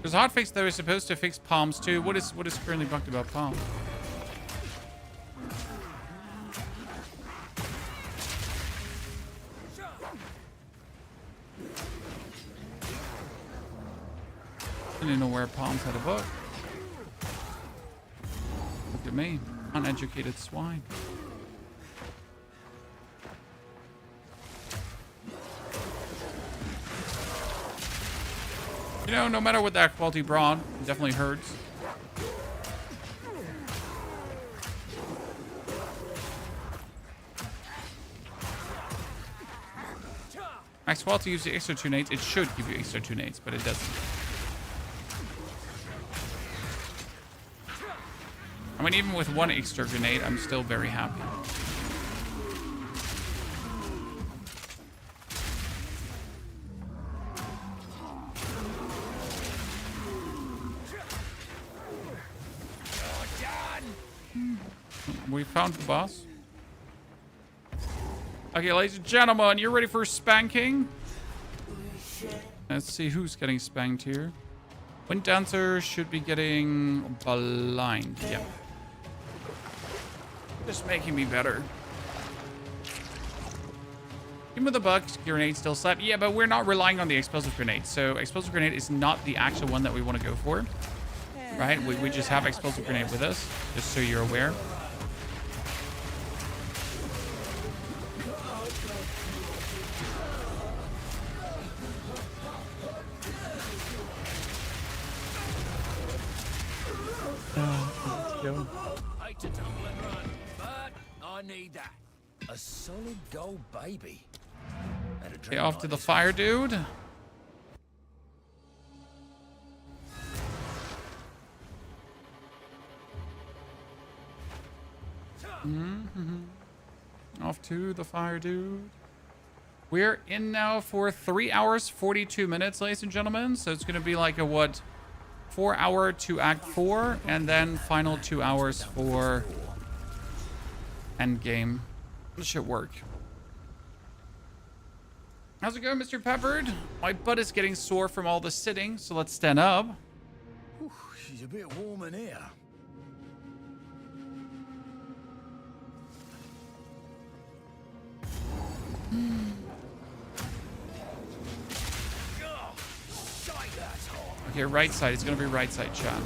Speaker 1: There's a hotfix that is supposed to fix palms too. What is currently bugged about palms? I didn't know where palms had a bug. Look at me, uneducated swine. You know, no matter what that quality brought, it definitely hurts. Max quality gives you extra 2 nades. It should give you extra 2 nades, but it doesn't. I mean, even with 1 extra grenade, I'm still very happy. We found the boss. Okay, ladies and gentlemen, you're ready for spanking? Let's see who's getting spanked here. Wind Dancer should be getting blind. Yep. Just making me better. Even with the bugs, grenade still slap. Yeah, but we're not relying on the explosive grenade. So explosive grenade is not the actual one that we want to go for. Right? We just have explosive grenade with us, just so you're aware.
Speaker 2: Hate to tumble and run, but I need that. A solid gold baby. And a
Speaker 1: Okay,
Speaker 2: dream
Speaker 1: off
Speaker 2: like
Speaker 1: to the
Speaker 2: this.
Speaker 1: fire, dude. Off to the fire, dude. We're in now for 3 hours, 42 minutes, ladies and gentlemen. So it's going to be like a, what, 4 hour to Act 4, and then final 2 hours for Endgame. This should work. How's it going, Mr. Peppered? My butt is getting sore from all the sitting, so let's stand up.
Speaker 2: Whew, she's a bit warm in here. Oh, shite, that's hot.
Speaker 1: Okay, right side. It's going to be right side, Sean.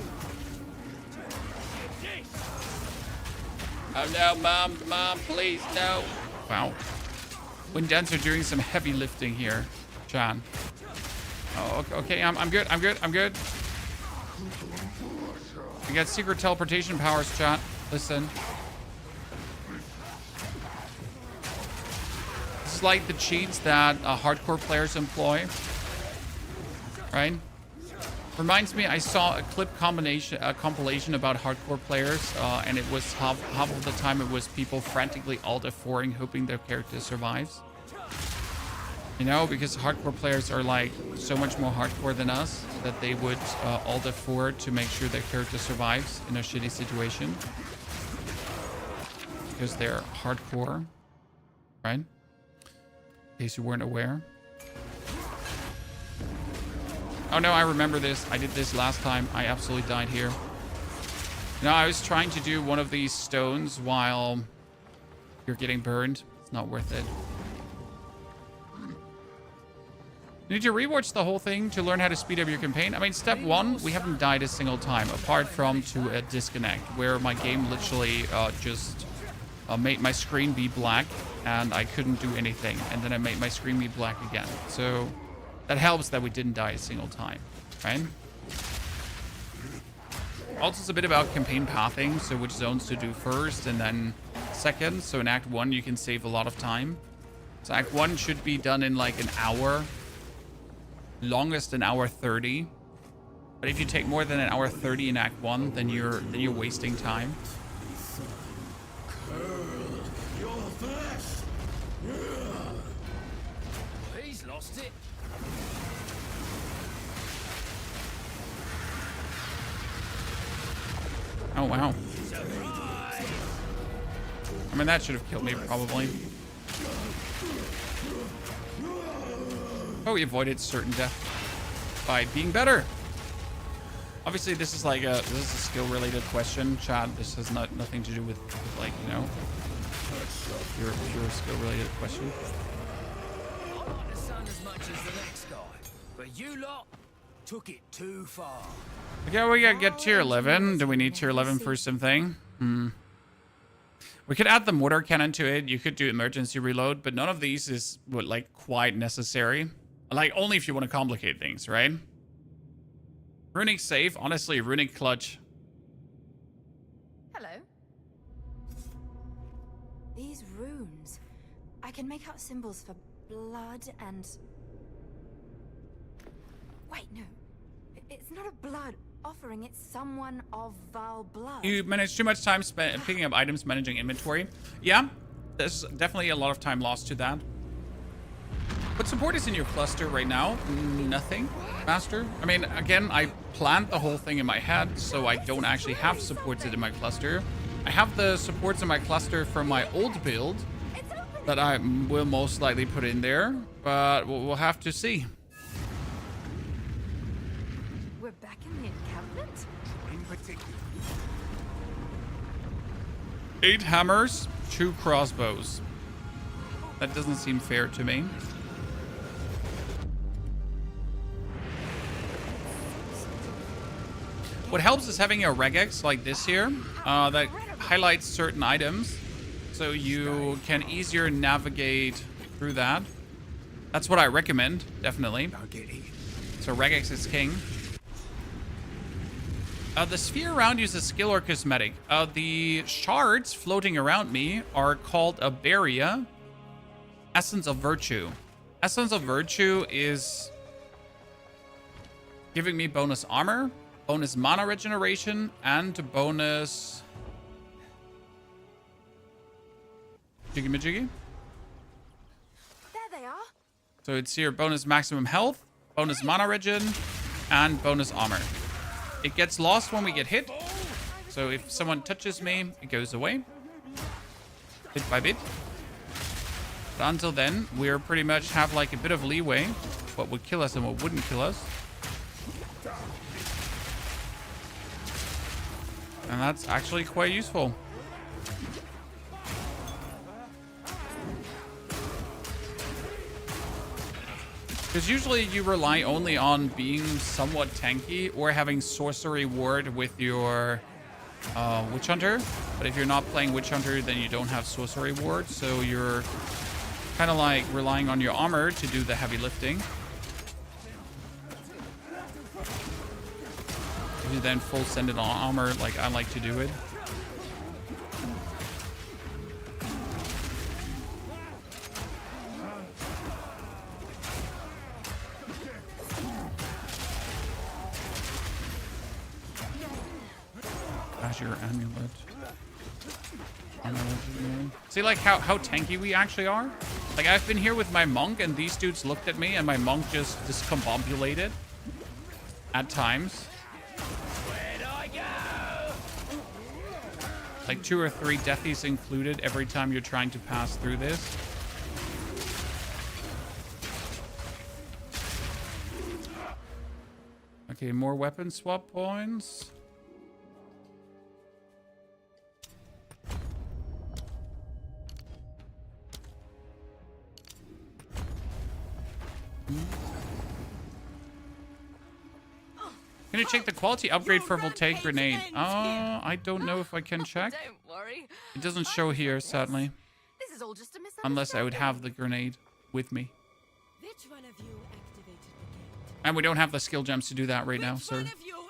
Speaker 1: Oh, no, Mom. Mom, please, no. Wow. Wind Dancer doing some heavy lifting here, John. Oh, okay, I'm good, I'm good, I'm good. We got secret teleportation powers, John. Listen. This is like the cheats that hardcore players employ, right? Reminds me, I saw a clip compilation about hardcore players, and it was half of the time it was people frantically alt F4ing, hoping their character survives. You know, because hardcore players are like so much more hardcore than us that they would alt F4 to make sure their character survives in a shitty situation. Because they're hardcore, right? In case you weren't aware. Oh no, I remember this. I did this last time. I absolutely died here. No, I was trying to do one of these stones while you're getting burned. It's not worth it. You need to rewatch the whole thing to learn how to speed up your campaign. I mean, step 1, we haven't died a single time, apart from to a disconnect, where my game literally just made my screen be black, and I couldn't do anything. And then I made my screen be black again. So that helps that we didn't die a single time, right? Also, it's a bit about campaign pathing, so which zones to do first and then second. So in Act 1, you can save a lot of time. So Act 1 should be done in like an hour. Longest an hour 30. But if you take more than an hour 30 in Act 1, then you're wasting time.
Speaker 2: He's lost it.
Speaker 1: Oh, wow. I mean, that should have killed me, probably. Oh, we avoided certain death by being better. Obviously, this is like a skill-related question, Chad. This has nothing to do with like, you know, pure skill-related question.
Speaker 2: I like the sun as much as the next guy, but you lot took it too far.
Speaker 1: Okay, we gotta get tier 11. Do we need tier 11 for something? We could add the mortar cannon to it. You could do emergency reload, but none of these is like quite necessary. Like only if you want to complicate things, right? Runic safe. Honestly, runic clutch.
Speaker 4: Hello. These runes. I can make out symbols for blood and... Wait, no. It's not a blood offering. It's someone of Val blood.
Speaker 1: You manage too much time spent picking up items, managing inventory. Yeah, there's definitely a lot of time lost to that. What support is in your cluster right now? Nothing, Master. I mean, again, I planned the whole thing in my head, so I don't actually have supports in my cluster. I have the supports in my cluster from my old build that I will most likely put in there, but we'll have to see.
Speaker 4: We're back in the encampment?
Speaker 3: In particular.
Speaker 1: 8 hammers, 2 crossbows. That doesn't seem fair to me. What helps is having a regex like this here that highlights certain items so you can easier navigate through that. That's what I recommend, definitely. So regex is king. The sphere around you is a skill or cosmetic. The shards floating around me are called a barrier. Essence of Virtue. Essence of Virtue is giving me bonus armor, bonus mana regeneration, and bonus... Jiggy majiggy?
Speaker 4: There they are.
Speaker 1: So it's here bonus maximum health, bonus mana regen, and bonus armor. It gets lost when we get hit. So if someone touches me, it goes away. Bit by bit. But until then, we're pretty much have like a bit of leeway. What would kill us and what wouldn't kill us. And that's actually quite useful. Because usually you rely only on being somewhat tanky or having sorcery ward with your Witch Hunter. But if you're not playing Witch Hunter, then you don't have sorcery ward. So you're kind of like relying on your armor to do the heavy lifting. You then full send it on armor like I like to do it. Azure Amulet. See like how tanky we actually are? Like I've been here with my monk and these dudes looked at me and my monk just discombobulated at times. Like 2 or 3 deathies included every time you're trying to pass through this. Okay, more weapon swap points. Can you check the quality upgrade for Voltaic Grenade? I don't know if I can check.
Speaker 4: Don't worry.
Speaker 1: It doesn't show here, sadly.
Speaker 4: This is all just a
Speaker 1: Unless I would have the grenade with me.
Speaker 6: Which one of you activated the gate?
Speaker 1: And we don't have the skill gems to do that right now, sir.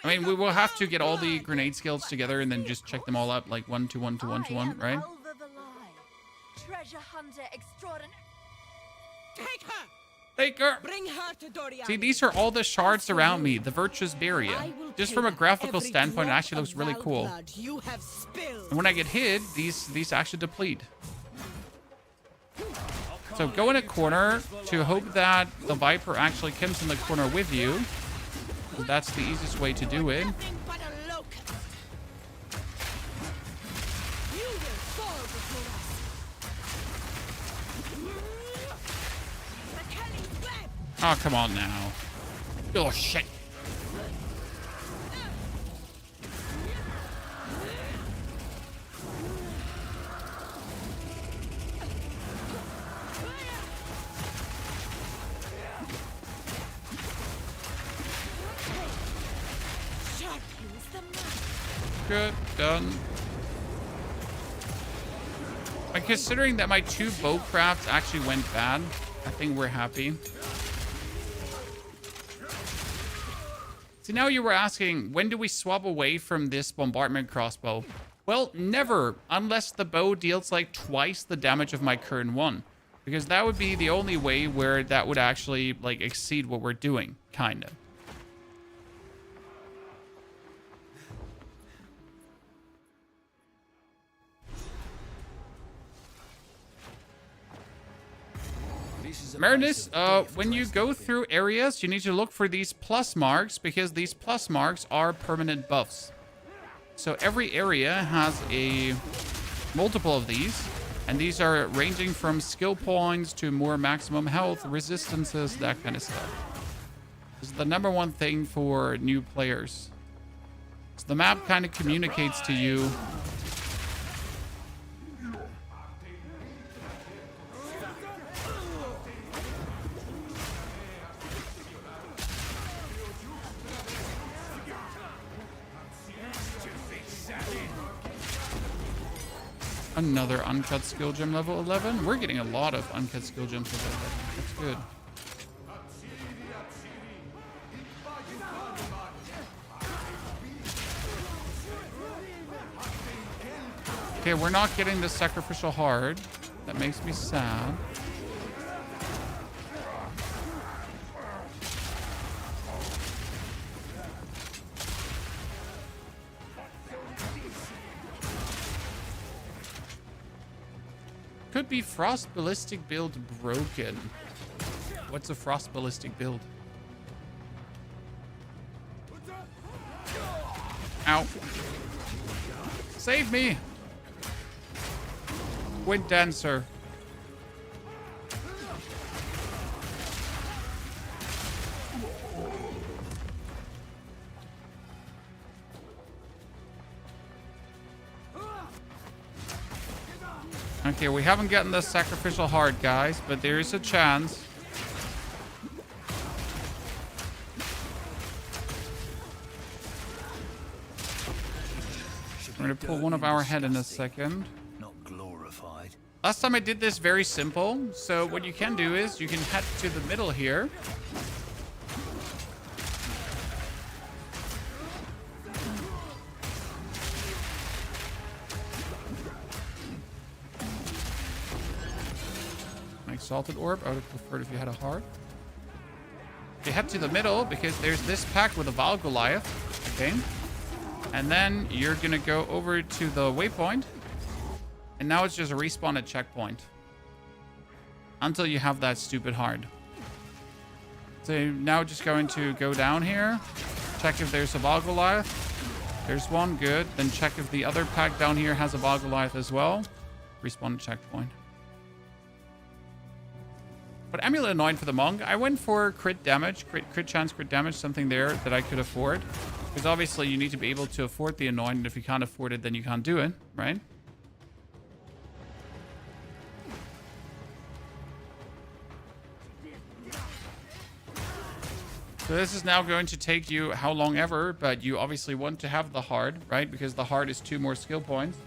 Speaker 1: I mean, we will have to get all the grenade skills together and then just check them all up like 1 to 1 to 1 to 1, right?
Speaker 4: Treasure hunter extraordinary.
Speaker 6: Take her!
Speaker 1: Take her!
Speaker 6: Bring her to Dorian.
Speaker 1: See, these are all the shards around me. The Virtuous Barrier. Just from a graphical standpoint, it actually looks really cool. And when I get hit, these actually deplete. So go in a corner to hope that the Viper actually comes in the corner with you. That's the easiest way to do it. Oh, come on now. Oh, shit. Good, done. And considering that my 2 bow crafts actually went bad, I think we're happy. See, now you were asking, when do we swap away from this bombardment crossbow? Well, never, unless the bow deals like twice the damage of my current one. Because that would be the only way where that would actually like exceed what we're doing, kind of. Marinus, when you go through areas, you need to look for these plus marks because these plus marks are permanent buffs. So every area has a multiple of these, and these are ranging from skill points to more maximum health, resistances, that kind of stuff. This is the #1 thing for new players. So the map kind of communicates to you. Another uncut skill gem level 11. We're getting a lot of uncut skill gems level 11. That's good. Okay, we're not getting the sacrificial heart. That makes me sad. Could be Frost Ballistic build broken. What's a Frost Ballistic build? Ow. Save me! Wind Dancer. Okay, we haven't gotten the sacrificial heart, guys, but there is a chance. We're gonna pull one of our head in a second.
Speaker 2: Not glorified.
Speaker 1: Last time I did this very simple, so what you can do is you can head to the middle here. Exalted orb. I would have preferred if you had a heart. You head to the middle because there's this pack with a Val Goliath. Okay. And then you're gonna go over to the waypoint. And now it's just a respawn at checkpoint. Until you have that stupid heart. So now just going to go down here. Check if there's a Val Goliath. There's one, good. Then check if the other pack down here has a Val Goliath as well. Respawn at checkpoint. But Amulet Anoint for the Monk, I went for crit damage, crit chance, crit damage, something there that I could afford. Because obviously you need to be able to afford the Anoint, and if you can't afford it, then you can't do it, right? So this is now going to take you how long ever, but you obviously want to have the heart, right? Because the heart is 2 more skill points.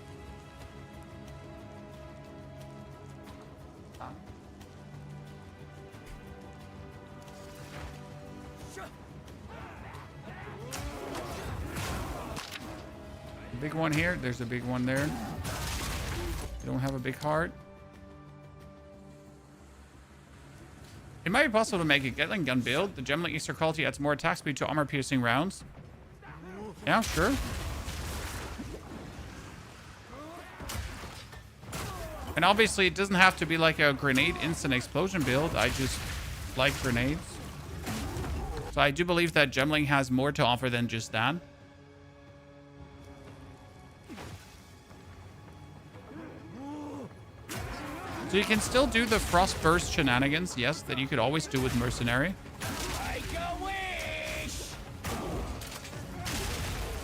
Speaker 1: Big one here. There's a big one there. You don't have a big heart. It might be possible to make a Gatling gun build. The Gemling Easter quality adds more attack speed to armor-piercing rounds. Yeah, sure. And obviously, it doesn't have to be like a grenade instant explosion build. I just like grenades. So I do believe that Gemling has more to offer than just that. So you can still do the Frost Burst shenanigans, yes, that you could always do with Mercenary.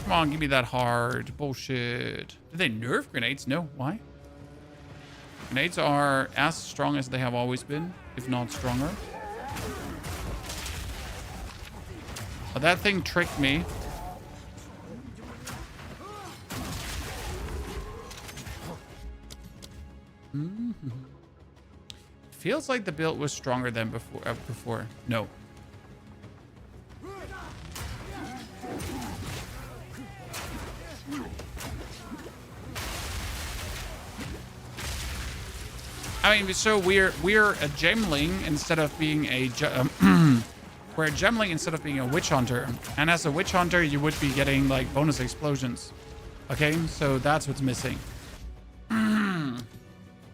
Speaker 1: Come on, give me that hard. Bullshit. Did they nerf grenades? No. Why? Grenades are as strong as they have always been, if not stronger. But that thing tricked me. Feels like the build was stronger than before. No. I mean, so we're a gemling instead of being a we're a gemling instead of being a witch hunter. And as a witch hunter, you would be getting like bonus explosions. Okay, so that's what's missing.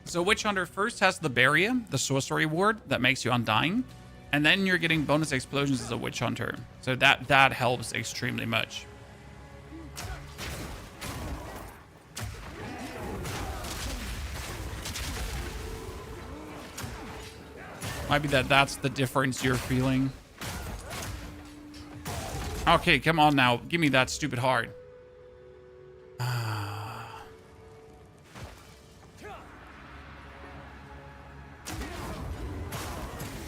Speaker 1: So witch hunter first has the barrier, the sorcery ward that makes you undying, and then you're getting bonus explosions as a witch hunter. So that helps extremely much. Might be that's the difference you're feeling. Okay, come on now. Give me that stupid heart.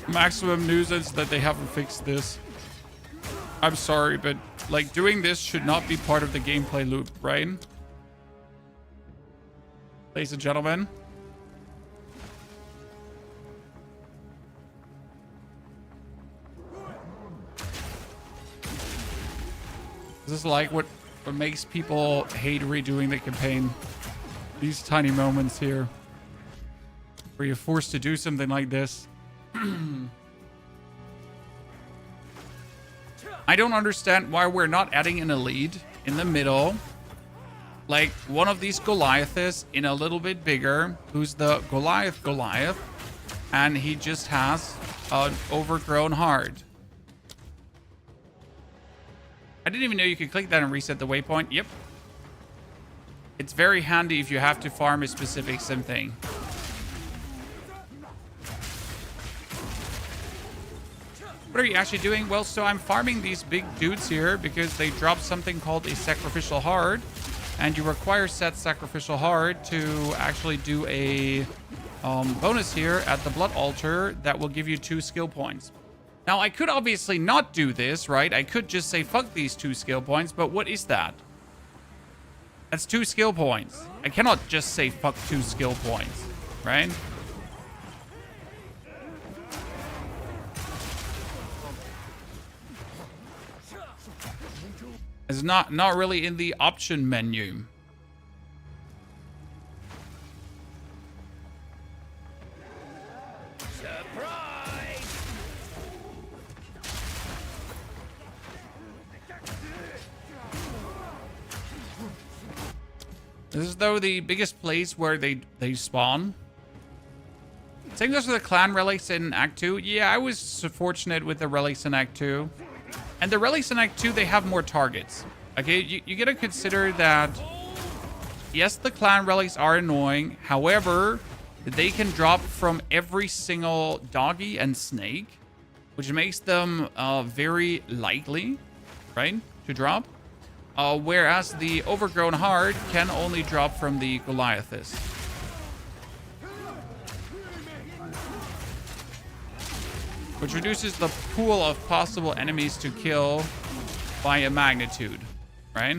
Speaker 1: Maximum nuisance that they haven't fixed this. I'm sorry, but like doing this should not be part of the gameplay loop, right? Ladies and gentlemen. This is like what makes people hate redoing the campaign. These tiny moments here where you're forced to do something like this. I don't understand why we're not adding an elite in the middle. Like one of these Goliaths in a little bit bigger, who's the Goliath, and he just has an overgrown heart. I didn't even know you could click that and reset the waypoint. Yep. It's very handy if you have to farm a specific something. What are you actually doing? Well, so I'm farming these big dudes here because they drop something called a sacrificial heart, and you require said sacrificial heart to actually do a bonus here at the blood altar that will give you 2 skill points. Now, I could obviously not do this, right? I could just say, fuck these 2 skill points, but what is that? That's 2 skill points. I cannot just say, fuck 2 skill points, right? It's not really in the option menu. This is though the biggest place where they spawn. Same goes for the clan relics in Act 2. Yeah, I was so fortunate with the relics in Act 2. And the relics in Act 2, they have more targets. Okay, you gotta consider that, yes, the clan relics are annoying. However, they can drop from every single doggy and snake, which makes them very likely, right, to drop. Whereas the overgrown heart can only drop from the Goliaths. Which reduces the pool of possible enemies to kill by a magnitude, right?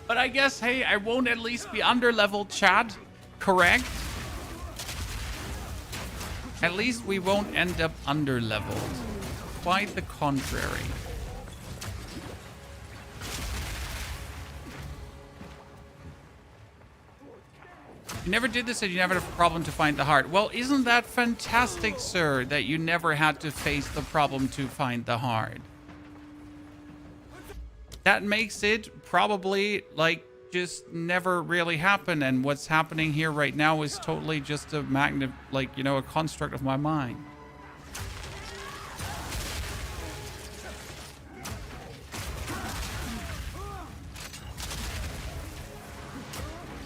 Speaker 1: But I guess, hey, I won't at least be under-leveled, Chad. Correct? At least we won't end up under-leveled. Quite the contrary. You never did this and you never had a problem to find the heart. Well, isn't that fantastic, sir, that you never had to face the problem to find the heart? That makes it probably, like, just never really happen. And what's happening here right now is totally just a a construct of my mind.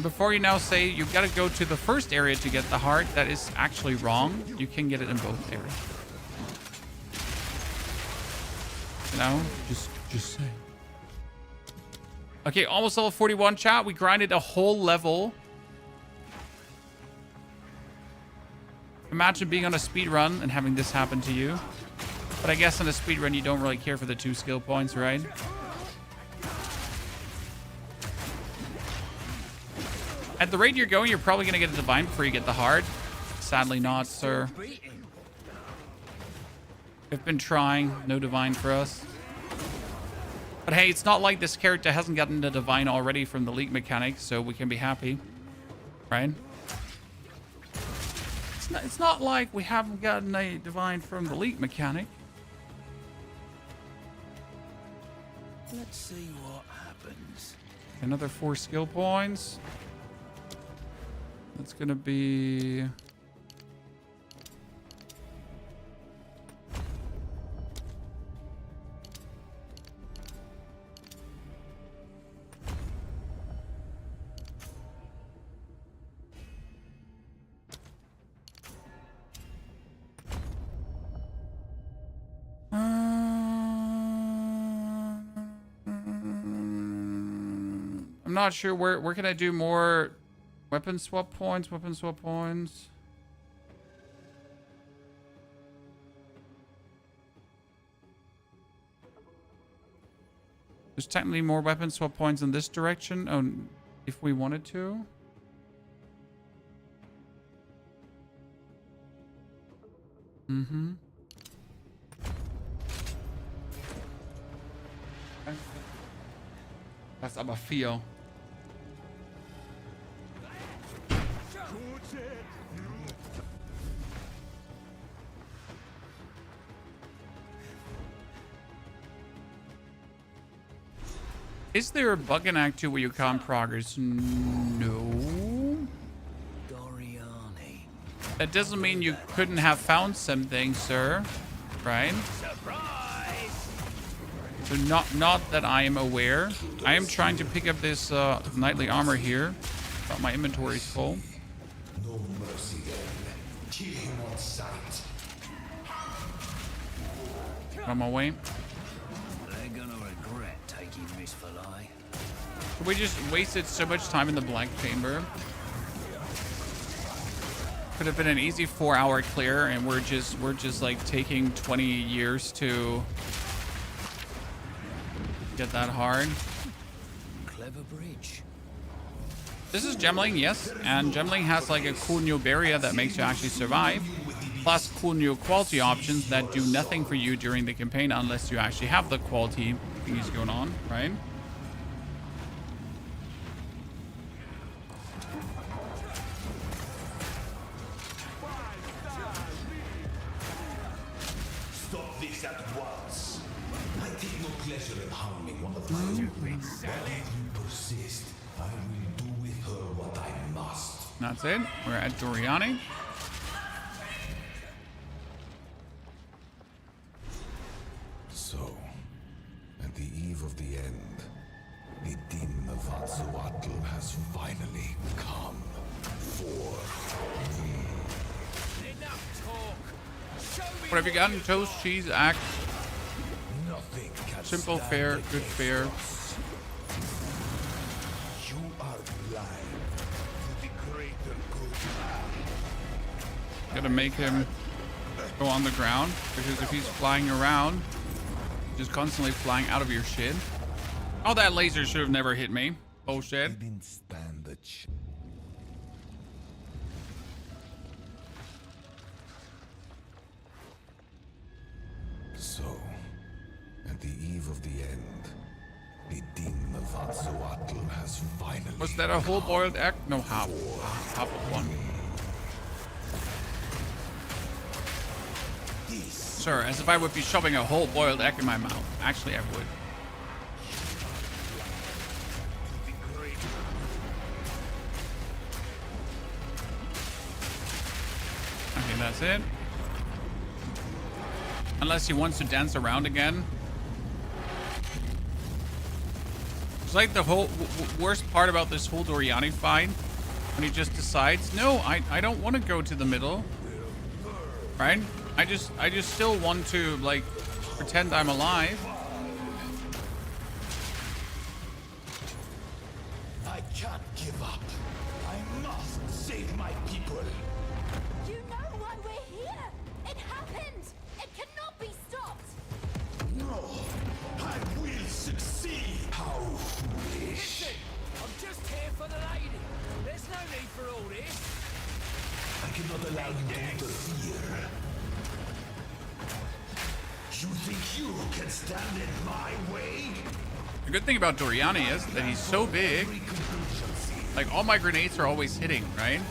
Speaker 1: Before you now say you've got to go to the first area to get the heart, that is actually wrong. You can get it in both areas. You know, just say. Okay, almost level 41, chat. We grinded a whole level. Imagine being on a speed run and having this happen to you. But I guess on a speed run, you don't really care for the 2 skill points, right? At the rate you're going, you're probably going to get a divine before you get the heart. Sadly not, sir. We've been trying. No divine for us. But hey, it's not like this character hasn't gotten the divine already from the league mechanic, so we can be happy, right? It's not like we haven't gotten a divine from the league mechanic.
Speaker 2: Let's see what happens.
Speaker 1: Another 4 skill points. That's gonna be... I'm not sure where can I do more weapon swap points, There's technically more weapon swap points in this direction. Oh, if we wanted to. Mm-hmm. Okay. That's aber 4. Is there a bug in Act 2 where you can't progress? No.
Speaker 2: Doriani.
Speaker 1: That doesn't mean you couldn't have found something, sir. Right?
Speaker 2: Surprise!
Speaker 1: So not that I am aware. I am trying to pick up this knightly armor here, but my inventory is full.
Speaker 9: No mercy then. Kill him on sight.
Speaker 1: On my way.
Speaker 2: They're gonna regret taking this fillet.
Speaker 1: We just wasted so much time in the Black Chamber. Could have been an easy 4-hour clear, and we're just like taking 20 years to get that hard.
Speaker 2: Clever bridge.
Speaker 1: This is Gemling, yes, and Gemling has like a cool new barrier that makes you actually survive, plus cool new quality options that do nothing for you during the campaign unless you actually have the quality things going on, right?
Speaker 9: Stop this at once. I take no pleasure in harming one of my own. But if you persist, I will do with her what I must.
Speaker 1: That's it. We're at Doriani.
Speaker 9: So, at the eve of the end, the din of Vatsuatl has finally come for me.
Speaker 2: Enough talk. Show me
Speaker 1: What have you gotten? Toast, cheese, axe.
Speaker 9: Nothing can
Speaker 1: Simple
Speaker 9: stand
Speaker 1: fare, good
Speaker 9: against
Speaker 1: fare.
Speaker 9: us. You are blind to the greater good.
Speaker 1: Gotta make him go on the ground, because if he's flying around, just constantly flying out of your shit. Oh, that laser should have never hit me. Bullshit.
Speaker 9: Didn't stand a chance. So, at the eve of the end, the din of Vatsuatl has finally.
Speaker 1: Was that a whole boiled egg? No, half. Half of one. Sir, as if I would be shoving a whole boiled egg in my mouth. Actually, I would. Okay, that's it. Unless he wants to dance around again. It's like the whole worst part about this whole Doriani fight, when he just decides, no, I don't want to go to the middle. Right? I just still want to, like, pretend I'm alive.
Speaker 9: I can't give up. I must save my people.
Speaker 4: You know why we're here! It happened! It cannot be stopped!
Speaker 9: No, I will succeed. How foolish.
Speaker 2: Listen, I'm just here for the lady. There's no need for all this.
Speaker 9: I cannot allow you to interfere. You think you can stand in my way?
Speaker 1: good thing about Doriani is that he's so big. Like, all my grenades are always hitting, right?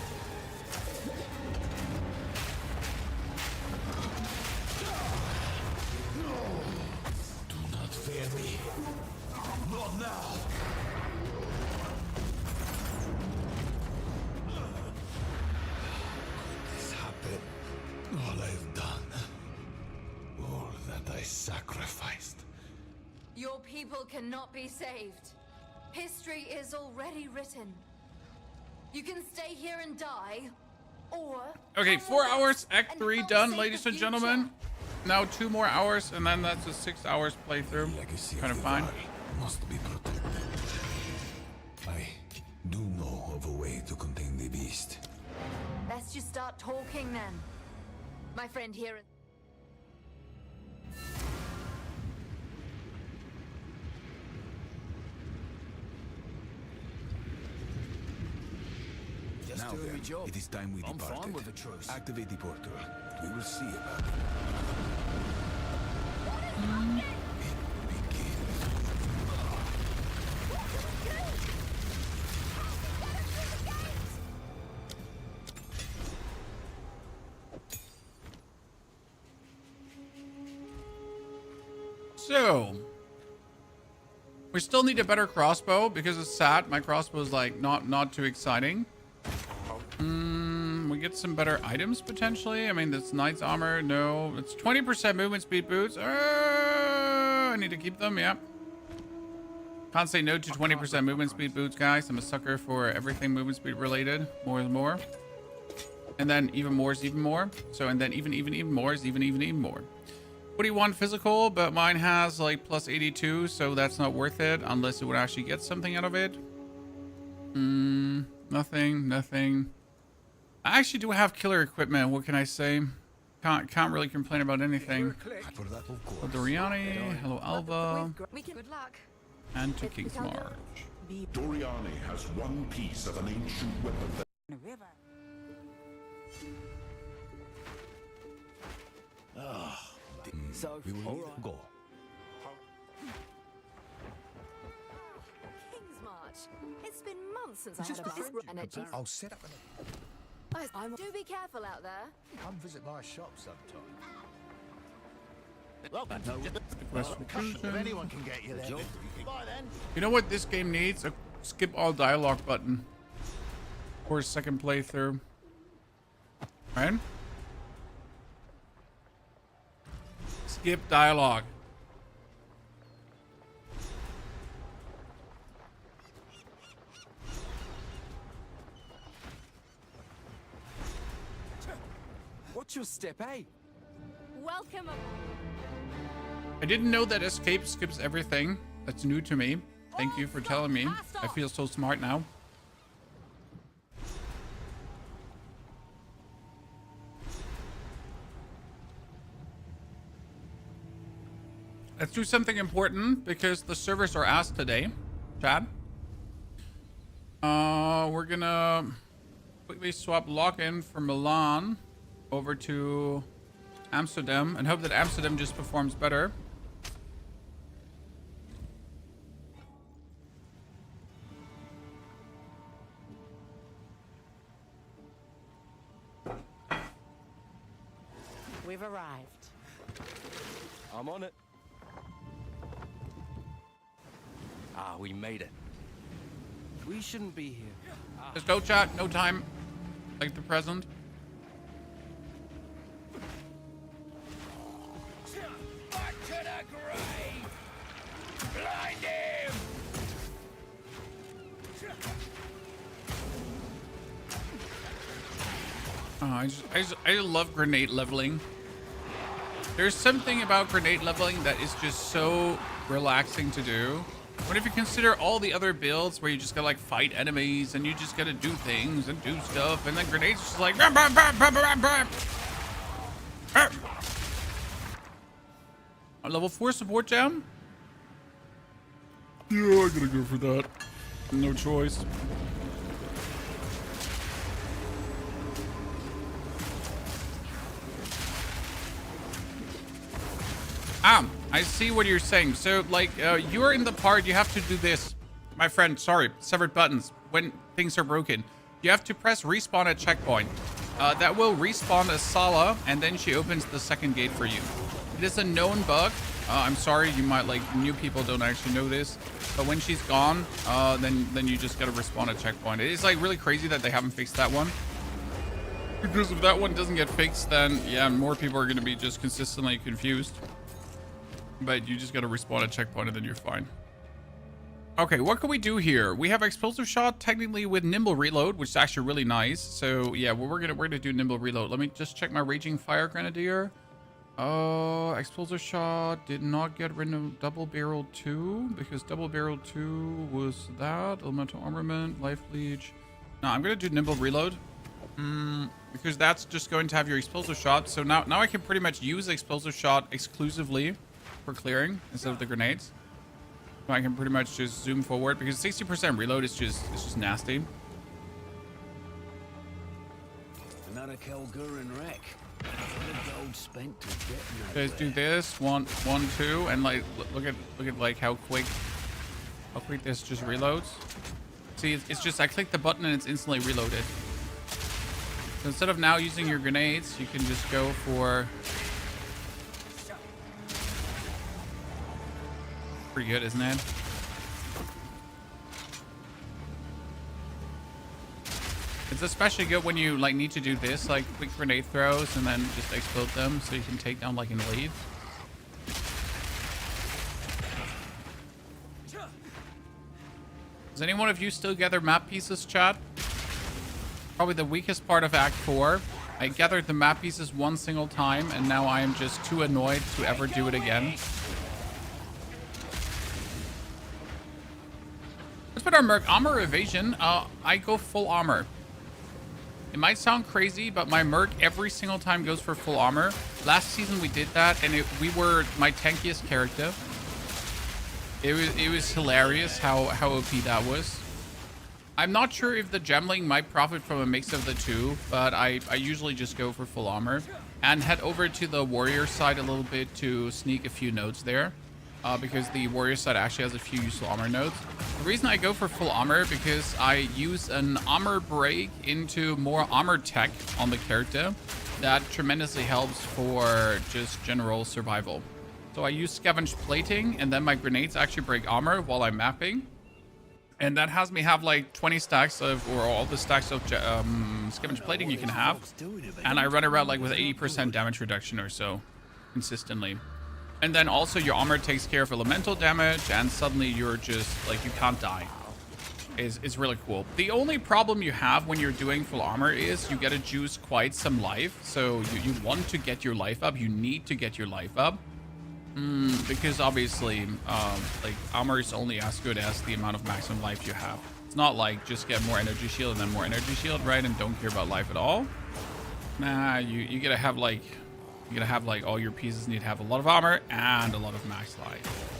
Speaker 9: Do not fear me. Not now. This happened. All I've done. All that I sacrificed.
Speaker 4: Your people cannot be saved. History is already written. You can stay here and die, or...
Speaker 1: Okay,
Speaker 4: come
Speaker 1: 4
Speaker 4: with us
Speaker 1: hours, Act
Speaker 4: and
Speaker 1: 3
Speaker 4: help
Speaker 1: done,
Speaker 4: save
Speaker 1: ladies
Speaker 4: the
Speaker 1: and
Speaker 4: future.
Speaker 1: gentlemen. Now 2 more hours, and then that's a 6 hours playthrough.
Speaker 9: Legacy
Speaker 1: Kind of
Speaker 9: the
Speaker 1: fine.
Speaker 9: Val must be protected. I do know of a way to contain the beast.
Speaker 4: Let's just start talking then. My friend here...
Speaker 3: Just
Speaker 2: Now
Speaker 3: doing
Speaker 2: then,
Speaker 3: my job.
Speaker 2: it is time we
Speaker 3: I'm
Speaker 2: departed.
Speaker 3: fine with a truce.
Speaker 2: Activate the portal. We will see about it.
Speaker 1: So, we still need a better crossbow because it's sad. My crossbow is like not too exciting. We get some better items potentially. I mean, this knight's armor. No, it's 20% movement speed boots. I need to keep them. Yeah. Can't say no to 20% movement speed boots, guys. I'm a sucker for everything movement speed related. More is more. And then even more is even more. So, and then even more is even more. 41 physical, but mine has like plus 82, so that's not worth it unless it would actually get something out of it. Nothing. I actually do have killer equipment. What can I say? Can't really complain about anything.
Speaker 3: For that, of course.
Speaker 1: Hello, Doriani. Hello, Alva.
Speaker 4: We can... Good luck.
Speaker 1: And to King's March.
Speaker 7: Doriani has one piece of an ancient weapon that
Speaker 8: The river.
Speaker 2: So, we will go.
Speaker 4: King's March. It's been months since I had a bus energy.
Speaker 3: I'll set up and
Speaker 4: Do be careful out there.
Speaker 3: come visit my shop sometime.
Speaker 1: If
Speaker 3: anyone can get you there. Bye then.
Speaker 1: You know what this game needs? A skip all dialogue button. For a second playthrough. Right? Skip dialogue.
Speaker 3: What's your step, eh?
Speaker 4: Welcome.
Speaker 1: I didn't know that escape skips everything. That's new to me. Thank you for telling me. I feel so smart now. Let's do something important because the servers are asked today. Chad. We're gonna quickly swap login from Milan over to Amsterdam and hope that Amsterdam just performs better.
Speaker 6: We've arrived.
Speaker 2: I'm on it. Ah, we made it.
Speaker 3: We shouldn't be here.
Speaker 1: Just no chat, no time. Like the present.
Speaker 2: Back to the grave! Blind him!
Speaker 1: Oh, I love grenade leveling. There's something about grenade leveling that is just so relaxing to do. But if you consider all the other builds where you just gotta like fight enemies and you just gotta do things and do stuff, and then grenades just like a level 4 support jam? Yeah, I gotta go for that. No choice. I see what you're saying. So, like, you're in the part, you have to do this. My friend, sorry, severed buttons. When things are broken, you have to press respawn at checkpoint. That will respawn a Sala, and then she opens the second gate for you. It is a known bug. I'm sorry, you might, like, new people don't actually know this. But when she's gone, then you just gotta respawn at checkpoint. It is, like, really crazy that they haven't fixed that one. Because if that one doesn't get fixed, then, yeah, more people are gonna be just consistently confused. But you just gotta respawn at checkpoint and then you're fine. Okay, what can we do here? We have explosive shot technically with nimble reload, which is actually really nice. So yeah, well, we're gonna do nimble reload. Let me just check my raging fire grenadier. Explosive shot did not get rid of double barrel 2 because double barrel 2 was that elemental armament, life leech. No, I'm gonna do nimble reload. Because that's just going to have your explosive shot. So now I can pretty much use explosive shot exclusively for clearing instead of the grenades. So I can pretty much just zoom forward because 60% reload is just nasty.
Speaker 2: Another Kelgurin wreck. The gold spent to get
Speaker 1: Guys, do this 1, 2, and like look at like how quick this just reloads. See, it's just I click the button and it's instantly reloaded. So instead of now using your grenades, you can just go for. Pretty good, isn't it? It's especially good when you like need to do this, like quick grenade throws and then just explode them so you can take down like in lead. Does any one of you still gather map pieces, chat? Probably the weakest part of Act 4. I gathered the map pieces one single time and now I am just too annoyed to ever do it again. Let's put our Merc armor evasion. I go full armor. It might sound crazy, but my Merc every single time goes for full armor. Last season we did that, and we were my tankiest character. It was hilarious how OP that was. I'm not sure if the Gemling might profit from a mix of the two, but I usually just go for full armor and head over to the warrior side a little bit to sneak a few nodes there. Because the warrior side actually has a few useful armor nodes. The reason I go for full armor because I use an armor break into more armor tech on the character that tremendously helps for just general survival. So I use scavenged plating and then my grenades actually break armor while I'm mapping. And that has me have like 20 stacks of, or all the stacks of scavenged plating you can have. And I run around like with 80% damage reduction or so consistently. And then also your armor takes care of elemental damage and suddenly you're just like, you can't die. Is really cool. The only problem you have when you're doing full armor is you gotta juice quite some life. So you want to get your life up. You need to get your life up. Because obviously, like armor is only as good as the amount of maximum life you have. It's not like just get more energy shield and then more energy shield, right? And don't care about life at all. Nah, you gotta have like, all your pieces need to have a lot of armor and a lot of max life.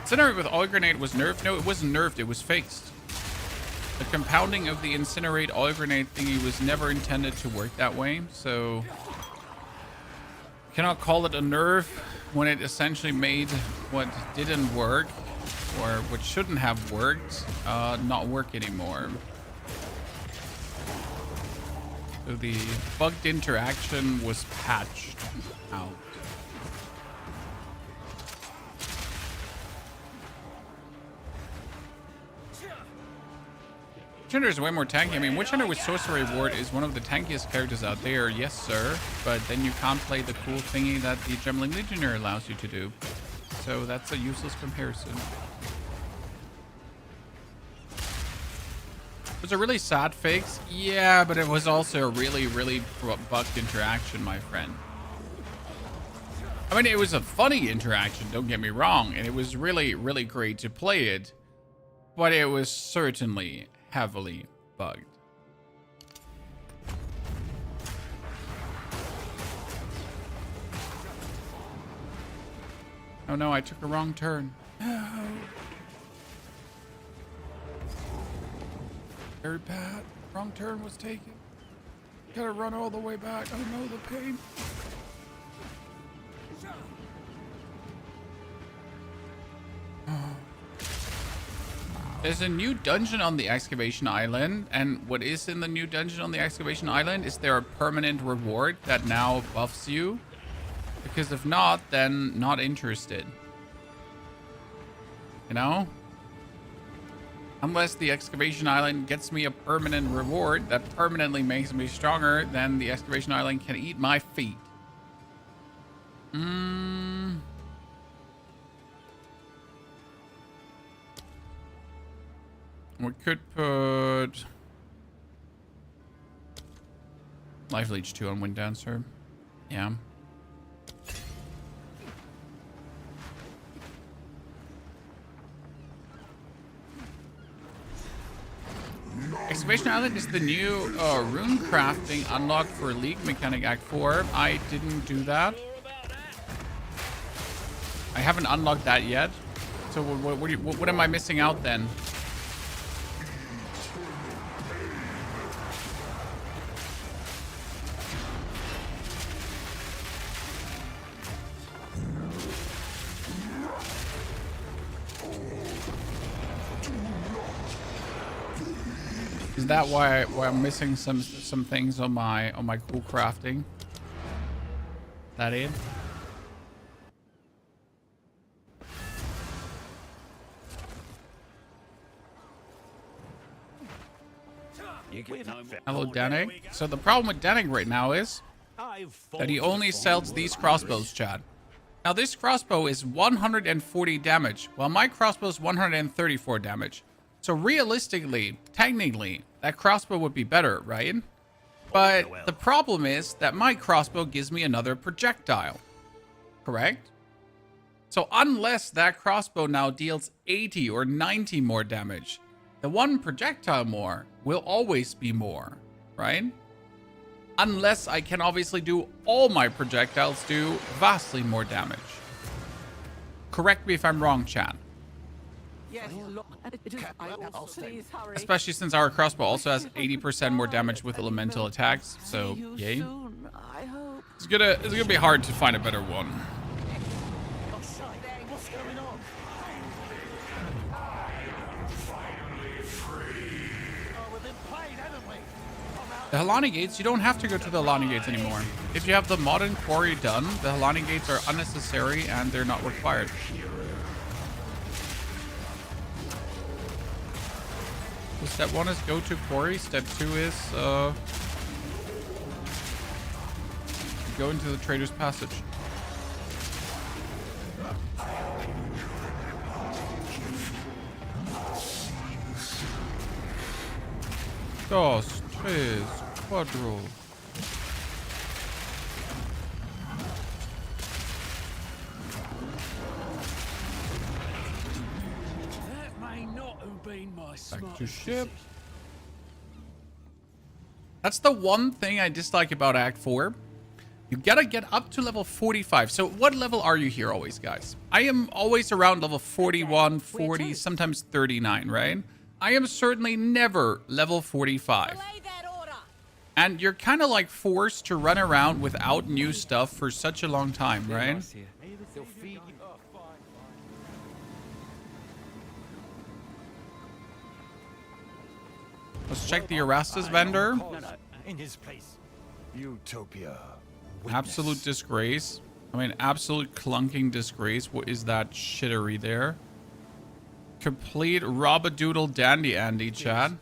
Speaker 1: Incinerate with oil grenade was nerfed? No, it wasn't nerfed, it was fixed. The compounding of the incinerate oil grenade thingy was never intended to work that way, so cannot call it a nerf when it essentially made what didn't work or what shouldn't have worked not work anymore. So the bugged interaction was patched out. Witchhunter is way more tanky. I mean, Witchhunter with Sorcery Ward is one of the tankiest characters out there, yes sir. But then you can't play the cool thingy that the Gemling Legionnaire allows you to do. So that's a useless comparison. It was a really sad fix. Yeah, but it was also a really, really bugged interaction, my friend. I mean, it was a funny interaction, don't get me wrong. And it was really, really great to play it. But it was certainly heavily bugged. Oh no, I took a wrong turn. No. Very bad. Wrong turn was taken. Gotta run all the way back. I know the pain. There's a new dungeon on the excavation island, and what is in the new dungeon on the excavation island? Is there a permanent reward that now buffs you? Because if not, then not interested. You know? Unless the excavation island gets me a permanent reward that permanently makes me stronger, then the excavation island can eat my feet. We could put Life Leech 2 on Wind Dancer. Yeah. Excavation Island is the new rune crafting unlocked for League Mechanic Act 4. I didn't do that. I haven't unlocked that yet. So what am I missing out then? Is that why I'm missing some things on my cool crafting? That it? Hello, Danig. So the problem with Danig right now is that he only sells these crossbows, Chad. Now this crossbow is 140 damage, while my crossbow is 134 damage. So realistically, technically, that crossbow would be better, right? But the problem is that my crossbow gives me another projectile, correct? So unless that crossbow now deals 80 or 90 more damage, the one projectile more will always be more, right? Unless I can obviously do all my projectiles do vastly more damage. Correct me if I'm wrong, Chad.
Speaker 6: Yes, please hurry.
Speaker 1: Especially since our crossbow also has 80% more damage with elemental attacks, so yay. It's gonna be hard to find a better one.
Speaker 2: What's going on?
Speaker 1: The Helani Gates, you don't have to go to the Helani Gates anymore. If you have the modern quarry done, the Helani Gates are unnecessary and they're not required. So step 1 is go to quarry. Step 2 is go into the Trader's Passage. Dos, tres, cuatro.
Speaker 2: That may not have been my
Speaker 1: Back to
Speaker 2: smartest
Speaker 1: ship. That's the one thing I dislike about Act 4. You gotta get up to level 45. So what level are you here always, guys? I am always around level 41, 40, sometimes 39, right? I am certainly never level 45. And you're kind of like forced to run around without new stuff for such a long time, right? Let's check the Erastus vendor.
Speaker 2: In his place. Utopia.
Speaker 1: Absolute disgrace. I mean, absolute clunking disgrace. What is that shittery there? Complete Robadoodle Dandy Andy, Chad.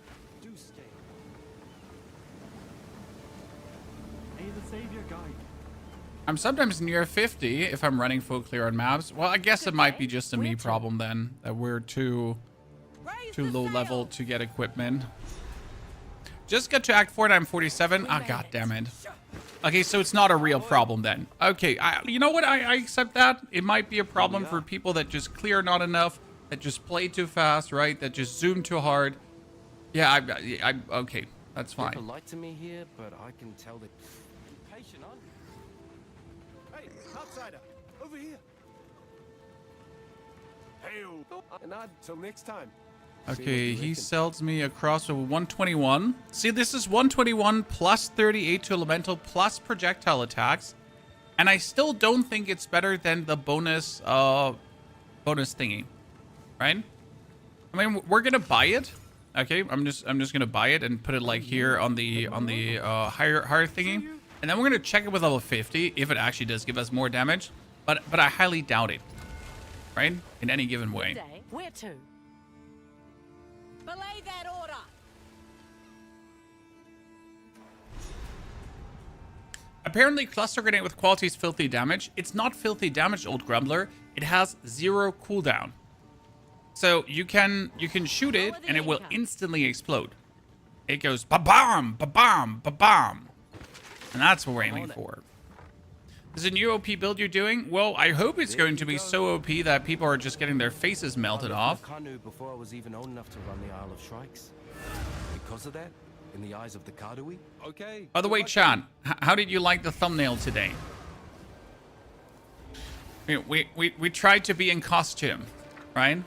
Speaker 1: I'm sometimes near 50 if I'm running full clear on maps. Well, I guess it might be just a me problem then, that we're too low level to get equipment. Just got to Act 4 and I'm 47. Ah, god damn it. Okay, so it's not a real problem then. Okay, you know what? I accept that. It might be a problem for people that just clear not enough, that just play too fast, right? That just zoom too hard. Yeah, I okay, that's fine.
Speaker 10: Polite to me here, but I can tell that. Patient, aren't you?
Speaker 2: Hey, outsider, over here.
Speaker 3: Hail. And until next time.
Speaker 1: Okay, he sells me a crossbow with 121. See, this is 121 plus 38 to elemental plus projectile attacks. And I still don't think it's better than the bonus thingy. Right? I mean, we're gonna buy it. Okay, I'm just gonna buy it and put it like here on the higher thingy. And then we're gonna check it with level 50 if it actually does give us more damage. But I highly doubt it. Right? In any given way.
Speaker 6: Where to? Belay that order.
Speaker 1: Apparently, cluster grenade with quality is filthy damage. It's not filthy damage, old grumbler. It has 0 cooldown. So you can shoot it and it will instantly explode. It goes ba-bam, ba-bam, ba-bam. And that's what we're aiming for. Is it a new OP build you're doing? Well, I hope it's going to be so OP that people are just getting their faces melted off.
Speaker 10: Before I was even old enough to run the Isle of Shrikes. Because of that, in the eyes of the Kadui, okay.
Speaker 1: By the way, Chan, how did you like the thumbnail today? We tried to be in costume, right?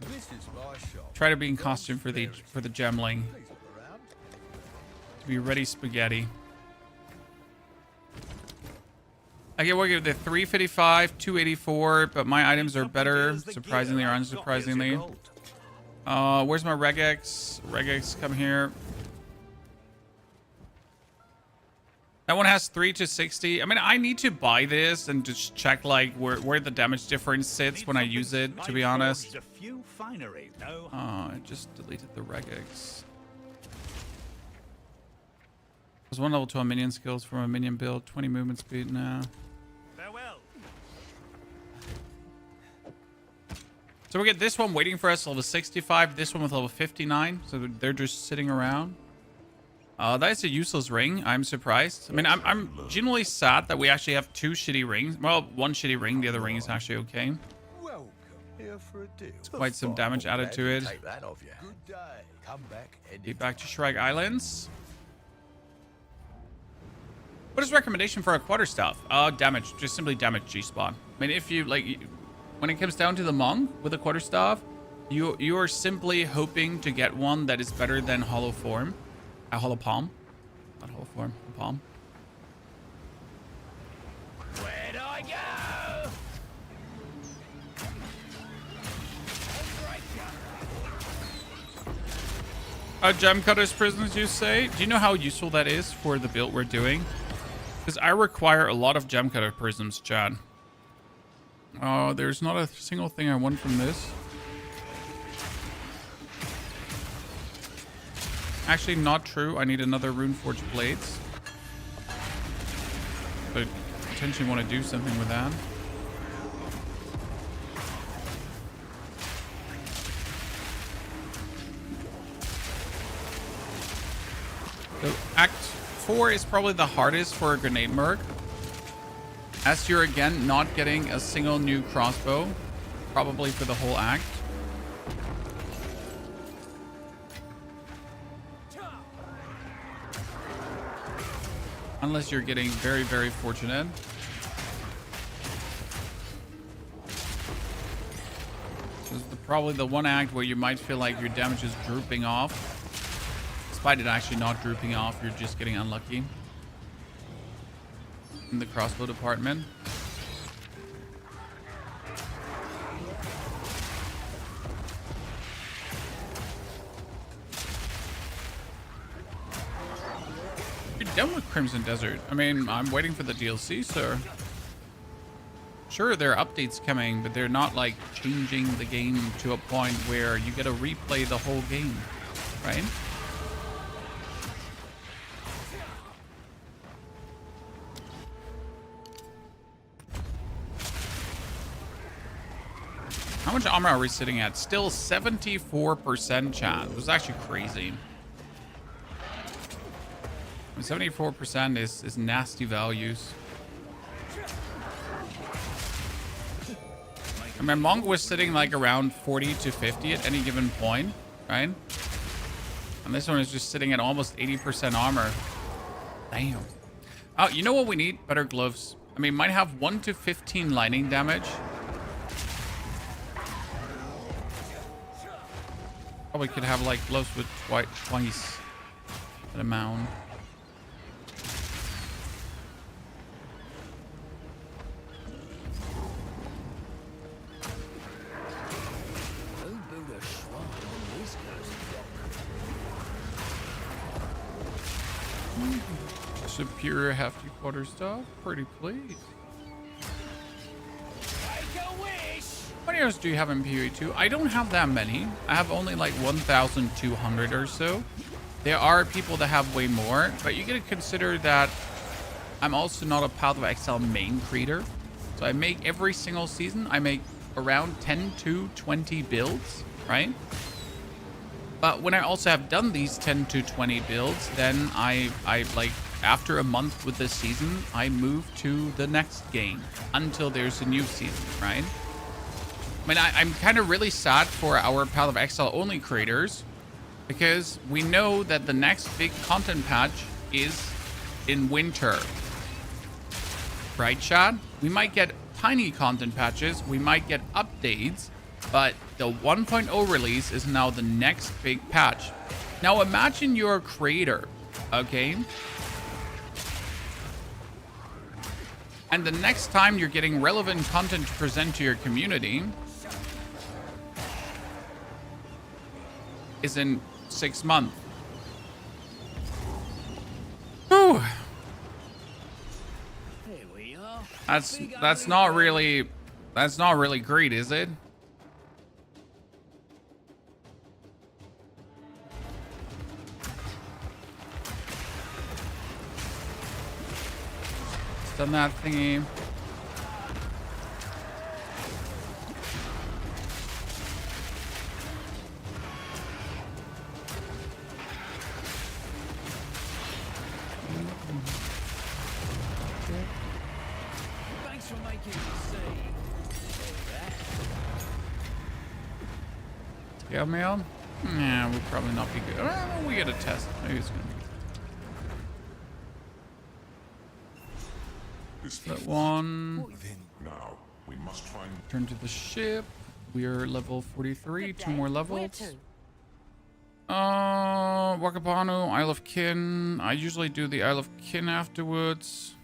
Speaker 2: This is my shop.
Speaker 1: Try to be in costume for the gemling. To be ready spaghetti. Okay, we'll give the 355, 284, but my items are better, surprisingly or unsurprisingly. Where's my regex? Regex, come here. That one has 3 to 60. I mean, I need to buy this and just check like where the damage difference sits when I use it, to be honest. I just deleted the regex. There's 1 level 12 minion skills from a minion build, 20 movement speed now. So we get this one waiting for us, level 65. This one with level 59. So they're just sitting around. That is a useless ring. I'm surprised. I mean, I'm genuinely sad that we actually have 2 shitty rings. Well, 1 shitty ring. The other ring is actually okay.
Speaker 2: Welcome here for a deal.
Speaker 1: Quite some damage added to it.
Speaker 2: Take that off you. Good day. Come back.
Speaker 1: Get back to Shrike Islands. What is recommendation for a quarterstaff? Damage. Just simply damage G-spot. I mean, if you like... When it comes down to the monk with a quarterstaff, you are simply hoping to get one that is better than hollow form, hollow palm, not hollow form, palm.
Speaker 2: Where'd I go?
Speaker 1: Gem cutters prisms, you say? Do you know how useful that is for the build we're doing? Because I require a lot of gem cutter prisms, Chad. There's not a single thing I want from this. Actually, not true. I need another Runeforged Blades. But potentially want to do something with that. So Act 4 is probably the hardest for a Grenade Merc. As you're again not getting a single new crossbow, probably for the whole act. Unless you're getting very, very fortunate. This is probably the one act where you might feel like your damage is drooping off. Despite it actually not drooping off, you're just getting unlucky. In the crossbow department. You're done with Crimson Desert. I mean, I'm waiting for the DLC, sir. Sure, there are updates coming, but they're not like changing the game to a point where you get to replay the whole game, right? How much armor are we sitting at? Still 74%, chat. It was actually crazy. 74% is nasty values. I mean, Monk was sitting like around 40 to 50 at any given point, right? And this one is just sitting at almost 80% armor. Damn. Oh, you know what we need? Better gloves. I mean, might have 1 to 15 lightning damage. Probably could have like blows with twice that amount.
Speaker 2: Who built a shrine in this cursed
Speaker 1: Superior hefty quarter stuff. Pretty pleased.
Speaker 2: Make a wish!
Speaker 1: What heroes do you have in POE 2? I don't have that many. I have only like 1,200 or so. There are people that have way more, but you gotta consider that I'm also not a Path of Exile main creator. So I make every single season, I make around 10 to 20 builds, right? But when I also have done these 10 to 20 builds, then I like, after a month with this season, I move to the next game until there's a new season, right? I mean, I'm kind of really sad for our Path of Exile only creators because we know that the next big content patch is in winter. Right, Chad? We might get tiny content patches, we might get updates, but the 1.0 release is now the next big patch. Now imagine you're a creator, okay? And the next time you're getting relevant content to present to your community is in 6 months. Whew.
Speaker 2: Here we are.
Speaker 1: That's not really great, is it? Done that thingy.
Speaker 2: Thanks for making me see.
Speaker 1: Scale mail? Nah, we'll probably not be good. Well, we get a test. Maybe it's gonna be. That one.
Speaker 7: Now, we must find...
Speaker 1: Turn to the ship. We are level 43. 2 more levels. Wakapanu, Isle of Kin. I usually do the Isle of Kin afterwards.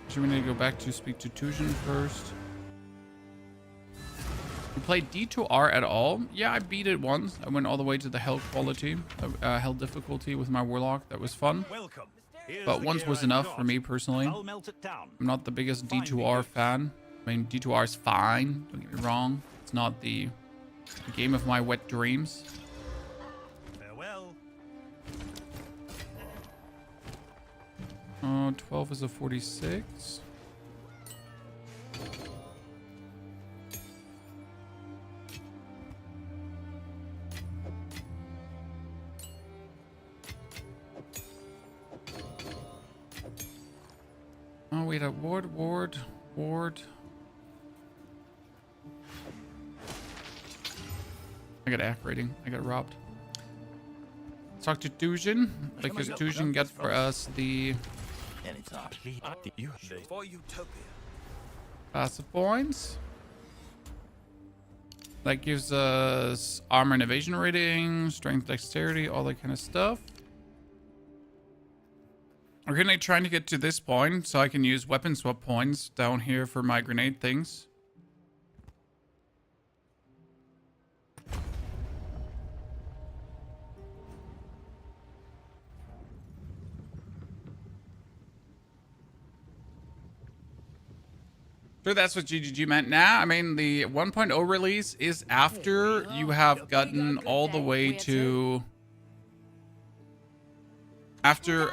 Speaker 1: Should we need to go back to speak to Tujin first? You played D2R at all? Yeah, I beat it once. I went all the way to the hell quality, hell difficulty with my warlock. That was fun.
Speaker 11: Welcome.
Speaker 1: But once was enough for me personally. I'm not the biggest D2R fan. I mean, D2R is fine. Don't get me wrong. It's not the game of my wet dreams.
Speaker 11: Farewell.
Speaker 1: 12 is a 46. Oh, wait, ward. I got AF rating. I got robbed. Let's talk to Tujin, because Tujin got for us the
Speaker 2: For Utopia.
Speaker 1: passive points. That gives us armor and evasion rating, strength, dexterity, all that kind of stuff. We're gonna trying to get to this point so I can use weapon swap points down here for my grenade things. So that's what GGG meant. Nah, I mean, the 1.0 release is after you have gotten all the way to... After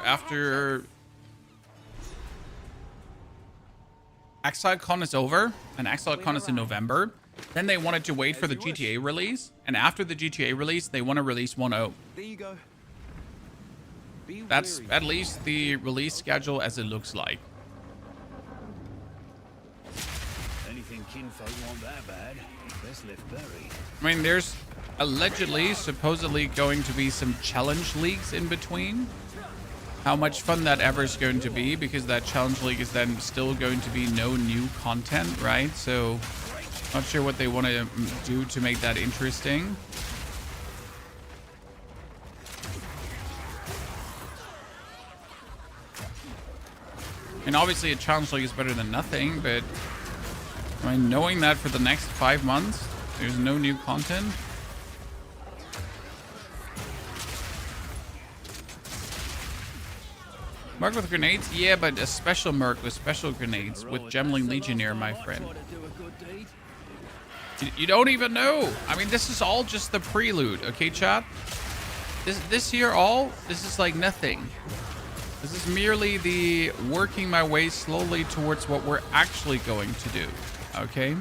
Speaker 1: ExileCon is over, and ExileCon is in November, then they wanted to wait for the GTA release, and after the GTA release, they want to release 1.0.
Speaker 10: There you go.
Speaker 1: That's at least the release schedule as it looks like.
Speaker 2: Anything kinfolk want that bad, best left buried.
Speaker 1: I mean, there's allegedly, supposedly going to be some challenge leagues in between. how much fun that ever is going to be, because that challenge league is then still going to be no new content, right? So not sure what they want to do to make that interesting. And obviously a challenge league is better than nothing, but I mean, knowing that for the next 5 months there's no new content. Merc with grenades? Yeah, but a special Merc with special grenades with Gemling Legionnaire, my friend. You don't even know. I mean, this is all just the prelude, okay, chat? This here this is like nothing. This is merely the working my way slowly towards what we're actually going to do, okay?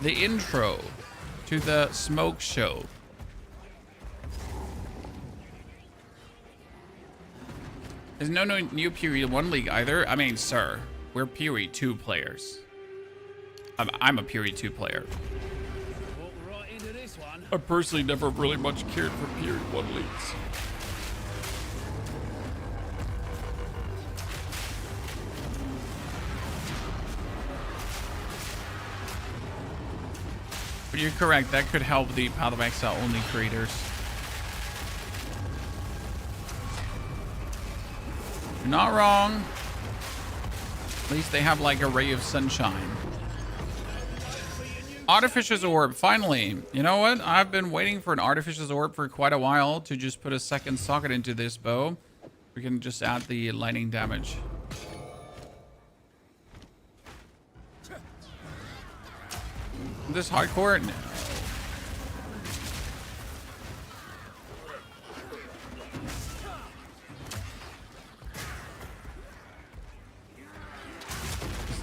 Speaker 1: The intro to the smoke show. There's no new Period 1 league either. I mean, sir, we're Period 2 players. I'm a Period 2 player.
Speaker 2: Right into this one.
Speaker 1: I personally never really much cared for Period 1 leagues. But you're correct, that could help the Path of Exile only creators. You're not wrong. At least they have like a ray of sunshine. Artificer's Orb, finally. You know what? I've been waiting for an Artificer's Orb for quite a while to just put a second socket into this bow. We can just add the lightning damage. This hardcore? No.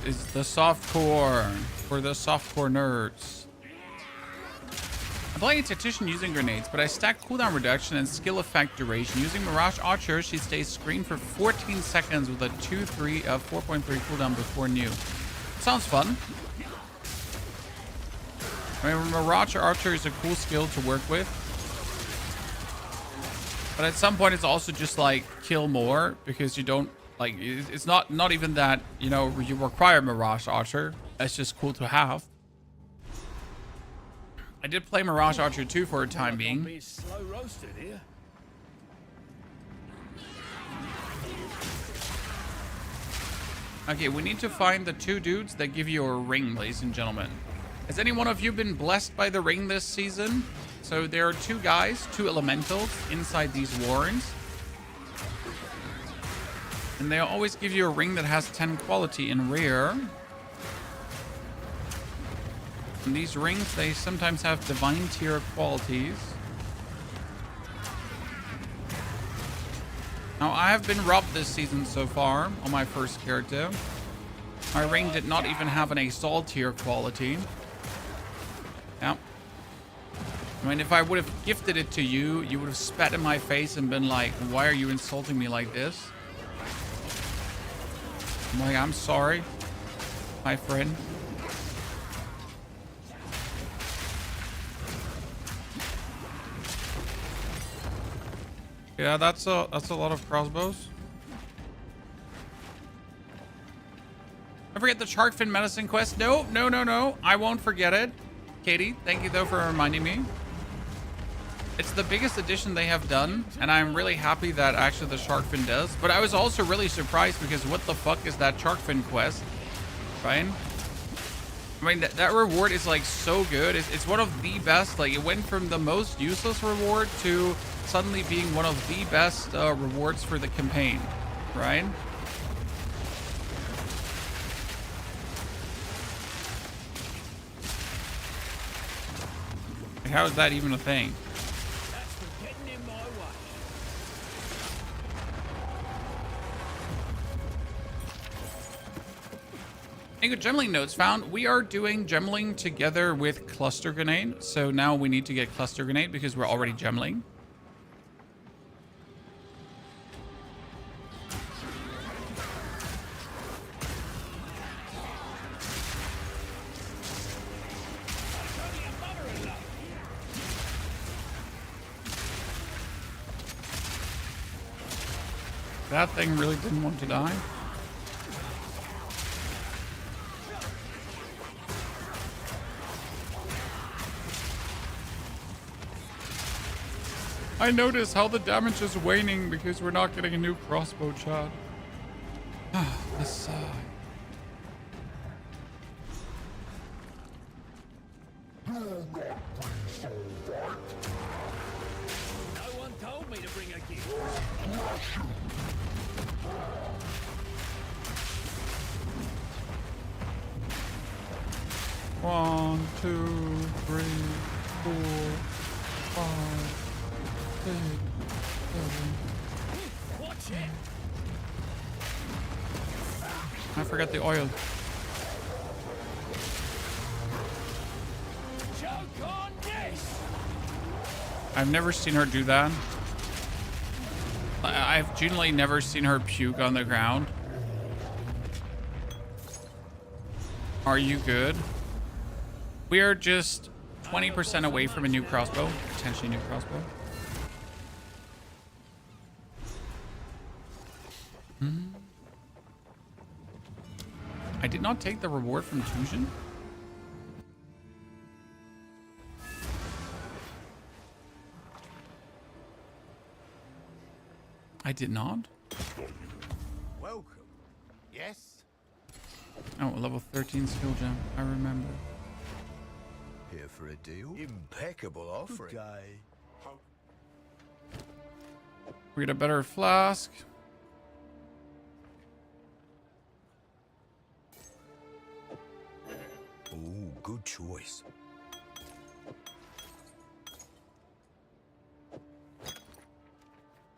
Speaker 1: Is the softcore for the softcore nerds. I'm playing a tactician using grenades, but I stack cooldown reduction and skill effect duration. Using Mirage Archer, she stays screened for 14 seconds with a 4.3 cooldown before new. Sounds fun. I mean, Mirage Archer is a cool skill to work with. But at some point, it's also just like kill more, because you don't like, it's not even that, you know, you require Mirage Archer. It's just cool to have. I did play Mirage Archer 2 for a time being.
Speaker 2: Slow roasted here.
Speaker 1: Okay, we need to find the 2 dudes that give you a ring, ladies and gentlemen. Has any one of you been blessed by the ring this season? So there are 2 guys, 2 elementals inside these warrens. And they'll always give you a ring that has 10 quality in rare. And these rings, they sometimes have divine tier qualities. Now, I have been robbed this season so far on my first character. My ring did not even have an assault tier quality. Yeah. I mean, if I would have gifted it to you, you would have spat in my face and been like, why are you insulting me like this? I'm like, I'm sorry, my friend. Yeah, that's a lot of crossbows. I forget the Sharkfin medicine quest. No. I won't forget it. Katie, thank you though for reminding me. It's the biggest addition they have done, and I'm really happy that actually the Sharkfin does. But I was also really surprised, because what the fuck is that Sharkfin quest, right? I mean, that reward is like so good. It's one of the best. Like, it went from the most useless reward to suddenly being one of the best rewards for the campaign, right? Like, how is that even a thing? Good Gemling notes found. We are doing Gemling together with Cluster Grenade. So now we need to get Cluster Grenade because we're already Gemling. That thing really didn't want to die. I notice how the damage is waning because we're not getting a new crossbow, chat. This
Speaker 2: No one told me to bring a gift.
Speaker 1: 1, 2, 3, 4, 5, 6, 7.
Speaker 2: Watch it.
Speaker 1: I forgot the oil.
Speaker 2: Choke on this.
Speaker 1: I've never seen her do that. I've generally never seen her puke on the ground. Are you good? We are just 20% away from a new crossbow. Potentially a new crossbow. I did not take the reward from Tusion. I did not.
Speaker 3: Welcome. Yes?
Speaker 1: Oh, level 13 skill gem. I remember.
Speaker 3: Here for a deal? Impeccable offering.
Speaker 1: We get a better flask.
Speaker 3: Ooh, good choice.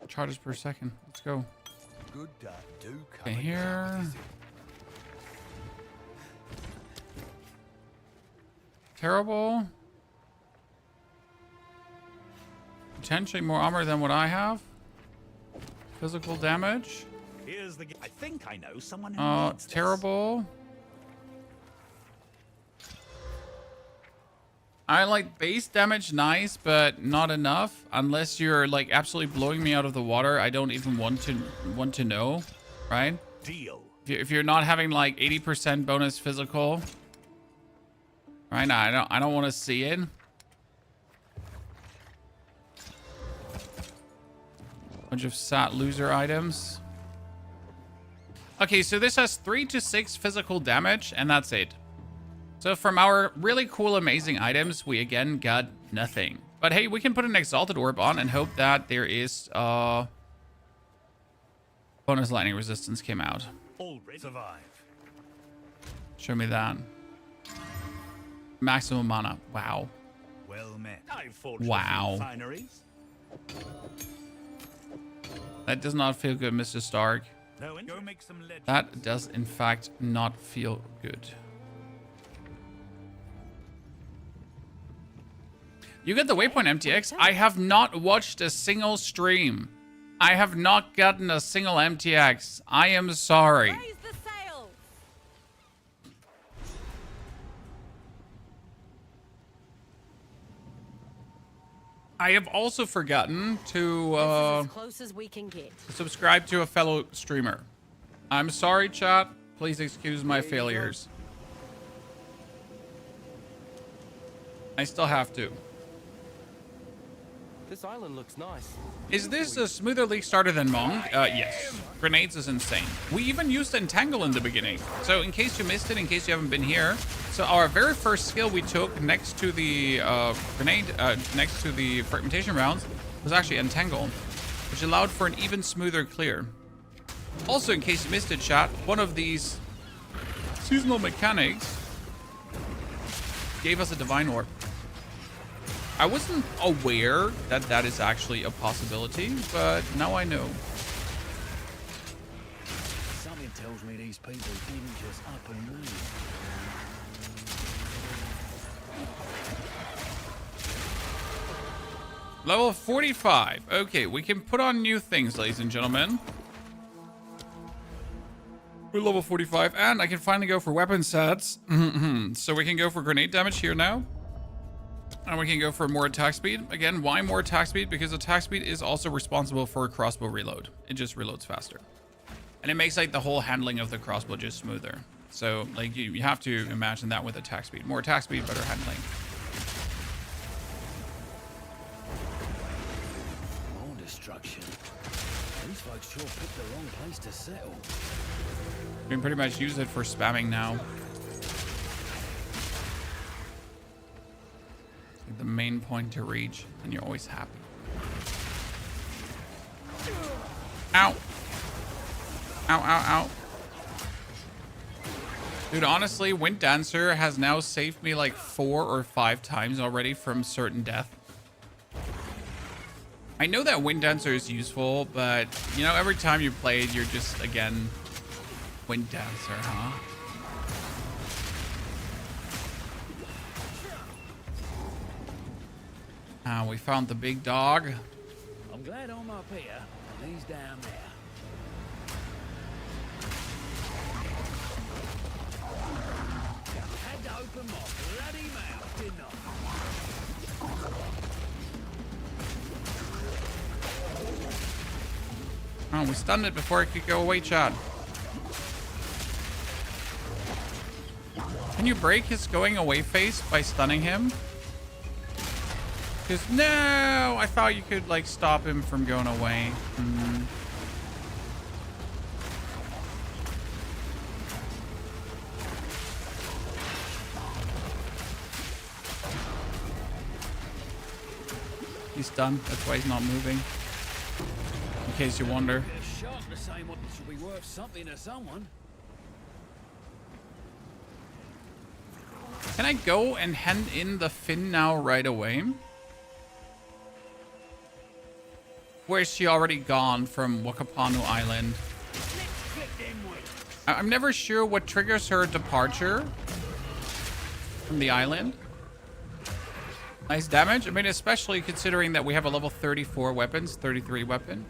Speaker 1: Charges per second. Let's go.
Speaker 3: Good do come.
Speaker 1: Okay, here. Terrible. Potentially more armor than what I have. Physical damage.
Speaker 11: Here's the. I think I know someone who needs this.
Speaker 1: Terrible. I like base damage, nice, but not enough. Unless you're like absolutely blowing me out of the water, I don't even want to know, right?
Speaker 11: Deal.
Speaker 1: If you're not having like 80% bonus physical, right? Now I don't want to see it. Bunch of sat loser items. Okay, so this has 3 to 6 physical damage, and that's it. So from our really cool, amazing items, we again got nothing. But hey, we can put an Exalted Orb on and hope that there is bonus lightning resistance came out.
Speaker 11: Already survive.
Speaker 1: Show me that. Maximum mana. Wow.
Speaker 11: Well met. I've fought
Speaker 1: Wow.
Speaker 11: fineries.
Speaker 1: That does not feel good, Mr. Stark.
Speaker 11: No, go make some legends.
Speaker 1: That does, in fact, not feel good. You get the Waypoint MTX. I have not watched a single stream. I have not gotten a single MTX. I am sorry.
Speaker 6: Raise the sails.
Speaker 1: I have also forgotten to
Speaker 6: This is as close as we can get.
Speaker 1: subscribe to a fellow streamer. I'm sorry, chat. Please excuse my failures. I still have to.
Speaker 10: This island looks nice.
Speaker 1: Is this a smoother league starter than Monk? Yes. Grenades is insane. We even used Entangle in the beginning. So in case you missed it, in case you haven't been here. So our very first skill we took next to the grenade, next to the fragmentation rounds, was actually Entangle, which allowed for an even smoother clear. Also, in case you missed it, chat, one of these seasonal mechanics gave us a Divine Orb. I wasn't aware that that is actually a possibility, but now I know.
Speaker 2: Something tells me these people didn't just up and move.
Speaker 1: Level 45. Okay, we can put on new things, ladies and gentlemen. We're level 45, and I can finally go for weapon sets. So we can go for grenade damage here now. And we can go for more attack speed. Again, why more attack speed? Because attack speed is also responsible for a crossbow reload. It just reloads faster. And it makes like the whole handling of the crossbow just smoother. So like you have to imagine that with attack speed. More attack speed, better handling.
Speaker 2: More destruction. These folks sure picked the wrong place to settle.
Speaker 1: You can pretty much use it for spamming now. Like the main point to reach, and you're always happy. Ow. Ow, ow, ow. Dude, honestly, Wind Dancer has now saved me like 4 or 5 times already from certain death. I know that Wind Dancer is useful, but, you know, every time you play it, you're just, again, Wind Dancer, huh? We found the big dog.
Speaker 2: I'm glad I'm up here and he's down there. Had to open my bloody mouth, didn't I?
Speaker 1: Oh, we stunned it before it could go away, Chad. Can you break his going away face by stunning him? Because, no! I thought you could, like, stop him from going away. He's done. That's why he's not moving. In case you wonder.
Speaker 2: A shot the same one should be worth something to someone.
Speaker 1: Can I go and hand in the fin now right away? Where is she already gone from Wakapanu Island? I'm never sure what triggers her departure from the island. Nice damage. I mean, especially considering that we have a level 34 weapons, 33 weapon.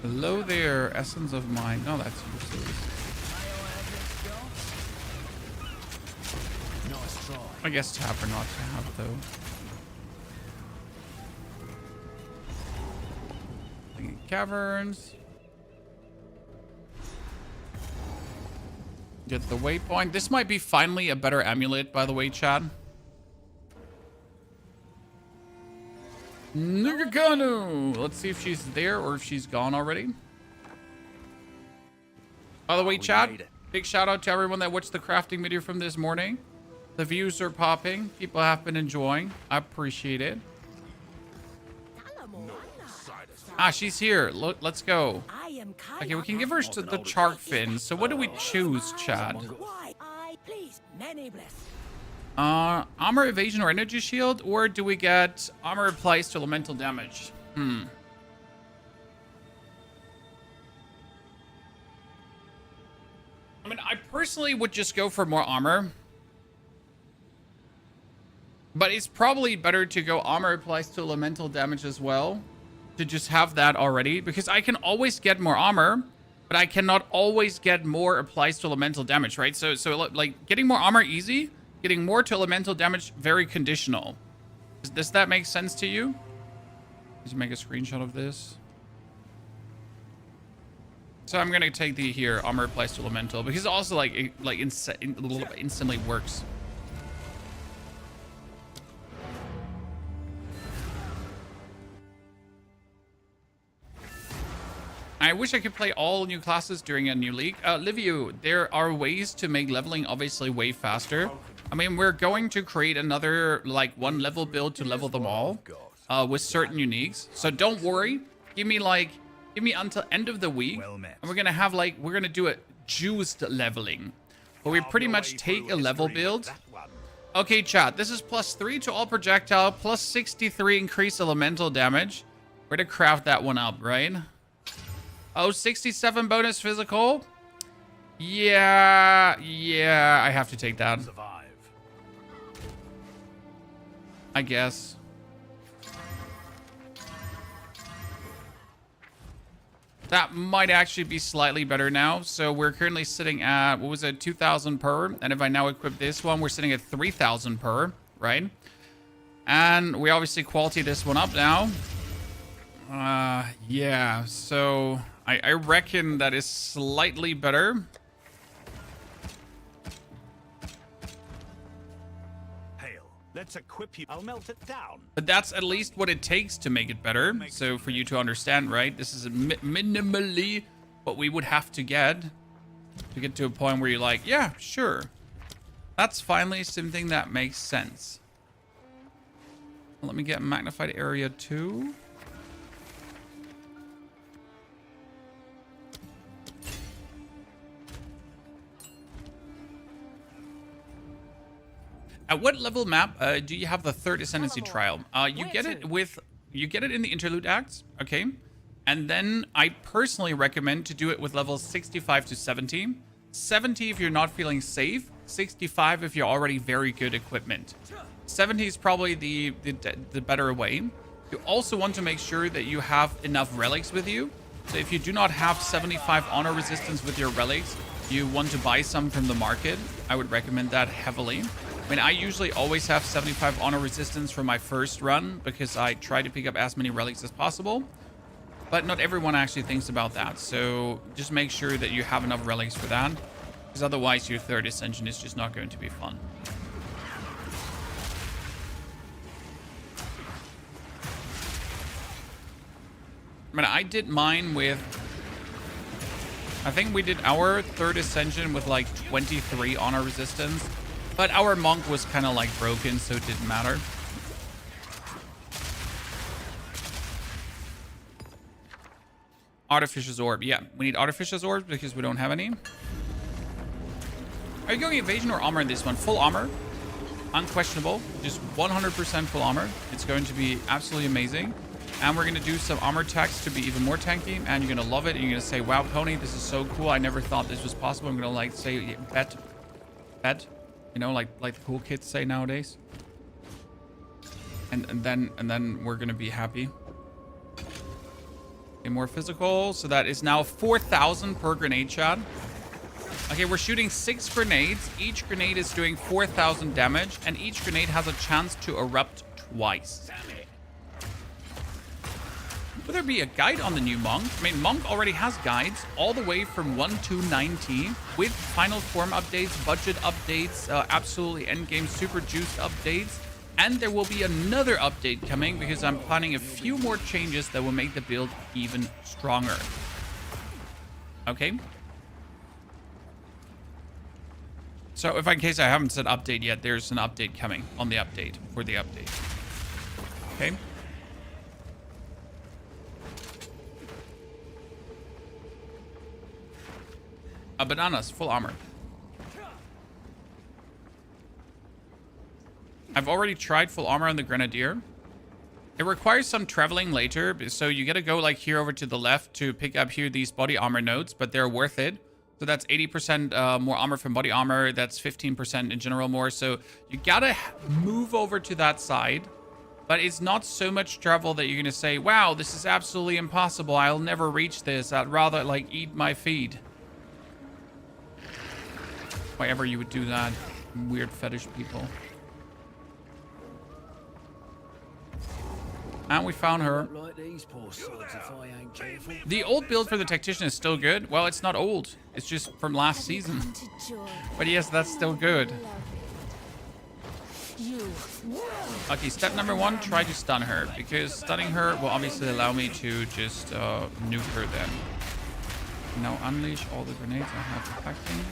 Speaker 1: Hello there, Essence of Mind. No, that's useless. I guess tap or not to have, though. Caverns. Get the waypoint. This might be finally a better amulet, by the way, Chad. Nugakanu! Let's see if she's there or if she's gone already. By the way, Chad, big shout out to everyone that watched the crafting video from this morning. The views are popping. People have been enjoying. I appreciate it. Ah, she's here. Look, let's go. Okay, we can give her the shark fin. So what do we choose, Chad? Armor evasion or energy shield, or do we get armor applies to elemental damage? I mean, I personally would just go for more armor. But it's probably better to go armor applies to elemental damage as well. To just have that already. Because I can always get more armor. But I cannot always get more applies to elemental damage, right? So like, getting more armor easy. Getting more to elemental damage, very conditional. Does that make sense to you? Let's make a screenshot of this. So I'm going to take the here, armor applies to elemental. Because it also instantly works. I wish I could play all new classes during a new league. Livio, there are ways to make leveling obviously way faster. I mean, we're going to create another like 1 level build to level them all with certain uniques. So don't worry. Give me until end of the week. And we're going to have we're going to do a juiced leveling. Where we pretty much take a level build. Okay, chat. This is +3 to all projectile, +63 increased elemental damage. We're going to craft that one up, right? Oh, 67 bonus physical? Yeah, I have to take that. I guess. That might actually be slightly better now. So we're currently sitting at, what was it, 2,000 per. And if I now equip this one, we're sitting at 3,000 per, right? And we obviously quality this one up now. Yeah, so I reckon that is slightly better.
Speaker 11: Let's equip you. I'll melt it down.
Speaker 1: But that's at least what it takes to make it better. So for you to understand, right? This is minimally what we would have to get to a point where you're like, yeah, sure. That's finally something that makes sense. Let me get magnified area 2. At what level map do you have the third ascendancy trial? You get it in the interlude acts, okay? And then I personally recommend to do it with levels 65 to 70. 70 if you're not feeling safe, 65 if you're already very good equipment. 70 is probably the better way. You also want to make sure that you have enough relics with you. So if you do not have 75 honor resistance with your relics, you want to buy some from the market. I would recommend that heavily. I mean, I usually always have 75 honor resistance for my first run because I try to pick up as many relics as possible. But not everyone actually thinks about that. So just make sure that you have enough relics for that. Because otherwise your third ascension is just not going to be fun. I mean, I did mine with... I think we did our third ascension with like 23 honor resistance. But our monk was kind of like broken, so it didn't matter. Artificial orb. Yeah, we need artificial orbs because we don't have any. Are you going evasion or armor in this one? Full armor. Unquestionable. Just 100% full armor. It's going to be absolutely amazing. And we're going to do some armor attacks to be even more tanky. And you're going to love it. And you're going to say, wow, Pony, this is so cool. I never thought this was possible. I'm going to like say, bet. You know, like the cool kids say nowadays. And then we're gonna be happy. Okay, more physical. So that is now 4,000 per grenade shot. Okay, we're shooting 6 grenades. Each grenade is doing 4,000 damage, and each grenade has a chance to erupt twice. Will there be a guide on the new Monk? I mean, Monk already has guides all the way from 1 to 19 with final form updates, budget updates, absolutely endgame super juiced updates. And there will be another update coming because I'm planning a few more changes that will make the build even stronger. Okay. So if in case I haven't said update yet, there's an update coming on the update for the update. Okay. Bananas, full armor. I've already tried full armor on the Grenadier. It requires some traveling later, so you gotta go like here over to the left to pick up here these body armor nodes, but they're worth it. So that's 80% more armor from body armor. That's 15% in general more. So you gotta move over to that side, but it's not so much travel that you're gonna say, wow, this is absolutely impossible. I'll never reach this. I'd rather like eat my feed. Why ever you would do that, weird fetish people. And we found her. The old build for the tactician is still good. Well, it's not old. It's just from last season. But yes, that's still good. Okay, step number 1, try to stun her. Because stunning her will obviously allow me to just nuke her then. Now unleash all the grenades I have affecting.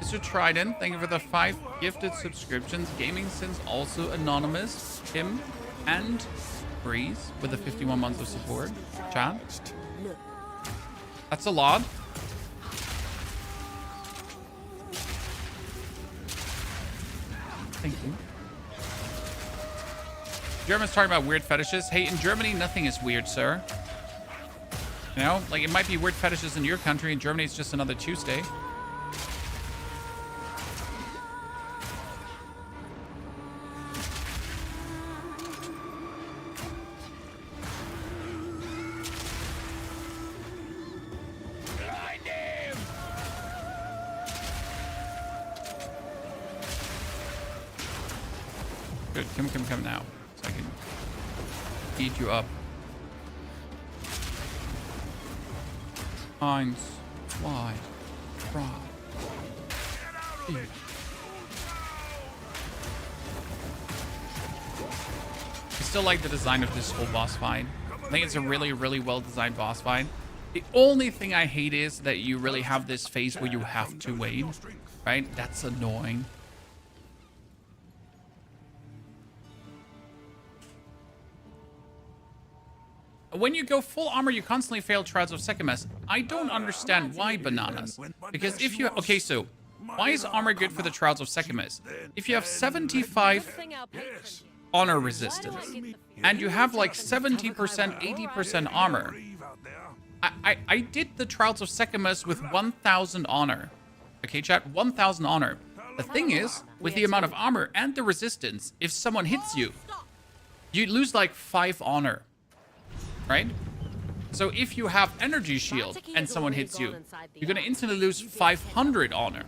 Speaker 1: Mr. Trident, thank you for the 5 gifted subscriptions. Gaming Sins also anonymous. Tim and Breeze with the 51 months of support. Chat. That's a lot. Thank you. German's talking about weird fetishes. Hey, in Germany, nothing is weird, sir. You know, like it might be weird fetishes in your country. In Germany, it's just another Tuesday. Good. Come now. So I can eat you up. Heinz. Fly. Fry. Eat. I still like the design of this whole boss fight. I think it's a really, really well-designed boss fight. The only thing I hate is that you really have this phase where you have to wait, right? That's annoying. When you go full armor, you constantly fail Trials of Sekhmet. I don't understand why, Bananas. Because if you... Okay, so... Why is armor good for the Trials of Sekhmet? If you have 75 honor resistance, and you have like 70%, 80% armor... I did the Trials of Sekhmet with 1,000 honor. Okay, chat? 1,000 honor. The thing is, with the amount of armor and the resistance, if someone hits you, you lose like 5 honor. Right? So if you have energy shield and someone hits you, you're gonna instantly lose 500 honor.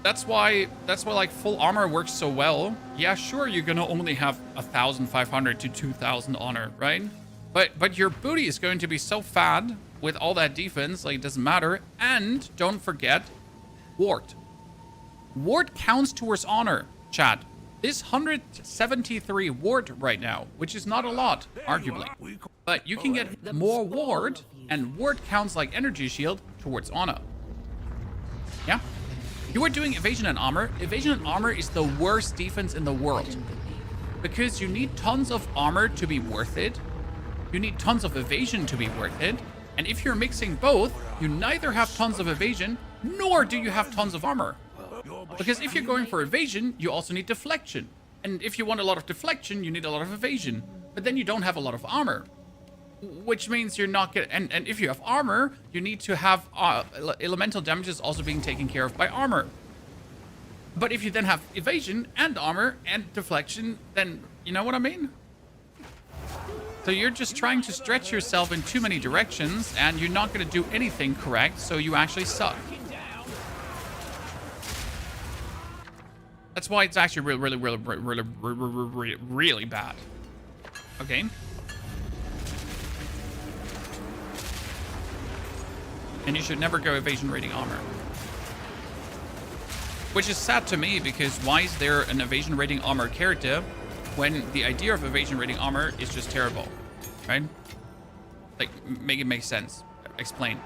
Speaker 1: That's why like full armor works so well. Yeah, sure, you're gonna only have 1,500 to 2,000 honor, right? But your booty is going to be so fat with all that defense, like it doesn't matter. And don't forget, ward. Ward counts towards honor, chat. This 173 ward right now, which is not a lot, arguably. But you can get more ward, and ward counts like energy shield towards honor. Yeah? You are doing evasion and armor. Evasion and armor is the worst defense in the world. Because you need tons of armor to be worth it. You need tons of evasion to be worth it. And if you're mixing both, you neither have tons of evasion, nor do you have tons of armor. Because if you're going for evasion, you also need deflection. And if you want a lot of deflection, you need a lot of evasion. But then you don't have a lot of armor. Which means you're not gonna... And if you have armor, you need to have elemental damages also being taken care of by armor. But if you then have evasion and armor and deflection, then you know what I mean? So you're just trying to stretch yourself in too many directions, and you're not going to do anything correct, so you actually suck. That's why it's actually really bad. Okay. And you should never go evasion rating armor. Which is sad to me, because why is there an evasion rating armor character when the idea of evasion rating armor is just terrible, right? Like, make it make sense. Explain.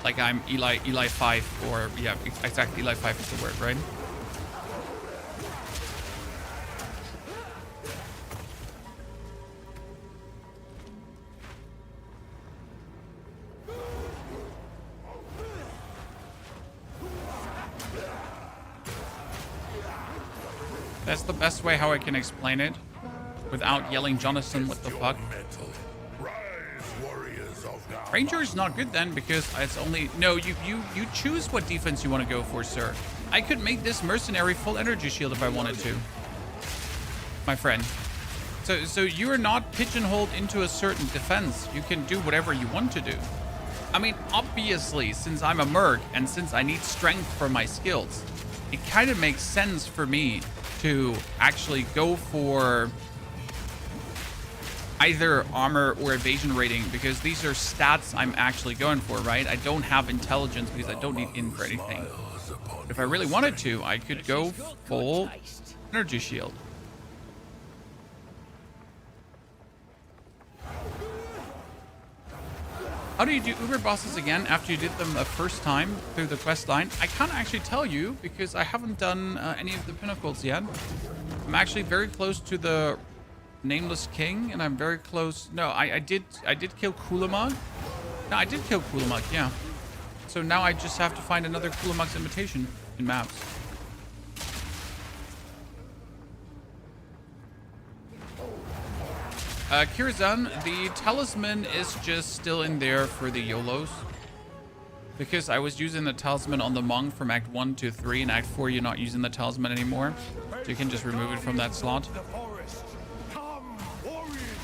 Speaker 1: Like I'm Eli 5, or yeah, exactly, Eli 5 is the word, right? That's the best way how I can explain it without yelling, Jonathan, what the fuck? Ranger is not good then, because it's only... No, you choose what defense you want to go for, sir. I could make this mercenary full energy shield if I wanted to, my friend. So you are not pigeonholed into a certain defense. You can do whatever you want to do. I mean, obviously, since I'm a merc and since I need strength for my skills, it kind of makes sense for me to actually go for either armor or evasion rating, because these are stats I'm actually going for, right? I don't have intelligence because I don't need in for anything. If I really wanted to, I could go full energy shield. How do you do Uber bosses again after you did them the first time through the quest line? I can't actually tell you because I haven't done any of the pinnacles yet. I'm actually very close to the Nameless King, and I'm very close. No, I did kill Kulamag. No, I did kill Kulamag, yeah. So now I just have to find another Kulamag's imitation in maps. Kirazan, the talisman is just still in there for the YOLOs. Because I was using the talisman on the monk from Act 1 to 3. In Act 4, you're not using the talisman anymore. So you can just remove it from that slot.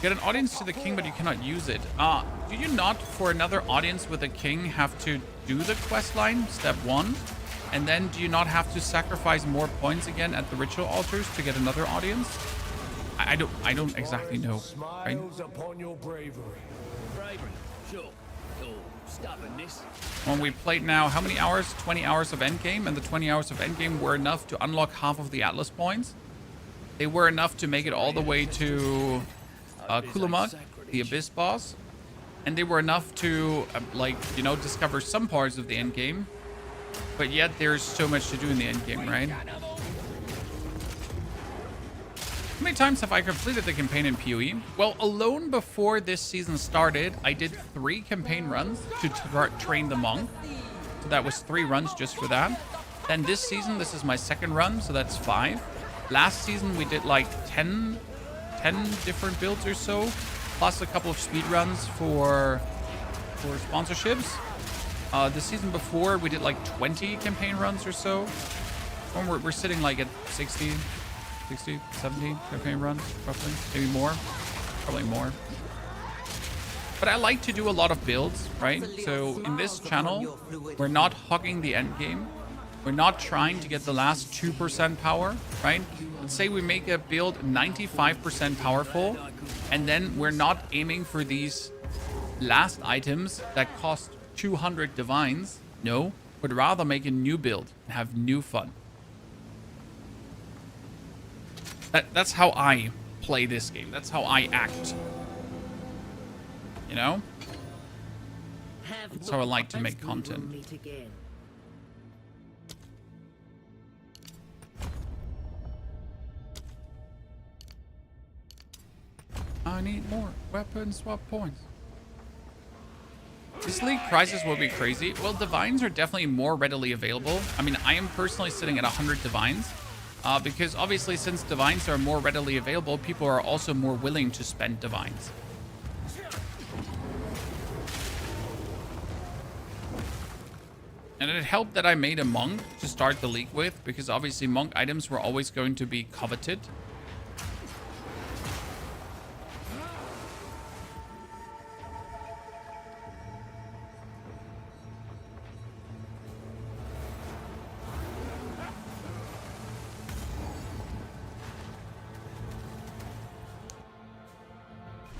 Speaker 1: Get an audience to the king, but you cannot use it. Do you not, for another audience with the king, have to do the quest line, step 1? And then do you not have to sacrifice more points again at the ritual altars to get another audience? I don't exactly know. Right?
Speaker 2: Smiles upon your bravery. Bravery, sure. Or stubbornness.
Speaker 1: When we played now, how many hours? 20 hours of endgame, and the 20 hours of endgame were enough to unlock half of the Atlas points. They were enough to make it all the way to Kulamak, the Abyss boss. And they were enough to, discover some parts of the endgame. But yet, there's so much to do in the endgame, right? How many times have I completed the campaign in POE? Well, alone before this season started, I did 3 campaign runs to train the monk. So that was 3 runs just for that. Then this season, this is my 2nd run, so that's 5. Last season, we did like 10 different builds or so, plus a couple of speed runs for sponsorships. The season before, we did like 20 campaign runs or so. And we're sitting like at 60, 70 campaign runs, roughly. Maybe more. Probably more. But I like to do a lot of builds, right? So in this channel, we're not hogging the end game. We're not trying to get the last 2% power, right? Let's say we make a build 95% powerful, and then we're not aiming for these last items that cost 200 divines. No, would rather make a new build and have new fun. That's how I play this game. That's how I act. You know? That's how I like to make content. I need more weapon swap points. This league prices will be crazy. Well, divines are definitely more readily available. I mean, I am personally sitting at 100 divines. Because obviously, since divines are more readily available, people are also more willing to spend divines. And it helped that I made a monk to start the league with, because obviously monk items were always going to be coveted.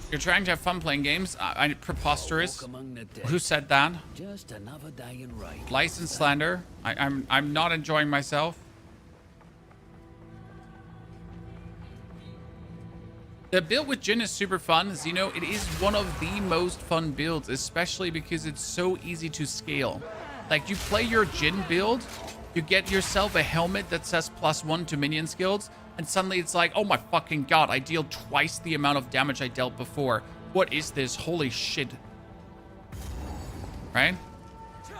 Speaker 1: You're trying to have fun playing games? Preposterous. Who said that?
Speaker 2: Just another day in rain.
Speaker 1: License slander. I'm not enjoying myself. The build with Jin is super fun. Zeno, it is one of the most fun builds, especially because it's so easy to scale. Like, you play your Jin build, you get yourself a helmet that says +1 to minion skills, and suddenly it's like, oh my fucking god, I deal twice the amount of damage I dealt before. What is this? Holy shit. Right?
Speaker 12: The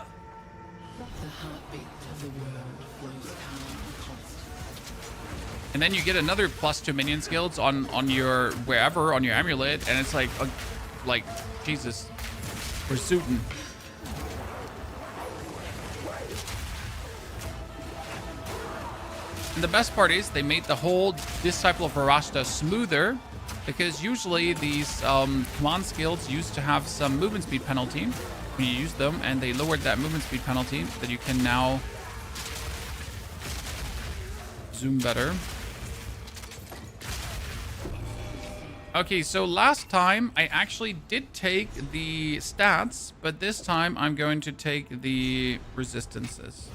Speaker 12: heartbeat of the world flows calm and constant.
Speaker 1: And then you get another +2 minion skills on your wherever, on your amulet, and it's like Jesus. We're zooting. And the best part is they made the whole Disciple of Varashta smoother, because usually these command skills used to have some movement speed penalty when you use them, and they lowered that movement speed penalty that you can now zoom better. Okay, so last time I actually did take the stats, but this time I'm going to take the resistances.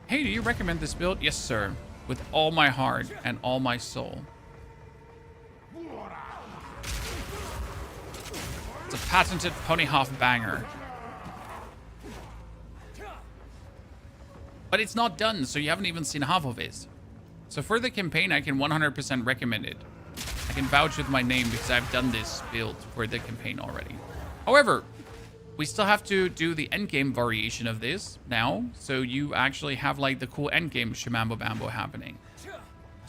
Speaker 1: Hey, do you recommend this build? Yes, sir. With all my heart and all my soul. It's a patented ponyhof banger. But it's not done, so you haven't even seen half of it. So for the campaign, I can 100% recommend it. I can vouch with my name because I've done this build for the campaign already. However, we still have to do the endgame variation of this now, so you actually have like the cool endgame Shamambo Bambo happening.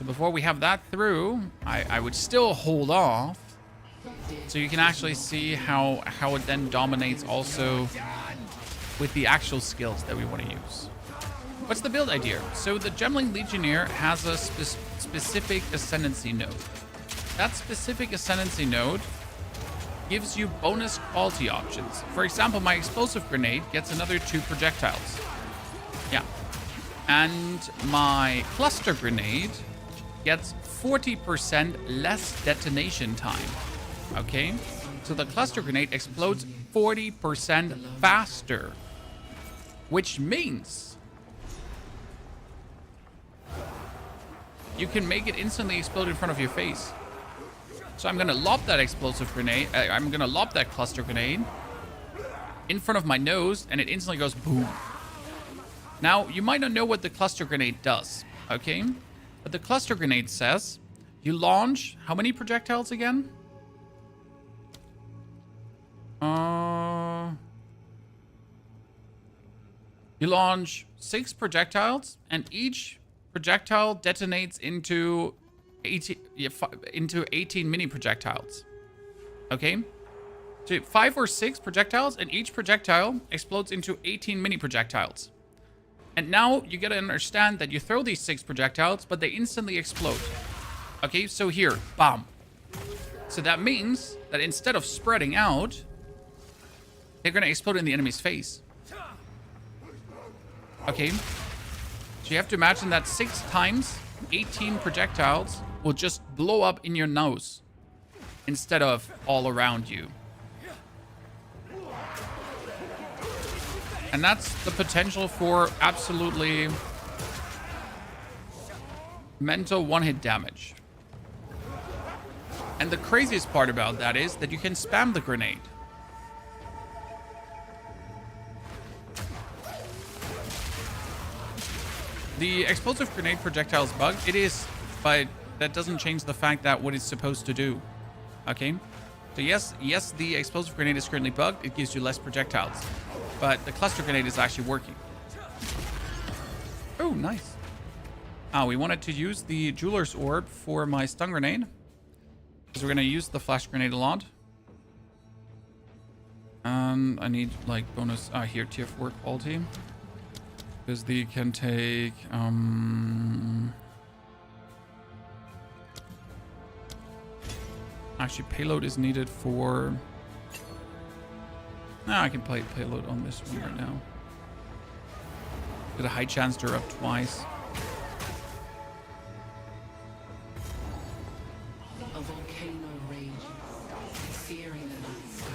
Speaker 1: So before we have that through, I would still hold off, so you can actually see how it then dominates also with the actual skills that we want to use. What's the build idea? So the Gemling Legionnaire has a specific ascendancy node. That specific ascendancy node gives you bonus quality options. For example, my explosive grenade gets another 2 projectiles. Yeah. And my cluster grenade gets 40% less detonation time. Okay? So the cluster grenade explodes 40% faster. Which means you can make it instantly explode in front of your face. So I'm gonna lob that explosive grenade. I'm gonna lob that cluster grenade in front of my nose, and it instantly goes boom. Now, you might not know what the cluster grenade does, okay? But the cluster grenade says you launch how many projectiles again? You launch 6 projectiles, and each projectile detonates into 18 mini projectiles. Okay? So 5 or 6 projectiles, and each projectile explodes into 18 mini projectiles. And now you gotta understand that you throw these 6 projectiles, but they instantly explode. Okay, so here, bam. So that means that instead of spreading out, they're gonna explode in the enemy's face. Okay. So you have to imagine that 6 times 18 projectiles will just blow up in your nose instead of all around you. And that's the potential for absolutely mental one-hit damage. And the craziest part about that is that you can spam the grenade. The explosive grenade projectile is bugged. It is, but that doesn't change the fact that what it's supposed to do. Okay? So yes, the explosive grenade is currently bugged. It gives you less projectiles. But the cluster grenade is actually working. Oh, nice. We wanted to use the jeweler's orb for my stun grenade, because we're going to use the flash grenade a lot. I need like bonus here, tier 4 quality. Because the can take actually payload is needed for I can play payload on this one right now. Got a high chance to erupt twice.
Speaker 12: A volcano rages, searing the night sky.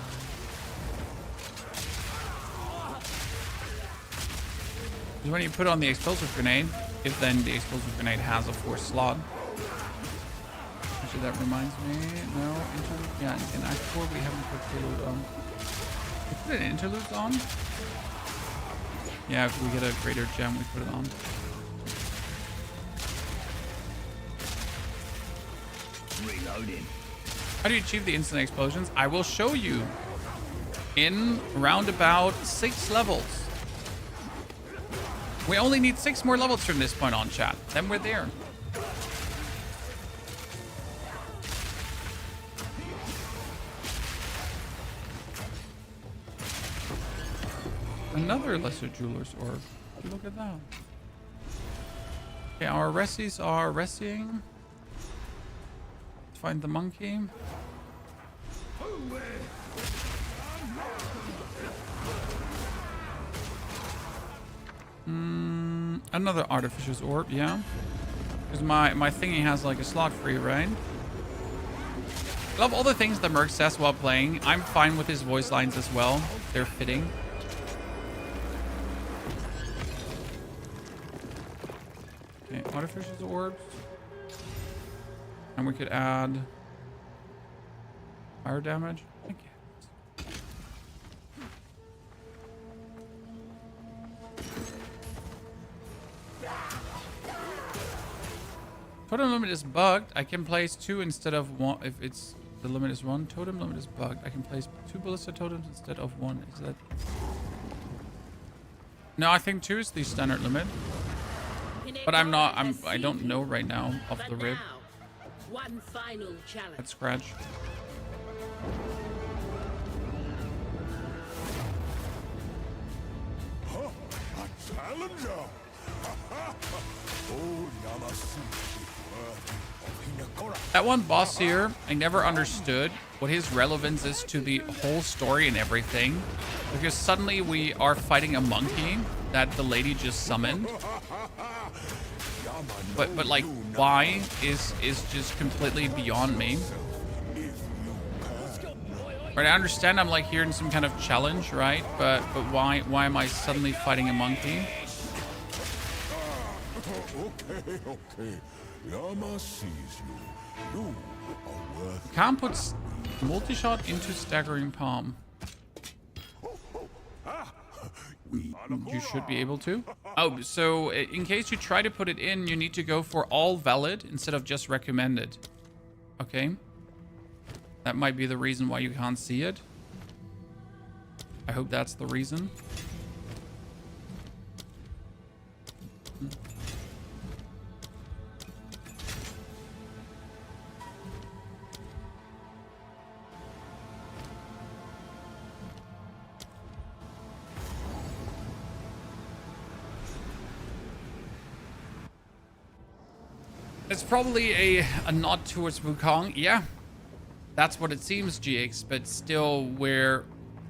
Speaker 1: When you put on the explosive grenade, if then the explosive grenade has a 4th slot. Actually, that reminds me. No, interlude. Yeah, in Act 4 we haven't put payload on. We put an interlude on. Yeah, if we get a greater gem, we put it on.
Speaker 2: Reloading.
Speaker 1: How do you achieve the instant explosions? I will show you in round about 6 levels. We only need 6 more levels from this point on, chat. Then we're there. Another lesser jeweler's orb. Look at that. Okay, our resties are resting. Let's find the monkey. Another artificial's orb, yeah. Because my thingy has like a slot free, right? I love all the things that Merc says while playing. I'm fine with his voice lines as well. They're fitting. Okay, artificial's orbs. And we could add fire damage. Okay. Totem limit is bugged. I can place 2 instead of 1 if it's the limit is 1. Totem limit is bugged. I can place 2 ballista totems instead of 1. Is that? No, I think 2 is the standard limit. But I don't know right now off the rip.
Speaker 6: One final challenge.
Speaker 1: Let's scratch.
Speaker 5: Huh? A challenger? Oh, Yamasuchi, worthy of Hinakora.
Speaker 1: That one boss here, I never understood what his relevance is to the whole story and everything. Because suddenly we are fighting a monkey that the lady just summoned. But like, why is just completely beyond me. Right, I understand I'm like hearing some kind of challenge, right? But why am I suddenly fighting a monkey?
Speaker 9: Okay. Yama sees you. You are worth.
Speaker 1: Can't put multi-shot into staggering palm. You should be able to. Oh, so in case you try to put it in, you need to go for all valid instead of just recommended. Okay. That might be the reason why you can't see it. I hope that's the reason. It's probably a nod towards Wukong. Yeah, that's what it seems, GX, but still,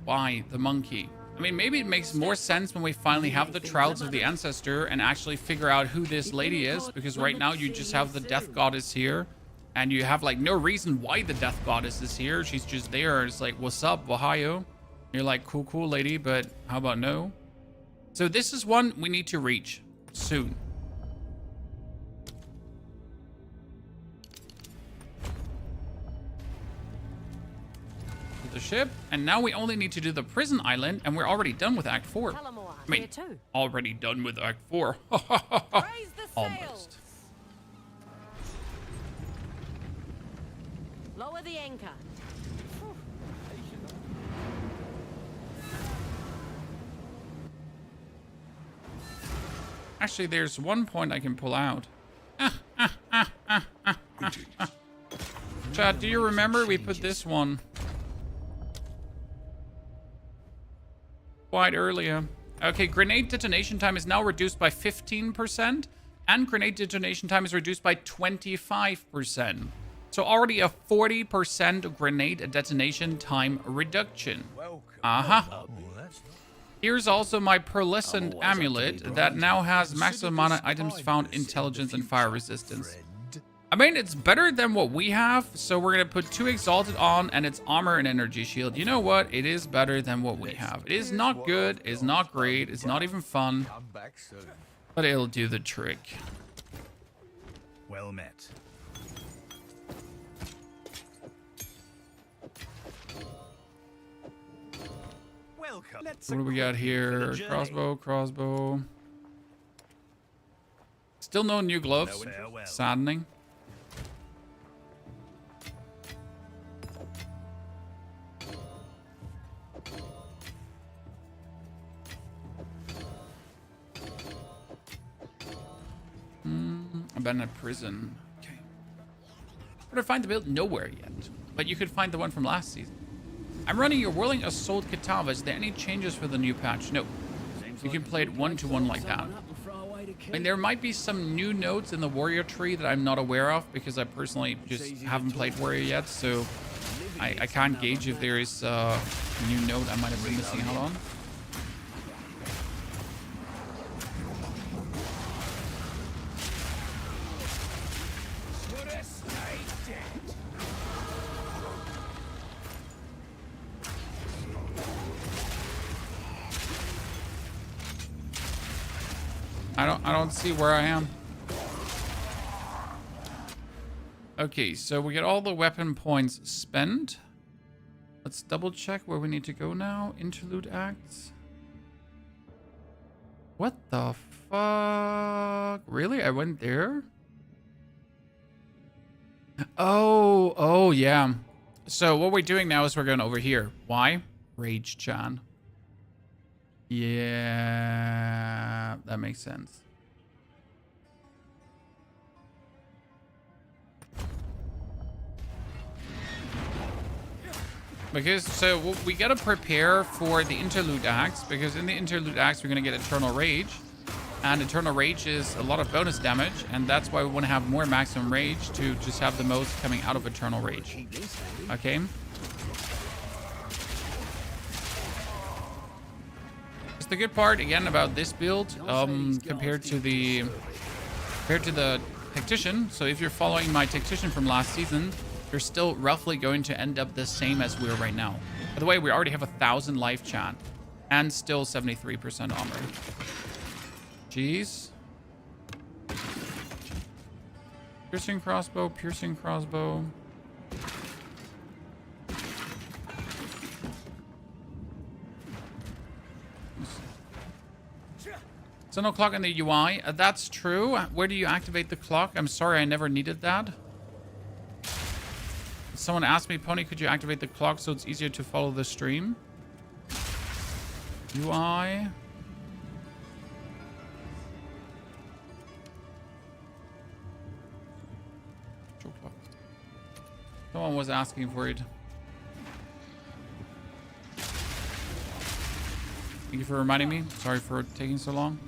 Speaker 1: why the monkey? I mean, maybe it makes more sense when we finally have the Trials of the Ancestor and actually figure out who this lady is, because right now you just have the Death Goddess here, and you have like no reason why the Death Goddess is here. She's just there. It's like, what's up, Wahayo? You're like, cool, lady, but how about no? So this is one we need to reach soon. The ship, and now we only need to do the prison island, and we're already done with Act 4. I mean, already done with Act 4. Almost.
Speaker 6: Lower the anchor.
Speaker 1: Actually, there's one point I can pull out. Chad, do you remember we put this one quite earlier? Okay, grenade detonation time is now reduced by 15%, and grenade detonation time is reduced by 25%. So already a 40% grenade detonation time reduction. Here's also my pearlescent amulet that now has maximum mana items found, intelligence, and fire resistance. I mean, it's better than what we have, so we're going to put 2 Exalted on, and it's armor and energy shield. You know what? It is better than what we have. It is not good, it's not great, it's not even fun, but it'll do the trick.
Speaker 11: Well met. Welcome.
Speaker 1: What do we got here? Crossbow. Still no new gloves. Saddening. Abandoned prison. Okay. Where to find the build? Nowhere yet. But you could find the one from last season. I'm running your Whirling Assault Katava. Is there any changes for the new patch? No. You can play it 1-to-1 like that. I mean, there might be some new notes in the warrior tree that I'm not aware of, because I personally just haven't played warrior yet, so I can't gauge if there is a new note I might have been missing out on. I don't see where I am. Okay, so we get all the weapon points spent. Let's double check where we need to go now. Interlude acts. What the fuck? Really? I went there? Oh yeah. So what we're doing now is we're going over here. Why? Rage Chan. Yeah, that makes sense. Because, so we gotta prepare for the interlude acts, because in the interlude acts we're gonna get Eternal Rage, And Eternal Rage is a lot of bonus damage, and that's why we want to have more maximum rage to just have the most coming out of Eternal Rage. Okay. It's the good part again about this build compared to the Tactician. So if you're following my Tactician from last season, you're still roughly going to end up the same as we are right now. By the way, we already have 1,000 life chat and still 73% armor. Jeez. Piercing crossbow, piercing crossbow. It's no clock in the UI. That's true. Where do you activate the clock? I'm sorry, I never needed that. Someone asked me, Pony, could you activate the clock so it's easier to follow the stream? UI. Someone was asking for it. Thank you for reminding me. Sorry for taking so long.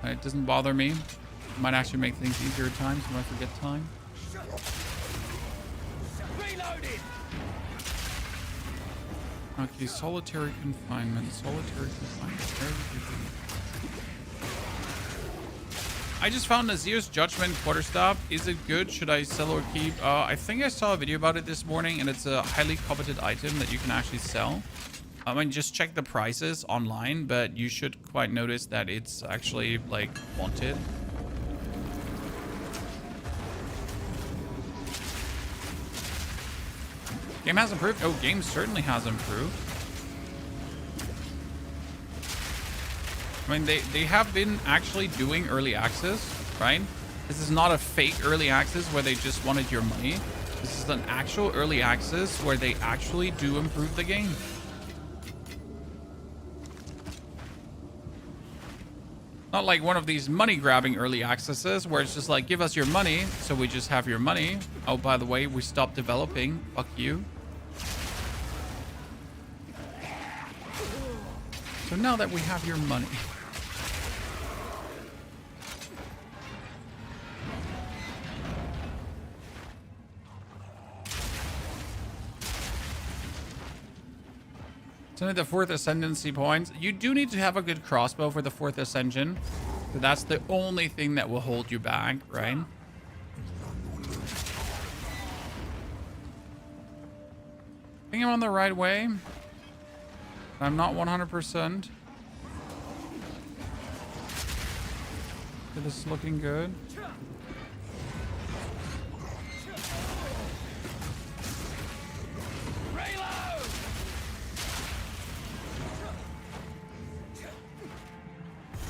Speaker 1: It doesn't bother me. It might actually make things easier at times when I forget time. Okay, solitary confinement. Solitary confinement. I just found Nazir's Judgment Quarterstaff. Is it good? Should I sell or keep? I think I saw a video about it this morning, and it's a highly coveted item that you can actually sell. I mean, just check the prices online, but you should quite notice that it's actually, like, wanted. Game has improved? Oh, game certainly has improved. I mean, they have been actually doing early access, right? This is not a fake early access where they just wanted your money. This is an actual early access where they actually do improve the game. Not like one of these money-grabbing early accesses where it's just like, give us your money, so we just have your money. Oh, by the way, we stopped developing. Fuck you. So now that we have your money. So the 4th Ascendancy points. You do need to have a good crossbow for the 4th Ascension. So that's the only thing that will hold you back, right? I think I'm on the right way. I'm not 100%. This is looking good.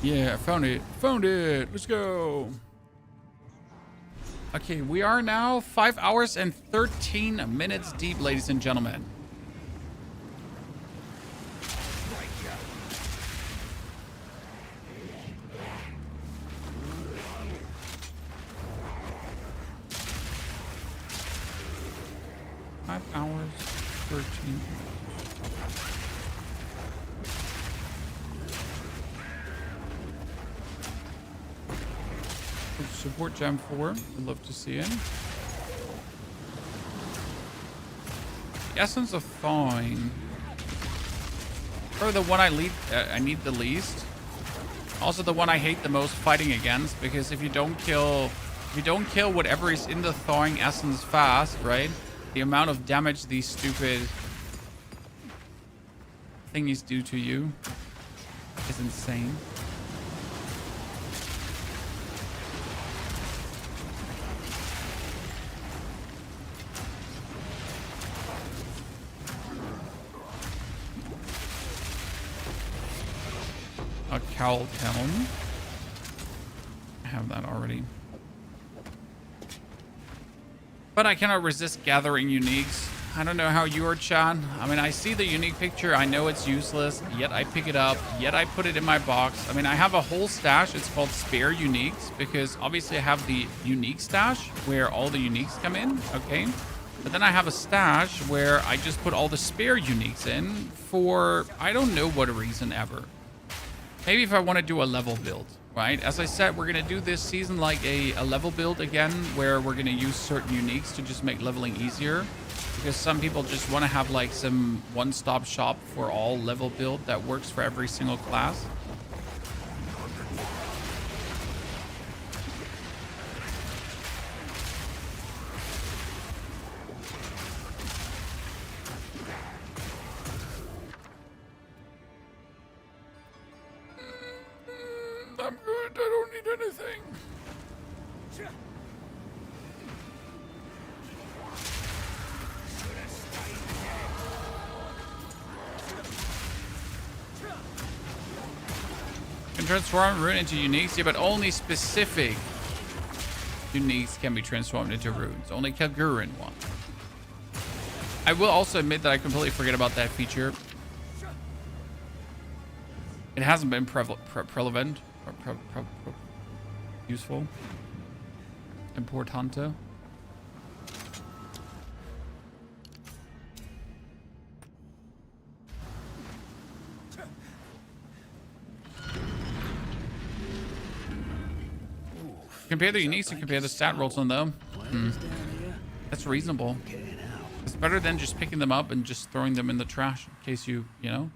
Speaker 1: Yeah, found it. Found it. Let's go. Okay, we are now 5 hours and 13 minutes deep, ladies and gentlemen. Hours, 13. Support Gem 4. I'd love to see it. The Essence of Thawing. Probably the one I need the least. Also the one I hate the most fighting against, because if you don't kill whatever is in the Thawing Essence fast, right? The amount of damage these stupid thingies do to you is insane. A Cowl Town. I have that already. But I cannot resist gathering uniques. I don't know how you are, Chan. I mean, I see the unique picture. I know it's useless, yet I pick it up, yet I put it in my box. I mean, I have a whole stash. It's called Spare Uniques, because obviously I have the unique stash where all the uniques come in, okay? But then I have a stash where I just put all the spare uniques in for I don't know what reason ever. Maybe if I want to do a level build, right? As I said, we're going to do this season like a level build again, where we're going to use certain uniques to just make leveling easier. Because some people just want to have like some one-stop shop for all level build that works for every single class. I'm good. I don't need anything. Can transform rune into uniques, yeah, but only specific uniques can be transformed into runes. Only Kalgurin one. I will also admit that I completely forget about that feature. It hasn't been prevalent or useful. Importante. Compare the uniques and compare the stat rolls on them. That's reasonable. It's better than just picking them up and just throwing them in the trash in case you know.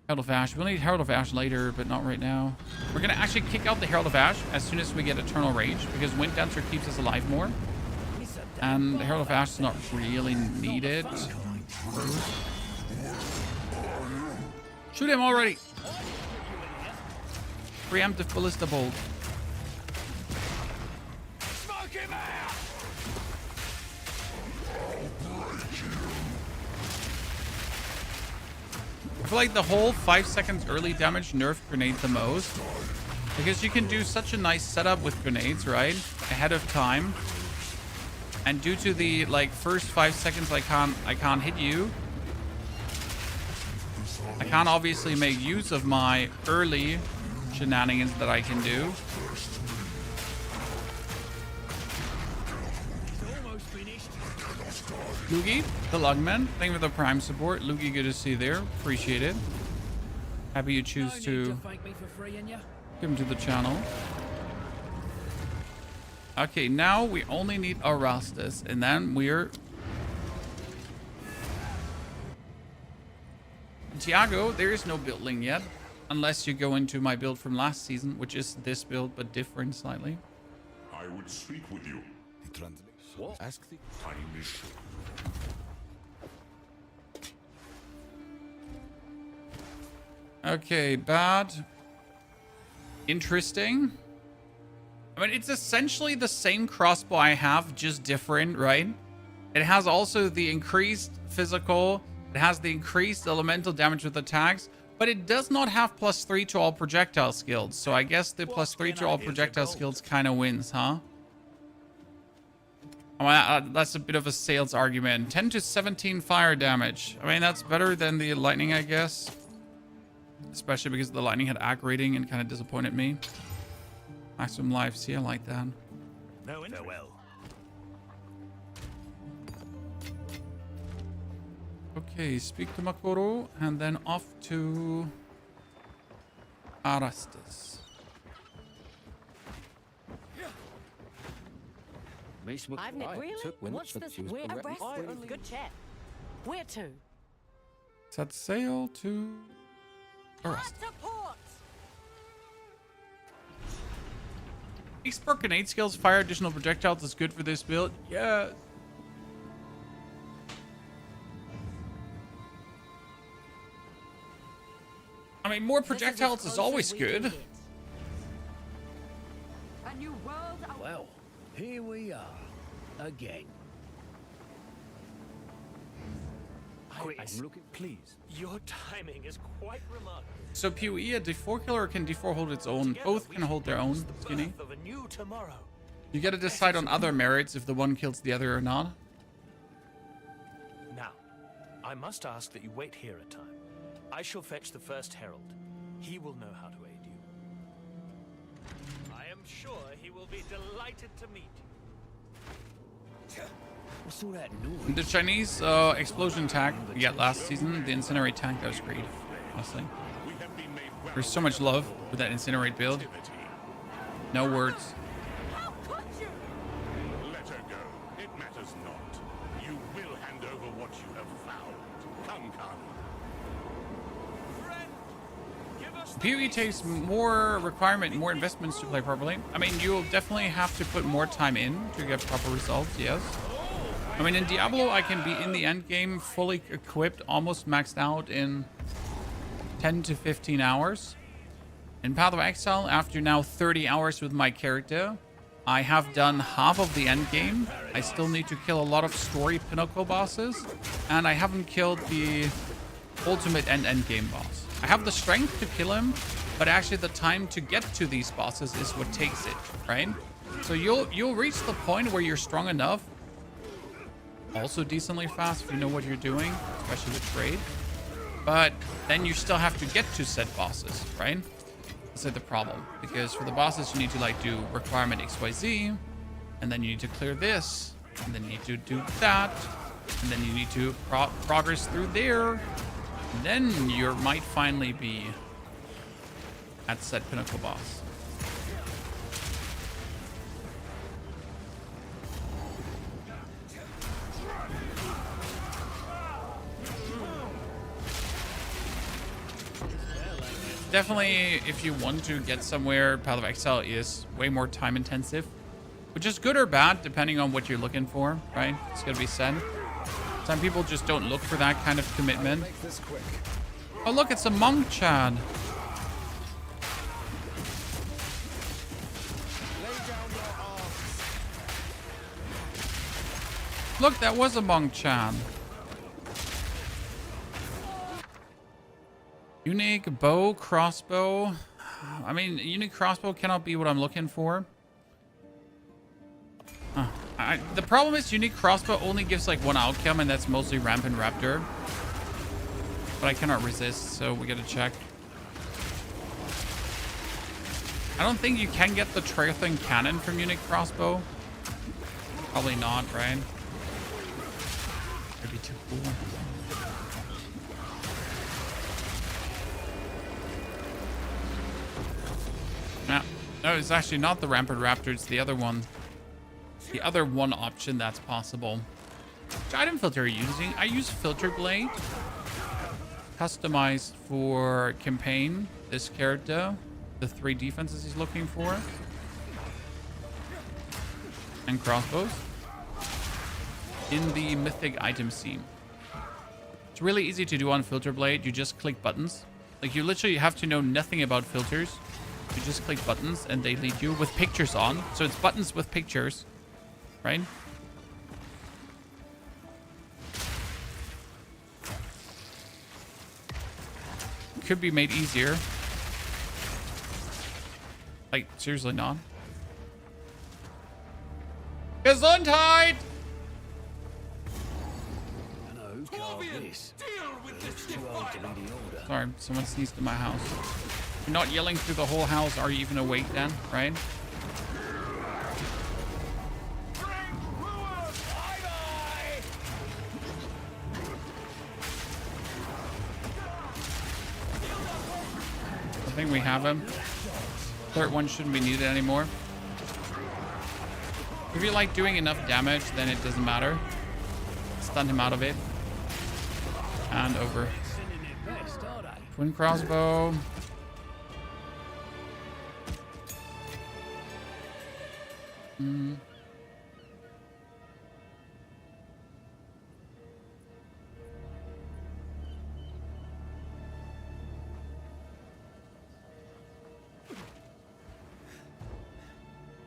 Speaker 1: Herald of Ash. We'll need Herald of Ash later, but not right now. We're going to actually kick out the Herald of Ash as soon as we get Eternal Rage, because Wind Dancer keeps us alive more. And the Herald of Ash is not really needed. Shoot him already! Preemptive Ballista Bolt.
Speaker 2: Smoke him out!
Speaker 1: I feel like the whole 5 seconds early damage nerfed grenade the most, because you can do such a nice setup with grenades, right? Ahead of time. And due to the like first 5 seconds I can't hit you. I can't obviously make use of my early shenanigans that I can do. Lugi, the Lugman, thank you for the Prime support. Lugi, good to see you there. Appreciate it. Happy you choose to give him to the channel. Okay, now we only need Erastus, and then we're... Tiago, there is no building yet, unless you go into my build from last season, which is this build, but different slightly.
Speaker 7: I would speak with you.
Speaker 3: What? Ask the
Speaker 7: Time is short.
Speaker 1: Okay, bad. Interesting. I mean, it's essentially the same crossbow I have, just different, right? It has also the increased physical. It has the increased elemental damage with attacks, but it does not have +3 to all projectile skills. So I guess the +3 to all projectile skills kind of wins, huh? That's a bit of a sales argument. 10 to 17 fire damage. I mean, that's better than the lightning, I guess. Especially because the lightning had ag rating and kind of disappointed me. Maximum life. See, I like that.
Speaker 11: No, farewell.
Speaker 1: Okay, speak to Makoro and then off to Erastus.
Speaker 6: I've really? What's this? We're arrested. Good chat. Where to?
Speaker 1: Set sail to Erastus. Expert grenade skills, fire additional projectiles is good for this build. Yeah. I mean, more projectiles is always good.
Speaker 6: A new world.
Speaker 2: Well, here we are again.
Speaker 11: I'm looking, please. Your timing is quite remarkable.
Speaker 1: So POE, a D4 killer, or can D4 hold its own? Both can hold their own, Skinny.
Speaker 11: Of a new tomorrow.
Speaker 1: You gotta decide on other merits if the one kills the other or not.
Speaker 11: Now, I must ask that you wait here a time. I shall fetch the first herald. He will know how to aid you. I am sure he will be delighted to meet you.
Speaker 2: What's all that noise?
Speaker 1: The Chinese explosion tank we got last season, the incinerate tank, that was great, honestly. There's so much love with that incinerate build. No words.
Speaker 6: How could you?
Speaker 7: Let her go. It matters not. You will hand over what you have found. Come, come.
Speaker 1: POE takes more requirement, more investments to play properly. I mean, you'll definitely have to put more time in to get proper results, yes. I mean, in Diablo, I can be in the end game fully equipped, almost maxed out in 10 to 15 hours. In Path of Exile, after now 30 hours with my character, I have done half of the end game. I still need to kill a lot of story pinnacle bosses, and I haven't killed the ultimate end game boss. I have the strength to kill him, but actually the time to get to these bosses is what takes it, right? So you'll reach the point where you're strong enough, also decently fast if you know what you're doing, especially with trade. But then you still have to get to said bosses, right? That's like the problem, because for the bosses you need to like do requirement XYZ, and then you need to clear this, and then you need to do that, and then you need to progress through there, and then you might finally be at said pinnacle boss. Definitely, if you want to get somewhere, Path of Exile is way more time intensive, which is good or bad depending on what you're looking for, right? It's gonna be said. Some people just don't look for that kind of commitment. Oh look, it's a monk, Chad. Look, that was a monk, Chad. Unique bow, crossbow. I mean, unique crossbow cannot be what I'm looking for. The problem is unique crossbow only gives like one outcome, and that's mostly Rampant Raptor. But I cannot resist, so we gotta check. I don't think you can get the Trailthing Cannon from unique crossbow. Probably not, right? That'd be too cool. No, it's actually not the Rampant Raptor, it's the other one. The other one option that's possible. Which item filter are you using? I use Filter Blade. Customized for Campaign, this character. The 3 defenses he's looking for. And crossbows. In the Mythic item scene. It's really easy to do on Filter Blade. You just click buttons. Like, you literally have to know nothing about filters. You just click buttons and they lead you with pictures on. So it's buttons with pictures, right? Could be made easier. Like, seriously not. Gesundheit! Sorry, someone sneezed in my house. You're not yelling through the whole house. Are you even awake then, right? I think we have him. Third one shouldn't be needed anymore. If you like doing enough damage, then it doesn't matter. Stun him out of it. And over. Twin crossbow.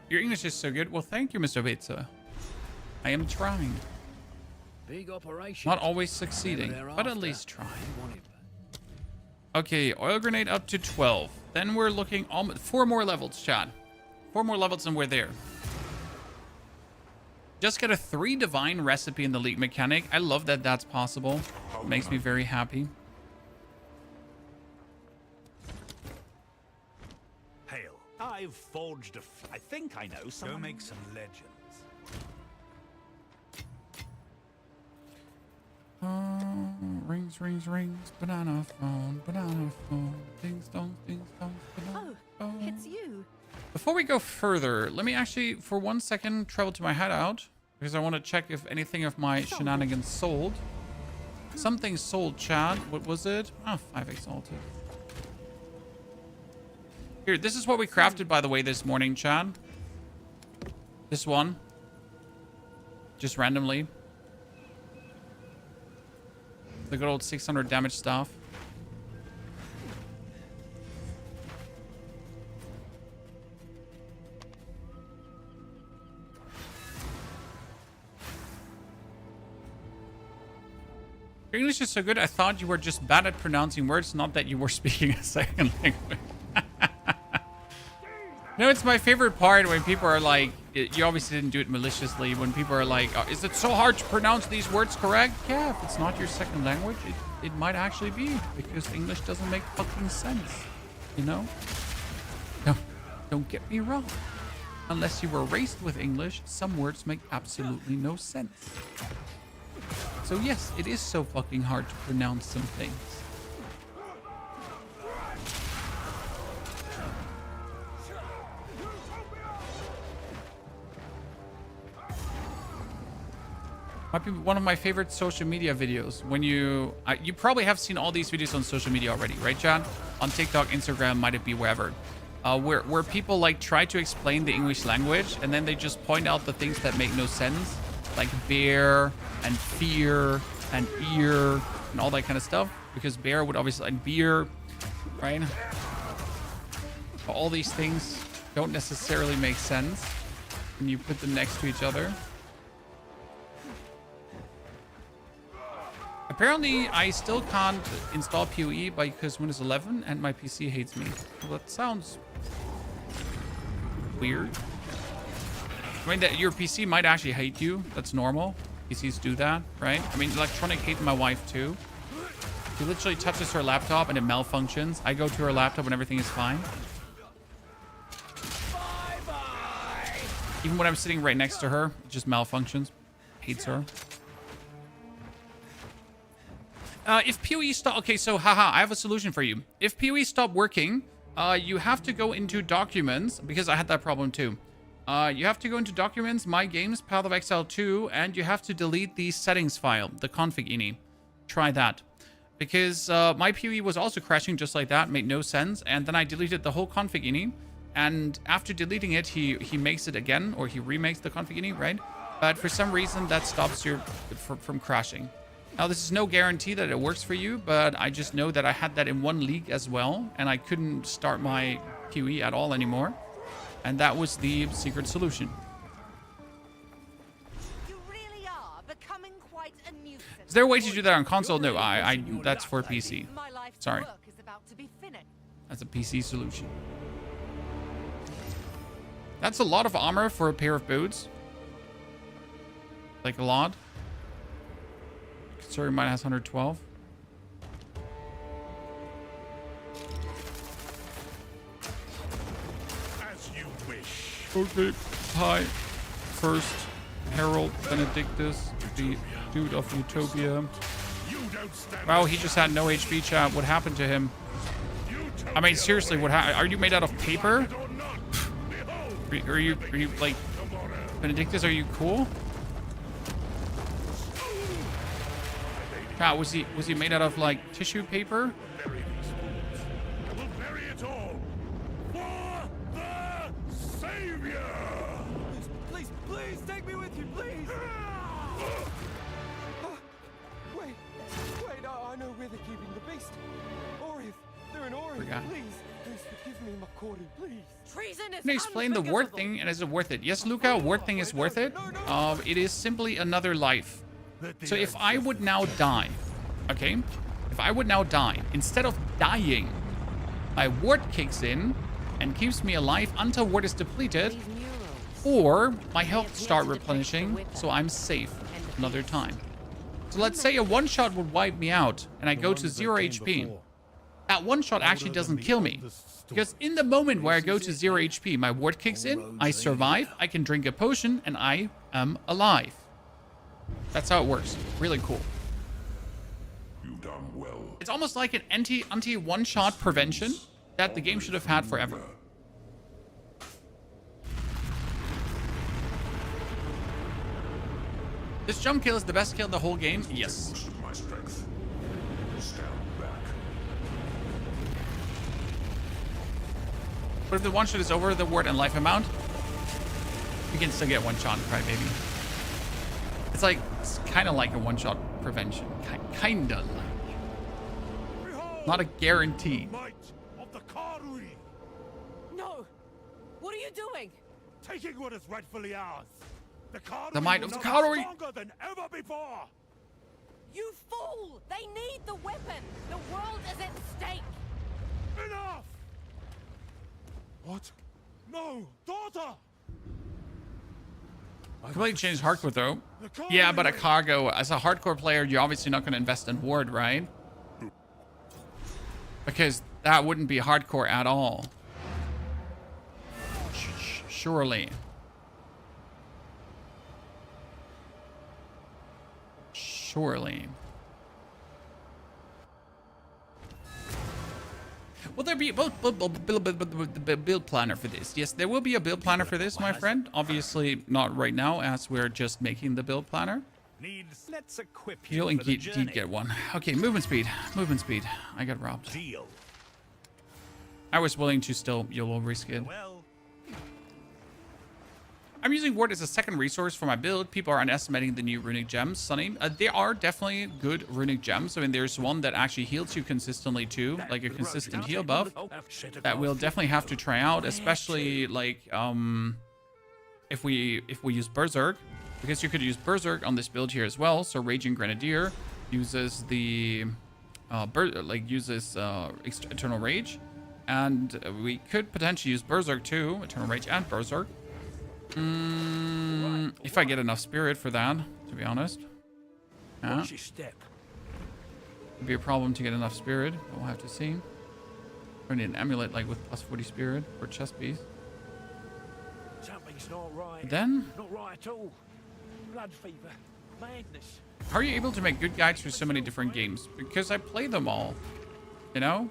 Speaker 1: Your English is so good. Well, thank you, Mr. Pizza. I am trying.
Speaker 2: Big operation.
Speaker 1: Not always succeeding, but at least trying. Okay, oil grenade up to 12. Then we're looking almost 4 more levels, Chad. 4 more levels and we're there. Just get a 3 divine recipe in the league mechanic. I love that that's possible. It makes me very happy.
Speaker 13: Hail. I've forged I think I know some. Go make some legends.
Speaker 1: rings, rings. Banana phone, ding dong, banana phone.
Speaker 6: It's you.
Speaker 1: Before we go further, let me actually, for 1 second, travel to my hideout. Because I want to check if anything of my shenanigans sold. Something sold, Chad. What was it? Oh, 5 exalted. Here, this is what we crafted, by the way, this morning, Chad. This one. Just randomly. The good old 600 damage stuff. Your English is so good, I thought you were just bad at pronouncing words, not that you were speaking a second language. No, it's my favorite part when people are like, you obviously didn't do it maliciously, when people are like, oh, is it so hard to pronounce these words correct? Yeah, if it's not your second language, it might actually be, because English doesn't make fucking sense, you know? No, don't get me wrong. Unless you were raised with English, some words make absolutely no sense. So yes, it is so fucking hard to pronounce some things. Might be one of my favorite social media videos. When you probably have seen all these videos on social media already, right, John? On TikTok, Instagram, might it be wherever. Where people like try to explain the English language and then they just point out the things that make no sense, like bear and fear and ear and all that kind of stuff. Because bear would obviously, and beer, right? But all these things don't necessarily make sense when you put them next to each other. Apparently, I still can't install POE because Windows 11 and my PC hates me. Well, that sounds weird. I mean, that your PC might actually hate you. That's normal. PCs do that, right? I mean, Electronic hates my wife too. She literally touches her laptop and it malfunctions. I go to her laptop and everything is fine. Even when I'm sitting right next to her, it just malfunctions. Hates her. If POE stop, okay, so haha, I have a solution for you. If POE stop working, you have to go into documents, because I had that problem too. You have to go into documents, my games, Path of Exile 2, and you have to delete the settings file, the config ini. Try that. Because my POE was also crashing just like that, made no sense, and then I deleted the whole config ini, and after deleting it, he makes it again, or he remakes the config ini, right? But for some reason, that stops you from crashing. Now, this is no guarantee that it works for you, but I just know that I had that in one league as well, and I couldn't start my POE at all anymore. And that was the secret solution.
Speaker 6: You really are becoming quite a nuisance.
Speaker 1: Is there a way to do that on console? No, that's for PC. Sorry. That's a PC solution. That's a lot of armor for a pair of boots. Like a lot. Sorry, mine has 112.
Speaker 5: As you wish.
Speaker 1: Okay. Hi. First, Harold Benedictus, the dude of Utopia. Wow, he just had no HP, chat. What happened to him? I mean, seriously, what happened? Are you made out of paper? Are you like Benedictus? Are you cool? God, was he made out of like tissue paper?
Speaker 5: We'll bury it all for the Savior.
Speaker 10: Please, take me with you, please. Wait, I know where they're keeping the beast. Or if they're in Ori, please forgive me, Makori, please.
Speaker 6: Treason is
Speaker 1: Can you explain the ward thing, and is it worth it? Yes, Luca, ward thing is worth it. It is simply another life. So if I would now die, okay? If I would now die, instead of dying, my ward kicks in and keeps me alive until ward is depleted, or my health start replenishing, so I'm safe another time. So let's say a one-shot would wipe me out, and I go to 0 HP. That one-shot actually doesn't kill me, because in the moment where I go to 0 HP, my ward kicks in, I survive, I can drink a potion, and I am alive. That's how it works. Really cool.
Speaker 7: You done
Speaker 1: It's almost like an anti one-shot prevention that the game should have had forever. This jump kill is the best kill in the whole game? Yes.
Speaker 7: My strength. Stand back.
Speaker 1: But if the one shot is over the ward and life amount, you can still get one shot, crybaby. It's kind of like a one shot prevention. Kinda like. Not a guarantee.
Speaker 6: No! What are you doing?
Speaker 13: Taking what is rightfully ours.
Speaker 1: The might of the Karui.
Speaker 13: Stronger than ever before.
Speaker 6: You fool! They need the weapon! The world is at stake!
Speaker 13: Enough! What? No, daughter!
Speaker 1: Completely changed hardcore though. Yeah, but a cargo, as a hardcore player, you're obviously not going to invest in ward, right? Because that wouldn't be hardcore at all. Surely. Surely. Will there be a build planner for this? Yes, there will be a build planner for this, my friend. Obviously not right now, as we're just making the build planner.
Speaker 13: Let's equip
Speaker 1: You'll
Speaker 13: you for the
Speaker 1: indeed
Speaker 13: journey.
Speaker 1: get one. Okay, movement speed. Movement speed. I got robbed.
Speaker 13: Deal.
Speaker 1: I was willing to still YOLO risk it.
Speaker 13: Well,
Speaker 1: I'm using ward as a second resource for my build. People are underestimating the new runic gems, Sunny. They are definitely good runic gems. I mean, there's one that actually heals you consistently too, like a consistent heal buff. That we'll definitely have to try out, especially like if we use Berserk, because you could use Berserk on this build here as well. So Raging Grenadier uses the Eternal Rage, and we could potentially use Berserk too, Eternal Rage and Berserk. If I get enough spirit for that, to be honest. Yeah. It'd be a problem to get enough spirit, but we'll have to see. I need an amulet like with plus 40 spirit or chest piece.
Speaker 13: something's not right.
Speaker 1: Then?
Speaker 13: Not right at all. Blood fever. Madness.
Speaker 1: How are you able to make good guides for so many different games? Because I play them all, you know?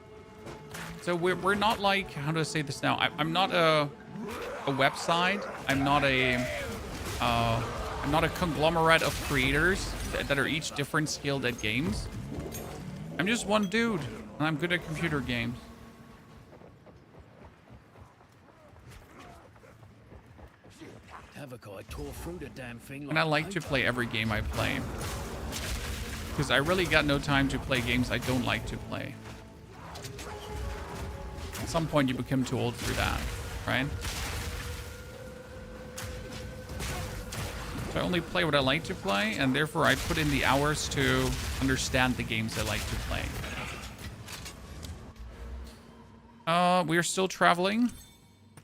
Speaker 1: So we're not like, how do I say this now? I'm not a website. I'm not a conglomerate of creators that are each different skilled at games. I'm just one dude, and I'm good at computer games.
Speaker 2: Havoc, I tore through the damn thing.
Speaker 1: And I like to play every game I play. Because I really got no time to play games I don't like to play. At some point you become too old for that, right? So I only play what I like to play, and therefore I put in the hours to understand the games I like to play. We are still traveling.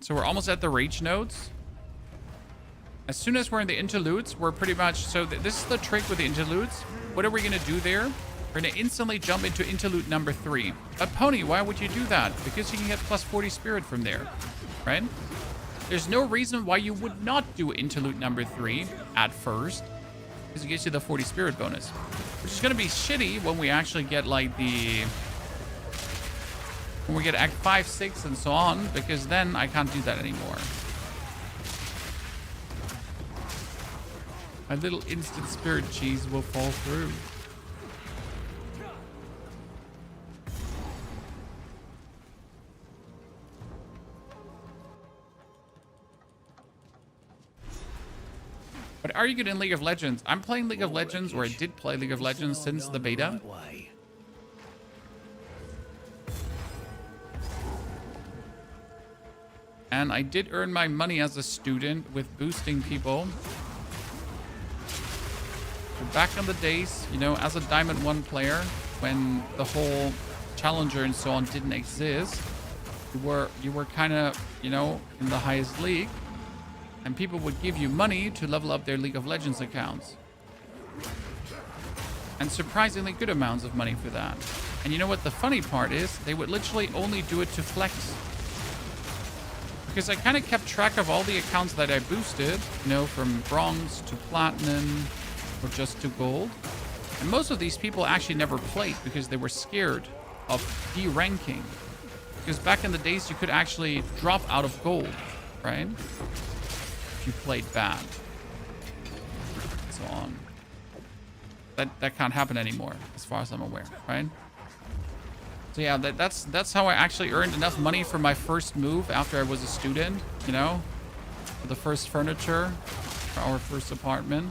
Speaker 1: So we're almost at the rage nodes. As soon as we're in the interludes, we're pretty much... So this is the trick with the interludes. What are we going to do there? We're going to instantly jump into interlude number 3. But Pony, why would you do that? Because you can get plus 40 spirit from there, right? There's no reason why you would not do interlude number 3 at first. Because it gives you the 40 spirit bonus. Which is going to be shitty when we actually get like the... When we get Act 5, 6, and so on. Because then I can't do that anymore. My little instant spirit cheese will fall through. But are you good in League of Legends? I'm playing League of Legends, or I did play League of Legends since the beta. And I did earn my money as a student with boosting people. Back in the days, you know, as a Diamond 1 player, when the whole Challenger and so on didn't exist, you were kind of, you know, in the highest league. And people would give you money to level up their League of Legends accounts. And surprisingly good amounts of money for that. And you know what the funny part is? They would literally only do it to flex. Because I kind of kept track of all the accounts that I boosted, you know, from bronze to platinum, or just to gold. And most of these people actually never played because they were scared of de-ranking. Because back in the days, you could actually drop out of gold, right? If you played bad. And so on. That can't happen anymore, as far as I'm aware, right? So yeah, that's how I actually earned enough money for my first move after I was a student, you know? For the first furniture, for our first apartment.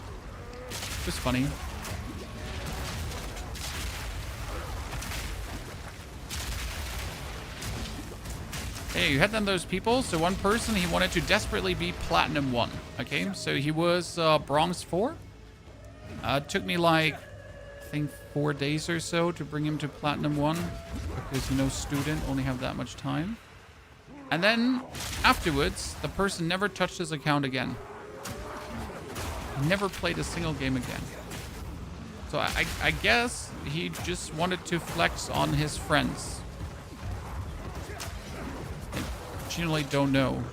Speaker 1: It was funny. Hey, you had then those people. So one person, he wanted to desperately be Platinum 1. Okay, so he was Bronze 4. It took me like, I think 4 days or so to bring him to Platinum 1. Because, you know, student, only have that much time. And then, afterwards, the person never touched his account again. Never played a single game again. So I guess he just wanted to flex on his friends. I genuinely don't know.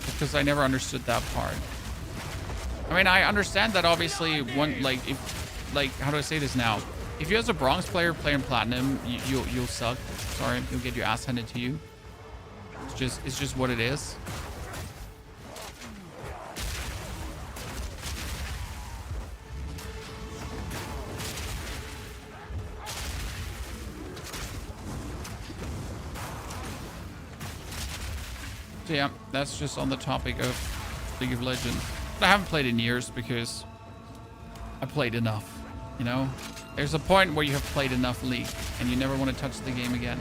Speaker 1: Because I never understood that part. I mean, I understand that obviously one, like, if, like, how do I say this now? If you as a bronze player playing platinum, you'll suck. Sorry, you'll get your ass handed to you. It's just what it is. So yeah, that's just on the topic of League of Legends. But I haven't played in years because I played enough, you know? There's a point where you have played enough League and you never want to touch the game again.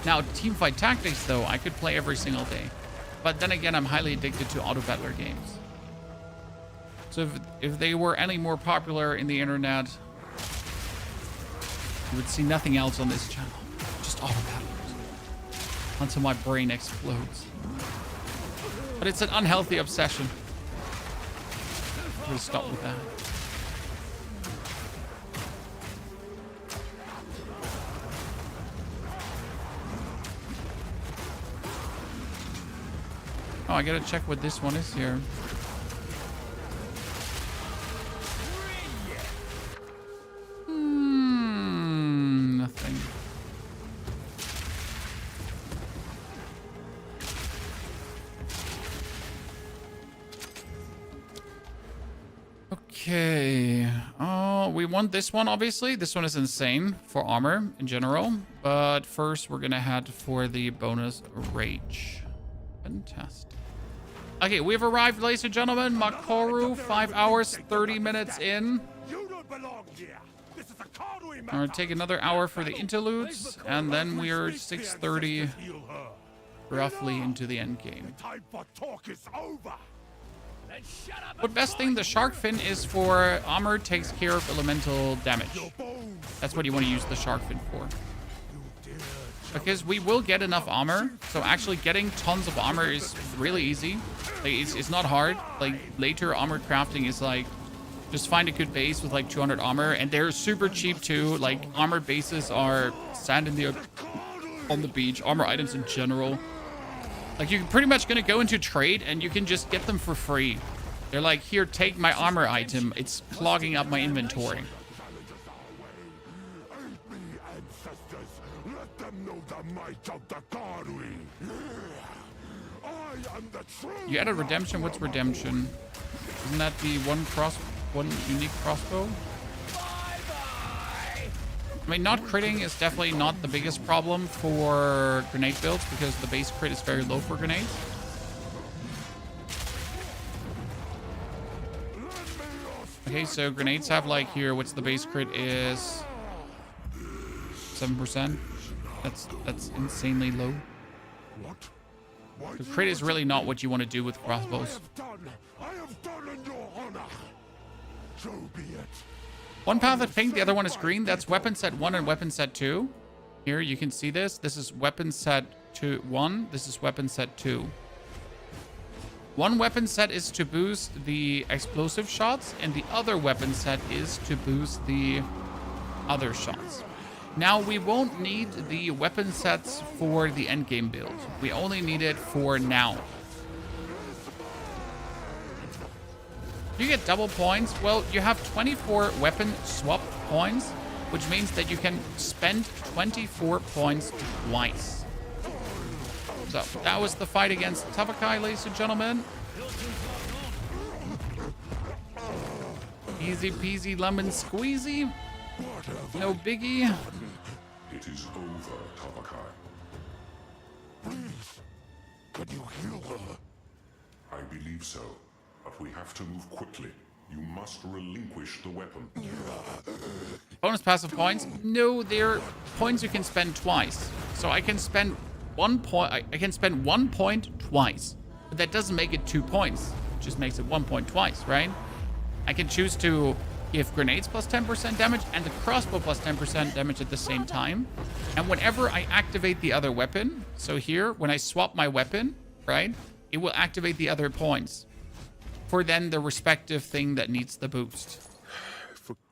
Speaker 1: Now, Teamfight Tactics, though, I could play every single day. But then again, I'm highly addicted to auto-battler games. So if they were any more popular in the internet, you would see nothing else on this channel. Just auto-battlers. Until my brain explodes. But it's an unhealthy obsession. We'll stop with that. Oh, I gotta check what this one is here. Nothing. Okay. Oh, we want this one, obviously. This one is insane for armor in general. But first, we're gonna head for the bonus rage. Fantastic. Okay, we've arrived, ladies and gentlemen. Makoru, 5 hours, 30 minutes in. I'm gonna take another hour for the interludes, and then we're 6:30 roughly into the end game. But best thing, the shark fin is for armor, takes care of elemental damage. That's what you want to use the shark fin for. Because we will get enough armor, so actually getting tons of armor is really easy. Like, it's not hard. Like, later armor crafting is like, just find a good base with like 200 armor, and they're super cheap too. Like, armor bases are sand on the beach, armor items in general. Like, you're pretty much gonna go into trade and you can just get them for free. They're like, here, take my armor item. It's clogging up my inventory. You added redemption. What's redemption? Isn't that the one unique crossbow? I mean, not critting is definitely not the biggest problem for grenade builds because the base crit is very low for grenades. Okay, so grenades have like here, what's the base crit is 7%. That's insanely low. The crit is really not what you want to do with crossbows. One path is pink, the other one is green. That's weapon set 1 and weapon set 2. Here, you can see this. This is weapon set 1. This is weapon set 2. One weapon set is to boost the explosive shots, and the other weapon set is to boost the other shots. Now, we won't need the weapon sets for the endgame build. We only need it for now. You get double points. Well, you have 24 weapon swap points, which means that you can spend 24 points twice. So that was the fight against Tavakai, ladies and gentlemen. Easy peasy lemon squeezy. No biggie.
Speaker 7: It is over, Tavakai.
Speaker 5: Can you heal her?
Speaker 7: I believe so, but we have to move quickly. You must relinquish the weapon.
Speaker 1: Bonus passive points? No, they're points you can spend twice. So I can spend 1 point. I can spend 1 point twice, but that doesn't make it 2 points. It just makes it 1 point twice, right? I can choose to give grenades plus 10% damage and the crossbow plus 10% damage at the same time. And whenever I activate the other weapon, so here, when I swap my weapon, right, it will activate the other points for then the respective thing that needs the boost.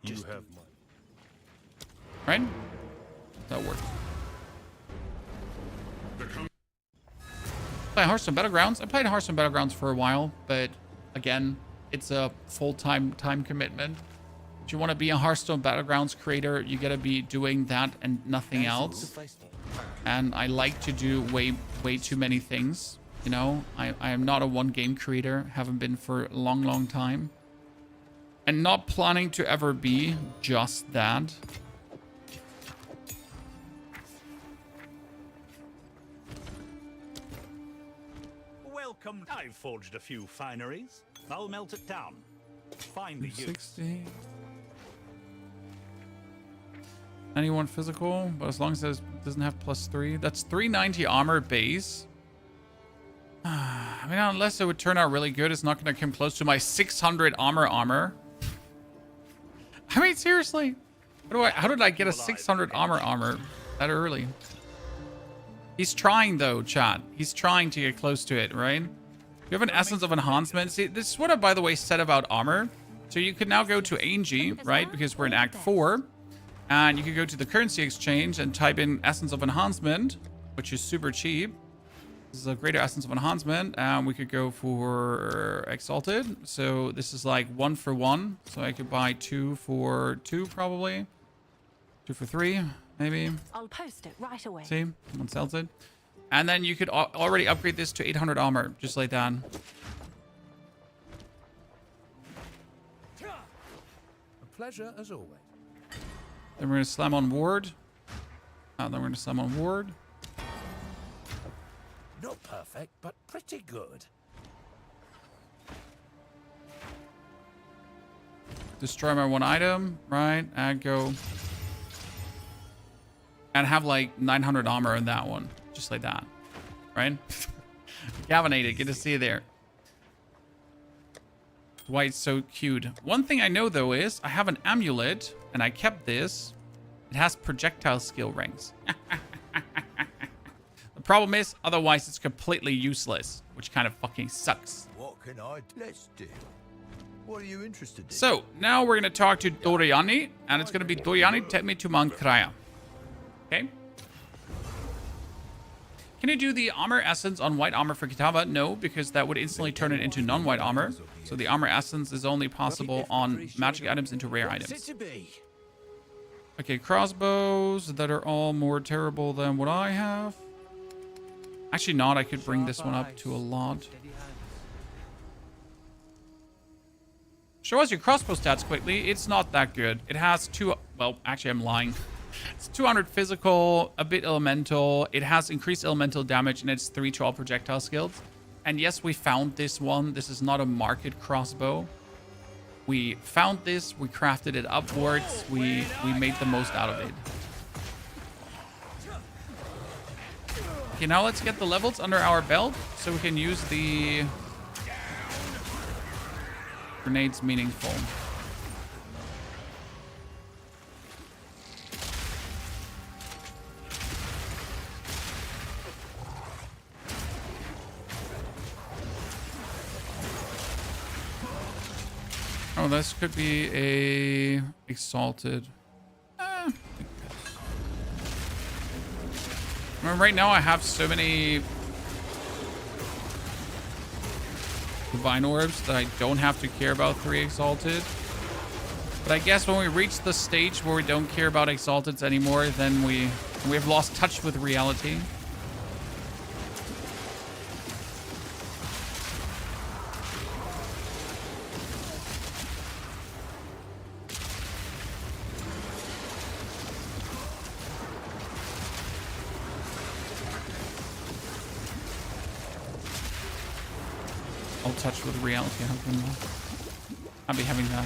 Speaker 3: You have mine.
Speaker 1: Right? That works. Play Hearthstone Battlegrounds. I played Hearthstone Battlegrounds for a while, but again, it's a full-time commitment. If you want to be a Hearthstone Battlegrounds creator, you gotta be doing that and nothing else. And I like to do way too many things. You know, I am not a one-game creator. Haven't been for a long time. And not planning to ever be just that.
Speaker 14: Welcome. I've forged a few fineries. I'll melt it down. Find the use.
Speaker 1: 60. Anyone physical, but as long as it doesn't have +3, that's 390 armor base. I mean, unless it would turn out really good, it's not going to come close to my 600 armor. I mean, seriously, how did I get a 600 armor that early? He's trying though, chat. He's trying to get close to it, right? You have an essence of enhancement. See, this is what I, by the way, said about armor. So you could now go to Angie, right? Because we're in Act 4. And you could go to the currency exchange and type in essence of enhancement, which is super cheap. This is a greater essence of enhancement. And we could go for exalted. So this is like 1 for 1. So I could buy 2 for 2 probably. 2 for 3 maybe.
Speaker 6: I'll post it right away.
Speaker 1: See, someone sells it. And then you could already upgrade this to 800 armor, just like that.
Speaker 3: A pleasure as always.
Speaker 1: Then we're going to slam on ward. Then we're going to slam on ward.
Speaker 3: Not perfect, but pretty good.
Speaker 1: Destroy my 1 item, right? And go. And have like 900 armor in that one. Just like that. Right? Gavinated. Good to see you there. Dwight's so cute. One thing I know though is I have an amulet and I kept this. It has projectile skill rings. The problem is otherwise it's completely useless, which kind of fucking sucks.
Speaker 9: What can I do? Let's do. What are you interested in?
Speaker 1: So now we're going to talk to Doriani, and it's going to be Doriani, take me to Mankraya. Okay. Can you do the armor essence on white armor for Kitava? No, because that would instantly turn it into non-white armor. So the armor essence is only possible on magic items into rare items. Okay, crossbows that are all more terrible than what I have. Actually not, I could bring this one up to a lot. Show us your crossbow stats quickly. It's not that good. It has well, actually I'm lying. It's 200 physical, a bit elemental. It has increased elemental damage, and it's 3 to all projectile skills. And yes, we found this one. This is not a market crossbow. We found this. We crafted it upwards. We made the most out of it. Okay, now let's get the levels under our belt so we can use the grenades meaningful. Oh, this could be a exalted. I mean, right now I have so many divine orbs that I don't have to care about 3 exalted. But I guess when we reach the stage where we don't care about exalteds anymore, then we have lost touch with reality. All touch with reality. I'll be having that.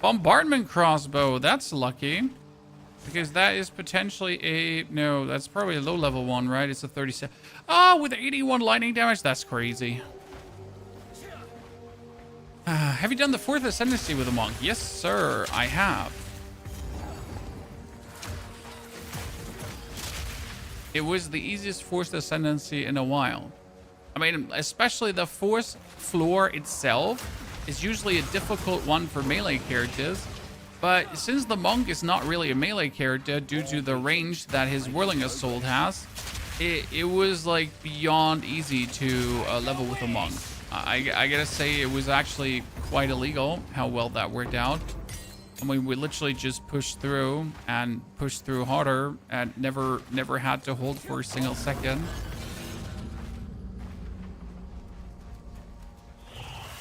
Speaker 1: Bombardment crossbow. That's lucky. Because that is potentially a... No, that's probably a low level one, right? It's a 37. Oh, with 81 lightning damage? That's crazy. Have you done the 4th Ascendancy with a monk? Yes, sir. I have. It was the easiest 4th Ascendancy in a while. I mean, especially the 4th floor itself is usually a difficult one for melee characters. But since the monk is not really a melee character due to the range that his Whirling Assault has, it was like beyond easy to level with a monk. I gotta say it was actually quite illegal how well that worked out. I mean, we literally just pushed through and pushed through harder and never had to hold for a single second.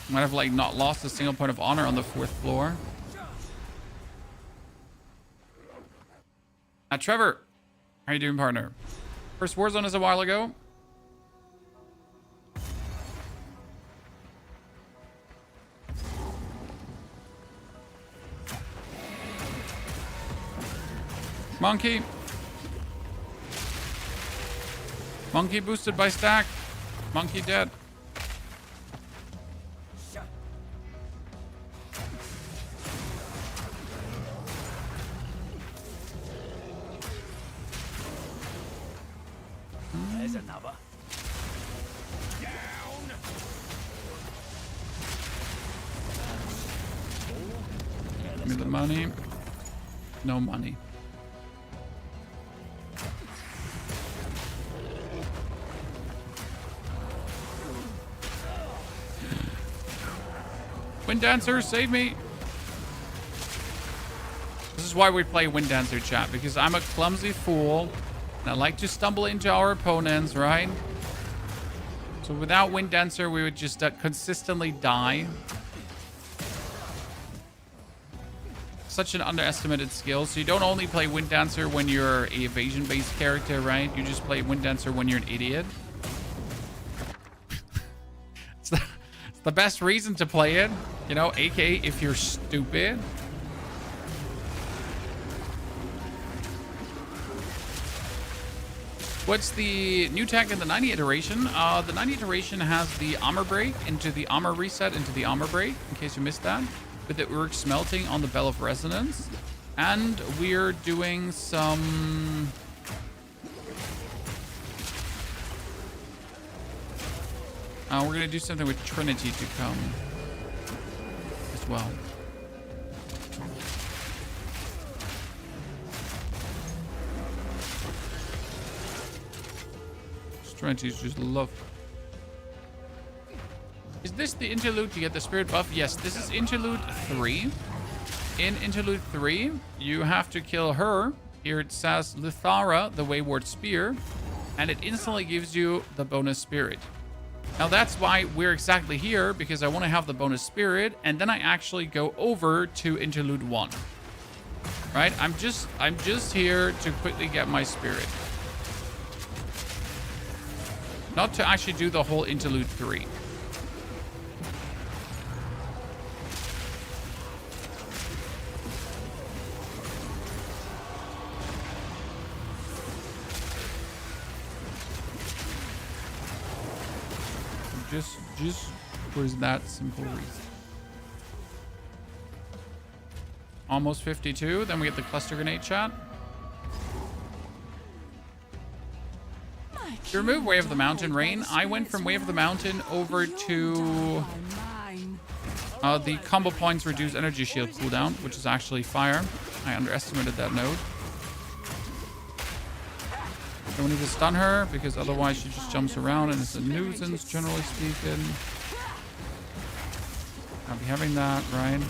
Speaker 1: Might have like not lost a single point of honor on the 4th floor. Trevor, how you doing, partner? First Warzone is a while ago. Monkey. Monkey boosted by stack. Monkey dead.
Speaker 2: There's another. Down.
Speaker 1: Give me the money. No money. Wind Dancer, save me. This is why we play Wind Dancer, chat, because I'm a clumsy fool and I like to stumble into our opponents, right? So without Wind Dancer, we would just consistently die. Such an underestimated skill. So you don't only play Wind Dancer when you're a evasion-based character, right? You just play Wind Dancer when you're an idiot. It's the best reason to play it, you know, aka if you're stupid. What's the new tech in the 90 iteration? The 90 iteration has the armor break into the armor reset into the armor break, in case you missed that, with the Urk smelting on the Bell of Resonance. And we're doing some... we're going to do something with Trinity to come as well. Trinity's just love. Is this the interlude to get the spirit buff? Yes, this is interlude 3. In interlude 3, you have to kill her. Here it says Lithara, the Wayward Spear, and it instantly gives you the bonus spirit. Now that's why we're exactly here, because I want to have the bonus spirit, and then I actually go over to interlude 1. Right? I'm just here to quickly get my spirit. Not to actually do the whole interlude 3. Just for that simple reason. Almost 52. Then we get the cluster grenade shot. To remove Way of the Mountain Rain, I went from Way of the Mountain over to The combo points reduce energy shield cooldown, which is actually fire. I underestimated that node. Don't need to stun her, because otherwise she just jumps around and is a nuisance, generally speaking. I'll be having that, right?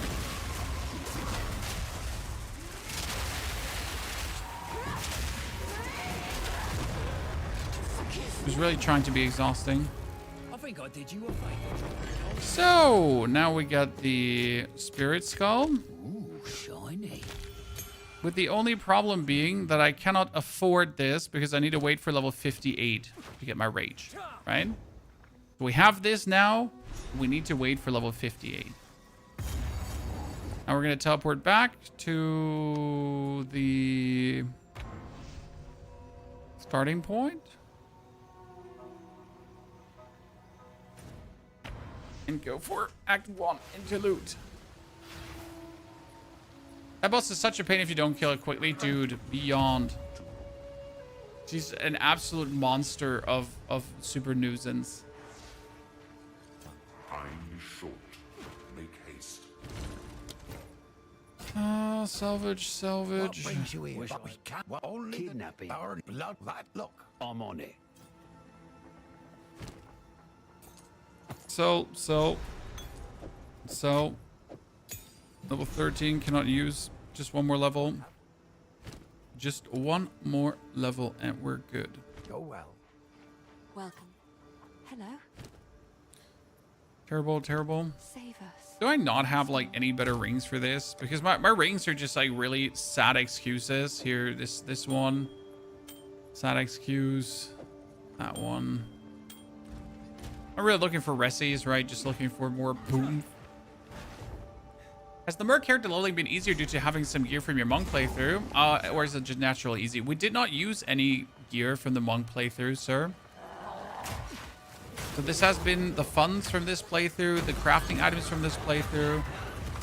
Speaker 1: It was really trying to be exhausting.
Speaker 2: I think I did you a favor.
Speaker 1: So, now we got the Spirit Skull.
Speaker 2: Ooh, shiny.
Speaker 1: With the only problem being that I cannot afford this because I need to wait for level 58 to get my rage, right? We have this now. We need to wait for level 58. Now we're going to teleport back to the starting point. And go for Act 1 interlude. That boss is such a pain if you don't kill it quickly. Dude, beyond. She's an absolute monster of super nuisance.
Speaker 7: Time is short. Make haste.
Speaker 1: Salvage.
Speaker 2: What brings you here? We can't only kidnapping. Our blood. Look, I'm on it.
Speaker 1: So level 13 cannot use just one more level. Just one more level and we're good.
Speaker 2: Go well.
Speaker 6: Welcome. Hello.
Speaker 1: Terrible.
Speaker 6: Save us.
Speaker 1: Do I not have like any better rings for this? Because my rings are just like really sad excuses. Here, this one. Sad excuse. That one. I'm really looking for Resies, right? Just looking for more boom. Has the Merc character leveling been easier due to having some gear from your Monk playthrough? Or is it just naturally easy? We did not use any gear from the Monk playthrough, sir. So this has been the funds from this playthrough, the crafting items from this playthrough.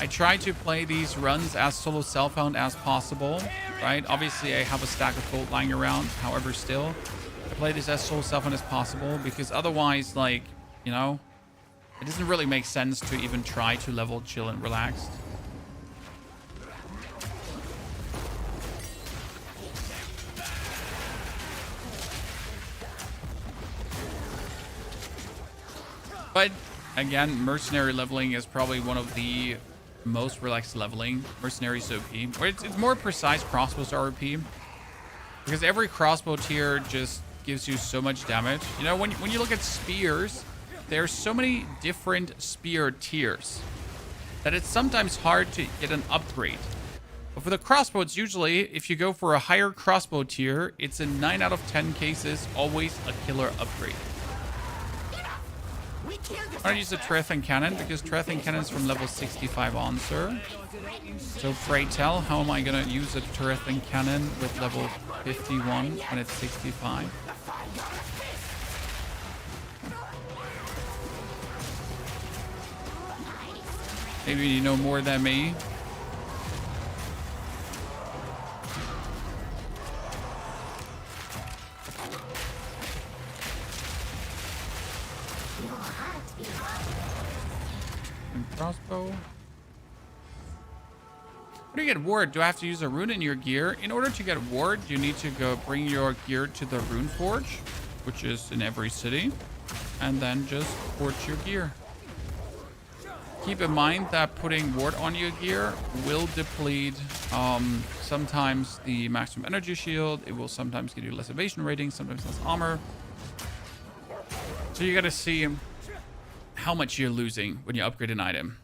Speaker 1: I try to play these runs as solo self-found as possible, right? Obviously, I have a stack of gold lying around. However, still, I play this as solo self-found as possible because otherwise, like, you know, it doesn't really make sense to even try to level, chill, and relaxed. But again, mercenary leveling is probably one of the most relaxed leveling. Mercenary's OP. Or it's more precise crossbows are OP. Because every crossbow tier just gives you so much damage. You know, when you look at spears, there's so many different spear tiers that it's sometimes hard to get an upgrade. But for the crossbow, it's usually, if you go for a higher crossbow tier, it's in 9 out of 10 cases always a killer upgrade. I don't use the Treathin Cannon because Treathin Cannon is from level 65 on, sir. So pray tell, how am I going to use a Treathin Cannon with level 51 when it's 65? Maybe you know more than me. Crossbow. How do you get ward? Do I have to use a rune in your gear? In order to get ward, you need to go bring your gear to the rune forge, which is in every city, and then just forge your gear. Keep in mind that putting ward on your gear will deplete sometimes the maximum energy shield. It will sometimes give you less evasion rating, sometimes less armor. So you gotta see how much you're losing when you upgrade an item.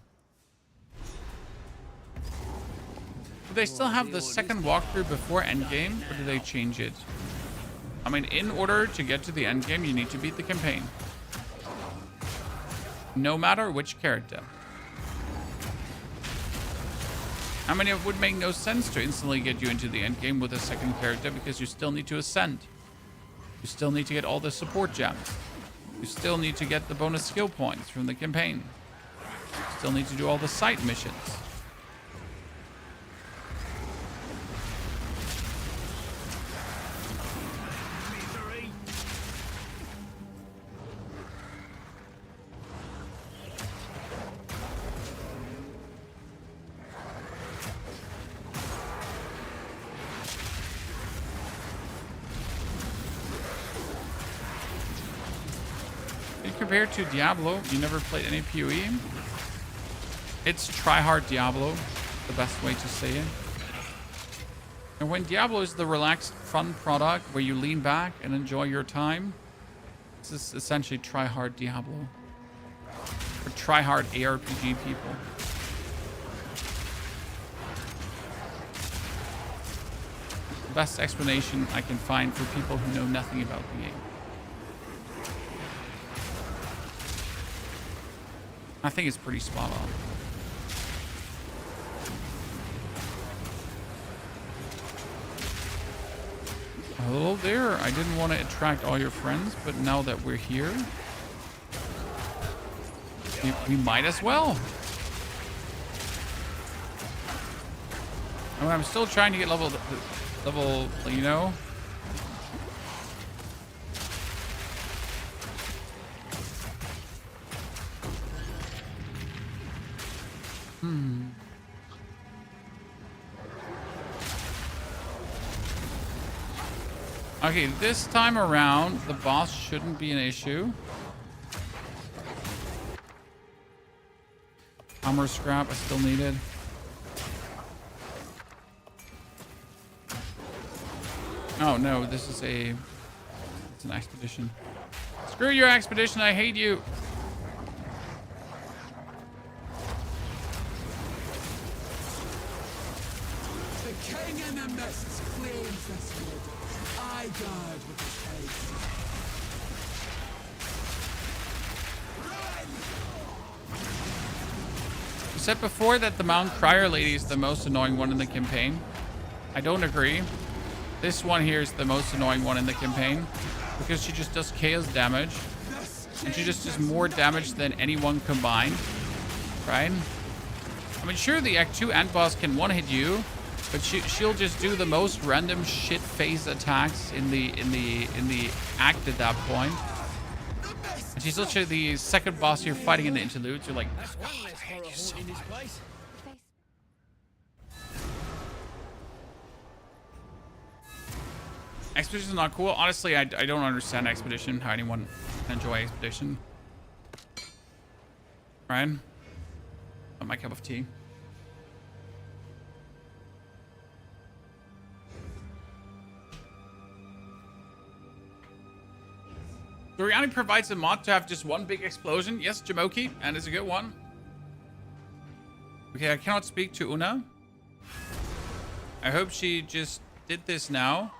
Speaker 1: Do they still have the second walkthrough before endgame, or do they change it? I mean, in order to get to the endgame, you need to beat the campaign. No matter which character. I mean, it would make no sense to instantly get you into the endgame with a second character because you still need to ascend. You still need to get all the support gems. You still need to get the bonus skill points from the campaign. You still need to do all the side missions. You compare it to Diablo. You never played any POE. It's try-hard Diablo, the best way to say it. And when Diablo is the relaxed, fun product where you lean back and enjoy your time, this is essentially try-hard Diablo. For try-hard ARPG people. The best explanation I can find for people who know nothing about the game. I think it's pretty spot on. Hello there. I didn't want to attract all your friends, but now that we're here, we might as well. I mean, I'm still trying to get level, you know. Okay, this time around, the boss shouldn't be an issue. Armor scrap, I still need it. Oh no, this is it's an expedition. Screw your expedition, I hate you.
Speaker 9: The king in the mists claims this wood. I guard with his face.
Speaker 1: You said before that the Mount Crier lady is the most annoying one in the campaign. I don't agree. This one here is the most annoying one in the campaign because she just does chaos damage and she just does more damage than anyone combined, right? I mean, sure, the Act 2 end boss can one-hit you, but she'll just do the most random shit phase attacks in the act at that point. And she's literally the second boss you're fighting in the interludes. You're like, oh, God, I hate you so much. Expedition is not cool. Honestly, I don't understand Expedition, how anyone can enjoy Expedition. Ryan? Not my cup of tea. Doriani provides a mod to have just one big explosion. Yes, Jamoki, and it's a good one. Okay, I cannot speak to Una. I hope she just did this now.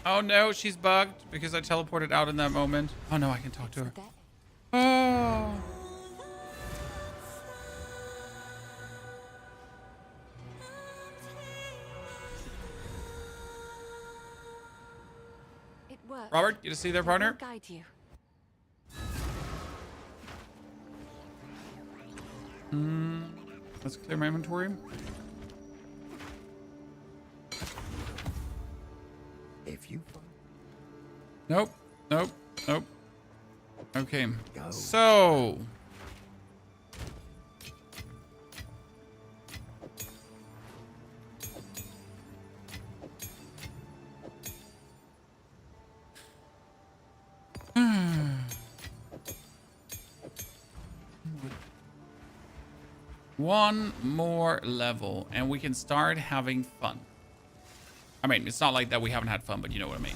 Speaker 1: Oh no, she's bugged because I teleported out in that moment. Oh no, I can talk to her. Oh.
Speaker 4: It worked.
Speaker 1: Robert, you to see their partner?
Speaker 4: I'll guide you.
Speaker 1: Let's clear my inventory.
Speaker 3: If you...
Speaker 1: Nope. Nope. Nope. Okay. Go. So... One more level and we can start having fun. I mean, it's not like that we haven't had fun, but you know what I mean.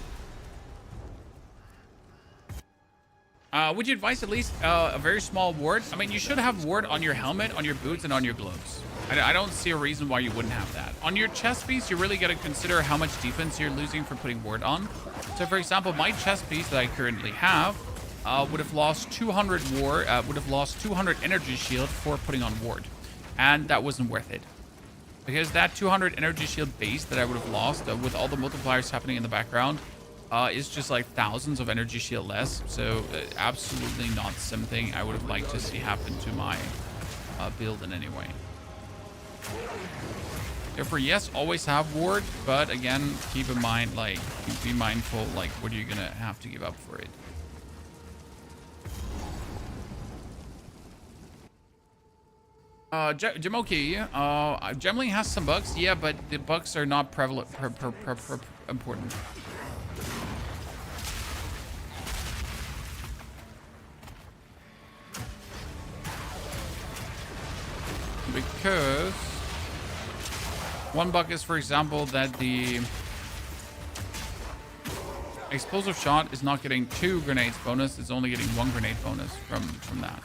Speaker 1: Would you advise at least a very small ward? I mean, you should have ward on your helmet, on your boots, and on your gloves. I don't see a reason why you wouldn't have that. On your chest piece, you really got to consider how much defense you're losing for putting ward on. So, for example, my chest piece that I currently have would have lost 200 ward, would have lost 200 energy shield for putting on ward. And that wasn't worth it. Because that 200 energy shield base that I would have lost with all the multipliers happening in the background is just like thousands of energy shield less. So absolutely not something I would have liked to see happen to my build in any way. Therefore, yes, always have ward, but again, keep in mind, like, be mindful, like, what are you gonna have to give up for it? Jamoki, Gemling has some bugs, yeah, but the bugs are not prevalent, important. because one bug is, for example, that the explosive shot is not getting 2 grenades bonus. It's only getting 1 grenade bonus from that.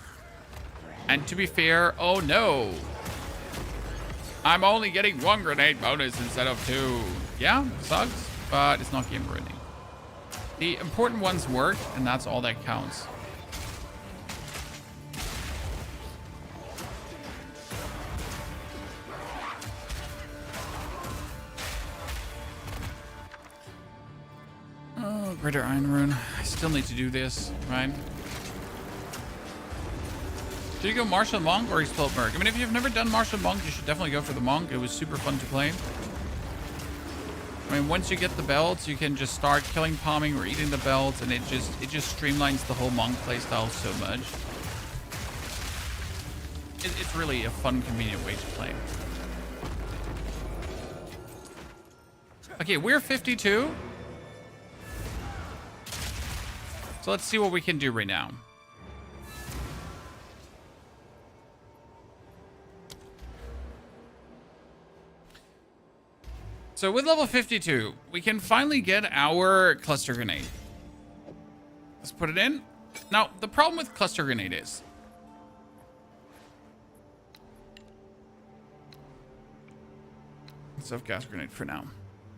Speaker 1: And to be fair, oh no, I'm only getting 1 grenade bonus instead of 2. Yeah, sucks, but it's not game ruining. The important ones work, and that's all that counts. Oh, Greater Iron Rune. I still need to do this, right? Should you go Martial Monk or Explode Merc? I mean, if you've never done Martial Monk, you should definitely go for the Monk. It was super fun to play. I mean, once you get the belts, you can just start killing, palming, or eating the belts, and it just streamlines the whole Monk playstyle so much. It's really a fun, convenient way to play. Okay, we're 52. So let's see what we can do right now. So with level 52, we can finally get our cluster grenade. Let's put it in. Now, the problem with cluster grenade is let's have gas grenade for now.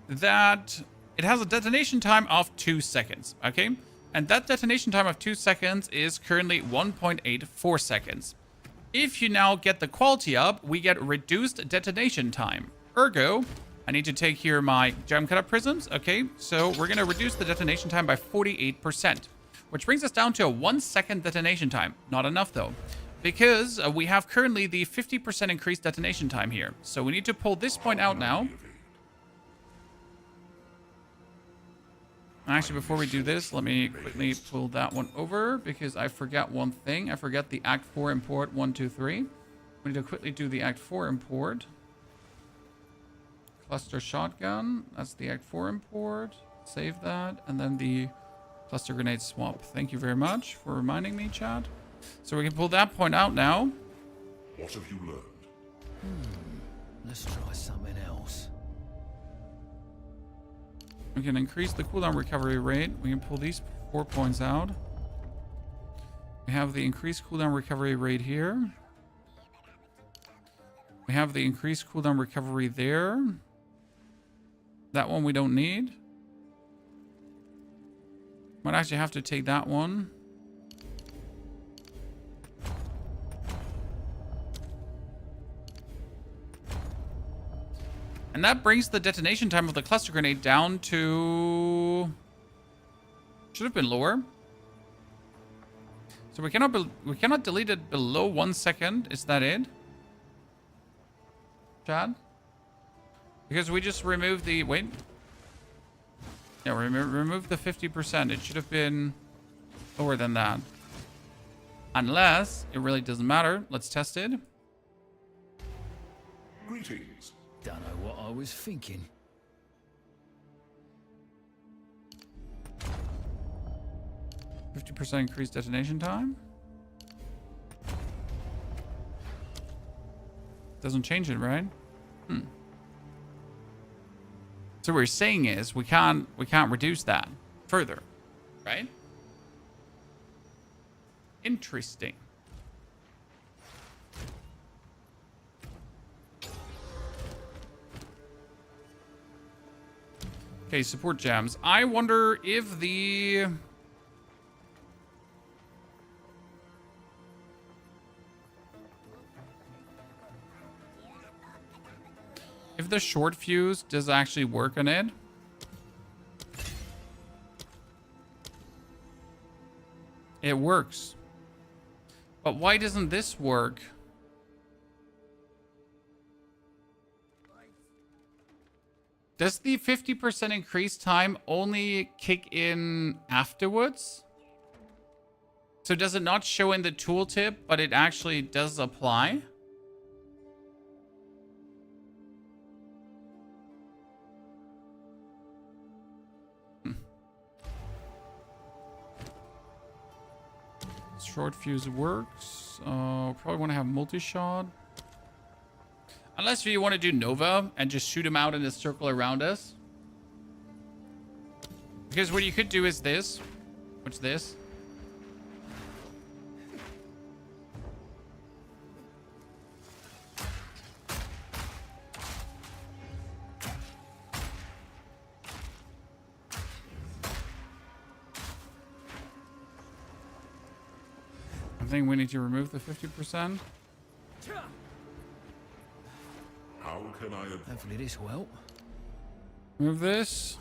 Speaker 1: That it has a detonation time of 2 seconds, okay? And that detonation time of 2 seconds is currently 1.84 seconds. If you now get the quality up, we get reduced detonation time. Ergo, I need to take here my gem cut-up prisms. Okay, so we're going to reduce the detonation time by 48%, which brings us down to a 1 second detonation time. Not enough, though, because we have currently the 50% increased detonation time here. So we need to pull this point out now. Actually, before we do this, let me quickly pull that one over because I forgot one thing. I forgot the Act 4 import 1, 2, 3. We need to quickly do the Act 4 import. Cluster shotgun. That's the Act 4 import. Save that. And then the cluster grenade swap. Thank you very much for reminding me, chat. So we can pull that point out now.
Speaker 7: What have you learned?
Speaker 2: Let's try something else.
Speaker 1: We can increase the cooldown recovery rate. We can pull these 4 points out. We have the increased cooldown recovery rate here. We have the increased cooldown recovery there. That one we don't need. Might actually have to take that one. And that brings the detonation time of the cluster grenade down to... should have been lower. So we cannot delete it below 1 second. Is that it? Chad? Because we just removed the... wait. Yeah, remove the 50%. It should have been lower than that. Unless it really doesn't matter. Let's test it.
Speaker 7: Greetings.
Speaker 2: Don't know what I was thinking.
Speaker 1: %50 increased detonation time. Doesn't change it, right? So what we're saying is we can't reduce that further, right? Interesting. Okay, support gems. I wonder if the... if the short fuse does actually work on it. It works. But why doesn't this work? Does the 50% increase time only kick in afterwards? So does it not show in the tooltip, but it actually does apply? Short fuse works. Probably want to have multi-shot. Unless you want to do Nova and just shoot him out in a circle around us. Because what you could do is this. What's this? I think we need to remove the 50%.
Speaker 7: How can I advise?
Speaker 2: Hopefully this will help.
Speaker 1: Move this.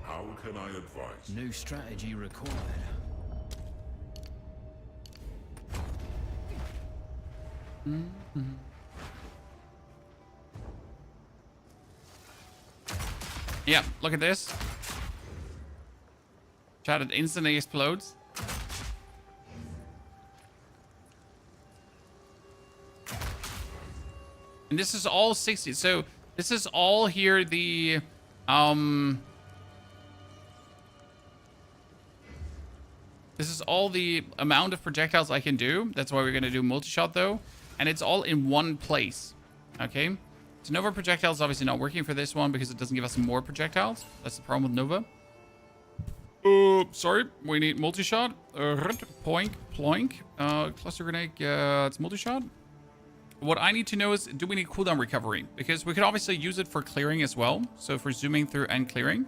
Speaker 7: How can I advise?
Speaker 2: New strategy required.
Speaker 1: Yeah, look at this. Chat, it instantly explodes. And this is all 60. So this is all here the this is all the amount of projectiles I can do. That's why we're gonna do multi-shot though. And it's all in one place. Okay. So Nova projectile is obviously not working for this one because it doesn't give us more projectiles. That's the problem with Nova. Sorry, we need multi-shot. Poink, ploink. Cluster grenade, it's multi-shot. What I need to know is, do we need cooldown recovery? Because we could obviously use it for clearing as well. So if we're zooming through and clearing,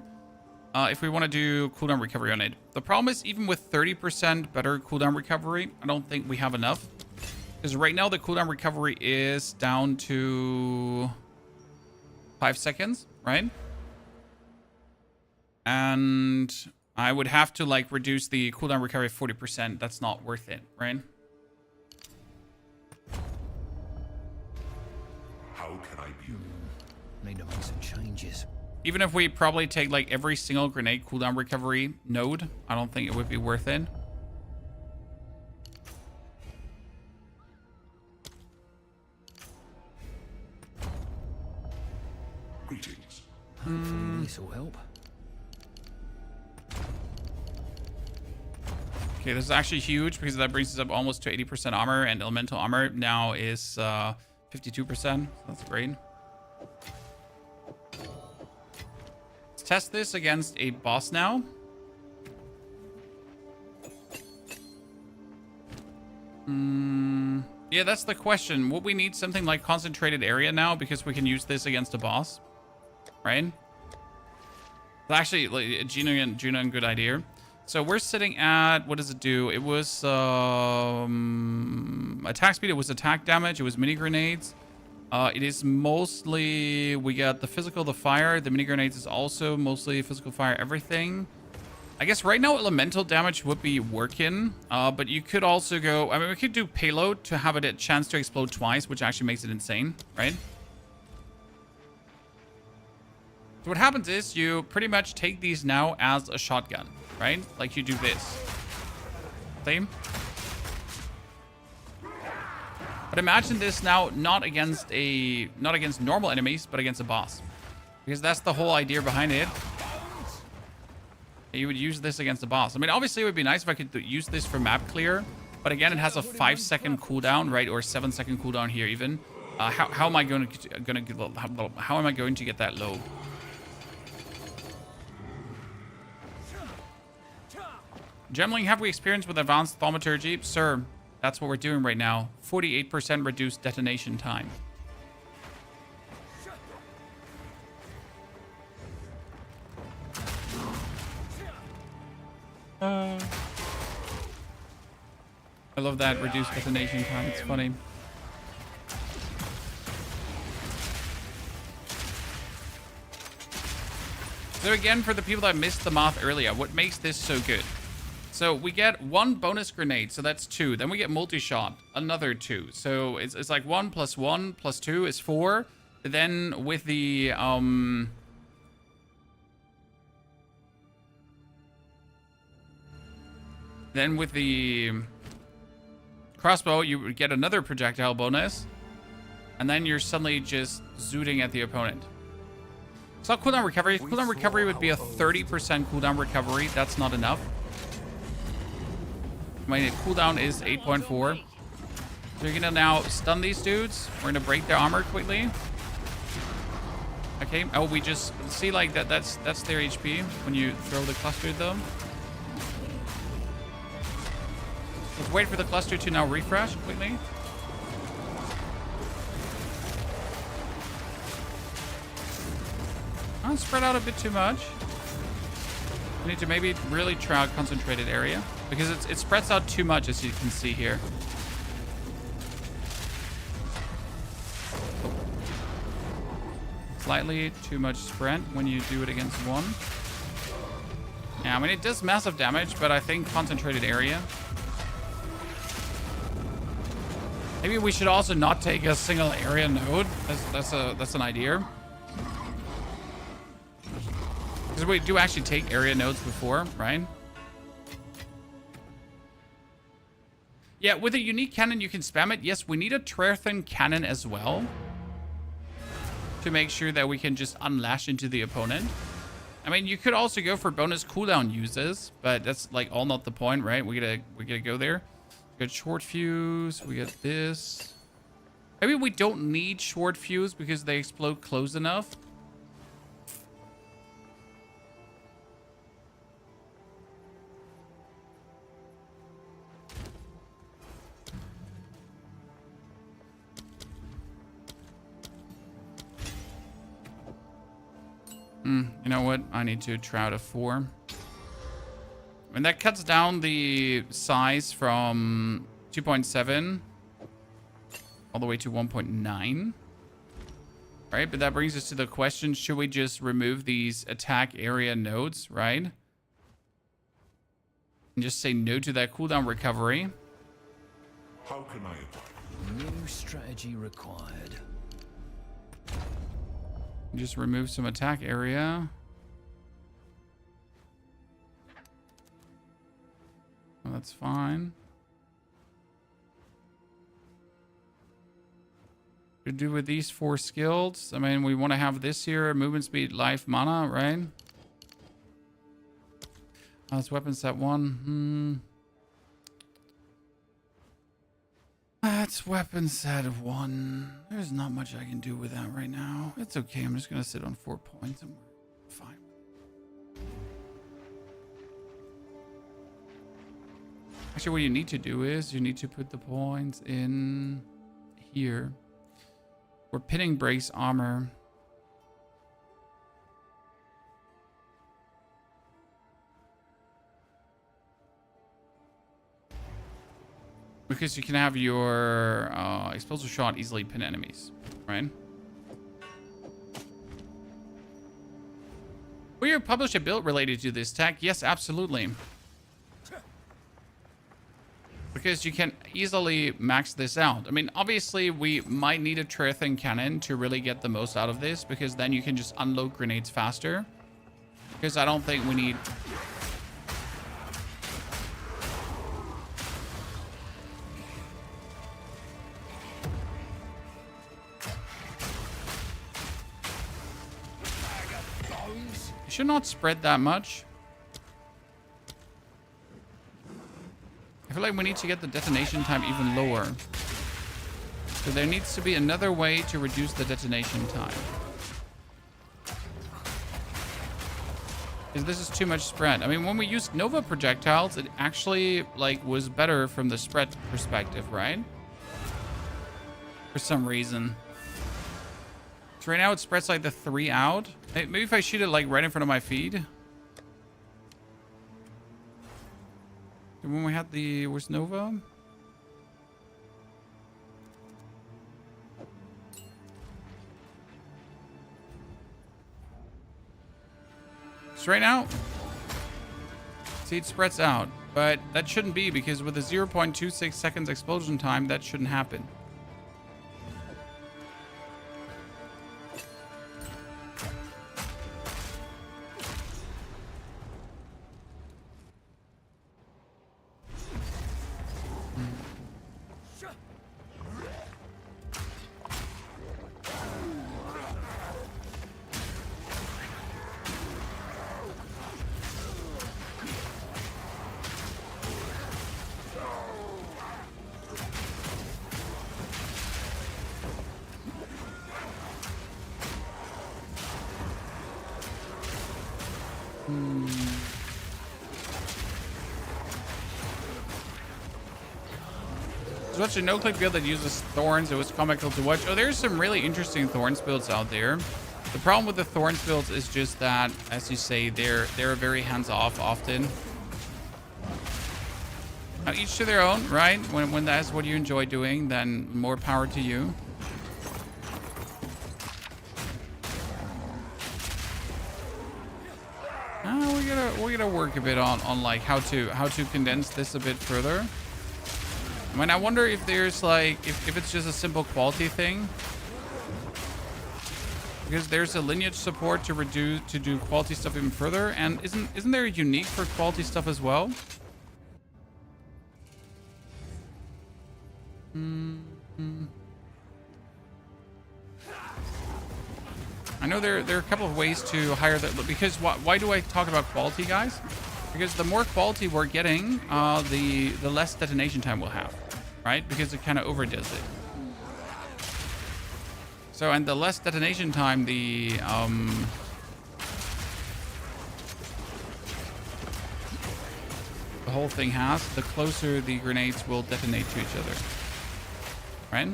Speaker 1: if we want to do cooldown recovery on it. The problem is, even with 30% better cooldown recovery, I don't think we have enough. Because right now the cooldown recovery is down to 5 seconds, right? And I would have to like reduce the cooldown recovery 40%. That's not worth it, right?
Speaker 7: How can I be?
Speaker 2: Need to make some changes.
Speaker 1: Even if we probably take like every single grenade cooldown recovery node, I don't think it would be worth it.
Speaker 7: Greetings.
Speaker 2: Hopefully this will help.
Speaker 1: Okay, this is actually huge because that brings us up almost to 80% armor, and elemental armor now is 52%. So that's great. Let's test this against a boss now. Yeah, that's the question. Would we need something like concentrated area now because we can use this against a boss? Right? Actually, like, Gina, good idea. So we're sitting at, what does it do? It was attack speed, it was attack damage, it was mini grenades. It is mostly, we got the physical, the fire, the mini grenades is also mostly physical fire, everything. I guess right now elemental damage would be working, but you could also go, I mean, we could do payload to have it a chance to explode twice, which actually makes it insane, right? So what happens is you pretty much take these now as a shotgun, right? Like you do this. Same. But imagine this now not against normal enemies, but against a boss. Because that's the whole idea behind it. You would use this against a boss. I mean, obviously it would be nice if I could use this for map clear, but again, it has a 5-second cooldown, right? Or 7-second cooldown here even. How am I going to get that low? Gemling, have we experienced with advanced thaumaturgy? Sir, that's what we're doing right now. 48% reduced detonation time. I love that reduced detonation time. It's funny. So again, for the people that missed the math earlier, what makes this so good? So we get 1 bonus grenade, so that's 2. Then we get multi-shot, another 2. So it's like 1 plus 1 plus 2 is 4. Then with the crossbow, you would get another projectile bonus, and then you're suddenly just zooting at the opponent. It's not cooldown recovery. Cooldown recovery would be a 30% cooldown recovery. That's not enough. My cooldown is 8.4. So you're gonna now stun these dudes. We're gonna break their armor quickly. Okay. Oh, we just see like that. That's their HP when you throw the cluster at them. Let's wait for the cluster to now refresh quickly. Oh, spread out a bit too much. We need to maybe really try a concentrated area because it spreads out too much, as you can see here. Slightly too much spread when you do it against one. Yeah, I mean, it does massive damage, but I think concentrated area. Maybe we should also not take a single area node. That's an idea. Because we do actually take area nodes before, right? Yeah, with a unique cannon, you can spam it. Yes, we need a Trearthen cannon as well to make sure that we can just unlash into the opponent. I mean, you could also go for bonus cooldown uses, but that's like all not the point, right? We gotta go there. We got short fuse. We got this. Maybe we don't need short fuse because they explode close enough. You know what? I need to try out a 4. And that cuts down the size from 2.7 all the way to 1.9. Right? But that brings us to the question, should we just remove these attack area nodes, right? And just say no to that cooldown recovery.
Speaker 7: How can I advise?
Speaker 2: New strategy required.
Speaker 1: Just remove some attack area. Well, that's fine. We do with these 4 skills. I mean, we want to have this here: movement speed, life, mana, right? Oh, that's weapon set 1. That's weapon set 1. There's not much I can do with that right now. It's okay. I'm just going to sit on 4 points and we're fine. Actually, what you need to do is you need to put the points in here. We're pinning brace armor. Because you can have your explosive shot easily pin enemies, right? Will you publish a build related to this tech? Yes, absolutely. Because you can easily max this out. I mean, obviously, we might need a Trearthen cannon to really get the most out of this, because then you can just unload grenades faster. Because I don't think we need... Should not spread that much. I feel like we need to get the detonation time even lower. So there needs to be another way to reduce the detonation time. Because this is too much spread. I mean, when we used Nova projectiles, it actually like was better from the spread perspective, right? For some reason. So right now it spreads like the 3 out. Maybe if I shoot it like right in front of my feet. When we had the... Where's Nova? So right now... See, it spreads out. But that shouldn't be, because with a 0.26 seconds explosion time, that shouldn't happen. There's such a no-click build that uses thorns. It was comical to watch. Oh, there's some really interesting thorns builds out there. The problem with the thorns builds is just that, as you say, they're very hands-off often. Now, each to their own, right? When that's what you enjoy doing, then more power to you. We're gonna work a bit on like how to condense this a bit further. I mean, I wonder if there's like if it's just a simple quality thing, because there's a lineage support to do quality stuff even further, and isn't there a unique for quality stuff as well? I know there are a couple of ways to hire that, because why do I talk about quality, guys? Because the more quality we're getting, the less detonation time we'll have, right? Because it kind of overdoes it. So, and the less detonation time the whole thing has, the closer the grenades will detonate to each other, right?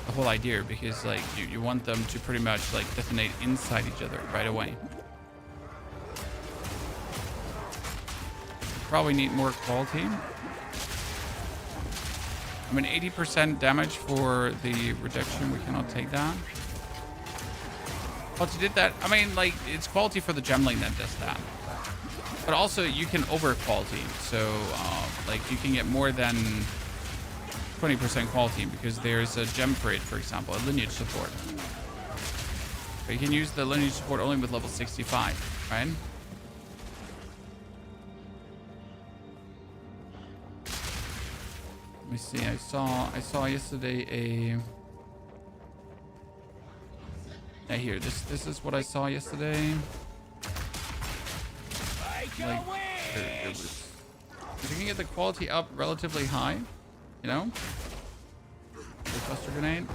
Speaker 1: The whole idea, because like you want them to pretty much like detonate inside each other right away. Probably need more quality. I mean, 80% damage for the reduction. We cannot take that. Quality did that. I mean, like, it's quality for the Gemling that does that. But also, you can over quality. So, like, you can get more than 20% quality because there's a gem for it, for example, a lineage support. But you can use the lineage support only with level 65, right? Let me see. I saw yesterday a. Yeah, here. This is what I saw yesterday. Like, it was. If you can get the quality up relatively high, you know, the cluster grenade.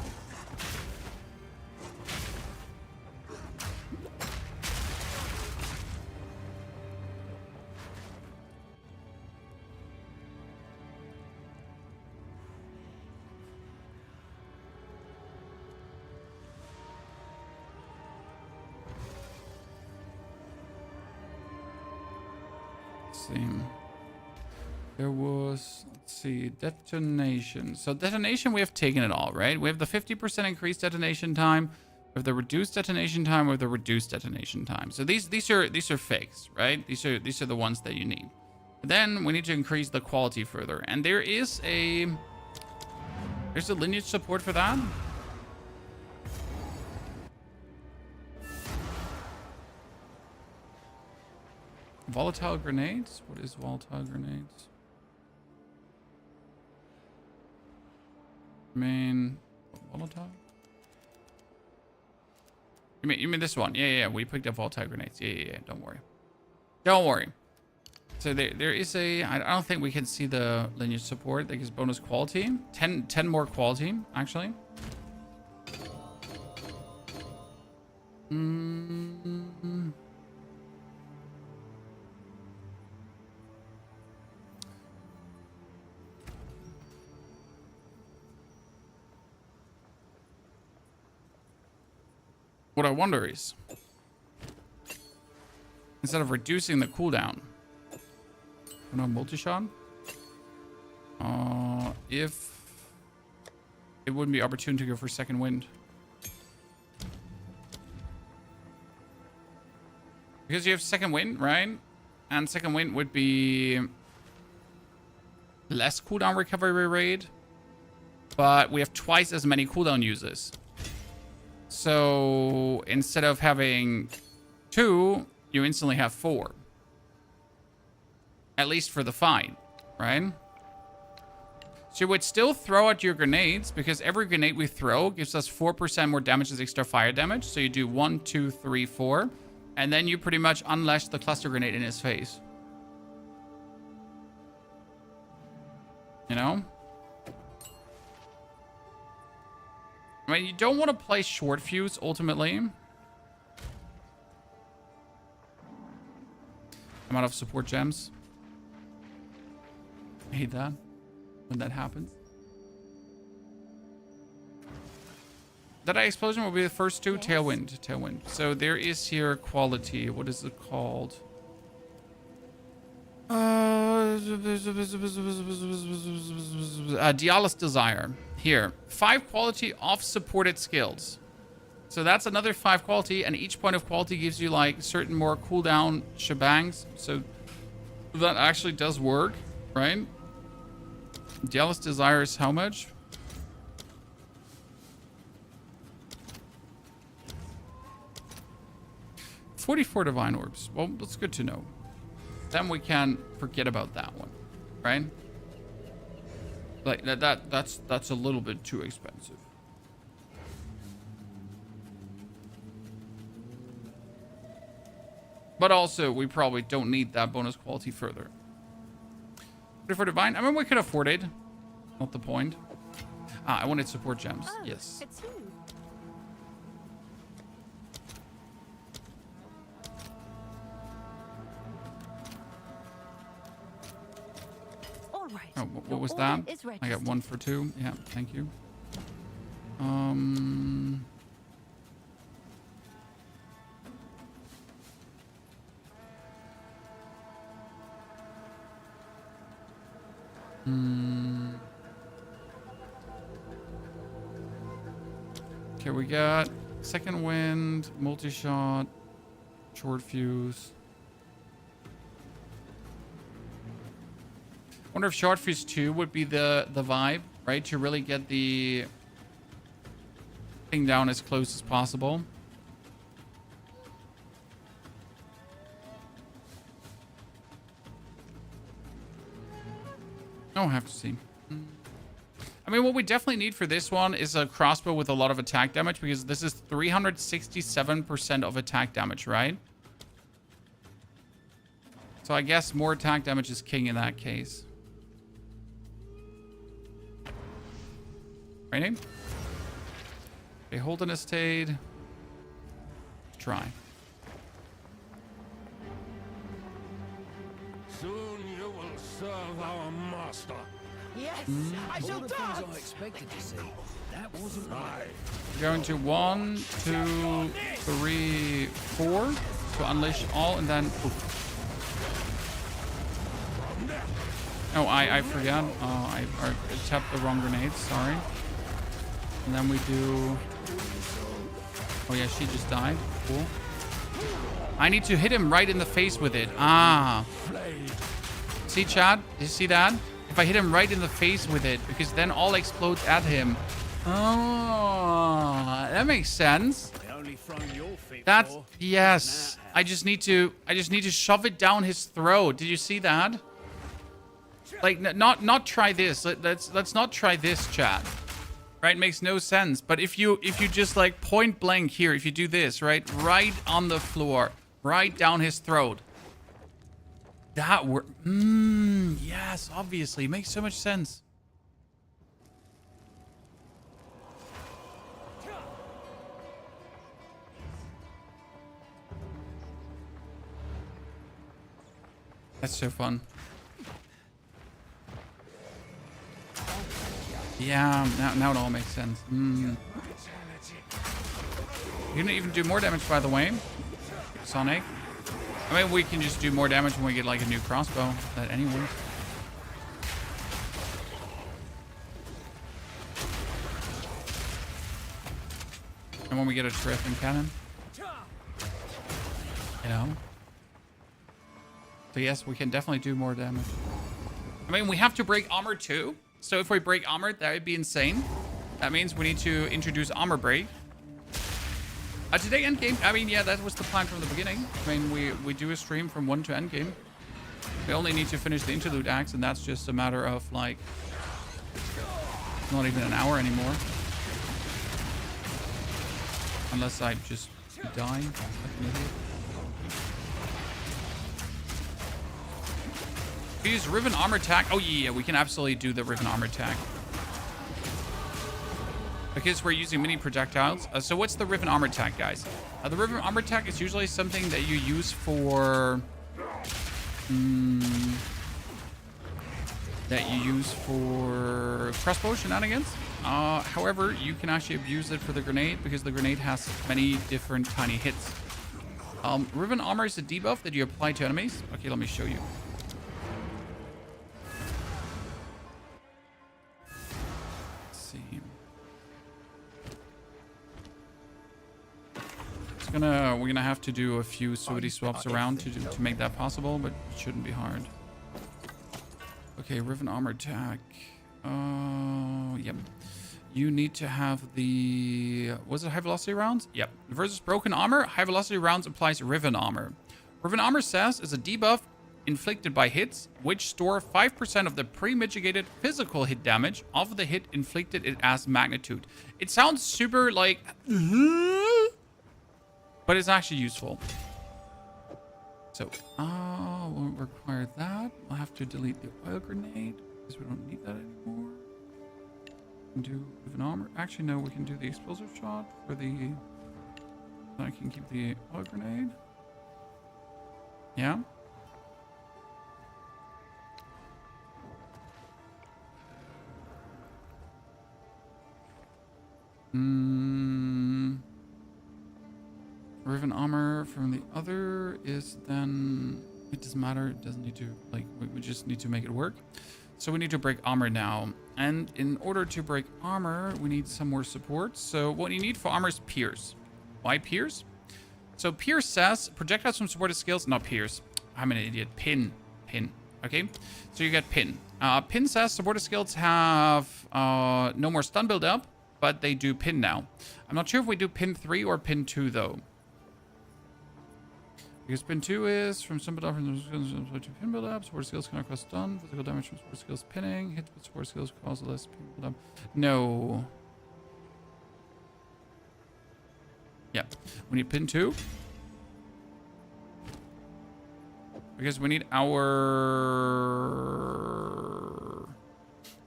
Speaker 1: There was, let's see, detonation. So detonation, we have taken it all, right? We have the 50% increased detonation time. We have the reduced detonation time. We have the reduced detonation time. So these are fixed, right? These are the ones that you need. But then we need to increase the quality further, and there's a lineage support for that. Volatile grenades? What is volatile grenades? I mean, volatile? You mean this one? Yeah. We picked up volatile grenades. Yeah. Don't worry. So there is a. I don't think we can see the lineage support. That gives bonus quality. 10 more quality actually. What I wonder is, instead of reducing the cooldown, multi-shot, if it wouldn't be opportune to go for second wind. Because you have second wind, right? And second wind would be less cooldown recovery rate, but we have twice as many cooldown users. So instead of having 2, you instantly have 4. At least for the fight, right? So you would still throw out your grenades, because every grenade we throw gives us 4% more damage as extra fire damage. So you do 1, 2, 3, 4. And then you pretty much unleash the cluster grenade in his face. You know? I mean, you don't want to play short fuse, ultimately. I'm out of support gems. I hate that when that happens. Deadeye Explosion will be the first two. Tailwind. Tailwind. So there is here quality. What is it called? Dialis Desire. Here. 5 quality off supported skills. So that's another 5 quality, and each point of quality gives you like certain more cooldown shebangs. So that actually does work, right? Dialis Desire is how much? $44 Divine Orbs. Well, that's good to know. Then we can forget about that one, right? Like that's a little bit too expensive. But also, we probably don't need that bonus quality further. For Divine, I mean, we could afford it. Not the point. I wanted support gems.
Speaker 6: Oh,
Speaker 1: yes.
Speaker 6: It's you. All right.
Speaker 1: Oh, what was that? I got 1 for 2. Yeah, thank you. Okay, we got second wind, multi-shot, short fuse. Wonder if short fuse 2 would be the vibe, right? To really get the thing down as close as possible. Oh, I have to see. I mean, what we definitely need for this one is a crossbow with a lot of attack damage, because this is 367% of attack damage, right? So I guess more attack damage is king in that case. Right? Okay, hold an estate. Try.
Speaker 5: Soon you will serve our master.
Speaker 2: Yes, I shall die. I expected to see. That wasn't right.
Speaker 1: We're going to 1, 2, 3, 4 to unleash all, and then poof. Oh, I forgot. Oh, I tapped the wrong grenades. Sorry. And then we do. Oh yeah, she just died. Cool. I need to hit him right in the face with it. Ah. See, Chad? Did you see that? If I hit him right in the face with it, because then all explodes at him. Oh, that makes sense. That's yes. I just need to shove it down his throat. Did you see that? Like, not try this. Let's not try this, chat. Right? Makes no sense. But if you just like point blank here, if you do this, right on the floor, right down his throat. That work. Yes, obviously. Makes so much sense. That's so fun. Yeah, now it all makes sense. You didn't even do more damage, by the way, Sonic. I mean, we can just do more damage when we get like a new crossbow. That anyway. And when we get a terrific cannon. You know. So yes, we can definitely do more damage. I mean, we have to break armor too. So if we break armor, that would be insane. That means we need to introduce armor break. Today endgame. I mean, yeah, that was the plan from the beginning. I mean, we do a stream from 1 to endgame. We only need to finish the interlude acts, and that's just a matter of like not even an hour anymore. Unless I just die. Like an idiot. Use Riven Armor Attack. Oh yeah, we can absolutely do the Riven Armor Attack. Because we're using mini projectiles. So what's the Riven Armor Attack, guys? The Riven Armor Attack is usually something that you use for... that you use for crossbow shenanigans. However, you can actually abuse it for the grenade because the grenade has many different tiny hits. Riven armor is a debuff that you apply to enemies. Okay, let me show you. Let's see. We're gonna have to do a few sweaty swaps around to make that possible, but it shouldn't be hard. Okay, Riven armor attack. Yep. You need to have the... Was it high velocity rounds? Yep. Versus broken armor, high velocity rounds applies Riven armor. Riven armor says is a debuff inflicted by hits, which store 5% of the pre-mitigated physical hit damage of the hit inflicted it as magnitude. It sounds super like... but it's actually useful. So, won't require that. We'll have to delete the oil grenade because we don't need that anymore. We can do Riven armor. Actually, no, we can do the explosive shot for the... Then I can keep the oil grenade. Yeah. Riven armor from the other is then... It doesn't matter. It doesn't need to... Like, we just need to make it work. So we need to break armor now. And in order to break armor, we need some more support. So what you need for armor is Pierce. Why Pierce? So Pierce says projectiles from supported skills... Not Pierce. I'm an idiot. Pin. Okay? So you get Pin. Pin says supported skills have no more stun build up, but they do Pin now. I'm not sure if we do Pin 3 or Pin 2, though. Because Pin 2 is from some build up to pin build up. Support skills cannot cause stun. Physical damage from support skills pinning. Hit with support skills cause less pin build up. No. Yeah. We need Pin 2. Because we need our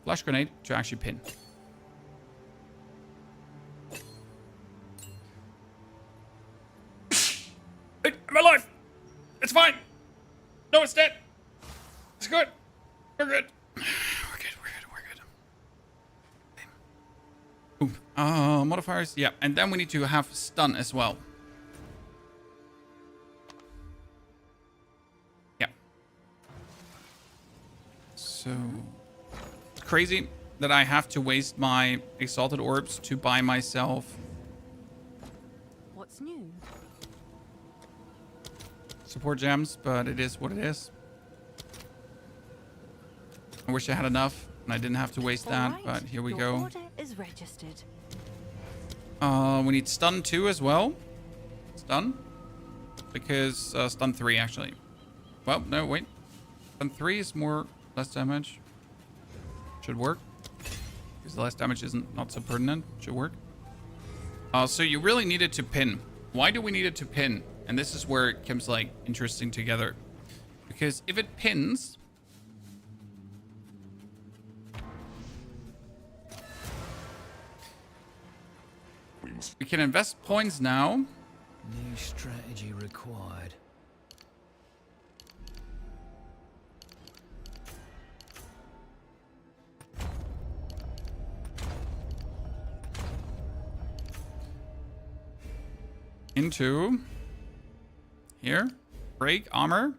Speaker 1: flash grenade to actually pin. Hey, I'm alive! It's fine! No, it's dead! It's good! We're good! We're good. Ooh. Modifiers, yeah. And then we need to have stun as well. Yeah. So... It's crazy that I have to waste my exalted orbs to buy myself...
Speaker 6: What's new?
Speaker 1: Support gems, but it is what it is. I wish I had enough and I didn't have to waste that,
Speaker 6: right.
Speaker 1: but here we
Speaker 6: Your
Speaker 1: go.
Speaker 6: order is registered.
Speaker 1: We need stun 2 as well. Stun. Because stun 3 actually. Well, no, wait. Stun 3 is less damage. Should work. Because the less damage isn't not so pertinent. Should work. So you really need it to pin. Why do we need it to pin? And this is where it comes like interesting together. Because if it pins... We can invest points now.
Speaker 2: New strategy required.
Speaker 1: Into... Here. Break armor.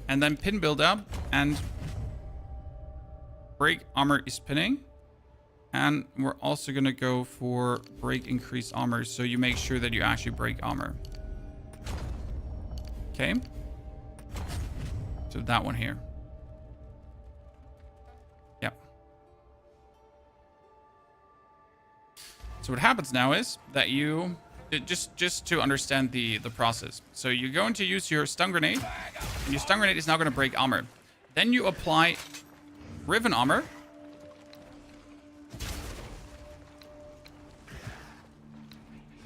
Speaker 1: And then pin build up. And... Break armor is pinning. And we're also going to go for break increase armor. So you make sure that you actually break armor. Okay. So that one here. Yep. So what happens now is that you... Just to understand the process. So you're going to use your stun grenade. And your stun grenade is now going to break armor. Then you apply Riven armor.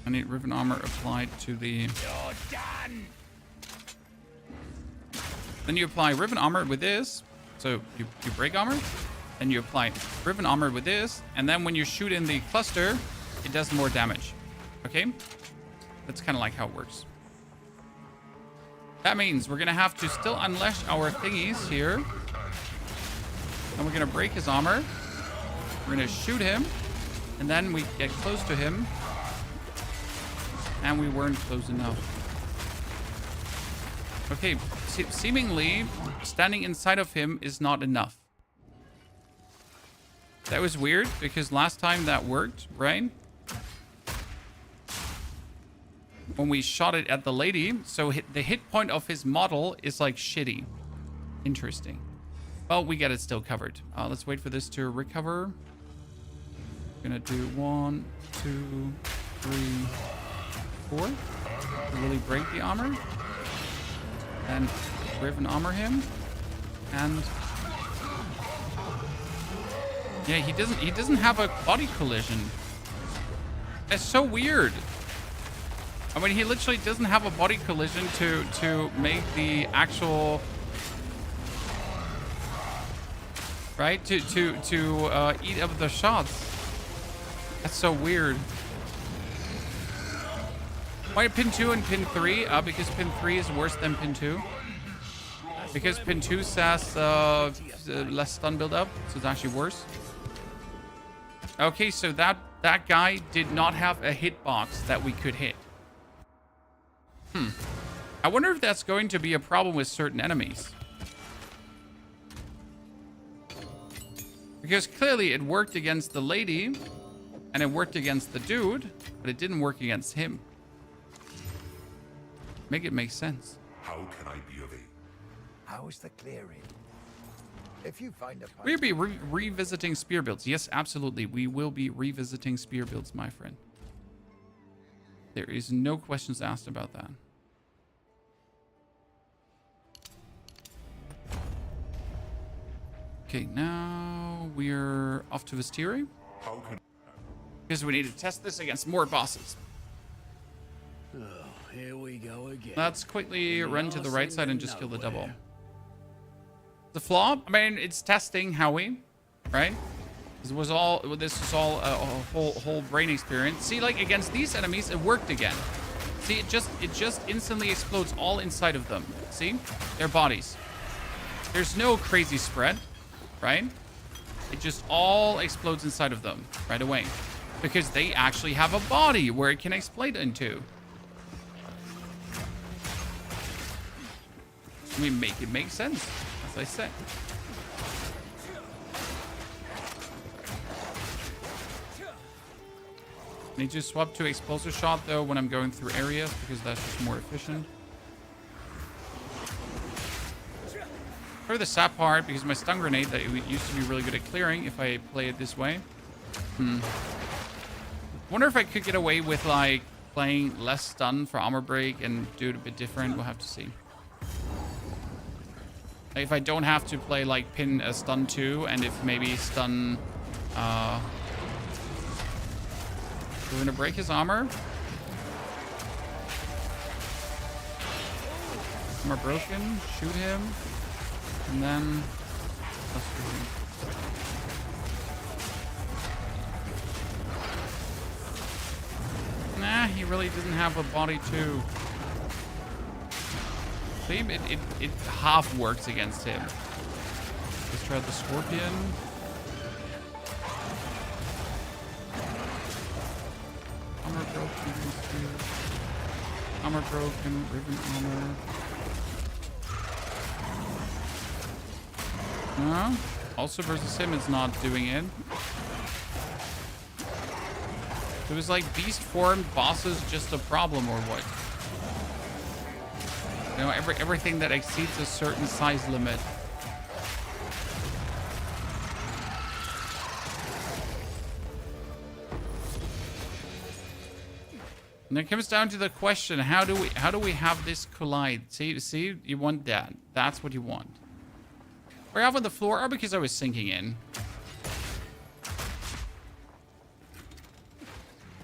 Speaker 1: I need Riven armor applied to the...
Speaker 2: You're done.
Speaker 1: Then you apply Riven armor with this. So you break armor. Then you apply Riven armor with this. And then when you shoot in the cluster, it does more damage. Okay? That's kind of like how it works. That means we're going to have to still unleash our thingies here. And we're gonna break his armor. We're gonna shoot him. And then we get close to him. And we weren't close enough. Okay, seemingly standing inside of him is not enough. That was weird because last time that worked, right? When we shot it at the lady, so the hit point of his model is like shitty. Interesting. Well, we get it still covered. Let's wait for this to recover. Gonna do 1, 2, 3, 4. To really break the armor. And Riven armor him. And yeah, he doesn't have a body collision. That's so weird. I mean, he literally doesn't have a body collision to make the actual right to eat up the shots. That's so weird. Why pin 2 and pin 3? Because pin 3 is worse than pin 2. Because pin 2 says less stun build up, so it's actually worse. Okay, so that guy did not have a hitbox that we could hit. I wonder if that's going to be a problem with certain enemies. Because clearly it worked against the lady, and it worked against the dude, but it didn't work against him. Make it make sense.
Speaker 7: How can I be of aid?
Speaker 2: How is the clearing? If you find a
Speaker 1: We'll be revisiting spear builds. Yes, absolutely. We will be revisiting spear builds, my friend. There is no questions asked about that. Okay, now we're off to Vistiri. Because we need to test this against more bosses.
Speaker 2: Oh, here we go again.
Speaker 1: Let's quickly run to the right side and just kill the double. The flaw? I mean, it's testing Howie, right? This was all a whole brain experience. See, like against these enemies, it worked again. See, it just instantly explodes all inside of them. See, their bodies. There's no crazy spread, right? It just all explodes inside of them right away because they actually have a body where it can explode into. We make it make sense, as I said. Need to swap to explosive shot though when I'm going through areas because that's just more efficient. For the sap part, because my stun grenade that it used to be really good at clearing if I play it this way. Wonder if I could get away with like playing less stun for armor break and do it a bit different. We'll have to see. If I don't have to play like pin a stun 2 and if maybe stun we're gonna break his armor. Armor broken, shoot him. And then let's do him. Nah, he really doesn't have a body too. See, it half works against him. Let's try the scorpion. Armor broken. Armor broken. Riven armor. No. Also versus him, it's not doing it. It was like beast form bosses just a problem or what? You know, everything that exceeds a certain size limit. And it comes down to the question: how do we have this collide? See, you want that. That's what you want. We're off on the floor, or because I was sinking in.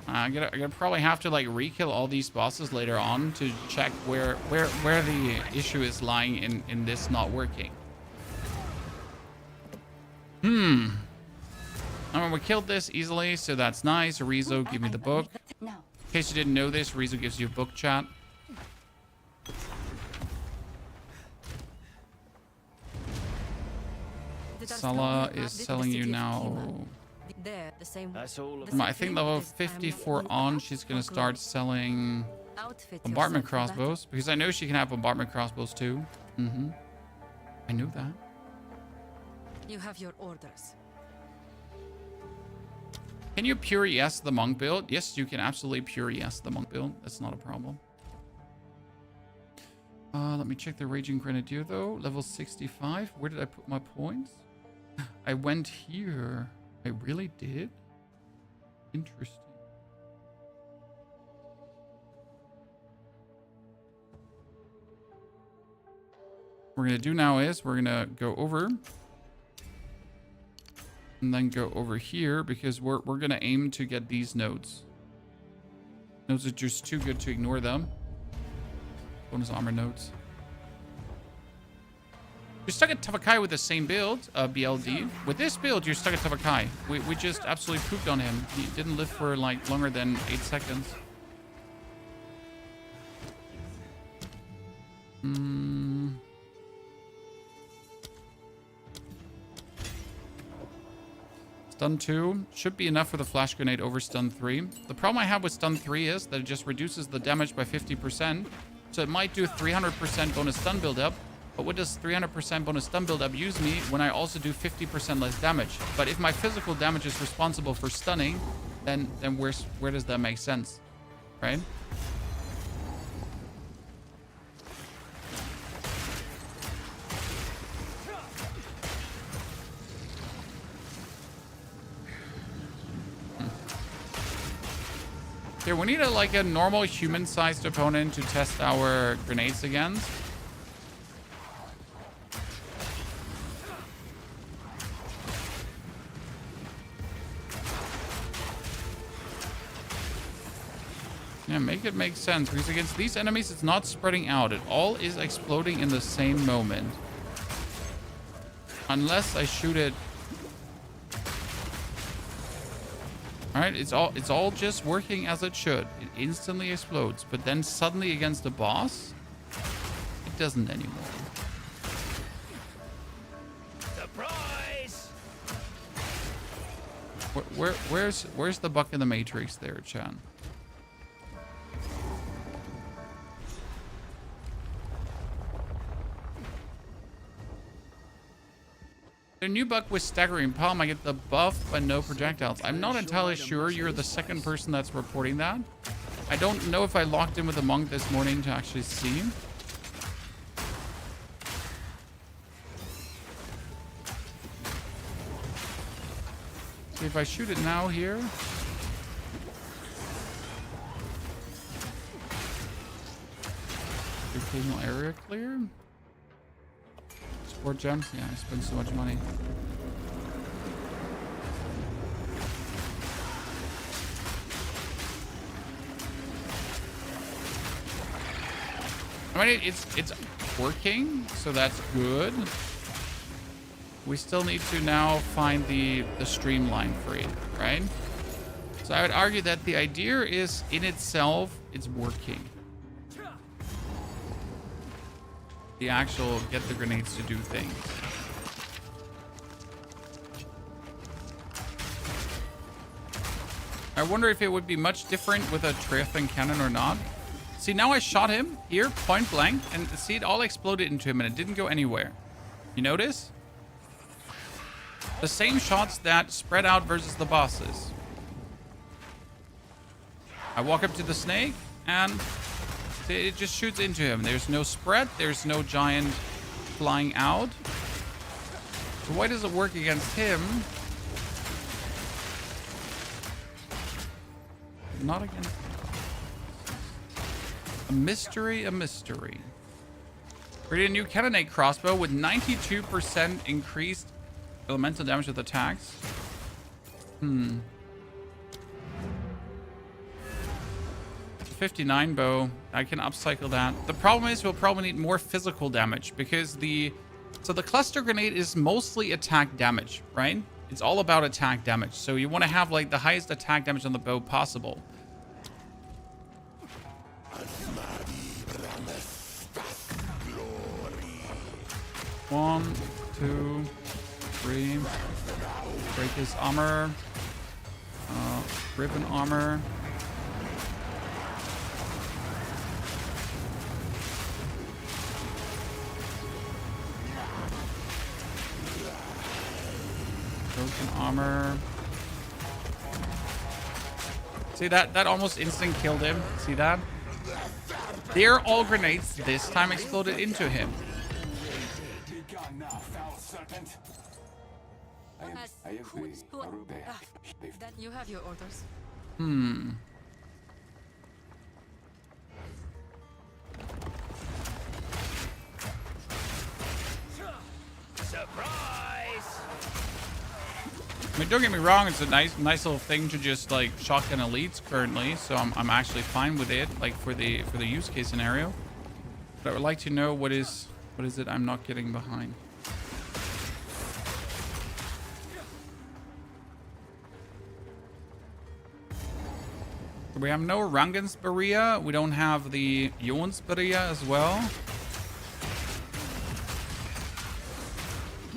Speaker 1: I'm gonna probably have to like re-kill all these bosses later on to check where the issue is lying in this not working. I mean, we killed this easily, so that's nice. Rizzo, give me the book. In case you didn't know this, Rizzo gives you a book, chat.
Speaker 6: The
Speaker 1: Sala is selling you now.
Speaker 6: They're the same.
Speaker 1: I think level 54 on, she's gonna start selling bombardment crossbows, because I know she can have bombardment crossbows too. I knew that.
Speaker 6: You have your orders.
Speaker 1: Can you pure yes the monk build? Yes, you can absolutely pure yes the monk build. That's not a problem. Let me check the Raging Grenadier though. Level 65. Where did I put my points? I went here. I really did? Interesting. What we're going to do now is we're going to go over and then go over here because we're going to aim to get these nodes. Nodes are just too good to ignore them. Bonus armor nodes. You're stuck at Tavakai with the same build, BLD. With this build, you're stuck at Tavakai. We just absolutely pooped on him. He didn't live for like longer than 8 seconds. Stun 2 should be enough for the flash grenade over stun 3. The problem I have with stun 3 is that it just reduces the damage by 50%. So it might do 300% bonus stun buildup. But what does 300% bonus stun buildup use me when I also do 50% less damage? But if my physical damage is responsible for stunning, then where does that make sense? Right? Here, we need a normal human-sized opponent to test our grenades against. Yeah, make it make sense, because against these enemies, it's not spreading out. It all is exploding in the same moment. Unless I shoot it. Alright, it's all just working as it should. It instantly explodes, but then suddenly against the boss, it doesn't anymore.
Speaker 2: Surprise!
Speaker 1: Where's the buck in the matrix there, Chan? Their new buck with staggering palm. I get the buff but no projectiles. I'm not entirely sure. You're the second person that's reporting that. I don't know if I logged in with the monk this morning to actually see. See if I shoot it now here. Occasional area clear. 4 gems? Yeah, I spent so much money. I mean, it's working, so that's good. We still need to now find the streamline for it, right? So I would argue that the idea is in itself, it's working. The actual get the grenades to do things. I wonder if it would be much different with a Triathlon cannon or not. See, now I shot him here, point blank, and see, it all exploded into him and it didn't go anywhere. You notice? The same shots that spread out versus the bosses. I walk up to the snake and it just shoots into him. There's no spread. There's no giant flying out. So why does it work against him? Not against him. A mystery, a mystery. Create a new cannonade crossbow with 92% increased elemental damage with attacks. 59 bow. I can upcycle that. The problem is we'll probably need more physical damage because the cluster grenade is mostly attack damage, right? It's all about attack damage. So you want to have like the highest attack damage on the bow possible. One, two, 3. Break his armor. Ribbon armor. Broken armor. See that almost instant killed him. See that? They're all grenades this time exploded into him.
Speaker 4: Then you have your orders.
Speaker 2: Surprise!
Speaker 1: I mean, don't get me wrong, it's a nice little thing to just like shotgun elites currently, so I'm actually fine with it, like for the use case scenario. But I would like to know what is it I'm not getting behind. So we have no Rangansperia. We don't have the Jonsperia as well.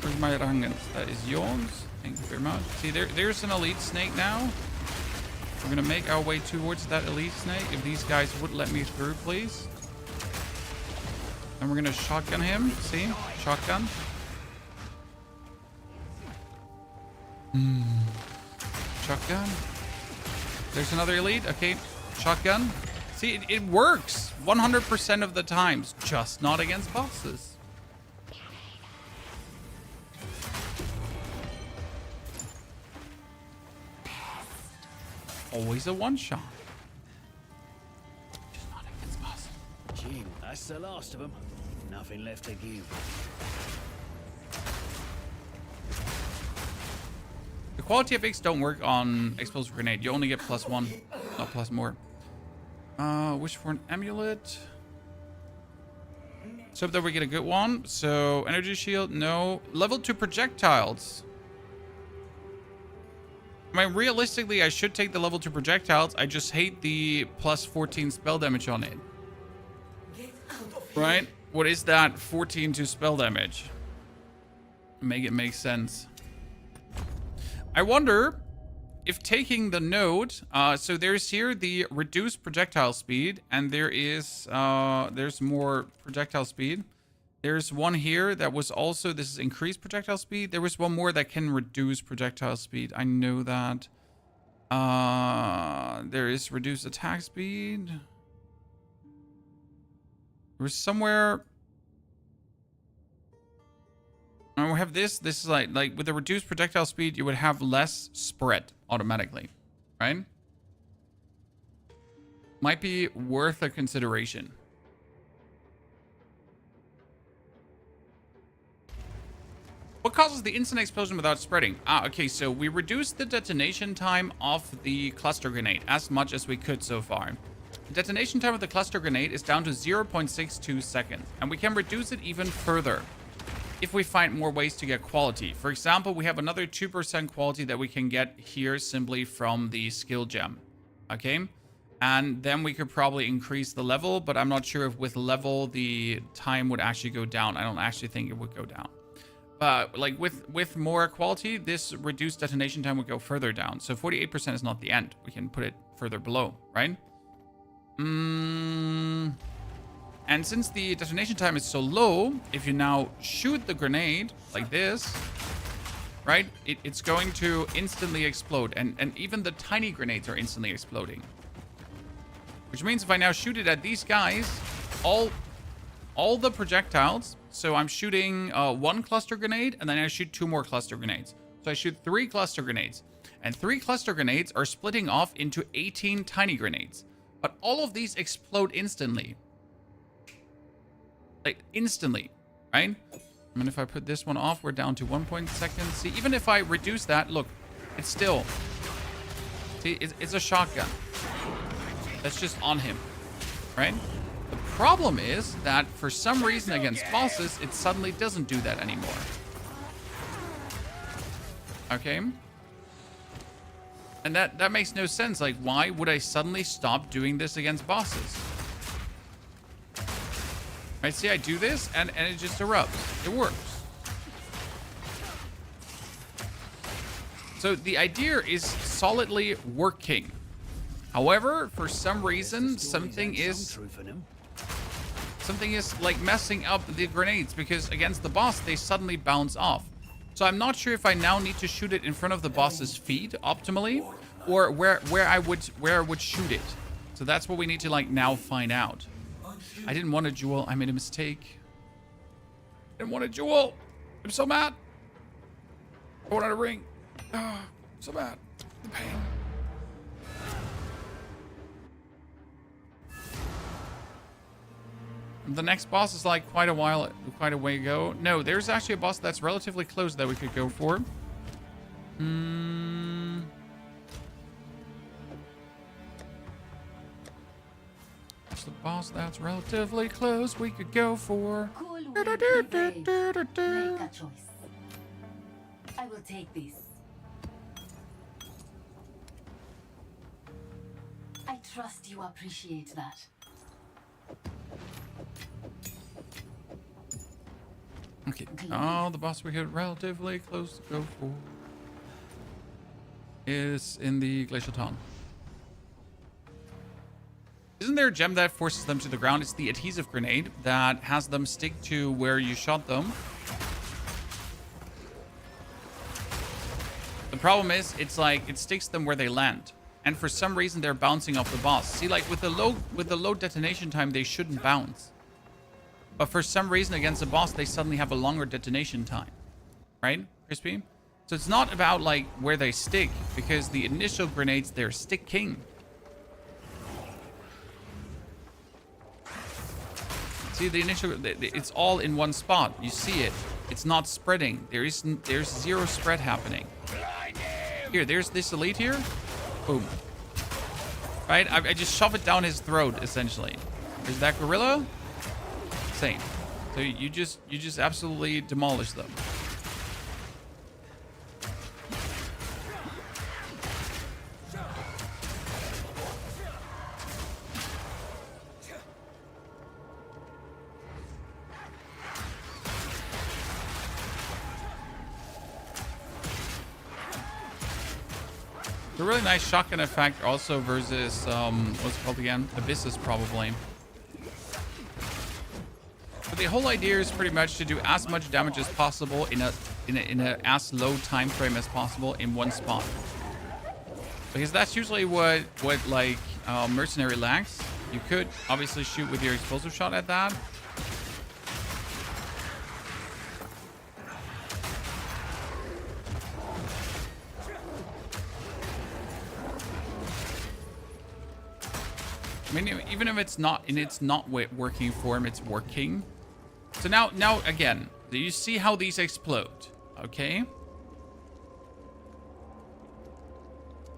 Speaker 1: Where's my Rangens? That is Jons. Thank you very much. See, there's an elite snake now. We're gonna make our way towards that elite snake. If these guys would let me through, please. And we're gonna shotgun him. See? Shotgun. Shotgun. There's another elite. Okay. Shotgun. See, it works 100% of the times. Just not against bosses. Always a one-shot. Just not against bosses.
Speaker 2: Jim, that's the last of them. Nothing left to give.
Speaker 1: The quality effects don't work on explosive grenade. You only get +1, not plus more. Wish for an amulet. So hope that we get a good one. So energy shield, no. Level 2 projectiles. I mean, realistically, I should take the level 2 projectiles. I just hate the +14 spell damage on it. Right? What is that? 14 to spell damage. Make it make sense. I wonder if taking the node, so there's here the reduced projectile speed, and there is there's more projectile speed. There's one here that was also, this is increased projectile speed. There was one more that can reduce projectile speed. I know that. There is reduced attack speed. There was somewhere. And we have this. This is like with the reduced projectile speed, you would have less spread automatically, right? Might be worth a consideration. What causes the instant explosion without spreading? Okay, so we reduced the detonation time of the cluster grenade as much as we could so far. The detonation time of the cluster grenade is down to 0.62 seconds, and we can reduce it even further if we find more ways to get quality. For example, we have another 2% quality that we can get here simply from the skill gem, okay? And then we could probably increase the level, but I'm not sure if with level the time would actually go down. I don't actually think it would go down. Like with more quality, this reduced detonation time would go further down. So 48% is not the end. We can put it further below, right? And since the detonation time is so low, if you now shoot the grenade like this, right, it's going to instantly explode. And even the tiny grenades are instantly exploding. Which means if I now shoot it at these guys, all the projectiles, so I'm shooting 1 cluster grenade, and then I shoot 2 more cluster grenades. So I shoot 3 cluster grenades. And 3 cluster grenades are splitting off into 18 tiny grenades. But all of these explode instantly. Like, instantly, right? I mean, if I put this one off, we're down to 1 second. See, even if I reduce that, look, it's still... See, it's a shotgun. That's just on him, right? The problem is that for some reason against bosses, it suddenly doesn't do that anymore. Okay. And that makes no sense. Like, why would I suddenly stop doing this against bosses? Right, see, I do this and it just erupts. It works. So the idea is solidly working. However, for some reason, something is like messing up the grenades, because against the boss, they suddenly bounce off. So I'm not sure if I now need to shoot it in front of the boss's feet optimally, or where I would shoot it. So that's what we need to like now find out. I didn't want a jewel. I made a mistake. I didn't want a jewel. I'm so mad. I wanted a ring. Oh, so bad. The pain. The next boss is like quite a way to go. No, there's actually a boss that's relatively close that we could go for. It's the boss that's relatively close we could go for.
Speaker 15: Make a choice. I will take this. I trust you appreciate that.
Speaker 1: Okay. Oh, the boss we get relatively close to go for is in the Glacial Town. Isn't there a gem that forces them to the ground? It's the adhesive grenade that has them stick to where you shot them. The problem is, it's like it sticks them where they land, and for some reason they're bouncing off the boss. See, like with the low detonation time, they shouldn't bounce. But for some reason, against the boss, they suddenly have a longer detonation time. Right, Crispy? So it's not about, like, where they stick, because the initial grenades, they're sticking. See, the initial... It's all in one spot. You see it. It's not spreading. There's zero spread happening. Here, there's this elite here. Boom. Right? I just shove it down his throat, essentially. There's that gorilla. Same. So you just absolutely demolish them. A really nice shotgun effect also versus what's it called again? Abyssus, probably. But the whole idea is pretty much to do as much damage as possible in a as low time frame as possible in one spot, because that's usually what like Mercenary lacks. You could obviously shoot with your explosive shot at that. I mean, even if it's not in its not working form, it's working. So now again, do you see how these explode? Okay.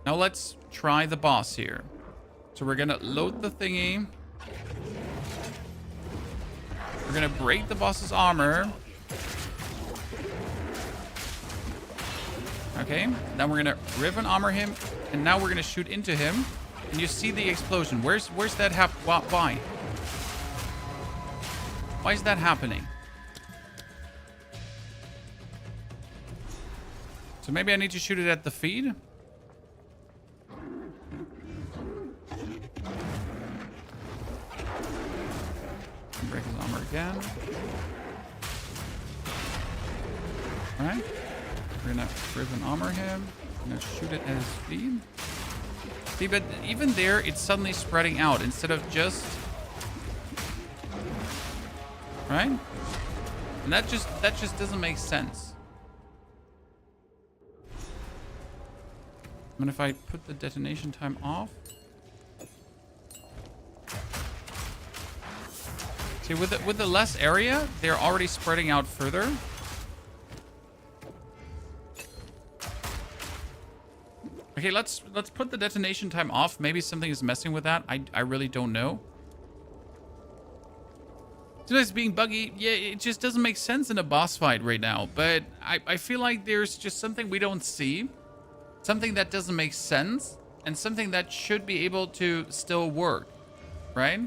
Speaker 1: Now let's try the boss here. So we're gonna load the thingy. We're gonna break the boss's armor. Okay. Then we're gonna riven armor him, and now we're gonna shoot into him. And you see the explosion. Where's that why? Why is that happening? So maybe I need to shoot it at the feed? Break his armor again. Alright. We're gonna riven armor him. I'm gonna shoot it at his feed. See, but even there, it's suddenly spreading out instead of just... Right? And that just doesn't make sense. And if I put the detonation time off... See, with the less area, they're already spreading out further. Okay, let's put the detonation time off. Maybe something is messing with that. I really don't know. Sometimes being buggy, yeah, it just doesn't make sense in a boss fight right now. But I feel like there's just something we don't see. Something that doesn't make sense. And something that should be able to still work. Right?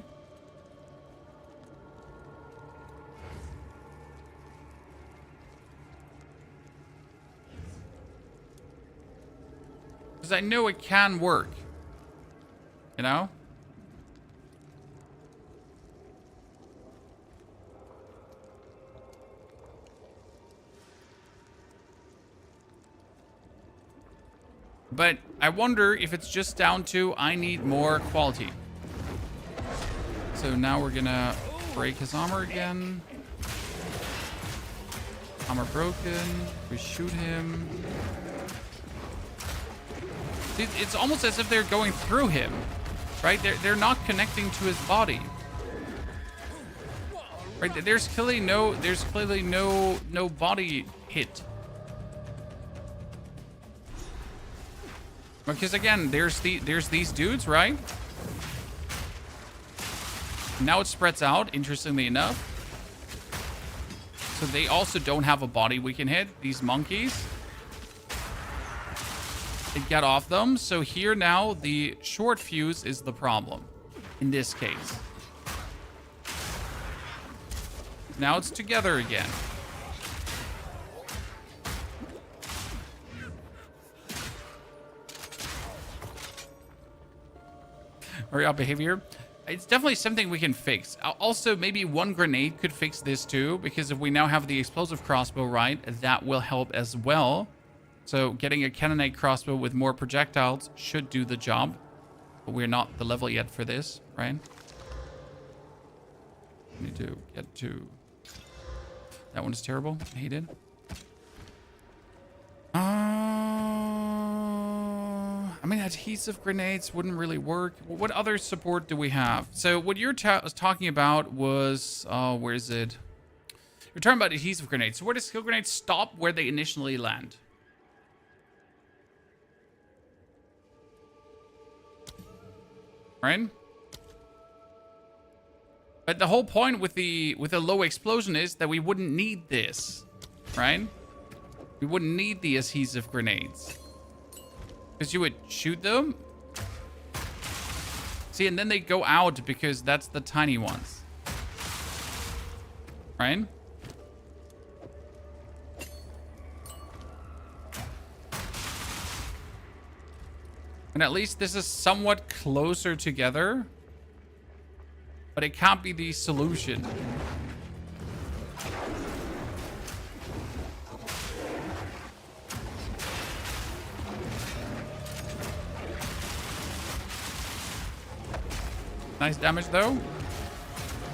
Speaker 1: Because I know it can work. You know? But I wonder if it's just down to I need more quality. So now we're gonna break his armor again. Armor broken. We shoot him. It's almost as if they're going through him, right? They're not connecting to his body. Right? There's clearly no body hit. Because again, there's these dudes, right? Now it spreads out, interestingly enough. So they also don't have a body we can hit. These monkeys. It got off them. So here now, the short fuse is the problem. In this case. Now it's together again. Or behavior. It's definitely something we can fix. Also, maybe one grenade could fix this too, because if we now have the explosive crossbow, right, that will help as well. So getting a cannonade crossbow with more projectiles should do the job. But we're not the level yet for this, right? We need to get to... That one is terrible. I hate it. I mean, adhesive grenades wouldn't really work. What other support do we have? So what you're talking about was... where is it? You're talking about adhesive grenades. So where do skill grenades stop where they initially land? Right? But the whole point with the low explosion is that we wouldn't need this. Right? We wouldn't need the adhesive grenades. Because you would shoot them. See, and then they go out because that's the tiny ones. Right? And at least this is somewhat closer together. But it can't be the solution. Nice damage though.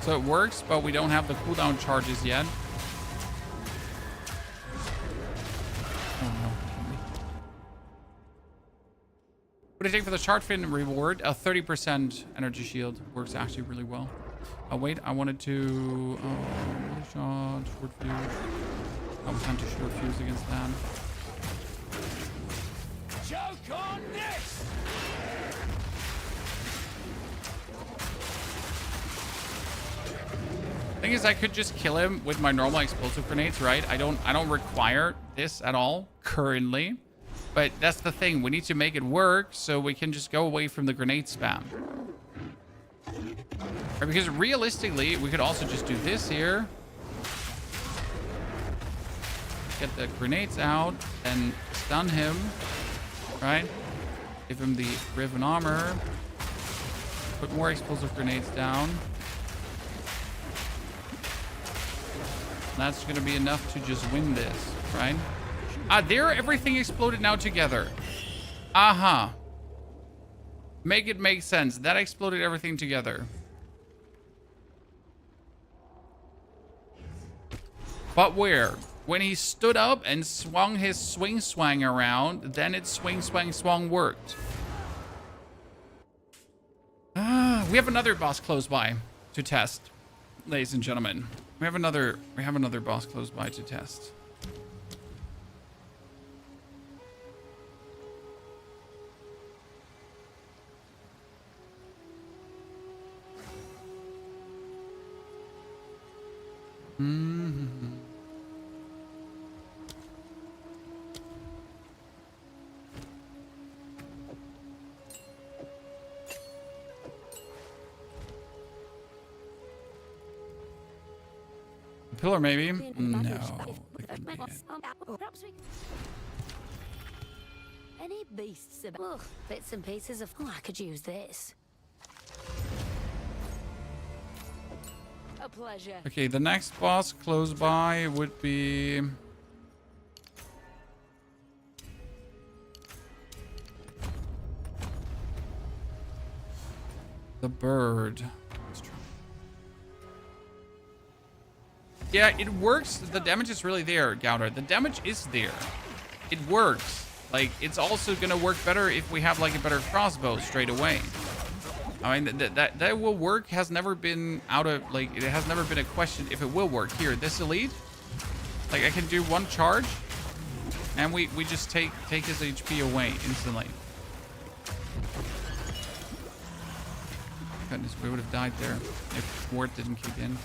Speaker 1: So it works, but we don't have the cooldown charges yet. Oh no. What do you take for the shark fin reward? A 30% energy shield works actually really well. Oh wait, I wanted to shot, short fuse. I was time to short fuse against that.
Speaker 2: Joke on this!
Speaker 1: Thing is, I could just kill him with my normal explosive grenades, right? I don't require this at all currently. But that's the thing. We need to make it work so we can just go away from the grenade spam. Right, because realistically, we could also just do this here. Get the grenades out and stun him. Right? Give him the Riven armor. Put more explosive grenades down. That's going to be enough to just win this, right? There, everything exploded now together. Aha. Make it make sense. That exploded everything together. But where? When he stood up and swung his swing around, then it swung worked. We have another boss close by to test, ladies and gentlemen. We have another boss close by to test. Pillar maybe? No.
Speaker 16: Any beasts about? Ugh, bits and pieces of. Oh, I could use this. A pleasure.
Speaker 1: Okay, the next boss close by would be the bird. Let's try. Yeah, it works. The damage is really there, Gouter. The damage is there. It works. Like, it's also gonna work better if we have like a better crossbow straight away. I mean, that will work. Has never been out of, like, it has never been a question if it will work. Here, this elite, like, I can do one charge and we just take his HP away instantly. Goodness, we would have died there if Ward didn't kick in.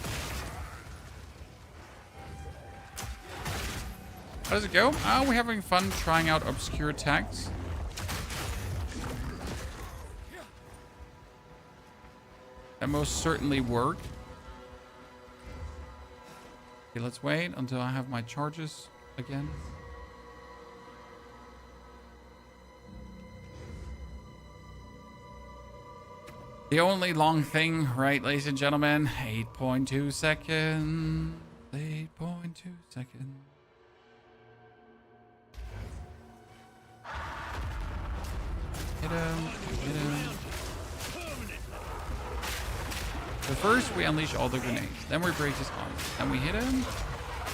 Speaker 1: How does it go? We're having fun trying out obscure attacks. That most certainly worked. Okay, let's wait until I have my charges again. The only long thing, right, ladies and gentlemen? 8.2 seconds. 8.2 seconds. Hit him. Hit him. So first we unleash all the grenades. Then we break his armor. Then we hit him.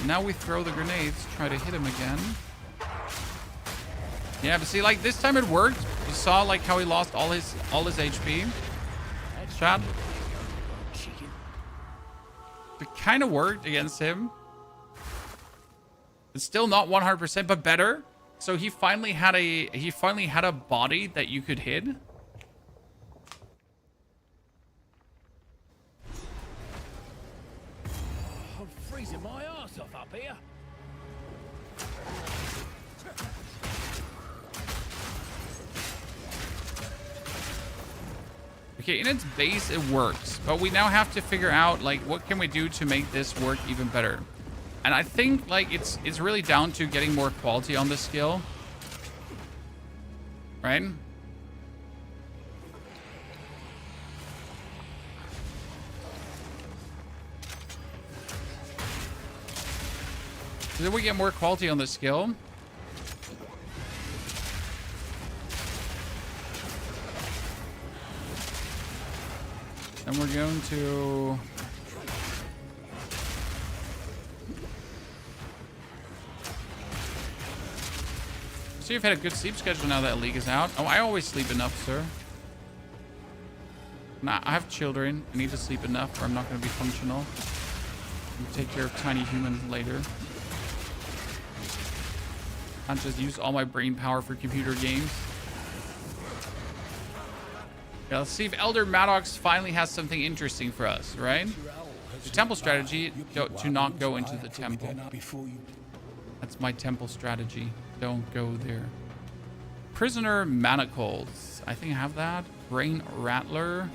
Speaker 1: Now we throw the grenades. Try to hit him again. Yeah, but see, like, this time it worked. You saw, like, how he lost all his HP. Chat. It kind of worked against him. It's still not 100%, but better. So he finally had a body that you could hit.
Speaker 2: I'm freezing my ass off up here.
Speaker 1: Okay, in its base, it works. But we now have to figure out, like, what can we do to make this work even better? And I think, like, it's really down to getting more quality on this skill. Right? So then we get more quality on this skill. And we're going to... So you've had a good sleep schedule now that League is out. Oh, I always sleep enough, sir. Nah, I have children. I need to sleep enough or I'm not going to be functional. I'll take care of tiny humans later. Can't just use all my brain power for computer games. Yeah, let's see if Elder Maddox finally has something interesting for us, right? The temple strategy, to not go into the temple. That's my temple strategy. Don't go there. Prisoner Manacles. I think I have that. Brain Rattler.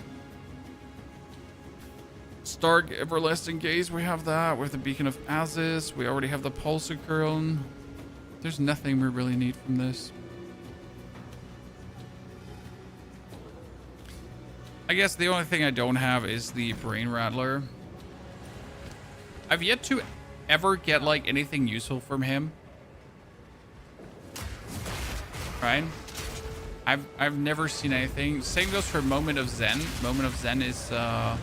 Speaker 1: Stark Everlasting Gaze. We have that. With the Beacon of Aziz. We already have the Pulsicurl. There's nothing we really need from this. I guess the only thing I don't have is the Brain Rattler. I've yet to ever get, like, anything useful from him. Right? I've never seen anything. Same goes for Moment of Zen. Moment of Zen is the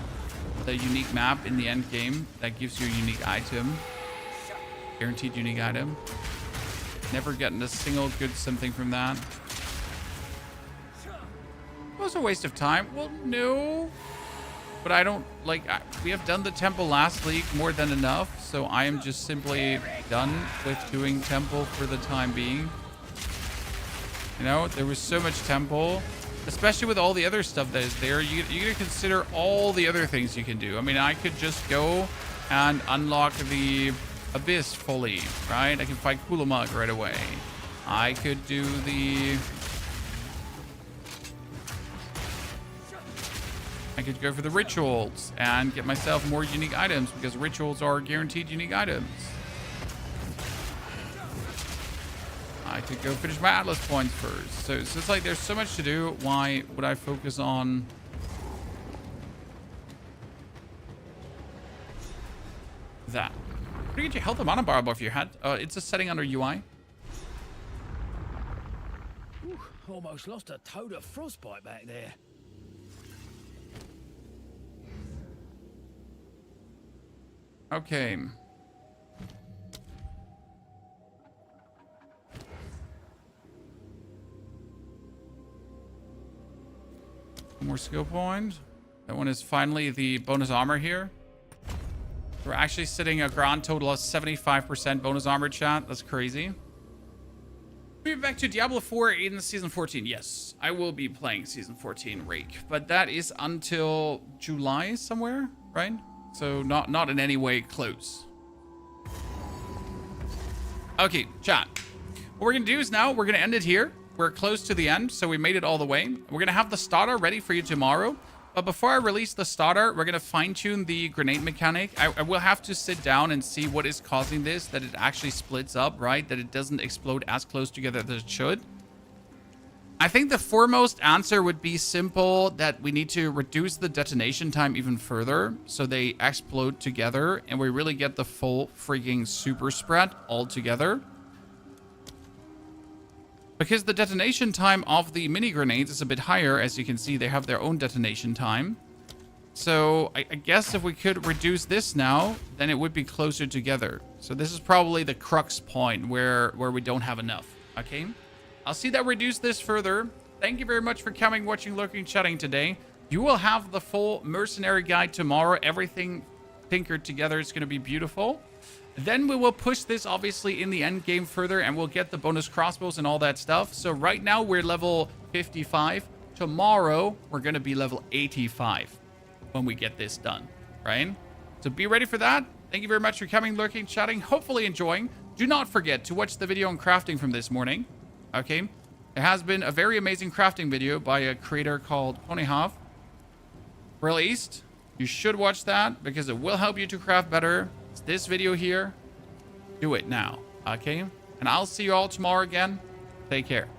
Speaker 1: unique map in the end game that gives you a unique item. Guaranteed unique item. Never gotten a single good something from that. It was a waste of time. Well, no. But I don't, like, we have done the temple last league more than enough. So I am just simply done with doing temple for the time being. You know, there was so much temple, especially with all the other stuff that is there. You gotta consider all the other things you can do. I mean, I could just go and unlock the Abyss fully, right? I can fight Kulamug right away. I could do the... I could go for the rituals and get myself more unique items because rituals are guaranteed unique items. I could go finish my Atlas points first. So it's like there's so much to do. Why would I focus on that? How do you get your health and mana bar above your head? It's a setting under UI.
Speaker 13: Ooh, almost lost a toad of frostbite back there.
Speaker 1: Okay. One more skill point. That one is finally the bonus armor here. We're actually sitting a grand total of 75% bonus armor, chat. That's crazy. We'll be back to Diablo 4 in Season 14. Yes, I will be playing Season 14 Rake. But that is until July somewhere, right? So not in any way close. Okay, chat. What we're going to do is now we're going to end it here. We're close to the end, so we made it all the way. We're going to have the starter ready for you tomorrow. But before I release the starter, we're going to fine-tune the grenade mechanic. I will have to sit down and see what is causing this, that it actually splits up, right? That it doesn't explode as close together as it should. I think the foremost answer would be simple, that we need to reduce the detonation time even further so they explode together and we really get the full freaking super spread all together. Because the detonation time of the mini grenades is a bit higher. As you can see, they have their own detonation time. So I guess if we could reduce this now, then it would be closer together. So this is probably the crux point where we don't have enough. Okay, I'll see that reduce this further. Thank you very much for coming, watching, lurking, chatting today. You will have the full mercenary guide tomorrow. Everything tinkered together. It's going to be beautiful. Then we will push this obviously in the end game further and we'll get the bonus crossbows and all that stuff. So right now we're level 55. Tomorrow we're going to be level 85 when we get this done, right? So be ready for that. Thank you very much for coming, lurking, chatting, hopefully enjoying. Do not forget to watch the video on crafting from this morning. Okay. There has been a very amazing crafting video by a creator called Ponyhoff released. You should watch that because it will help you to craft better. It's this video here. Do it now. Okay. And I'll see you all tomorrow again. Take care.